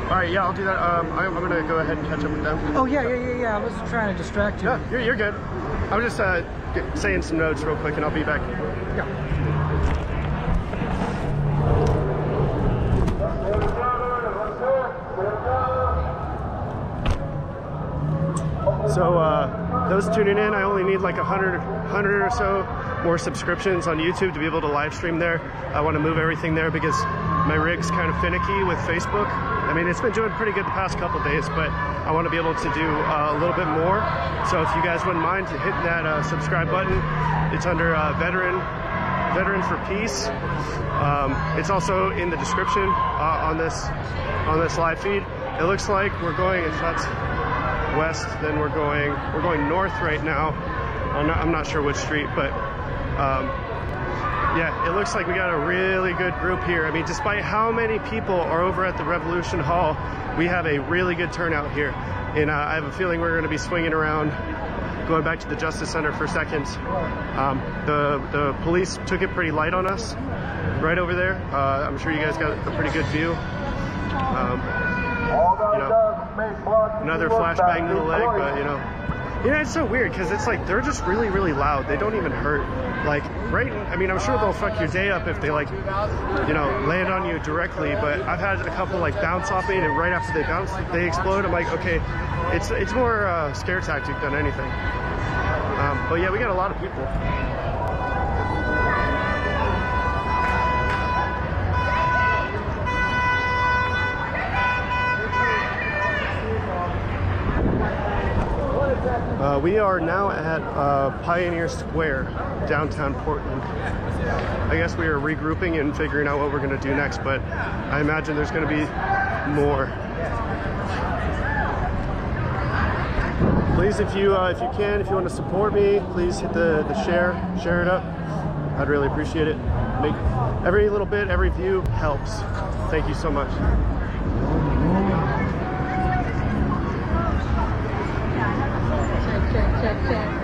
All right. Yeah, I'll do that. I'm gonna go ahead and catch up with them. Oh yeah. I was trying to distract you. No, you're good. I'm just saying some notes real quick, and I'll be back. Yeah. So those tuning in, I only need like 100 or so more subscriptions on YouTube to be able to live stream there. I want to move everything there because my rig's kind of finicky with Facebook. I mean, it's been doing pretty good the past couple days, but I want to be able to do a little bit more. So if you guys wouldn't mind hitting that subscribe button, it's under Veterans for Peace. It's also in the description on this live feed. It looks like we're going, if that's west, then we're going north right now. I'm not sure which street, but yeah, it looks like we got a really good group here. I mean, despite how many people are over at the Revolution Hall, we have a really good turnout here. And I have a feeling we're going to be swinging around, going back to the Justice Center for seconds. The police took it pretty light on us right over there. I'm sure you guys got a pretty good view. You know, another flashbang to the leg, but you know, it's so weird because it's like they're just really, really loud. They don't even hurt. Like, right? I mean, I'm sure they'll fuck your day up if they like, you know, land on you directly. But I've had a couple like bounce off me, and right after they bounce, they explode. I'm like, okay, it's more scare tactic than anything. But yeah, we got a lot of people. We are now at Pioneer Square, downtown Portland. I guess we are regrouping and figuring out what we're going to do next, but I imagine there's going to be more. Please, if you want to support me, please hit the share it up. I'd really appreciate it. Make every little bit, every view helps. Thank you so much. Check.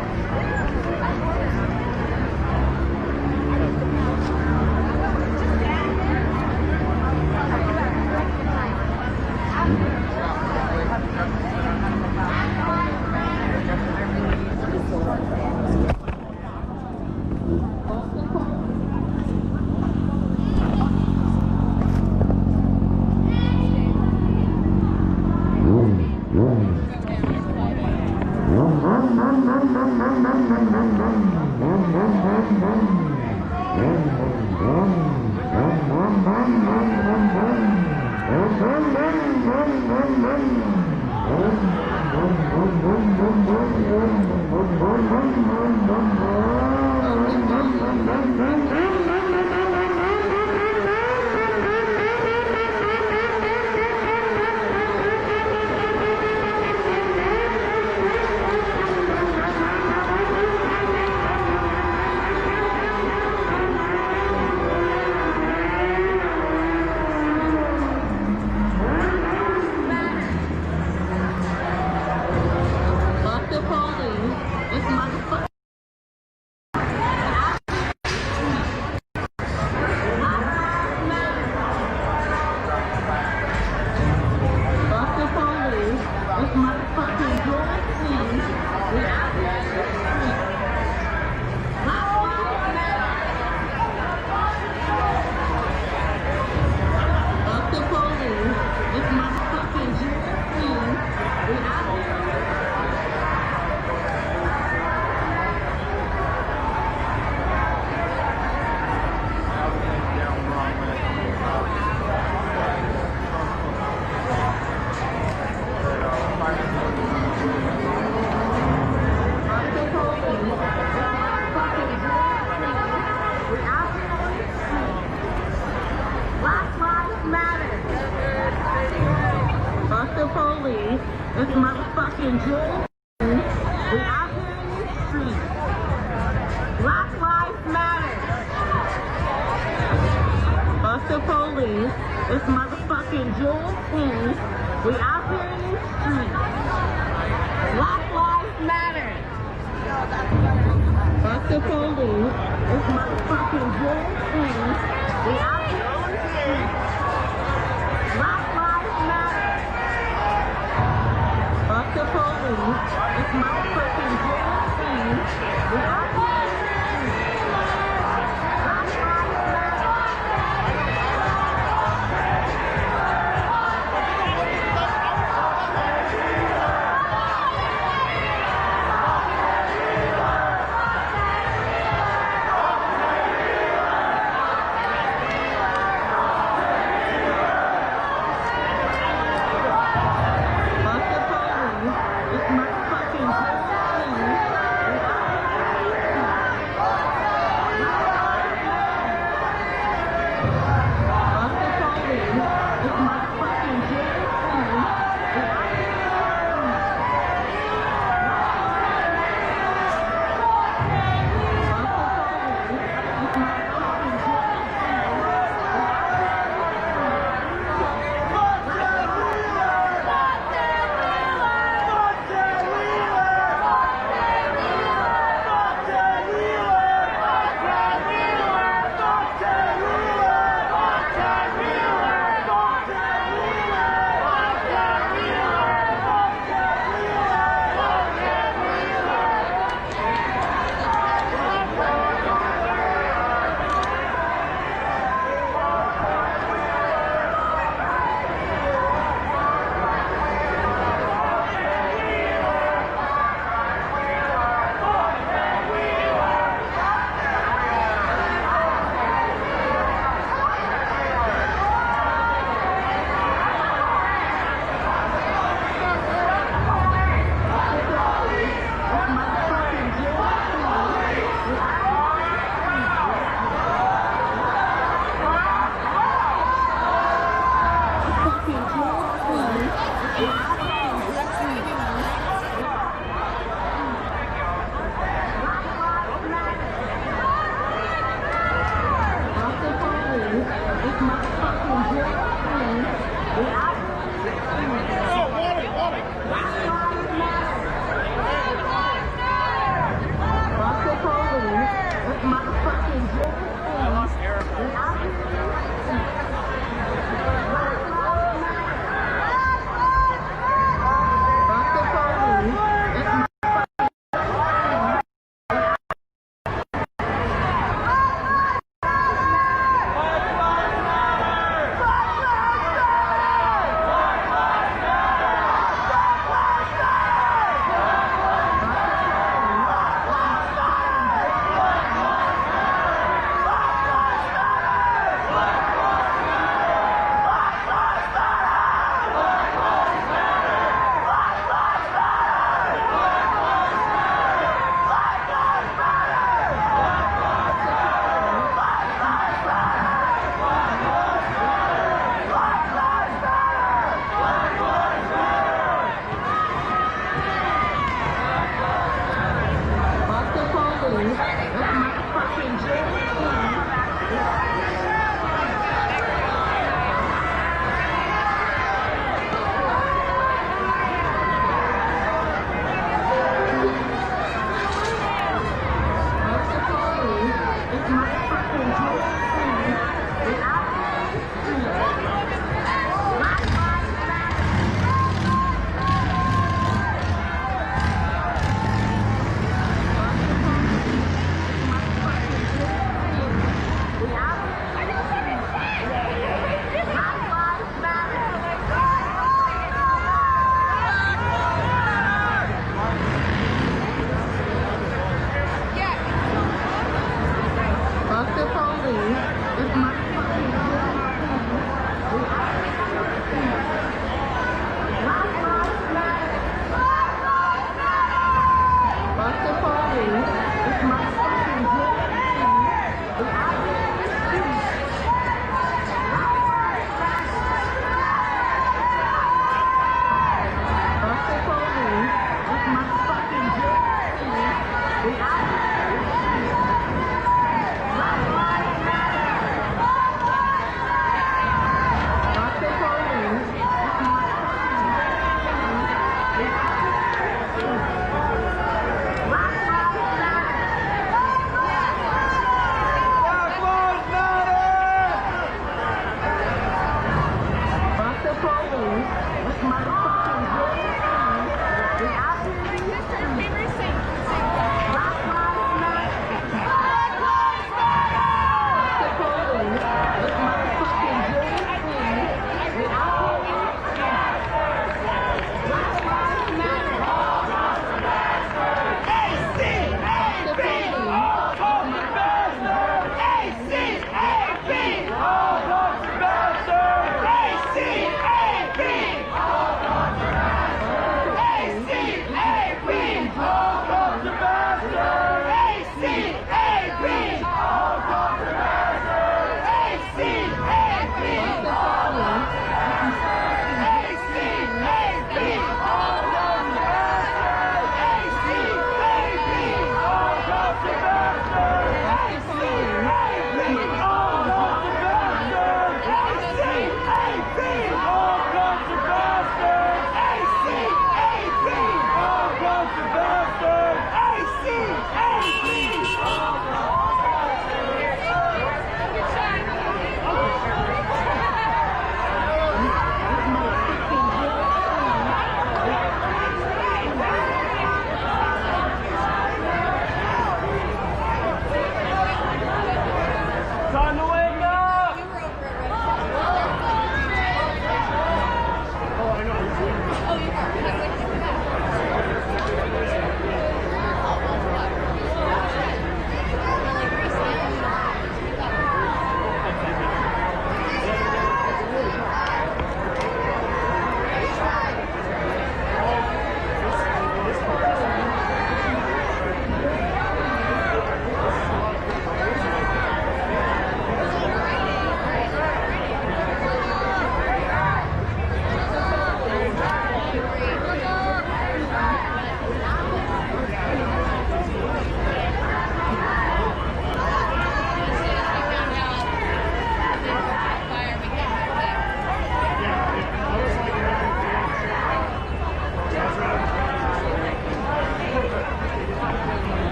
motherfucking Joel. We out here in the street. Black Lives Matter. Fuck the police. It's motherfucking Joel King. We out here in the street. Black Lives Matter. Fuck the police. It's motherfucking Joel King. We out here in the street. Black Lives Matter. Fuck the police. It's motherfucking Joel King. We out here in the street. Black Lives Matter. Fuck the police. It's motherfucking Joel King. We out here in the street.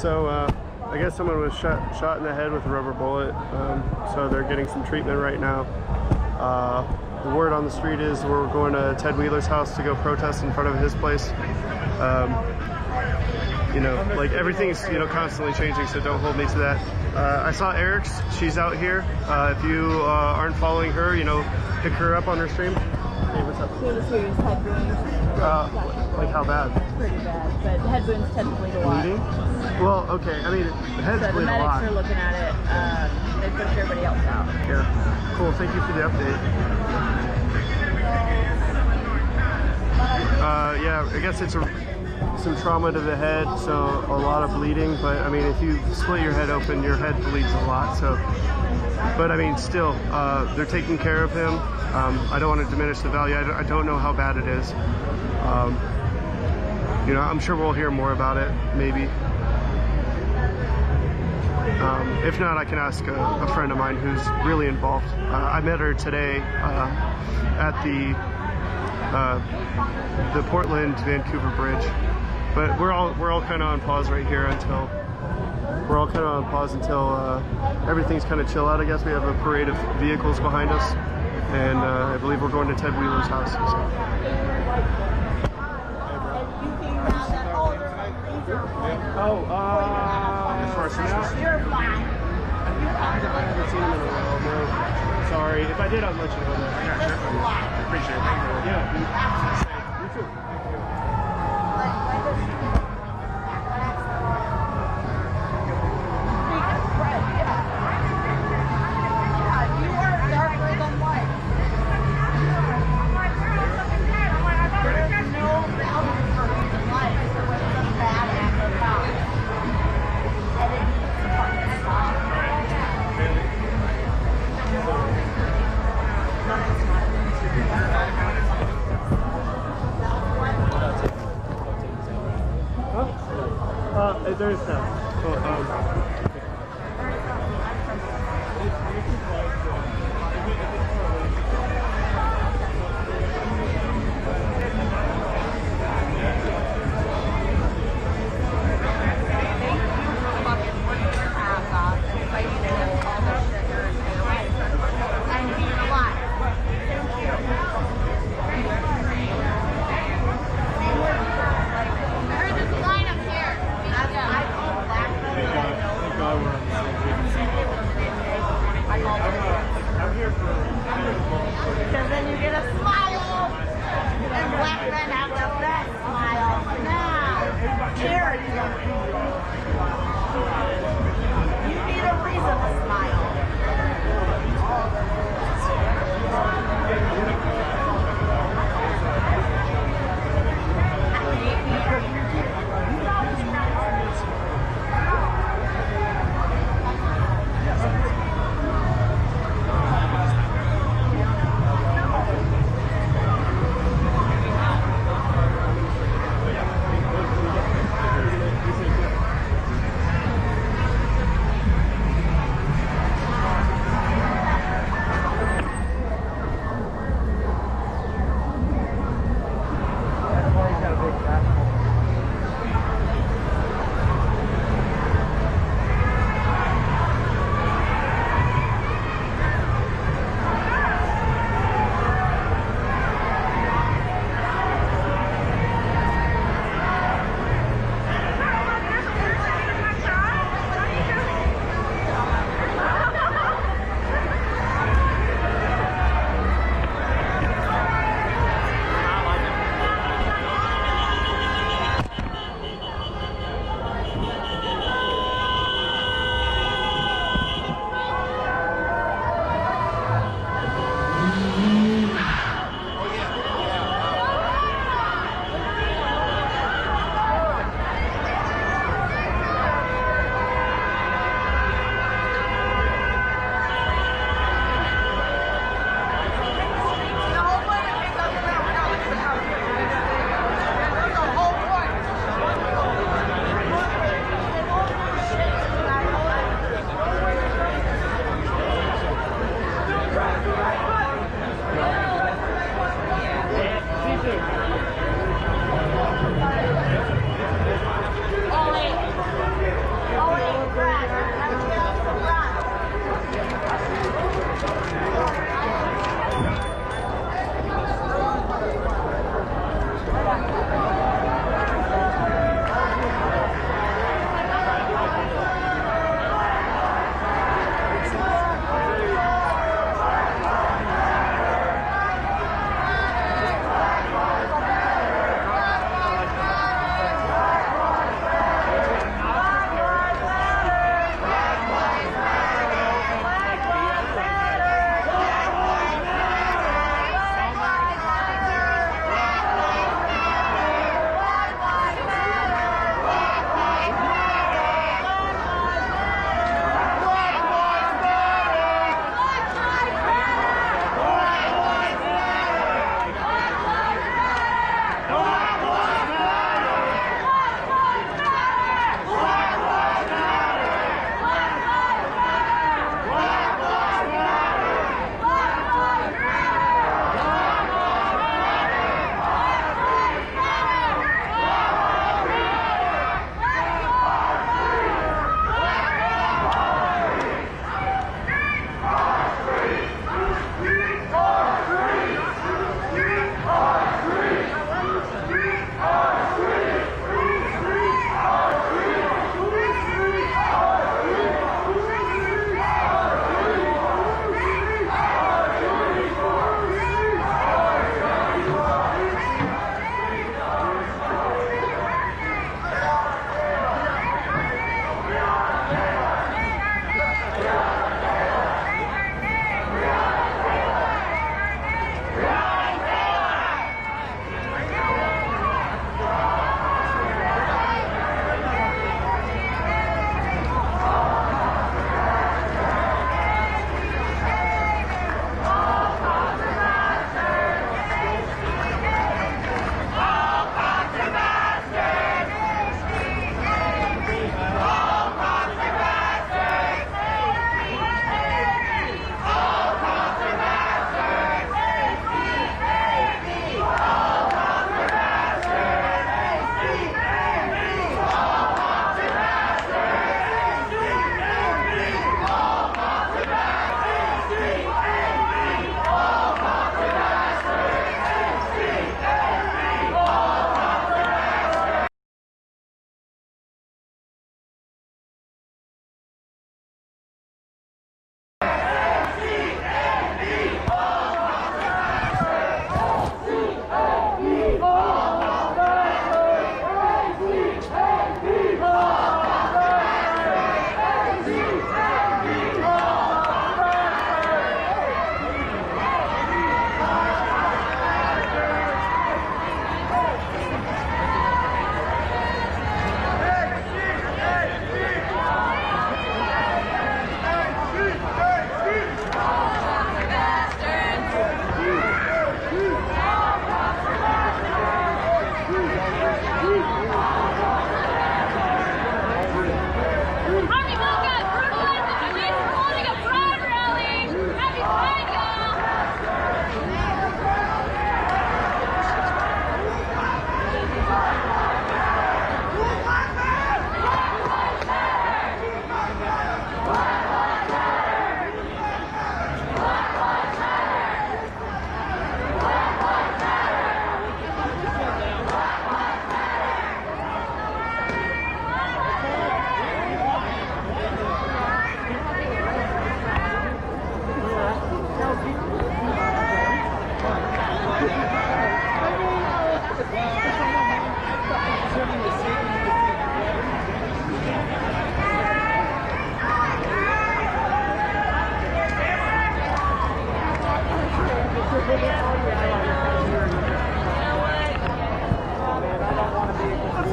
So I guess someone was shot in the head with a rubber bullet. So they're getting some treatment right now. The word on the street is we're going to Ted Wheeler's house to go protest in front of his place. You know, like everything's, you know, constantly changing, so don't hold me to that. I saw Eric's, she's out here. If you aren't following her, you know, pick her up on her stream. Hey, what's up? She had a serious head wound. Like how bad? Pretty bad, but head wounds tend to bleed a lot. Bleeding? Well, okay, I mean, heads bleed a lot. The medics are looking at it. They pushed everybody else out. Yeah, cool, thank you for the update. Yeah, I guess it's some trauma to the head, so a lot of bleeding, but I mean, if you split your head open, your head bleeds a lot, so, but I mean, still, they're taking care of him. I don't want to diminish the value. I don't know how bad it is. You know, I'm sure we'll hear more about it, maybe. If not, I can ask a friend of mine who's really involved. I met her today at the Portland-Vancouver bridge. But we're all kind of on pause right here until everything's kind of chill out. I guess we have a parade of vehicles behind us, and I believe we're going to Ted Wheeler's house. So. You're fine. I haven't seen him in a while. No, sorry. If I did, I'd let you know. Yeah, sure. Appreciate it. Yeah. You too. There's some.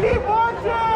Keep marching!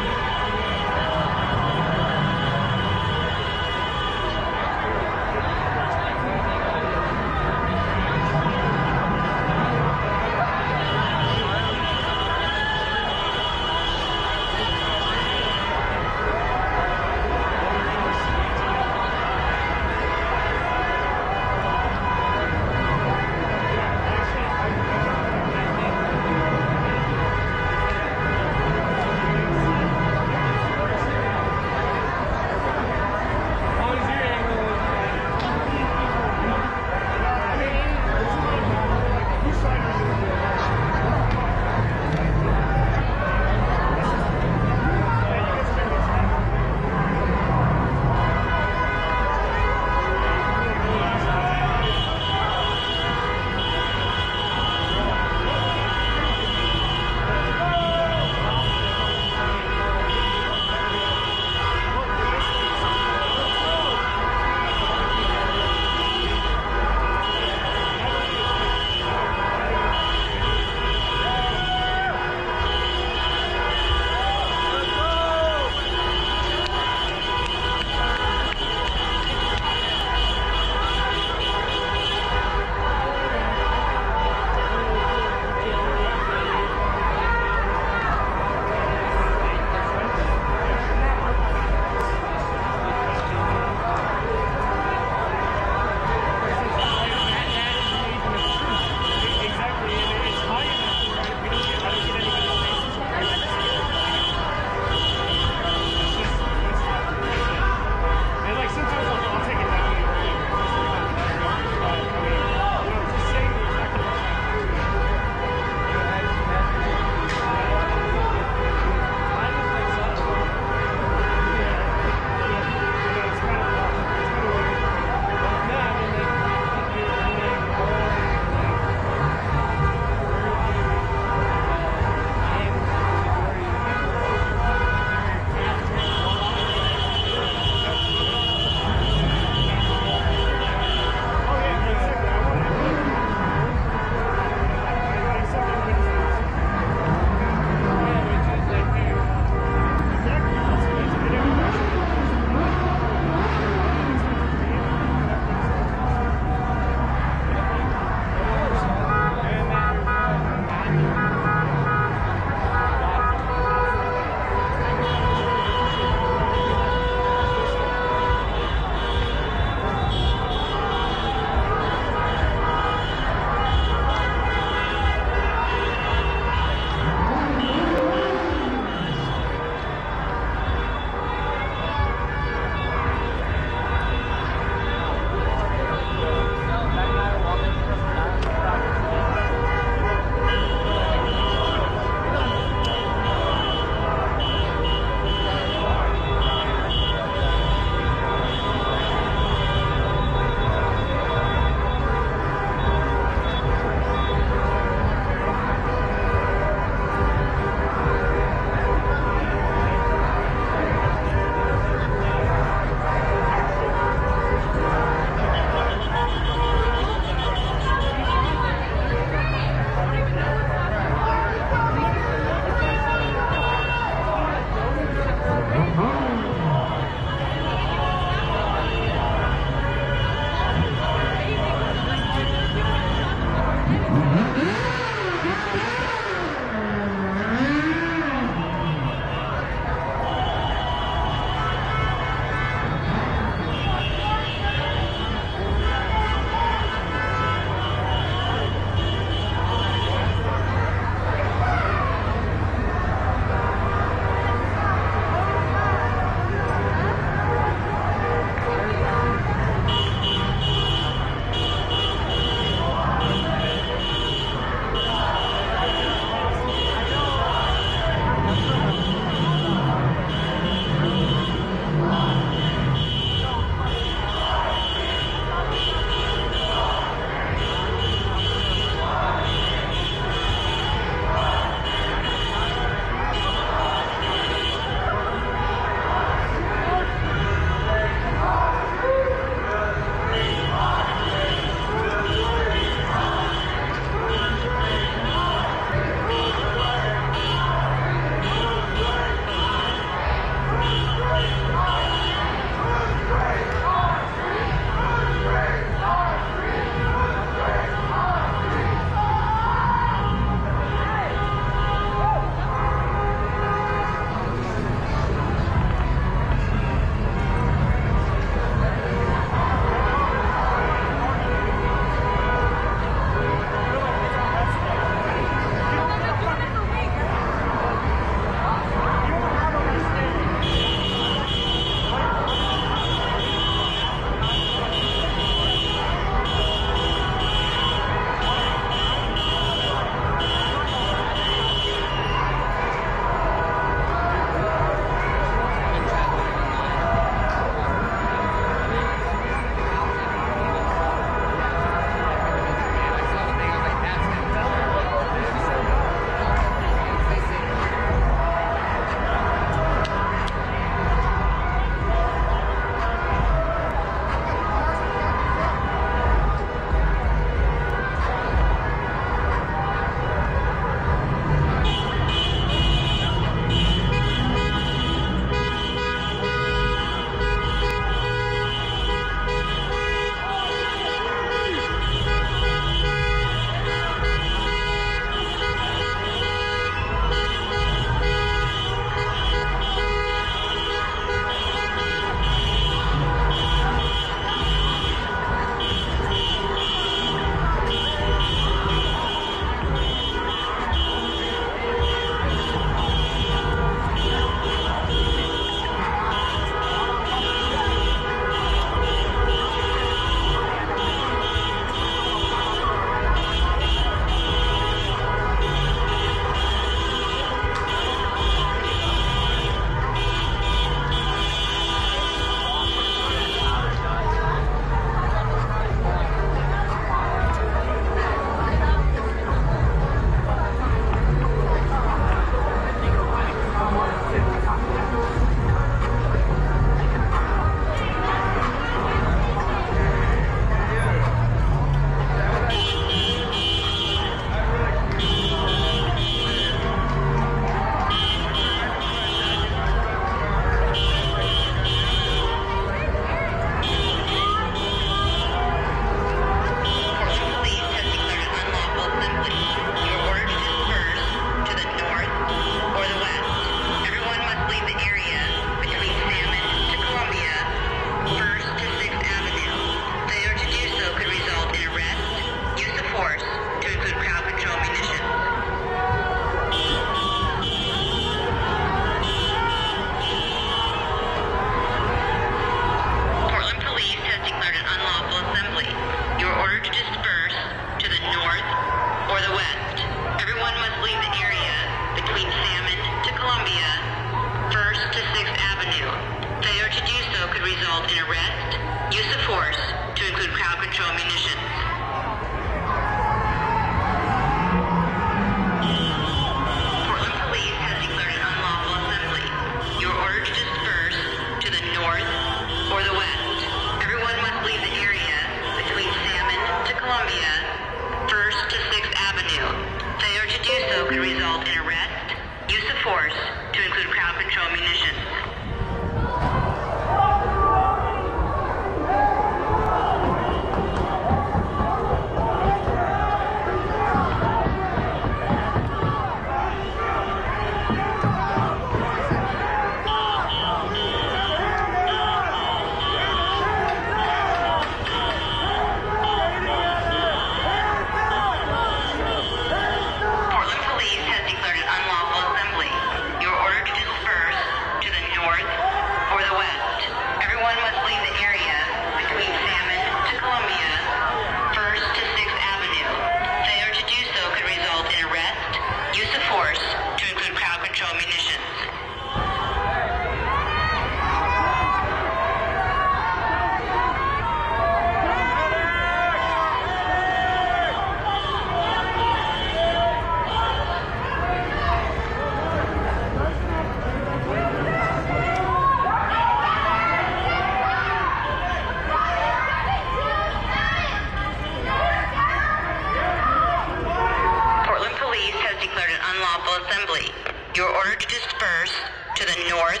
You're ordered to disperse to the north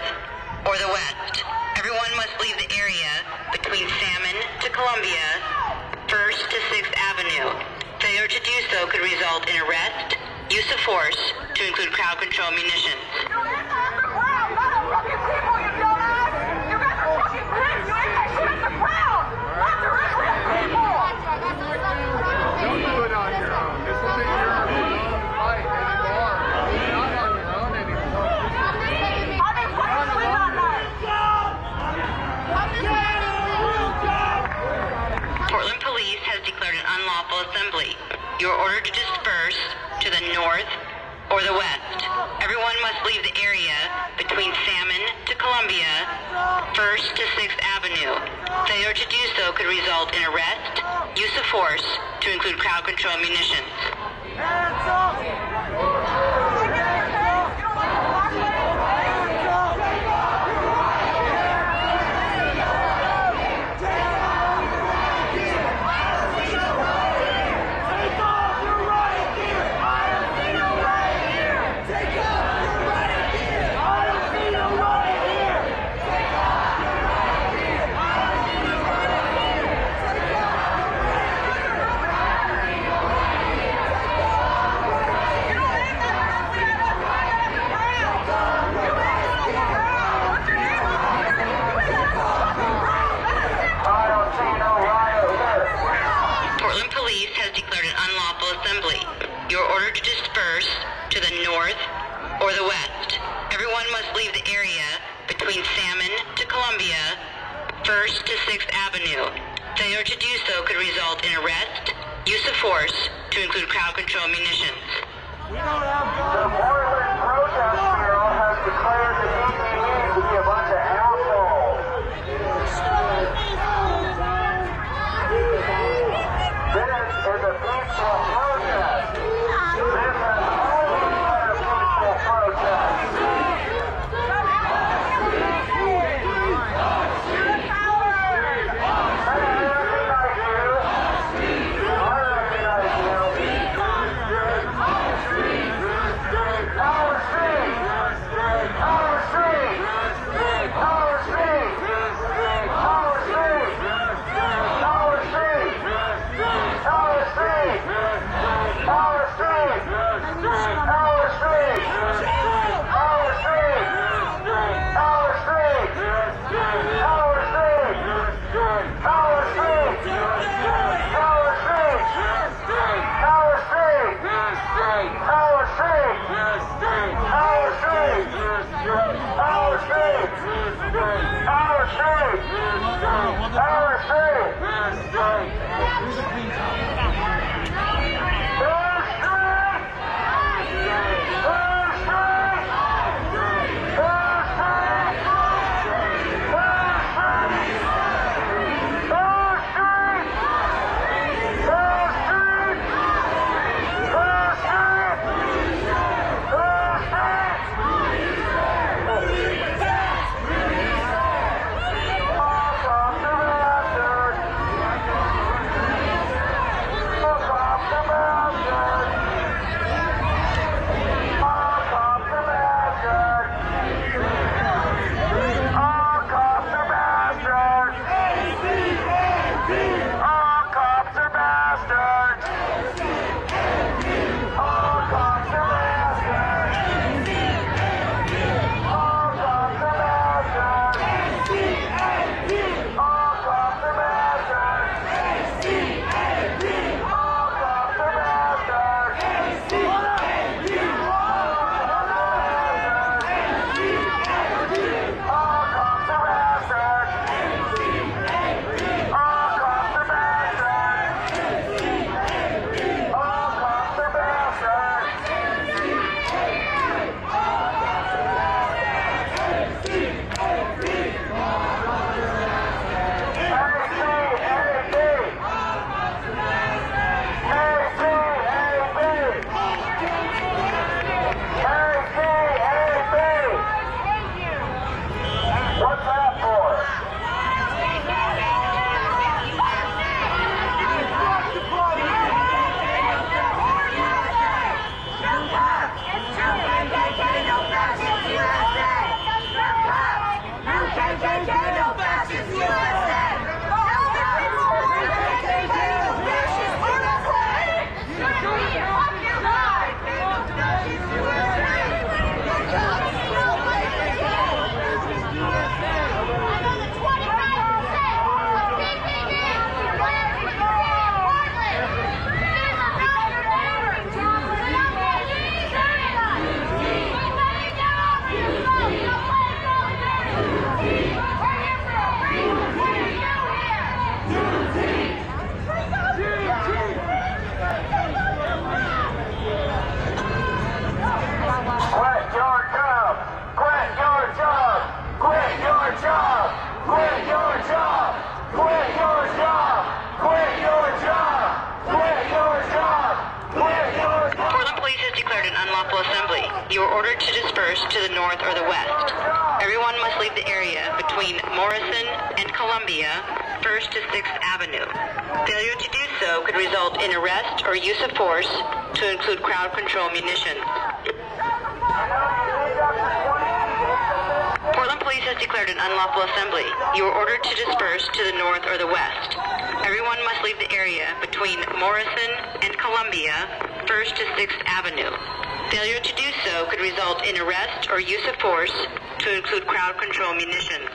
or the west. Everyone must leave the area between Salmon to Columbia, 1st to 6th Avenue. Failure to do so could result in arrest, use of force, to include crowd control munitions. Don't do it on your own. This will be your own fight anymore. Not on your own anymore. Portland Police has declared an unlawful assembly. You are ordered to disperse to the north or the west. Everyone must leave the area between Salmon to Columbia, 1st to 6th Avenue. Failure to do so could result in arrest, use of force, to include crowd control munitions. Hands up! You are ordered to disperse to the north or the west. Everyone must leave the area between Salmon to Columbia, 1st to 6th Avenue. Failure to do so could result in arrest, use of force, to include crowd control munitions. The Portland Protest Bureau has declared the EEUU to be a bunch of assholes. This is a peaceful protest. This has always been a peaceful protest. Power Street! ordered to disperse to the north or the west. Everyone must leave the area between Morrison and Columbia, 1st to 6th Avenue. Failure to do so could result in arrest or use of force, to include crowd control munitions. Portland Police has declared an unlawful assembly. You are ordered to disperse to the north or the west. Everyone must leave the area between Morrison and Columbia, 1st to 6th Avenue. Failure to do so could result in arrest or use of force, to include crowd control munitions.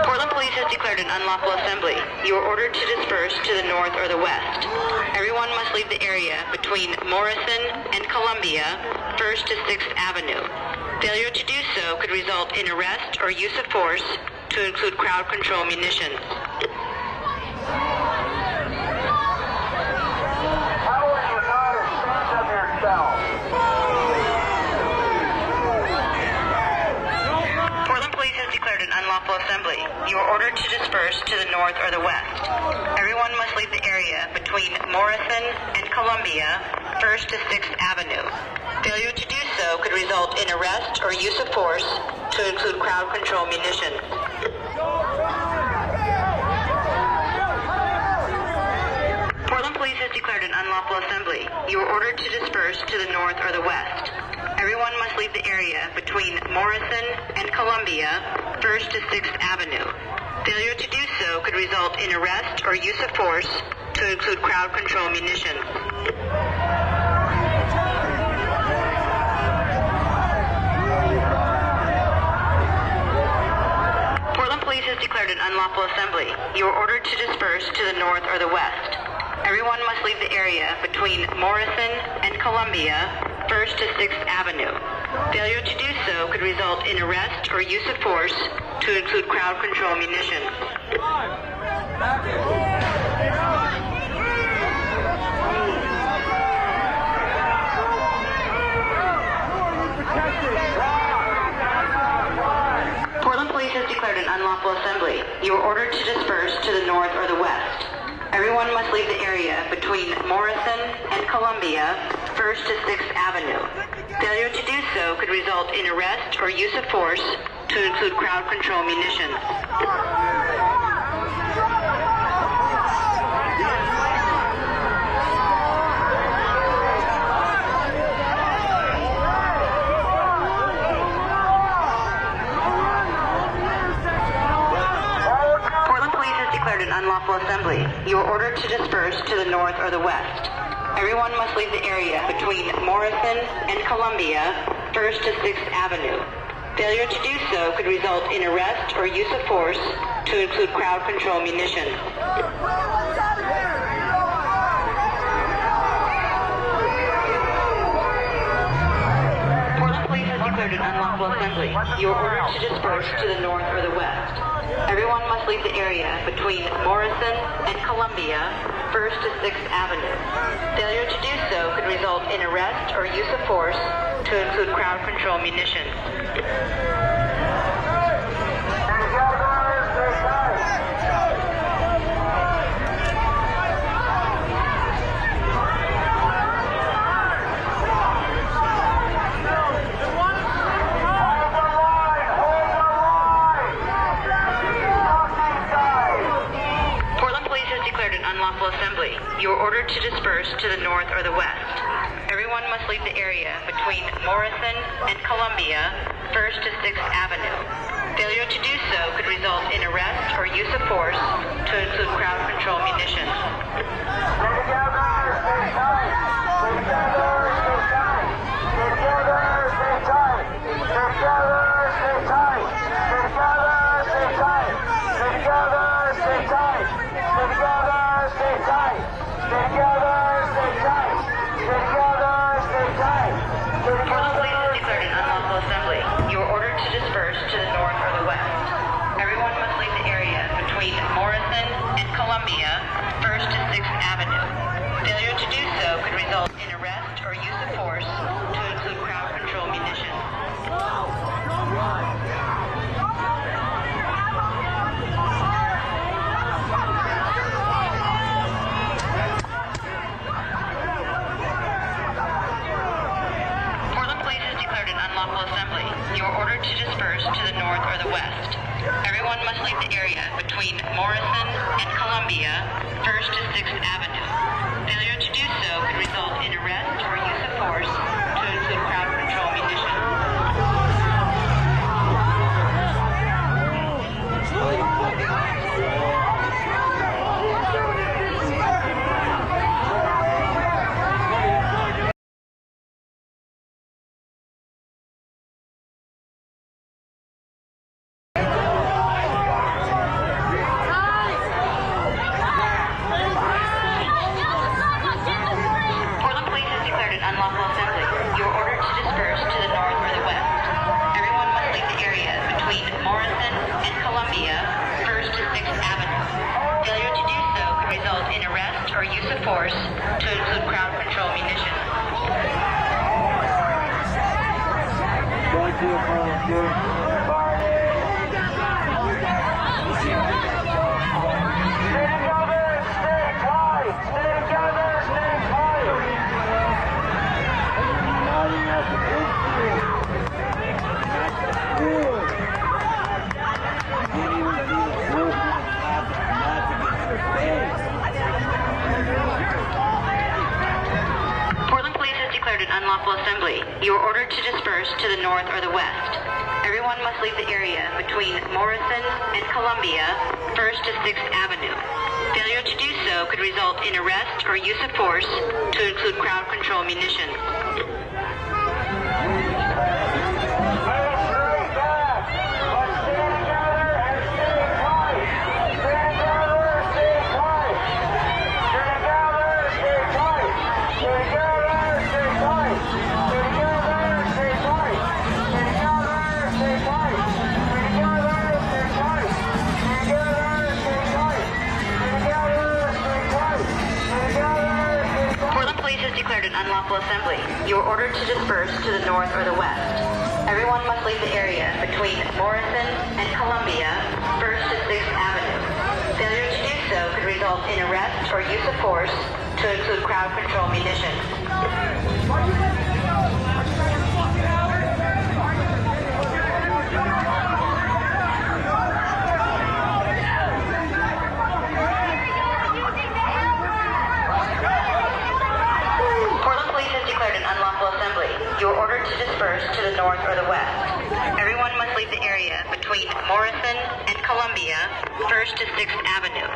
Portland Police has declared an unlawful assembly. You are ordered to disperse to the north or the west. Everyone must leave the area between Morrison and Columbia, 1st to 6th Avenue. Failure to do so could result in arrest or use of force, to include crowd control munitions. Portland Police has declared an unlawful assembly. You are ordered to disperse to the north or the west. Everyone must leave the area between Morrison and Columbia, 1st to 6th Avenue. Failure to do so could result in arrest or use of force, to include crowd control munitions. Portland Police has declared an unlawful assembly. You are ordered to disperse to the north or the west. Everyone must leave the area between Morrison and Columbia, 1st to 6th Avenue. Failure to do so could result in arrest or use of force, to include crowd control munitions. Portland Police has declared an unlawful assembly. You are ordered to disperse to the north or the west. Everyone must leave the area between Morrison and Columbia, 1st to 6th Avenue. Failure to do so could result in arrest or use of force, to include crowd control munitions. Portland Police has declared an unlawful assembly. You are ordered to disperse to the north or the west. Everyone must leave the area between Morrison and Columbia, 1st to 6th Avenue. Failure to do so could result in arrest or use of force, to include crowd control munitions. An unlawful assembly. You are ordered to disperse to the north or the west. Everyone must leave the area between Morrison and Columbia, 1st to 6th Avenue. Failure to do so could result in arrest or use of force, to include crowd control munitions. Portland Police has declared an unlawful assembly. You are ordered to disperse to the north or the west. Everyone must leave the area between Morrison and Columbia, 1st to 6th Avenue. Failure to do so could result in arrest or use of force, to include crowd control munitions. Assembly. You are ordered to disperse to the north or the west. Everyone must leave the area between Morrison and Columbia, 1st to 6th Avenue. Failure to do so could result in arrest or use of force, to include crowd control munitions. To the north or the west. Everyone must leave the area between Morrison must leave the area between Morrison and Columbia, 1st to 6th Avenue. Failure to do so could result in arrest or use of force to include crowd control munitions. Unlawful assembly. You are ordered to disperse to the north or the west. Everyone must leave the area between Morrison and Columbia, 1st to 6th Avenue. Failure to do so could result in arrest or use of force to include crowd control munitions. Portland Police has declared an unlawful assembly. You are ordered to disperse to the north or the west. Everyone must leave the area between Morrison and Columbia, 1st to 6th Avenue. Failure to do so could result in arrest or use of force to include crowd control munitions. Declared an unlawful assembly. You are ordered to disperse to the north or the west. Everyone must leave the area between Morrison and Columbia, 1st to 6th Avenue. Failure to do so could result in arrest or use of force to include crowd control munitions. Declared an unlawful assembly. You are ordered to disperse to the north or the west. Everyone must leave the area between Morrison and Columbia, 1st to 6th Avenue.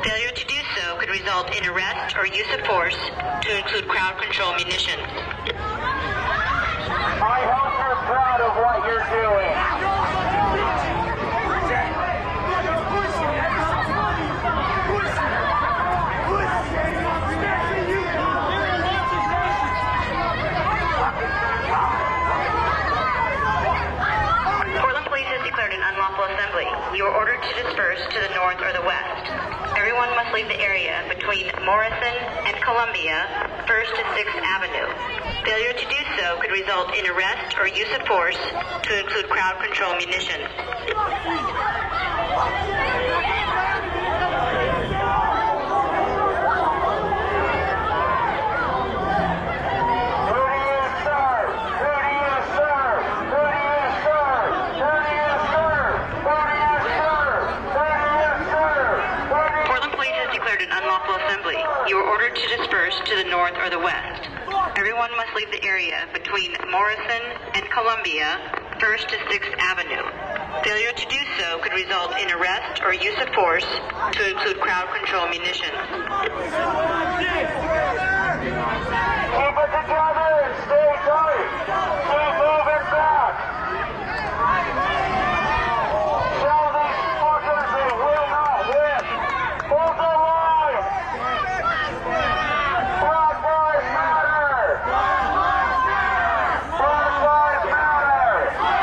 Failure to do so could result in arrest or use of force to include crowd control munitions. I hope you're proud of what you're doing. Declared an unlawful assembly. You are ordered to disperse to the north or the west. Everyone must leave the area between Morrison and Columbia, 1st to 6th Avenue. Failure to do so could result in arrest or use of force to include crowd control munitions. An unlawful assembly. You are ordered to disperse to the north or the west. Everyone must leave the area between Morrison and Columbia, 1st to 6th Avenue. Failure to do so could result in arrest or use of force to include crowd control munitions. Keep it together and stay tight. Keep moving back. Tell these fuckers they will not win. Hold the line. Black lives matter. Black lives matter. Black lives matter. Black lives matter.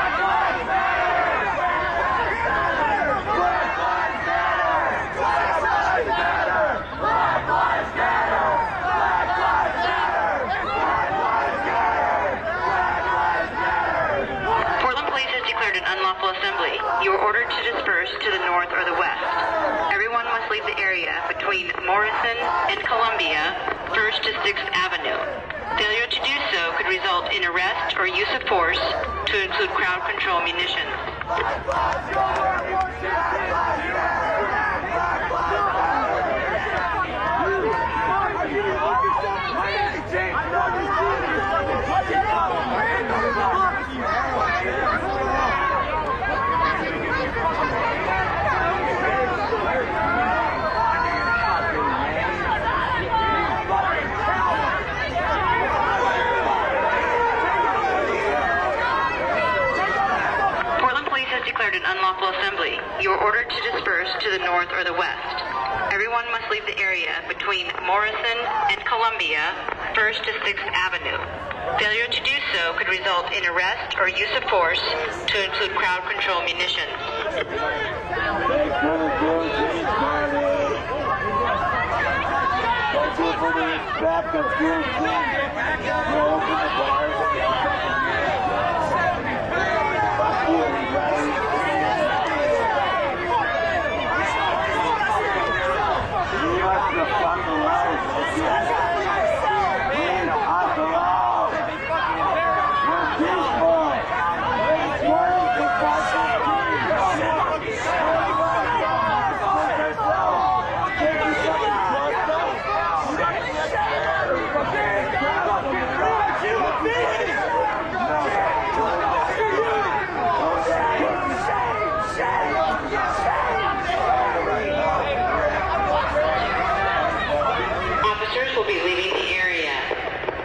Black lives matter. Black lives matter. Black lives matter. Black lives matter. Black lives matter. Black lives matter. Portland Police has declared an unlawful assembly. You are ordered to disperse to the north or the west. Everyone must leave the area between Morrison and Columbia, 1st to 6th Avenue. Failure to do so could result in arrest or use of force to include crowd control munitions. Declared an unlawful assembly. You are ordered to disperse to the north or the west. Everyone must leave the area between Morrison and Columbia, 1st to 6th Avenue. Failure to do so could result in arrest or use of force, to include crowd control munitions. Officers will be leaving the area.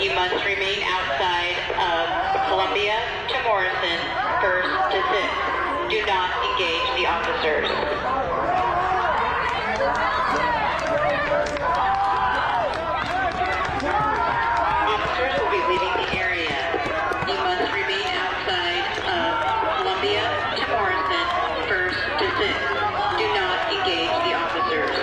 You must remain outside of Columbia to Morrison, 1st to 6th. Do not engage the officers. Officers will be leaving the area. You must remain outside of Columbia to Morrison, 1st to 6th. Do not engage the officers.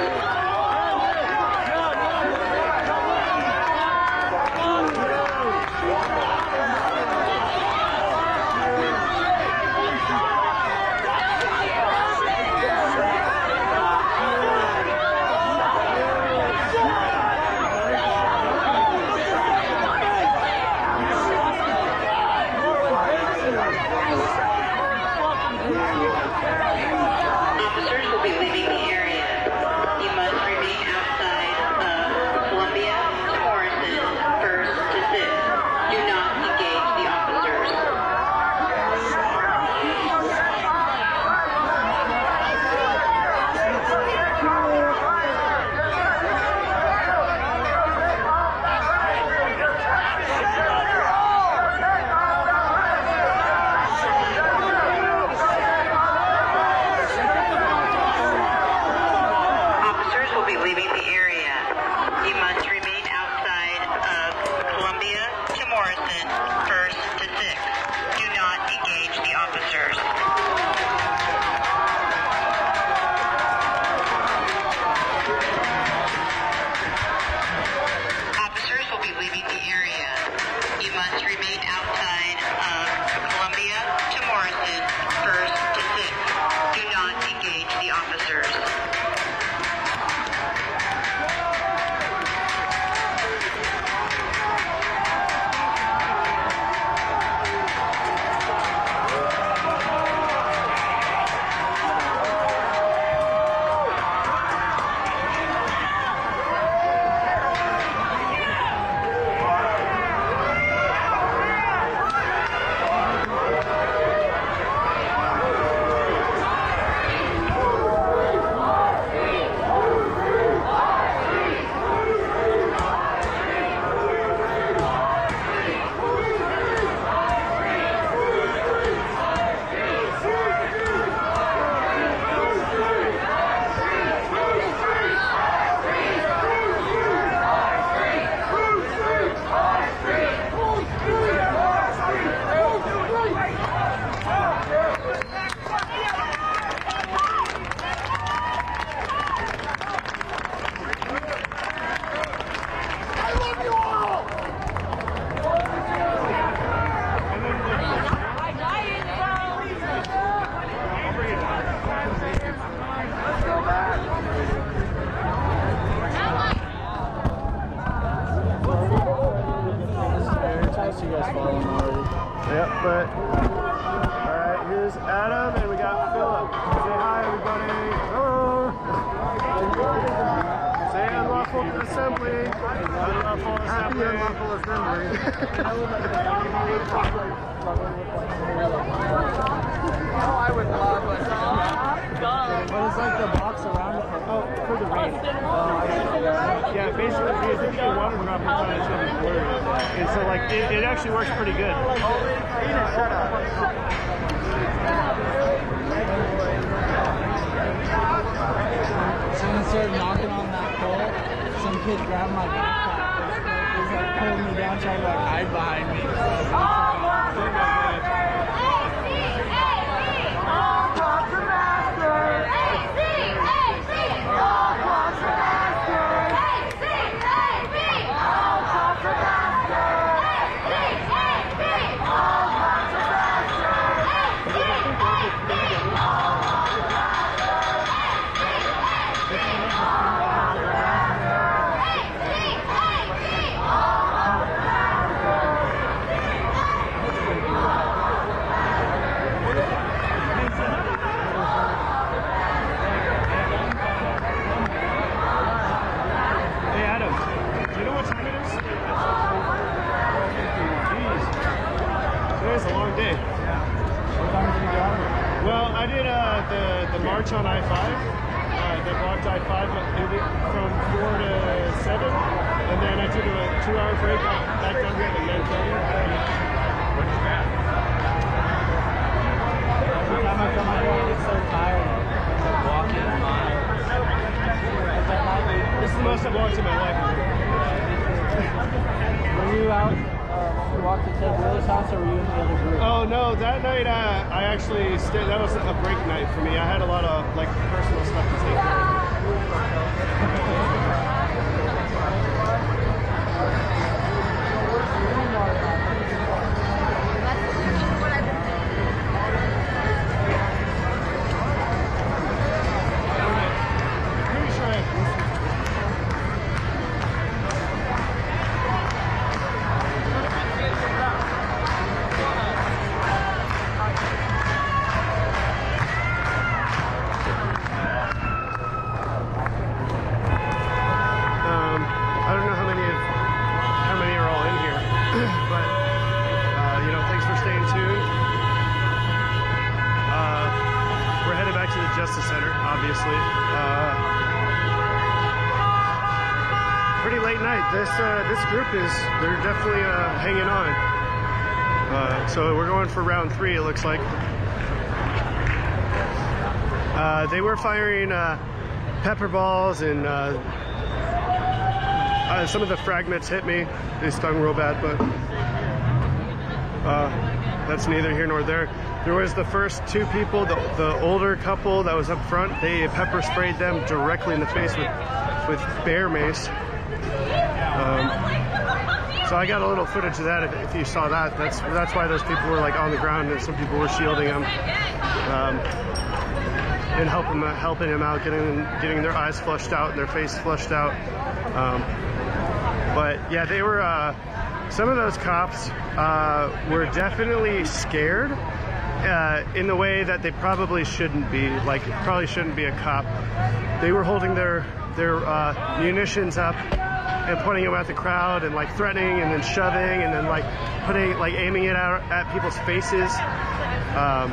Officers will be leaving the area. You must remain outside of Columbia to Morrison, 1st to 6th. Do not engage the officers. Officers will be leaving the area. You must remain outside of Columbia to Morrison, 1st to 6th. Do not engage the officers. Officers will be leaving the area. You must remain outside of Columbia to Morrison, 1st to 6th. Do not engage the officers. Yep, but all right, here's Adam, and we assembly. Happy unlawful assembly. I would love it. What is like the box around it? Oh, for the rain. Yeah, basically, because if you get water droplets on it, it's going to be blurry. And so, like, it actually works pretty good. Shut up. Someone started knocking on that pole. Some kid grabbed my backpack. He was like pulling me down, trying to like hide behind me. I did the march on I-5, that blocked I-5 from 4 to 7, and then I took a 2-hour break back down here to Manchester. Every time I come out here, I get so tired of walking miles. This is the most I've walked in my life. Were you out when we walked to Ted Wheeler's house, or were you in the other group? Oh no, that night I actually stayed. That was a break night for me. I had a lot of like personal stuff to take care of. Justice Center, obviously. Pretty late night. This group they're definitely hanging on. So we're going for round 3, it looks like. They were firing pepper balls, and some of the fragments hit me. They stung real bad, but that's neither here nor there. There was the first 2 people, the older couple that was up front. They pepper sprayed them directly in the face with bear mace. So I got a little footage of that. If you saw that, that's why those people were like on the ground, and some people were shielding them and helping them out, getting their eyes flushed out and their face flushed out. But yeah, they were. Some of those cops were definitely scared. In the way that they probably shouldn't be, like probably shouldn't be a cop. They were holding their munitions up and pointing them at the crowd and like threatening and then shoving and then like aiming it out at people's faces. I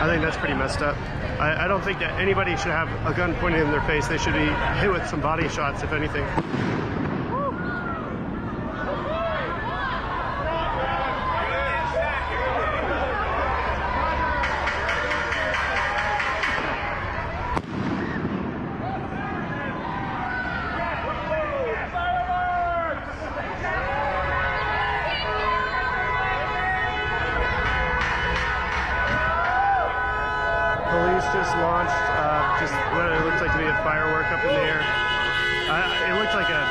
think that's pretty messed up. I don't think that anybody should have a gun pointed in their face. They should be hit with some body shots, if anything. Just launched just what it looks like to be a firework up in the air. It looked like a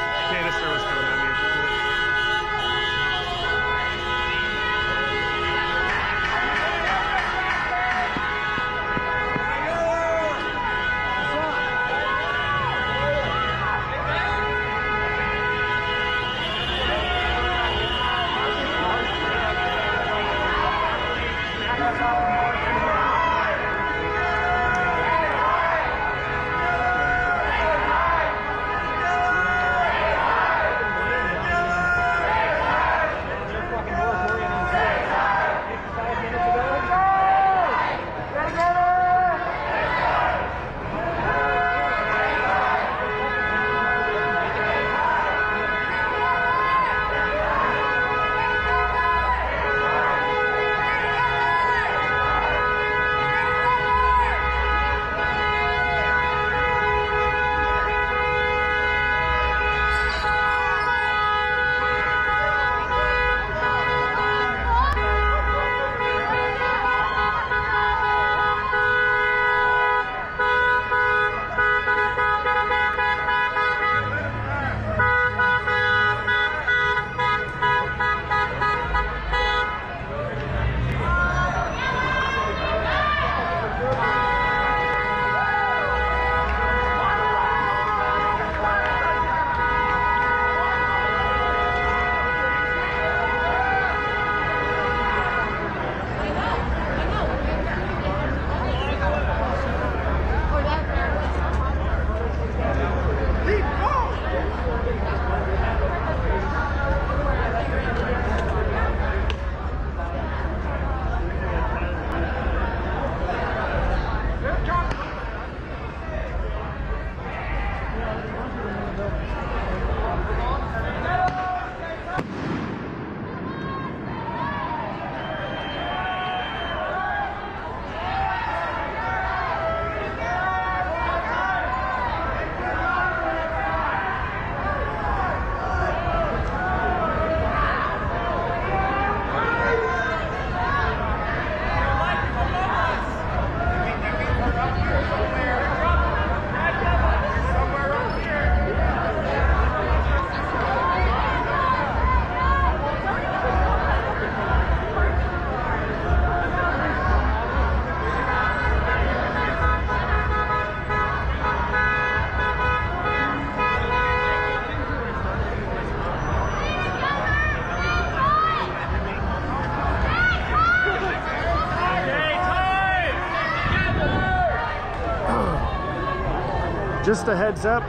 Just a heads up,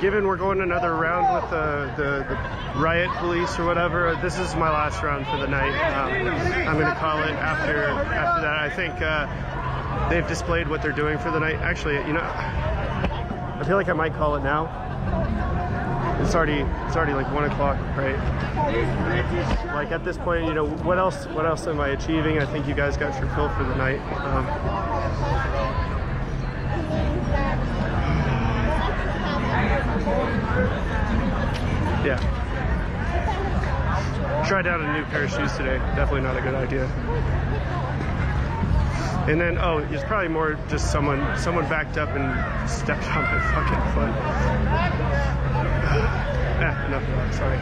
given we're going another round with the riot police or whatever, this is my last round for the night. I'm going to call it after that. I think they've displayed what they're doing for the night. Actually, you know, I feel like I might call it now. It's already like 1 o'clock, right? Like at this point, you know, what else am I achieving? I think you guys got your fill for the night. Yeah. Tried out a new pair of shoes today. Definitely not a good idea. And then, oh, it's probably more just someone backed up and stepped on my fucking foot. Enough of that, sorry.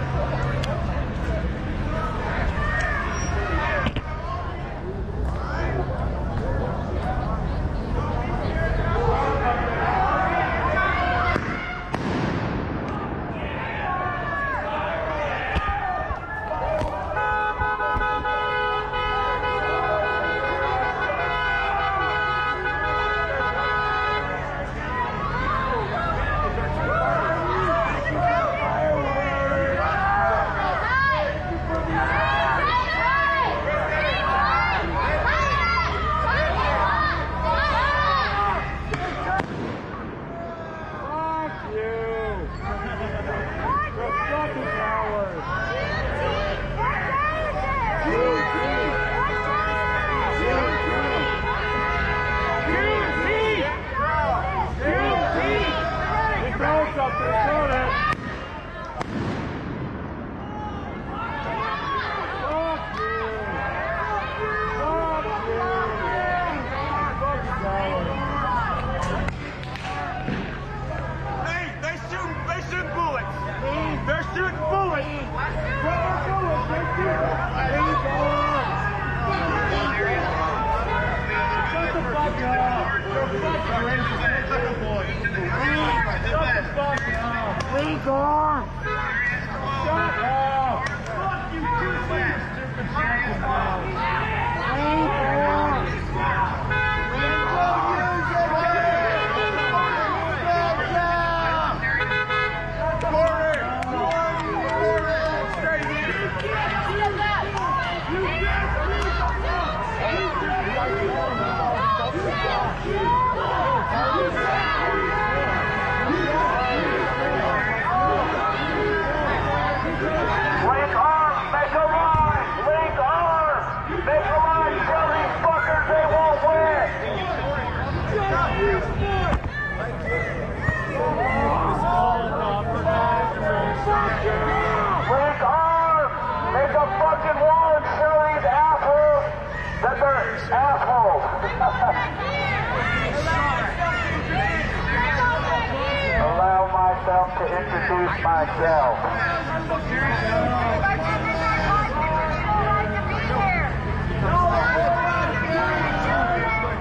Allow myself to introduce myself.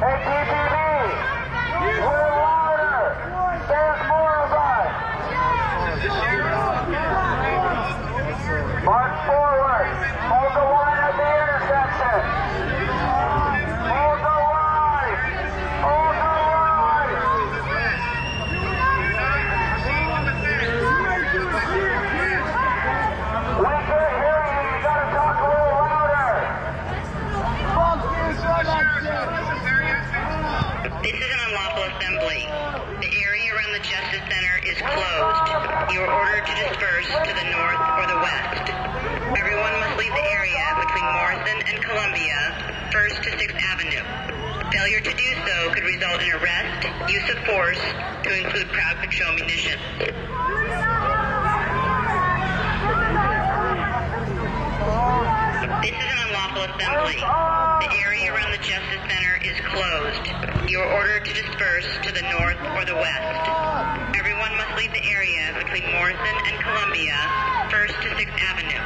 Hey, TPD, we're louder. There's more of us. March forward. Hold the line at the intersection. Hold the line. Hold the line. We can't hear you. You gotta talk a little louder. This is an unlawful assembly. The area around the Justice Center is closed. You are ordered to disperse to the north or the west. Everyone must leave the area between Morrison and Columbia, 1st to 6th Avenue. Failure to do so could result in arrest, use of force, to include crowd control munitions. This is an unlawful assembly. The area around the Justice Center is closed. You are ordered to disperse to the north or the west. Everyone must leave the area between Morrison and Columbia, 1st to 6th Avenue.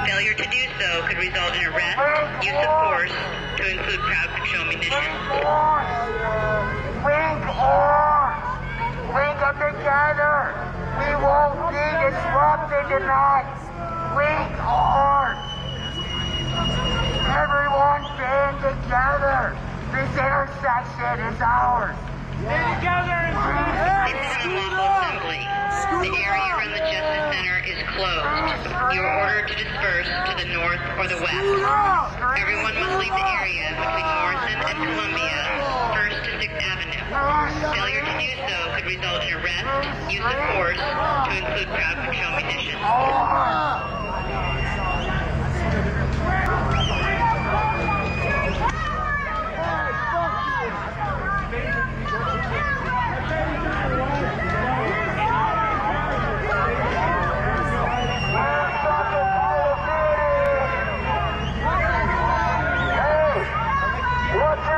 Failure to do so could result in arrest, use of force, to include crowd control munitions. Link on! Link up together! We won't be disrupted tonight! Link on! Everyone band together! This intersection is ours! assembly. The area around the Justice Center is closed. You are ordered to disperse to the north or the west. Everyone must leave the area between Morrison and Columbia, 1st to 6th Avenue. Failure to do so could result in arrest, use of force, to include crowd control munitions. Black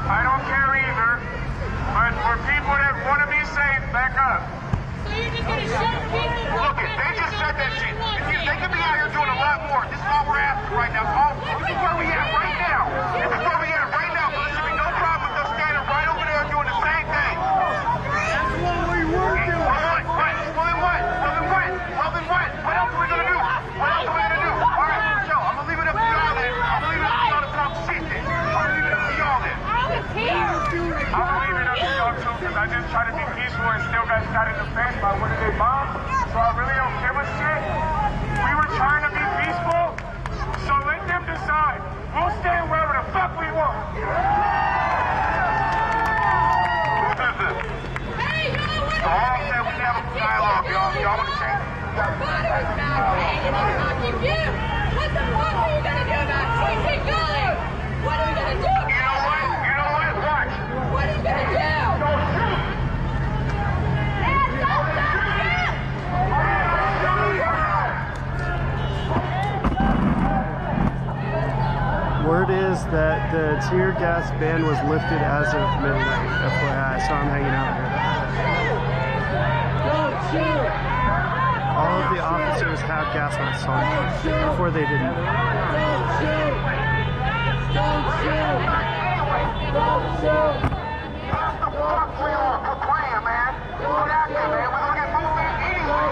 I don't care either. But for people that want to be safe, back up. So you're just going to shoot people? Look, they just said that shit. They could be out here doing a lot more. This is all we're asking right now. This is where we at right now. This is where we at right now. But there should be no problem with us standing right over there doing the same thing. That's what we were doing. What? Well, then what? What else are we going to do? What else are we going to do? All right, Michelle, I'm going to leave it up to y'all then. I'm going to leave it up to y'all to talk shit then. I'm going to leave it up to y'all then. I'm going to leave it up to y'all too, because I just try to be peaceful and still got shot in the face by one of their bombs. So I really don't give a shit. We were trying to be peaceful, so let them decide. We'll stand wherever the fuck we want. So all said we have a dialogue, y'all. Y'all want to change? Your father is now hanging on fucking you. What the fuck are you gonna do about TC Gully? What are we gonna do? You know what? Watch. What are you gonna do? Don't shoot. Word is that the tear gas ban was lifted as of midnight. FYI, so I'm hanging out here. All of the officers have gas masks on. Before they didn't. That's the fuck we are for playing, man. Get out there, man. We're gonna get moving anyway.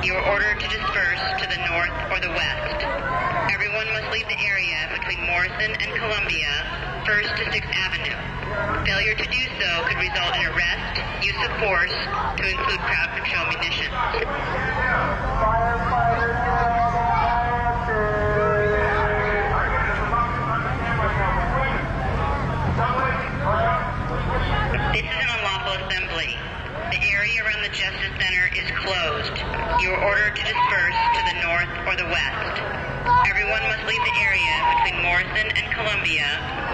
You are ordered to disperse to the north or the west. Everyone must leave the area between Morrison and Columbia, 1st to 6th Avenue. Failure to do so could result in arrest, use of force, to include crowd control munitions. This is an unlawful assembly. The area around the Justice Center is closed. You are ordered to disperse to the north or the west. Everyone must leave the area between Morrison and Columbia,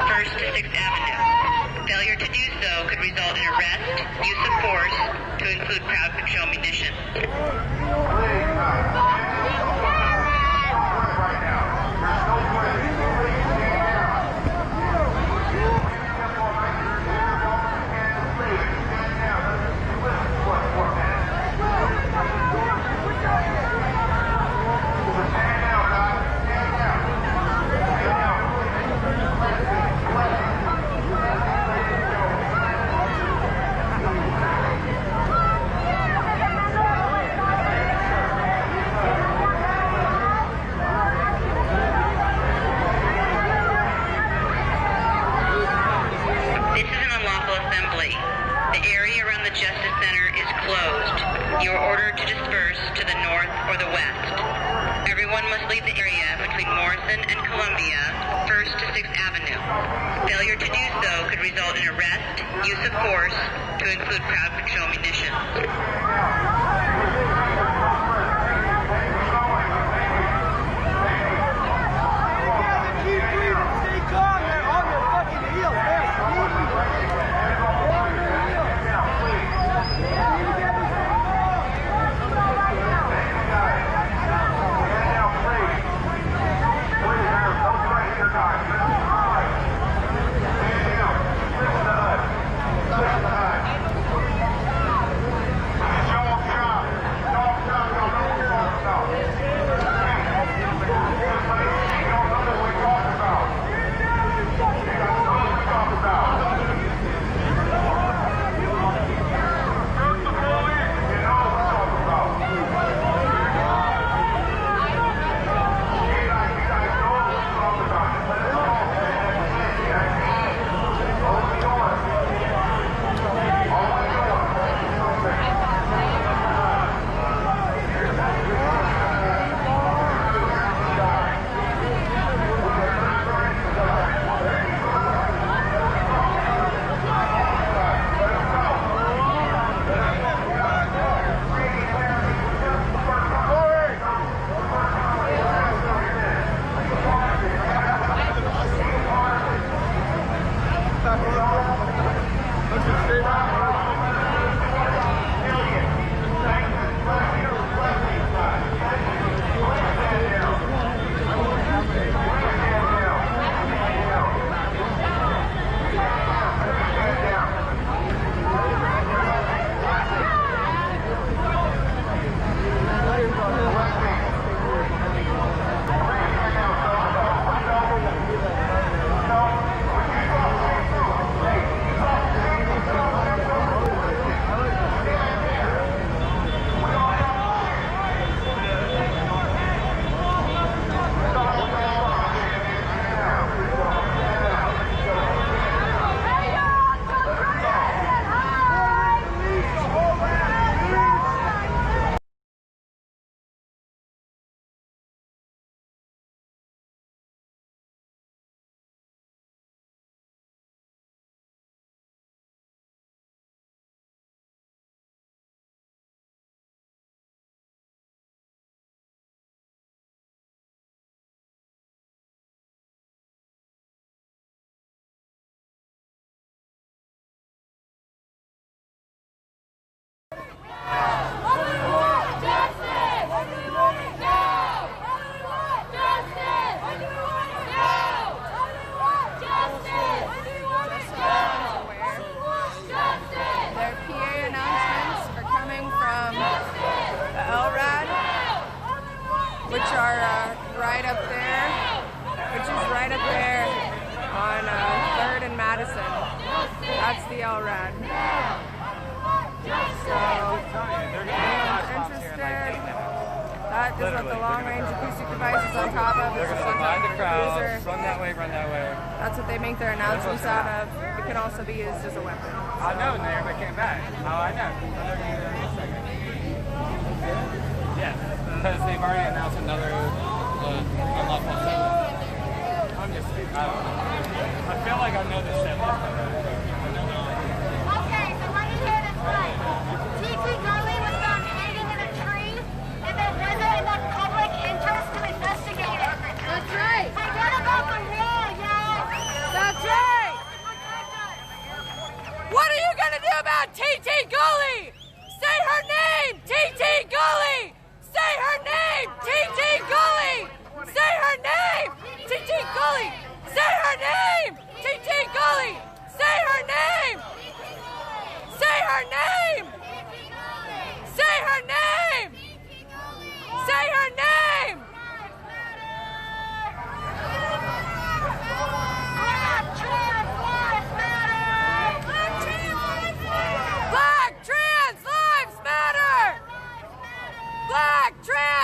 1st to 6th Avenue. Failure to do so could result in arrest, use of force, to include crowd control munitions. You are ordered to disperse to the north or the west. Everyone must leave the area between Morrison and Columbia, 1st to 6th Avenue. Failure to do so could result in arrest, use of force, to include crowd control munitions.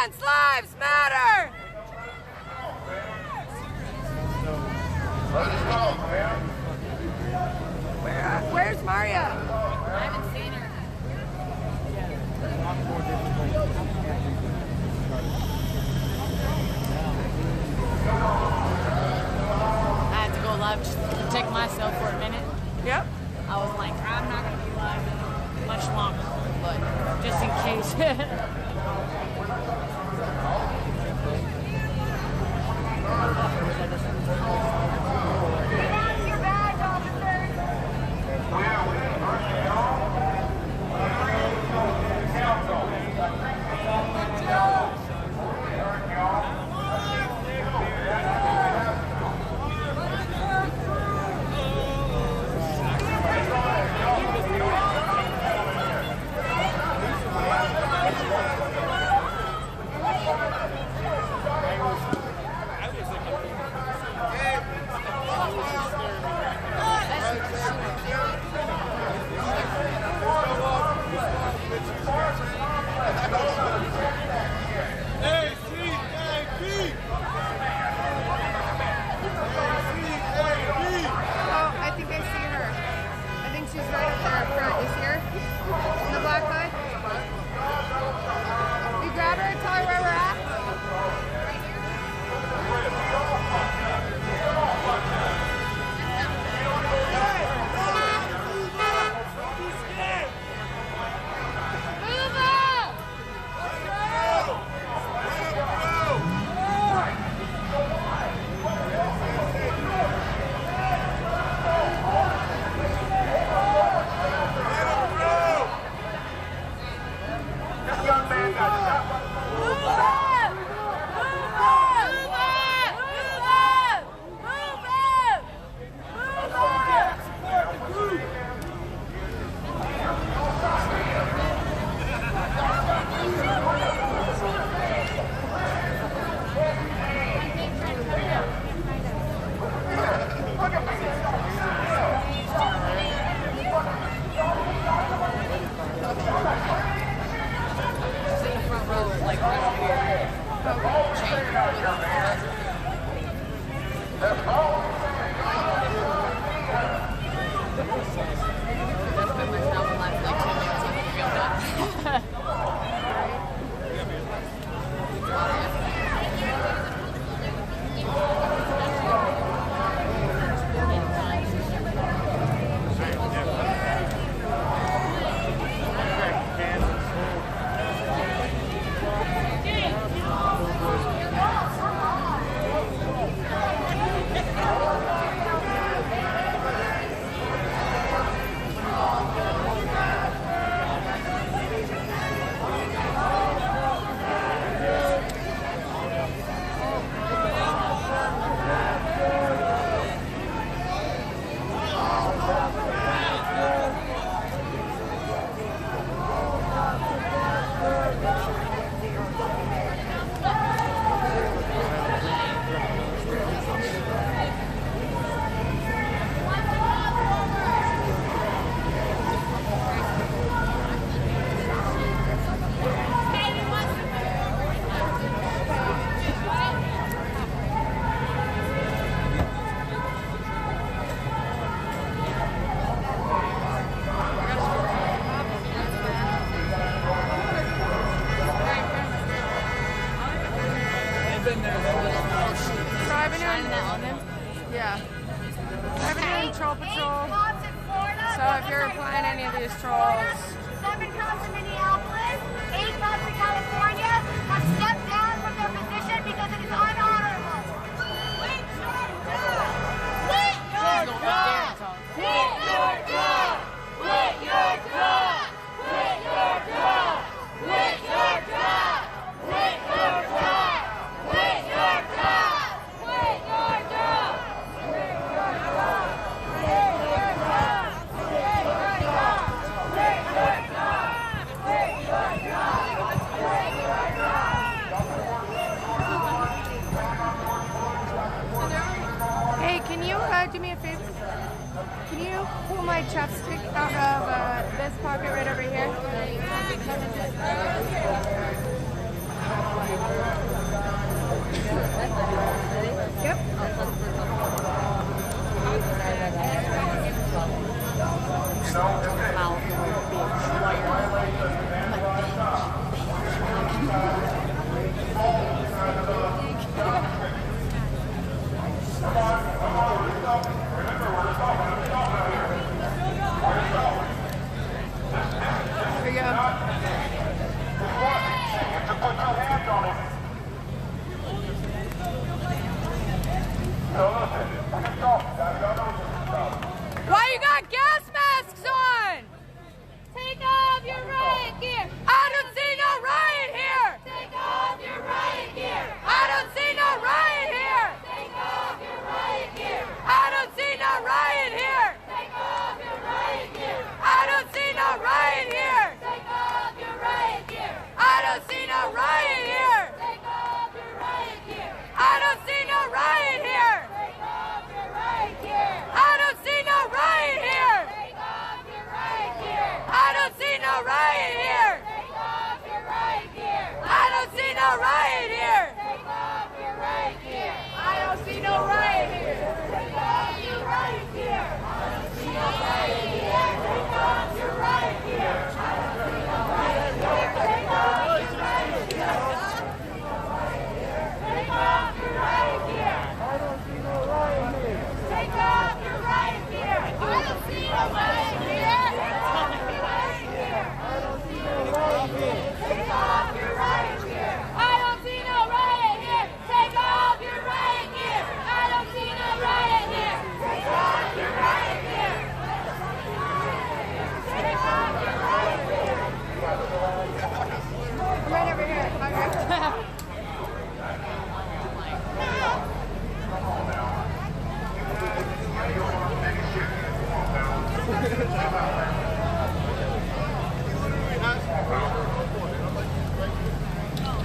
Trans lives matter! Where's Maria? I haven't seen her. I had to go live just to protect myself for a minute. Yep. I was like, I'm not going to be live much longer, but just in case.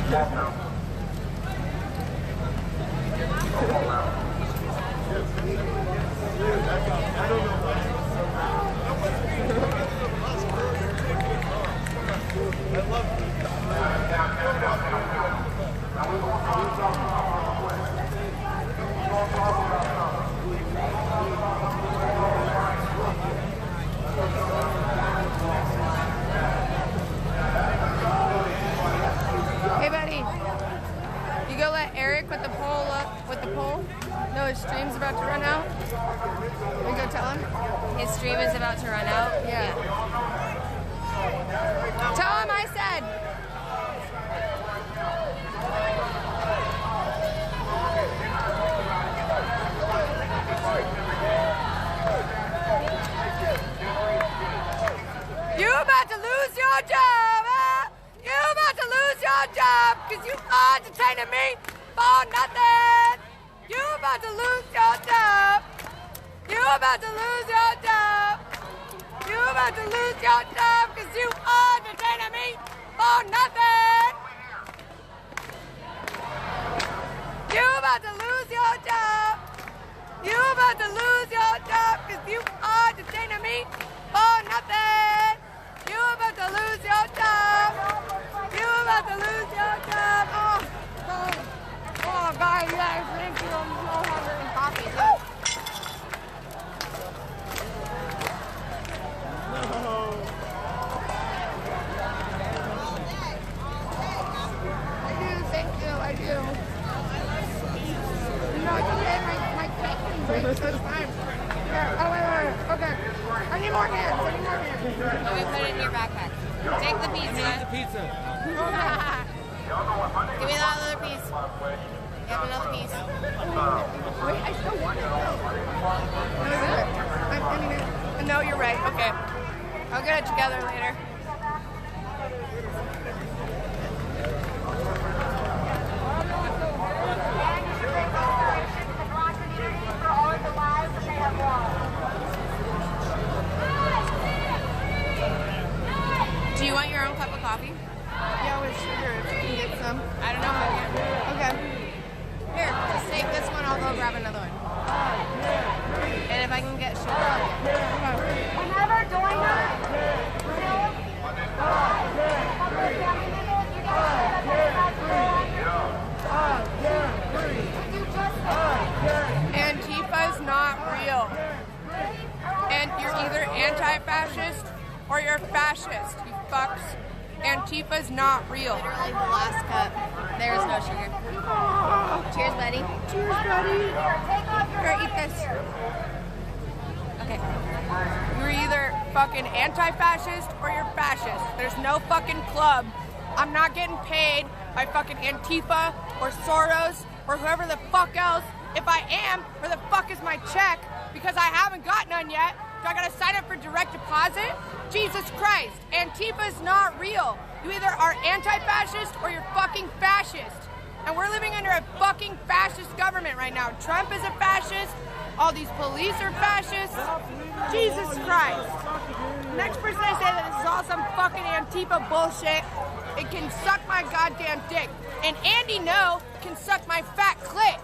Hey, buddy. You go let Eric with the pole up with the pole. No, his stream's about to run out. You go tell him. His stream is about to run out. Yeah. Tell him I said. You about to lose your job, huh? You about to lose your job because you entertaining me for nothing. You about to lose your job. You about to lose your job. You about to lose your job because you entertaining me for nothing. You about to lose your job. You about to lose your job because you entertaining me for nothing. You about to lose your job. You about to lose your job. Oh, God, you guys, thank you. I'm so hungry and coffee, too. I do, thank you, I do. No, it's okay, my cake can break, so it's fine. Here, oh, wait, okay. I need more hands, Let me put it in your backpack. Take the pizza. Take the pizza. Give me that other piece. Give me another piece. Wait, I still want it. No, you're right. Okay. I'll get it together later. Do you want your own cup of coffee? Yeah, with sugar. If you can get some. I don't know how to get it. Okay. Here, just take this one. I'll go grab another one. And if I can get sugar, I'll get it. Whenever doing that, Antifa's not real. And you're either anti-fascist or you're fascist, you fucks. Antifa's not real. Literally the last cup. There is no sugar. Cheers, buddy. Cheers, buddy. Here, eat this. Okay. You're either fucking anti-fascist or you're fascist. There's no fucking club. I'm not getting paid by fucking Antifa or Soros or whoever the fuck else. If I am, where the fuck is my check? Because I haven't got none yet. Do I gotta sign up for direct deposit? Jesus Christ, Antifa's not real. You either are anti-fascist or you're fucking fascist. And we're living under a fucking fascist government right now. Trump is a fascist. All these police are fascists. Jesus Christ. Next person I say that this is all some fucking Antifa bullshit, it can suck my goddamn dick. And Andy No can suck my fat clit.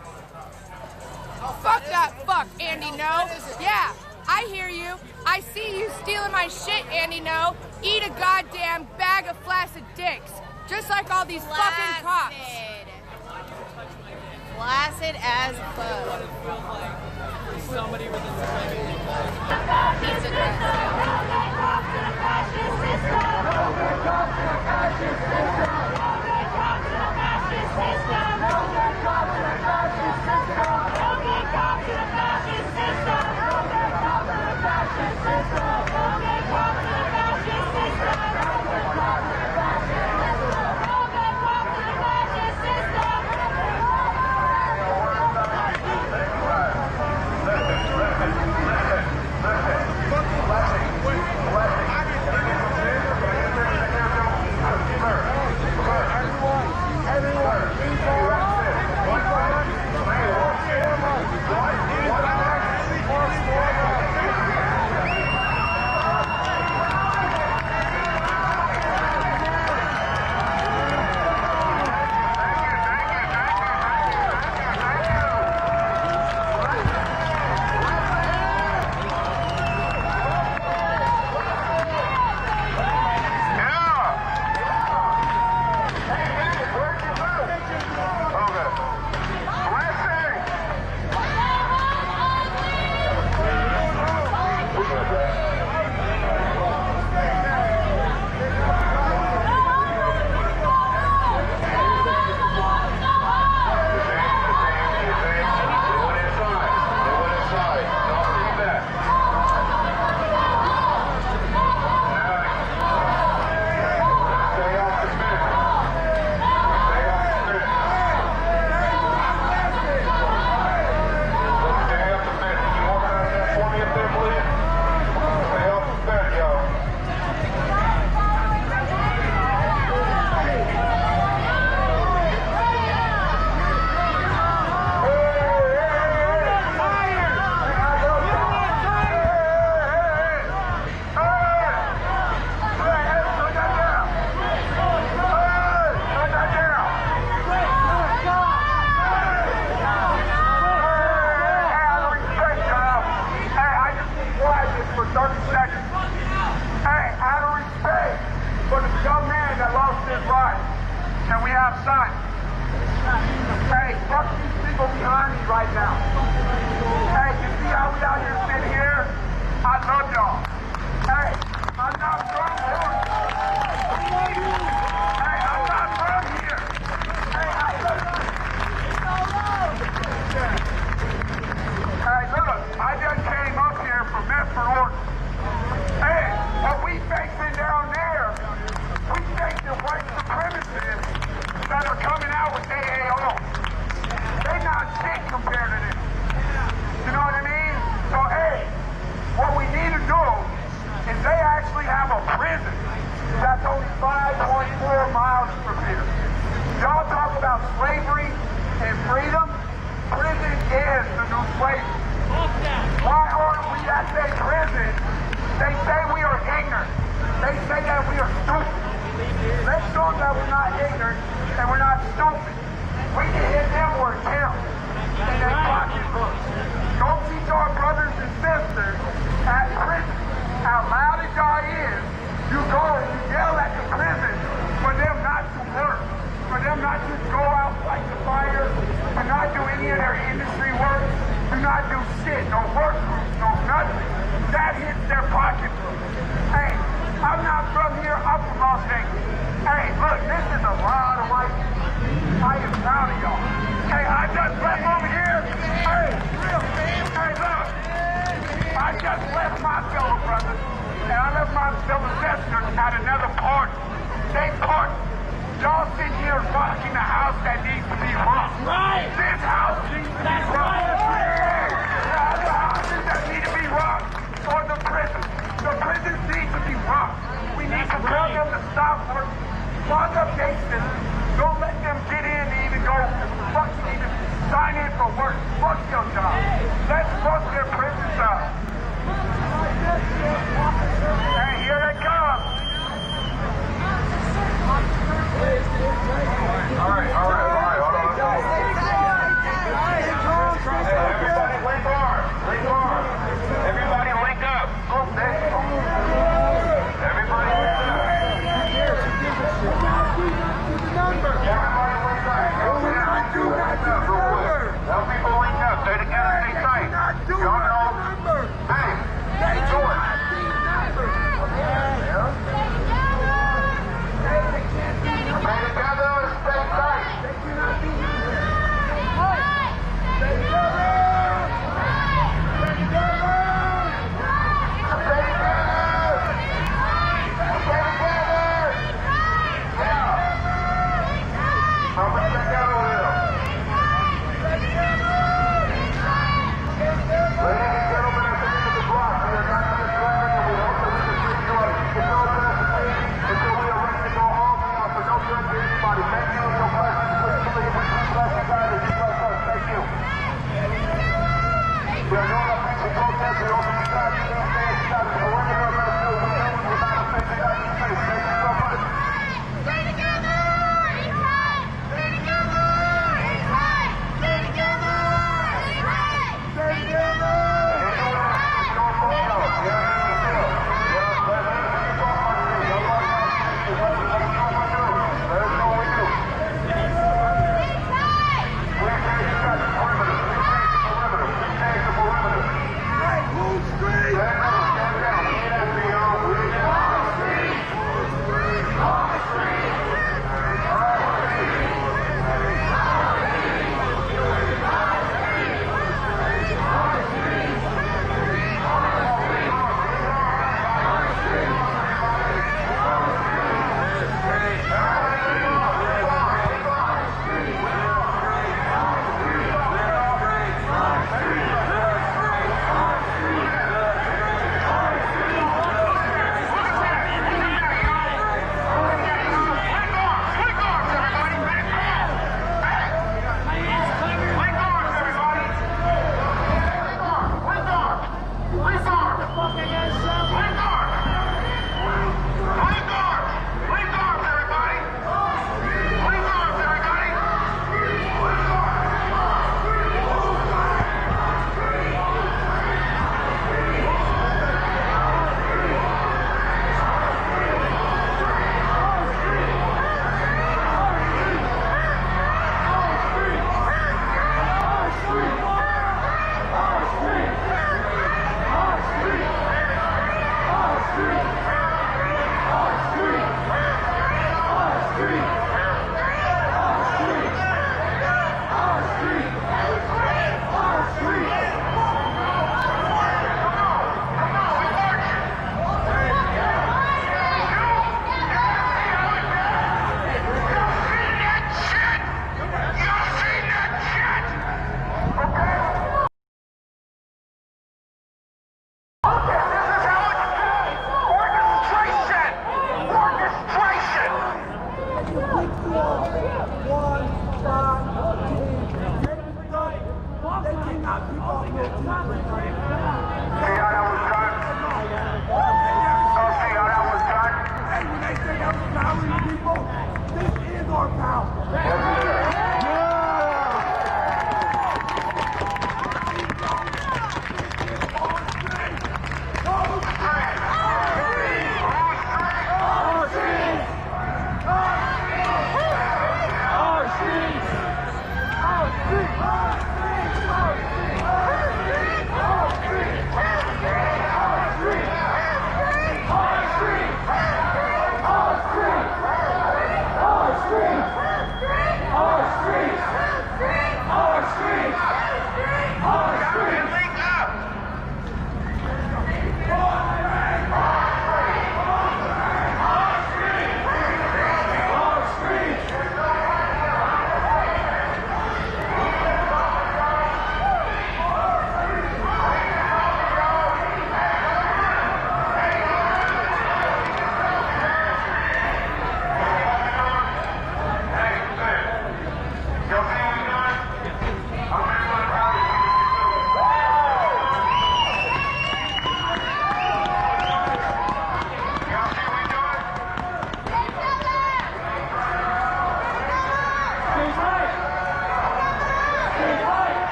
Fuck that fuck, Andy No. Yeah, I hear you. I see you stealing my shit, Andy No. Eat a goddamn bag of flaccid dicks. Just like all these fucking cops. Flaccid as fuck. Somebody with a pizza crust. have signs. Hey, fuck these people behind me right now. Hey, you see how we out here sitting here? I love y'all. Hey, I'm not from here. Hey, I'm not from here. Hey, hey, look, I just came up here for Medford order. Hey, what we facing down there, we facing white supremacists that are coming out with EEUU. They not shit compared to this. You know what I mean? So, hey, what we need to do is they actually have a prison that's only 5.4 miles from here. Y'all talk about slavery and freedom. Prison is the new slavery. Why aren't we at that prison? They say we are ignorant. They say that we are stupid. Let's show them that we're not ignorant and we're not stupid. We can hit them where it counts in their pocketbooks. Go teach our brothers and sisters at prison. How loud as y'all is, you go and you yell at the prison for them not to work, for them not to go out fight the fire, for not do any of their industry work, do not do shit, no work groups, no nothing. That hits their pocketbook. Hey, I'm not from here, I'm from Los Angeles. Hey, look, this is a lot of white people. I am proud of y'all. Hey, I just left over here. Hey, hey, look. I just left my fellow brothers, and I left my fellow sisters at another party. They party. Y'all sit here rocking the house that needs to be rocked. Right. This house needs to be rocked. The houses that need to be rocked or the prisons. The prisons need to be rocked. We need to tell them to stop work. Clog up gate systems. Don't let them get in to even go fucking even sign in for work. Fuck your job. Let's fuck their prisons up. Hey, here they come. All right, hold on. Hey, everybody link arms. Everybody link up. Everybody link up. Tell people link up. Stay together, stay tight. Y'all know. Hey, George.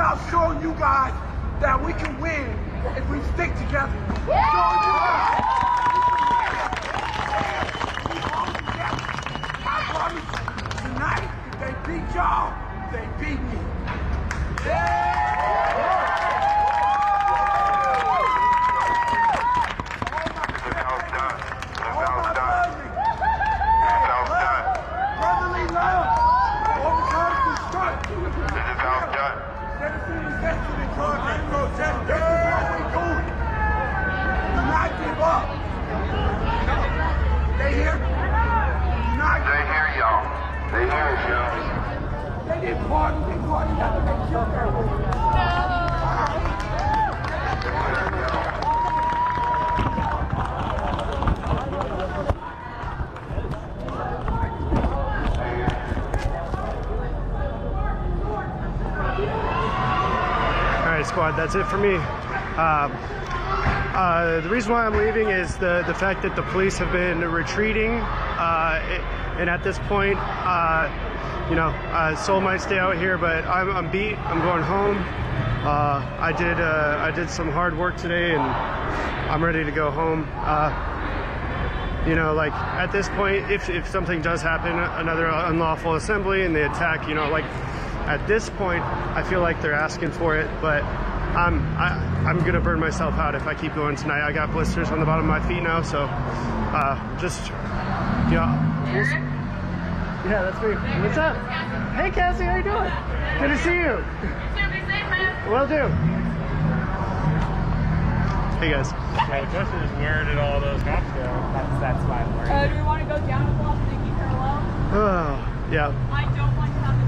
about showing you guys that we can win if we stick together. Showing you guys. I promise you, tonight, if they beat y'all, they beat me. Brotherly love. Never seen the sense in the protest. This is what we do. Do not give up. They hear? Do not give up. They hear y'all. They hear y'all. They didn't party. They partied after they killed everyone. Squad, that's it for me. The reason why I'm leaving is the fact that the police have been retreating, and at this point, Soul might stay out here, but I'm beat. I'm going home. I did some hard work today, and I'm ready to go home. Like at this point, if something does happen, another unlawful assembly, and they attack, at this point, I feel like they're asking for it, but I'm gonna burn myself out if I keep going tonight. I got blisters on the bottom of my feet now, so yeah, that's me. What's up? Hey, Cassie, how you doing? Good to see you. Will do. Hey guys. Hey, Justin is wearing it all those cops down. That's why I'm worried. Do we want to go down a block and keep her alone? Oh, yeah. I don't want to have the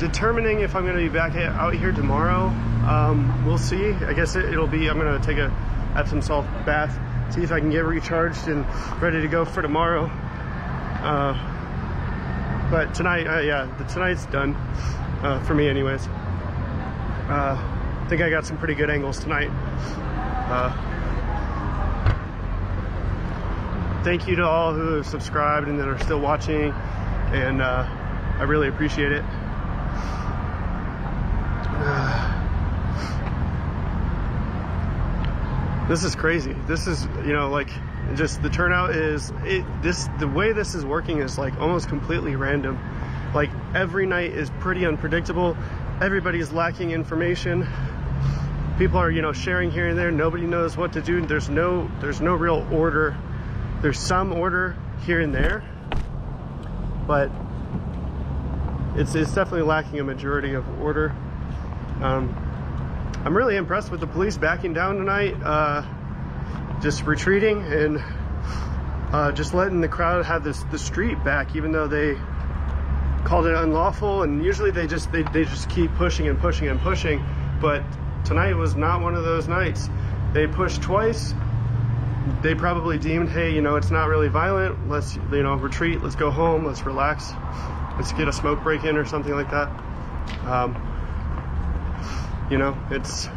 Determining if I'm going to be back out here tomorrow. We'll see. I guess it'll be, I'm going to take a Epsom salt bath, see if I can get recharged and ready to go for tomorrow. But tonight, tonight's done for me anyways. I think I got some pretty good angles tonight. Thank you to all who have subscribed and that are still watching, and I really appreciate it. This is crazy. This is, just the turnout is, the way this is working is like almost completely random. Like every night is pretty unpredictable. Everybody's lacking information. People are, sharing here and there. Nobody knows what to do. There's no real order. There's some order here and there, but it's definitely lacking a majority of order. I'm really impressed with the police backing down tonight, just retreating and just letting the crowd have the street back, even though they called it unlawful. And usually they just keep pushing and pushing and pushing, but tonight was not one of those nights. They pushed twice. They probably deemed, hey, it's not really violent. Let's, retreat. Let's go home. Let's relax. Let's get a smoke break in or something like that. It's,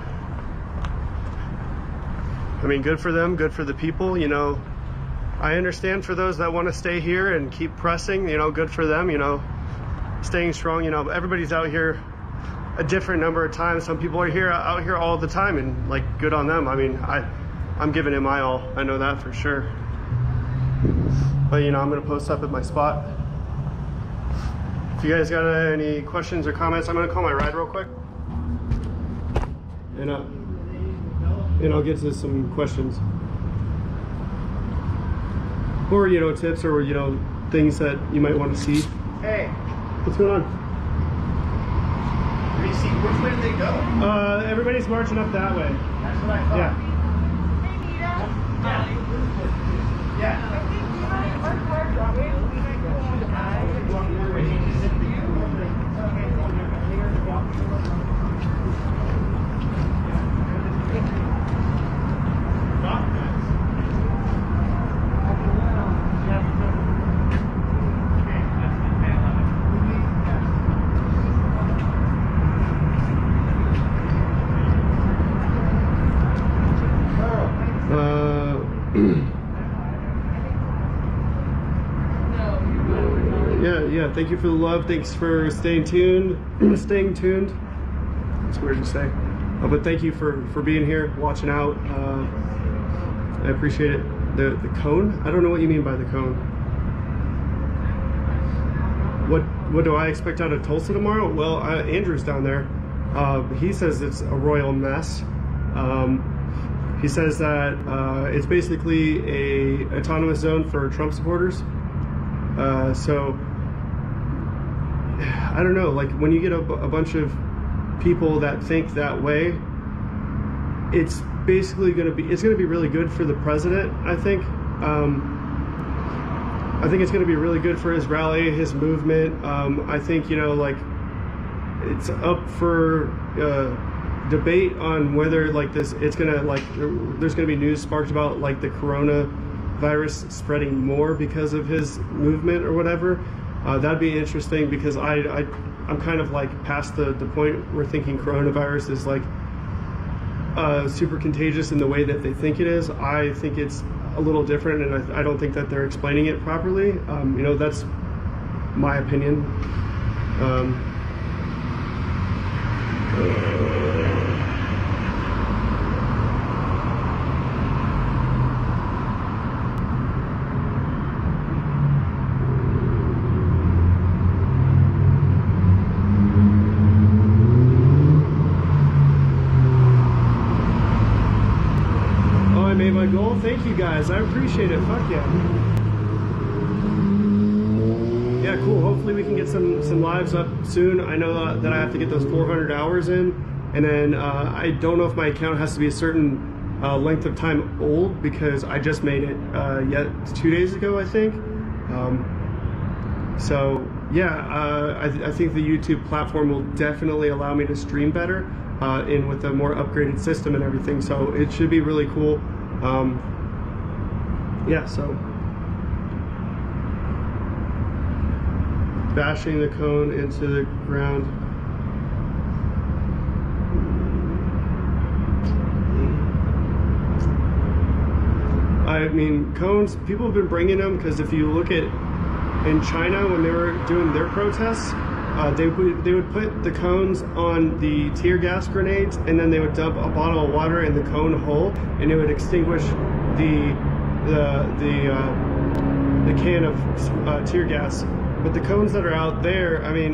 good for them, good for the people. I understand for those that want to stay here and keep pressing, good for them, staying strong. Everybody's out here a different number of times. Some people are out here all the time, and good on them. I'm giving it my all. I know that for sure. But I'm gonna post up at my spot. If you guys got any questions or comments, I'm gonna call my ride real quick, and I'll get to some questions or tips or things that you might want to see. Hey, what's going on? Which way did they go? Everybody's marching up that way. That's what I thought. Yeah. Yeah. yeah, thank you for the love. Thanks for staying tuned. Staying tuned. It's weird to say. But thank you for being here, watching out. I appreciate it. The cone? I don't know what you mean by the cone. What do I expect out of Tulsa tomorrow? Well, Andrew's down there. He says it's a royal mess. He says that it's basically a autonomous zone for Trump supporters. So I don't know, like when you get a bunch of people that think that way, it's basically going to be really good for the president. I think it's going to be really good for his rally, his movement. I think, you know, like it's up for debate on whether like it's gonna like there's gonna be news sparked about like the coronavirus spreading more because of his movement or whatever. That'd be interesting, because I'm kind of like past the point where thinking coronavirus is like super contagious in the way that they think it is. I think it's a little different, and I don't think that they're explaining it properly. You know, that's my opinion. My goal. Thank you guys. I appreciate it. Fuck yeah. Yeah, cool. Hopefully we can get some lives up soon. I know that I have to get those 400 hours in, and then I don't know if my account has to be a certain length of time old, because I just made it 2 days ago, I think. So yeah, I think the YouTube platform will definitely allow me to stream better with a more upgraded system and everything. So it should be really cool. Yeah, so bashing the cone into the ground. I mean, cones, people have been bringing them, because if you look at in China when they were doing their protests, they would put the cones on the tear gas grenades, and then they would dump a bottle of water in the cone hole, and it would extinguish the can of tear gas. But the cones that are out there, I mean,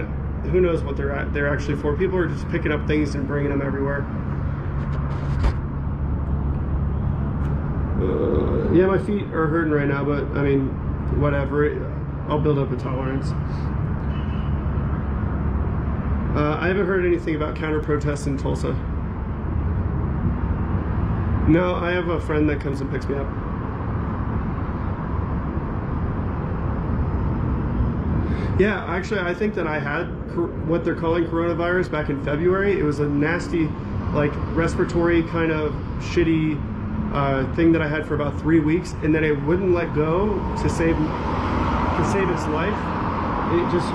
who knows what they're actually for? People are just picking up things and bringing them everywhere. Yeah, my feet are hurting right now, but I mean, whatever. I'll build up a tolerance. I haven't heard anything about counter-protests in Tulsa. No, I have a friend that comes and picks me up. Yeah, actually, I think that I had what they're calling coronavirus back in February. It was a nasty, like, respiratory kind of shitty thing that I had for about 3 weeks, and then it wouldn't let go to save its life. It just...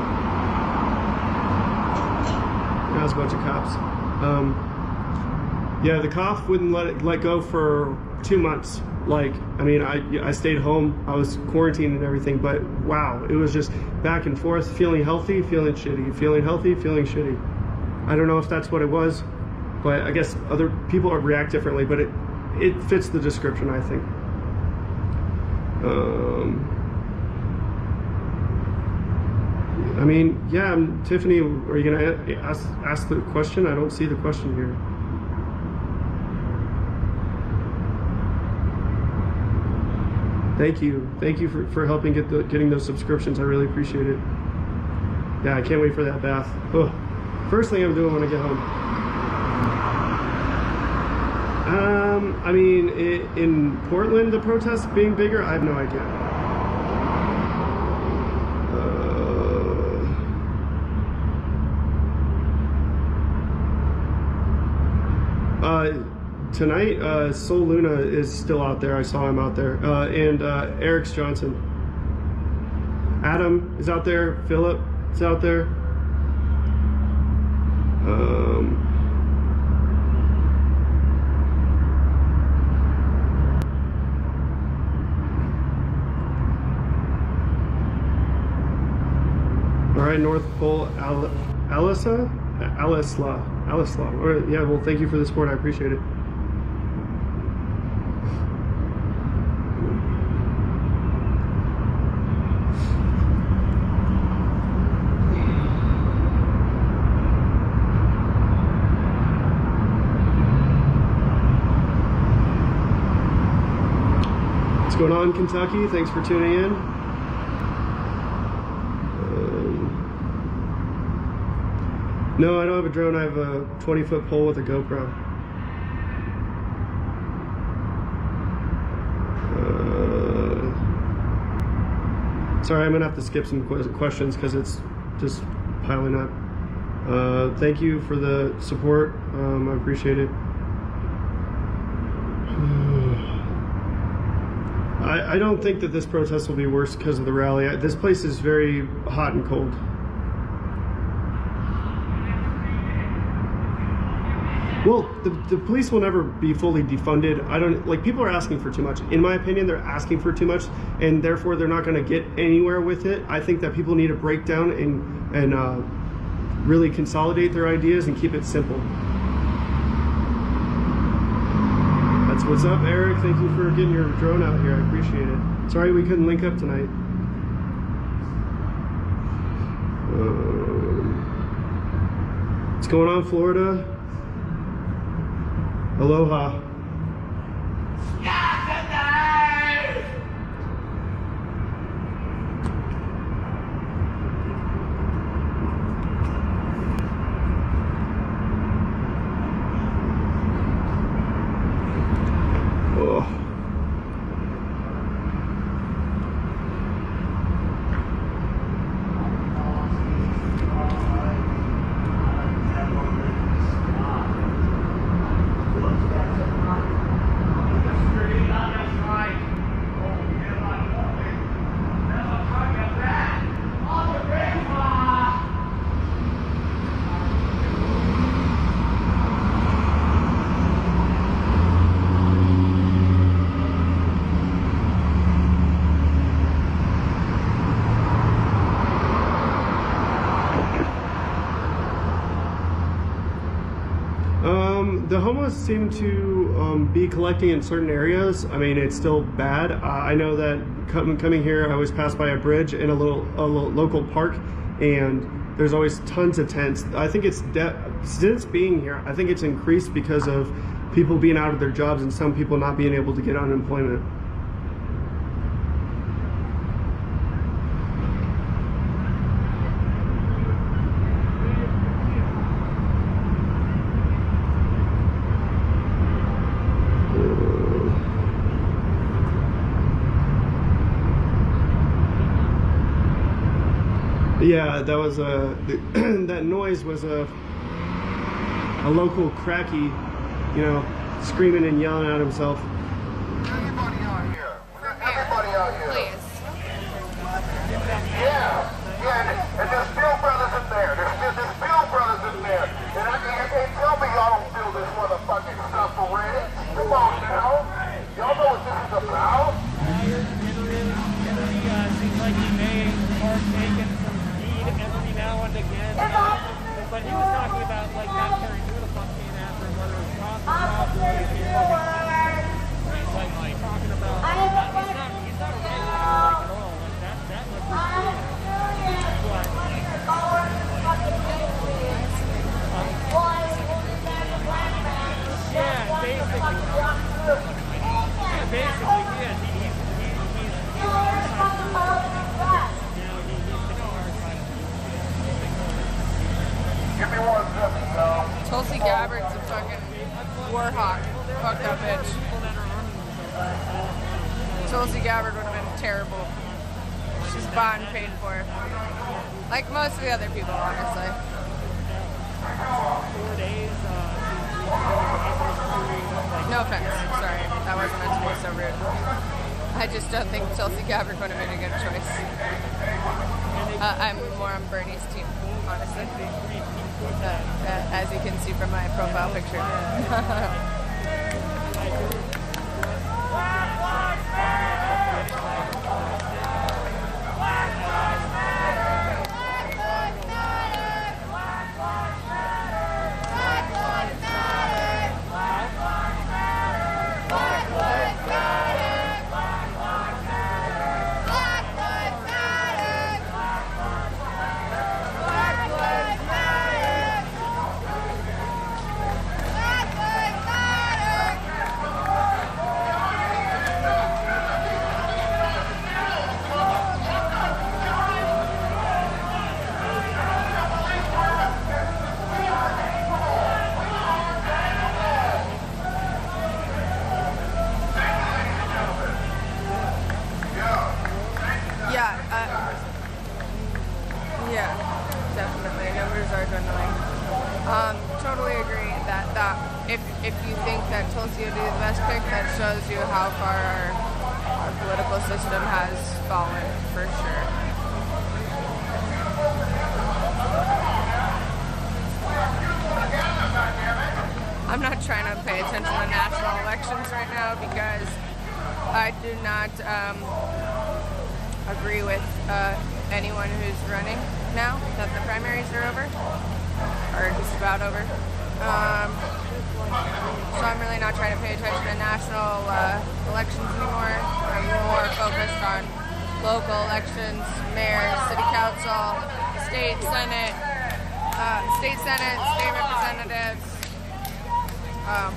That was a bunch of cops. Yeah, the cough wouldn't let go for 2 months. Like, I mean, I stayed home. I was quarantined and everything, but wow, it was just back and forth, feeling healthy, feeling shitty, feeling healthy, feeling shitty. I don't know if that's what it was, but I guess other people react differently, but it fits the description, I think. I mean, yeah, Tiffany, are you gonna ask the question? I don't see the question here. Thank you for helping getting those subscriptions. I really appreciate it. Yeah, I can't wait for that bath. Oh, first thing I'm doing when I get home. I mean, in Portland, the protests being bigger, I have no idea. Tonight, Sol Luna is still out there. I saw him out there. And Eric Johnson. Adam is out there. Philip is out there. Right North Pole, Alisla. Or, yeah, well, thank you for the support. I appreciate it. What's going on, Kentucky? Thanks for tuning in. No, I don't have a drone. I have a 20-foot pole with a GoPro. Sorry, I'm gonna have to skip some questions because it's just piling up. Thank you for the support. I appreciate it. I don't think that this protest will be worse because of the rally. This place is very hot and cold. Well, the police will never be fully defunded. I don't, like, people are asking for too much. In my opinion, they're asking for too much, and therefore they're not going to get anywhere with it. I think that people need to break down and really consolidate their ideas and keep it simple. That's what's up, Eric. Thank you for getting your drone out here. I appreciate it. Sorry we couldn't link up tonight. What's going on, Florida? Aloha. The homeless seem to be collecting in certain areas. I mean, it's still bad. I know that coming here, I always pass by a bridge in a local park, and there's always tons of tents. I think it's since being here, I think it's increased because of people being out of their jobs and some people not being able to get unemployment. Yeah, that was that noise was a local cracky, you know, screaming and yelling at himself. Everybody out here. Everybody out here. Please. Yeah, and there's still brothers in there. There's still brothers in there. And I can't tell me y'all don't feel this motherfucking suffering. Come on now. Y'all know what this is about. Seems like he may partake in some deed every now and again. But he was talking about like not caring who the fuck came after him, whether it was Ross or he's like talking about he's not a regular at all. Like that was basically, yeah, he's Give me 1 second, y'all. Tulsi Gabbard's a fucking war hawk. Fuck that bitch. Tulsi Gabbard would have been terrible. She's bought and paid for. Like most of the other people, honestly. 4 days. No offense. Sorry. That wasn't meant to be so rude. I just don't think Tulsi Gabbard would have been a good choice. I'm more on Bernie's team, honestly. As you can see from my profile picture. statistic that shows you how far our political system has fallen, for sure. I'm not trying to pay attention to national elections right now because I do not agree with anyone who's running now that the primaries are over, or just about over. So I'm really not trying to pay attention to national elections anymore. I'm more focused on local elections, mayor, city council, state senate, state representatives,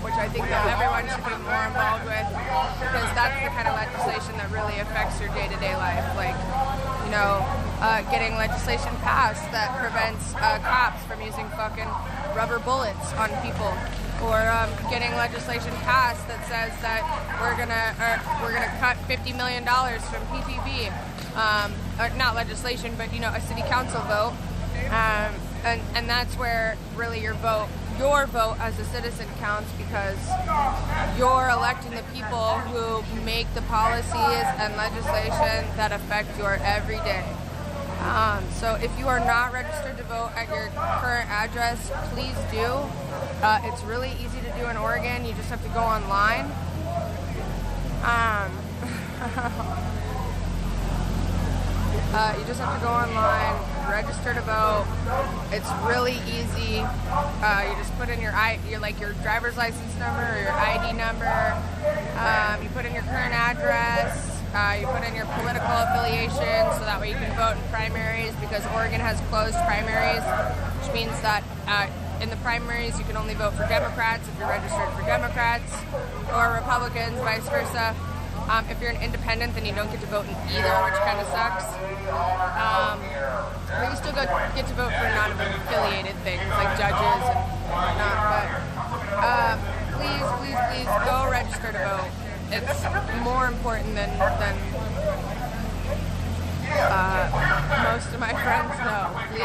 which I think that everyone should be more involved with, because that's the kind of legislation that really affects your day-to-day life. Like, you know, getting legislation passed that prevents cops from using fucking rubber bullets on people, or getting legislation passed that says that we're gonna cut $50 million from PPP. Not legislation, but you know, a city council vote, and that's where really your vote as a citizen counts, because you're electing the people who make the policies and legislation that affect your everyday. So if you are not registered to vote at your current address, please do. It's really easy to do in Oregon. You just have to go online. You just have to go online, register to vote. It's really easy. You just put in your driver's license number or your ID number. You put in your current address. You put in your political affiliation, so that way you can vote in primaries, because Oregon has closed primaries, which means that in the primaries you can only vote for Democrats if you're registered for Democrats, or Republicans, vice versa. If you're an independent, then you don't get to vote in either, which kind of sucks. But you still get to vote for non-affiliated things like judges and whatnot. But please go register to vote. It's more important than most of my friends know. Please.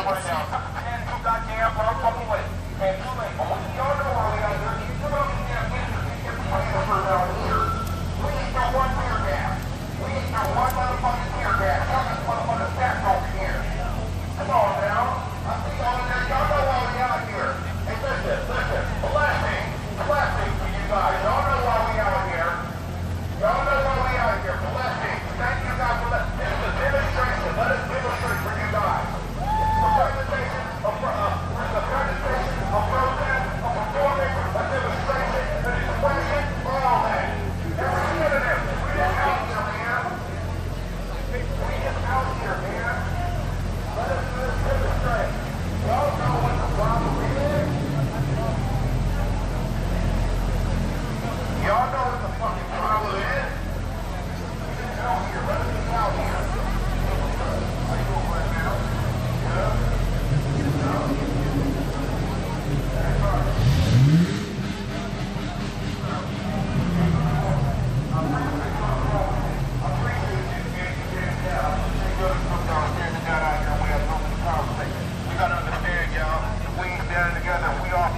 We gotta understand, y'all, if we ain't standing together, we all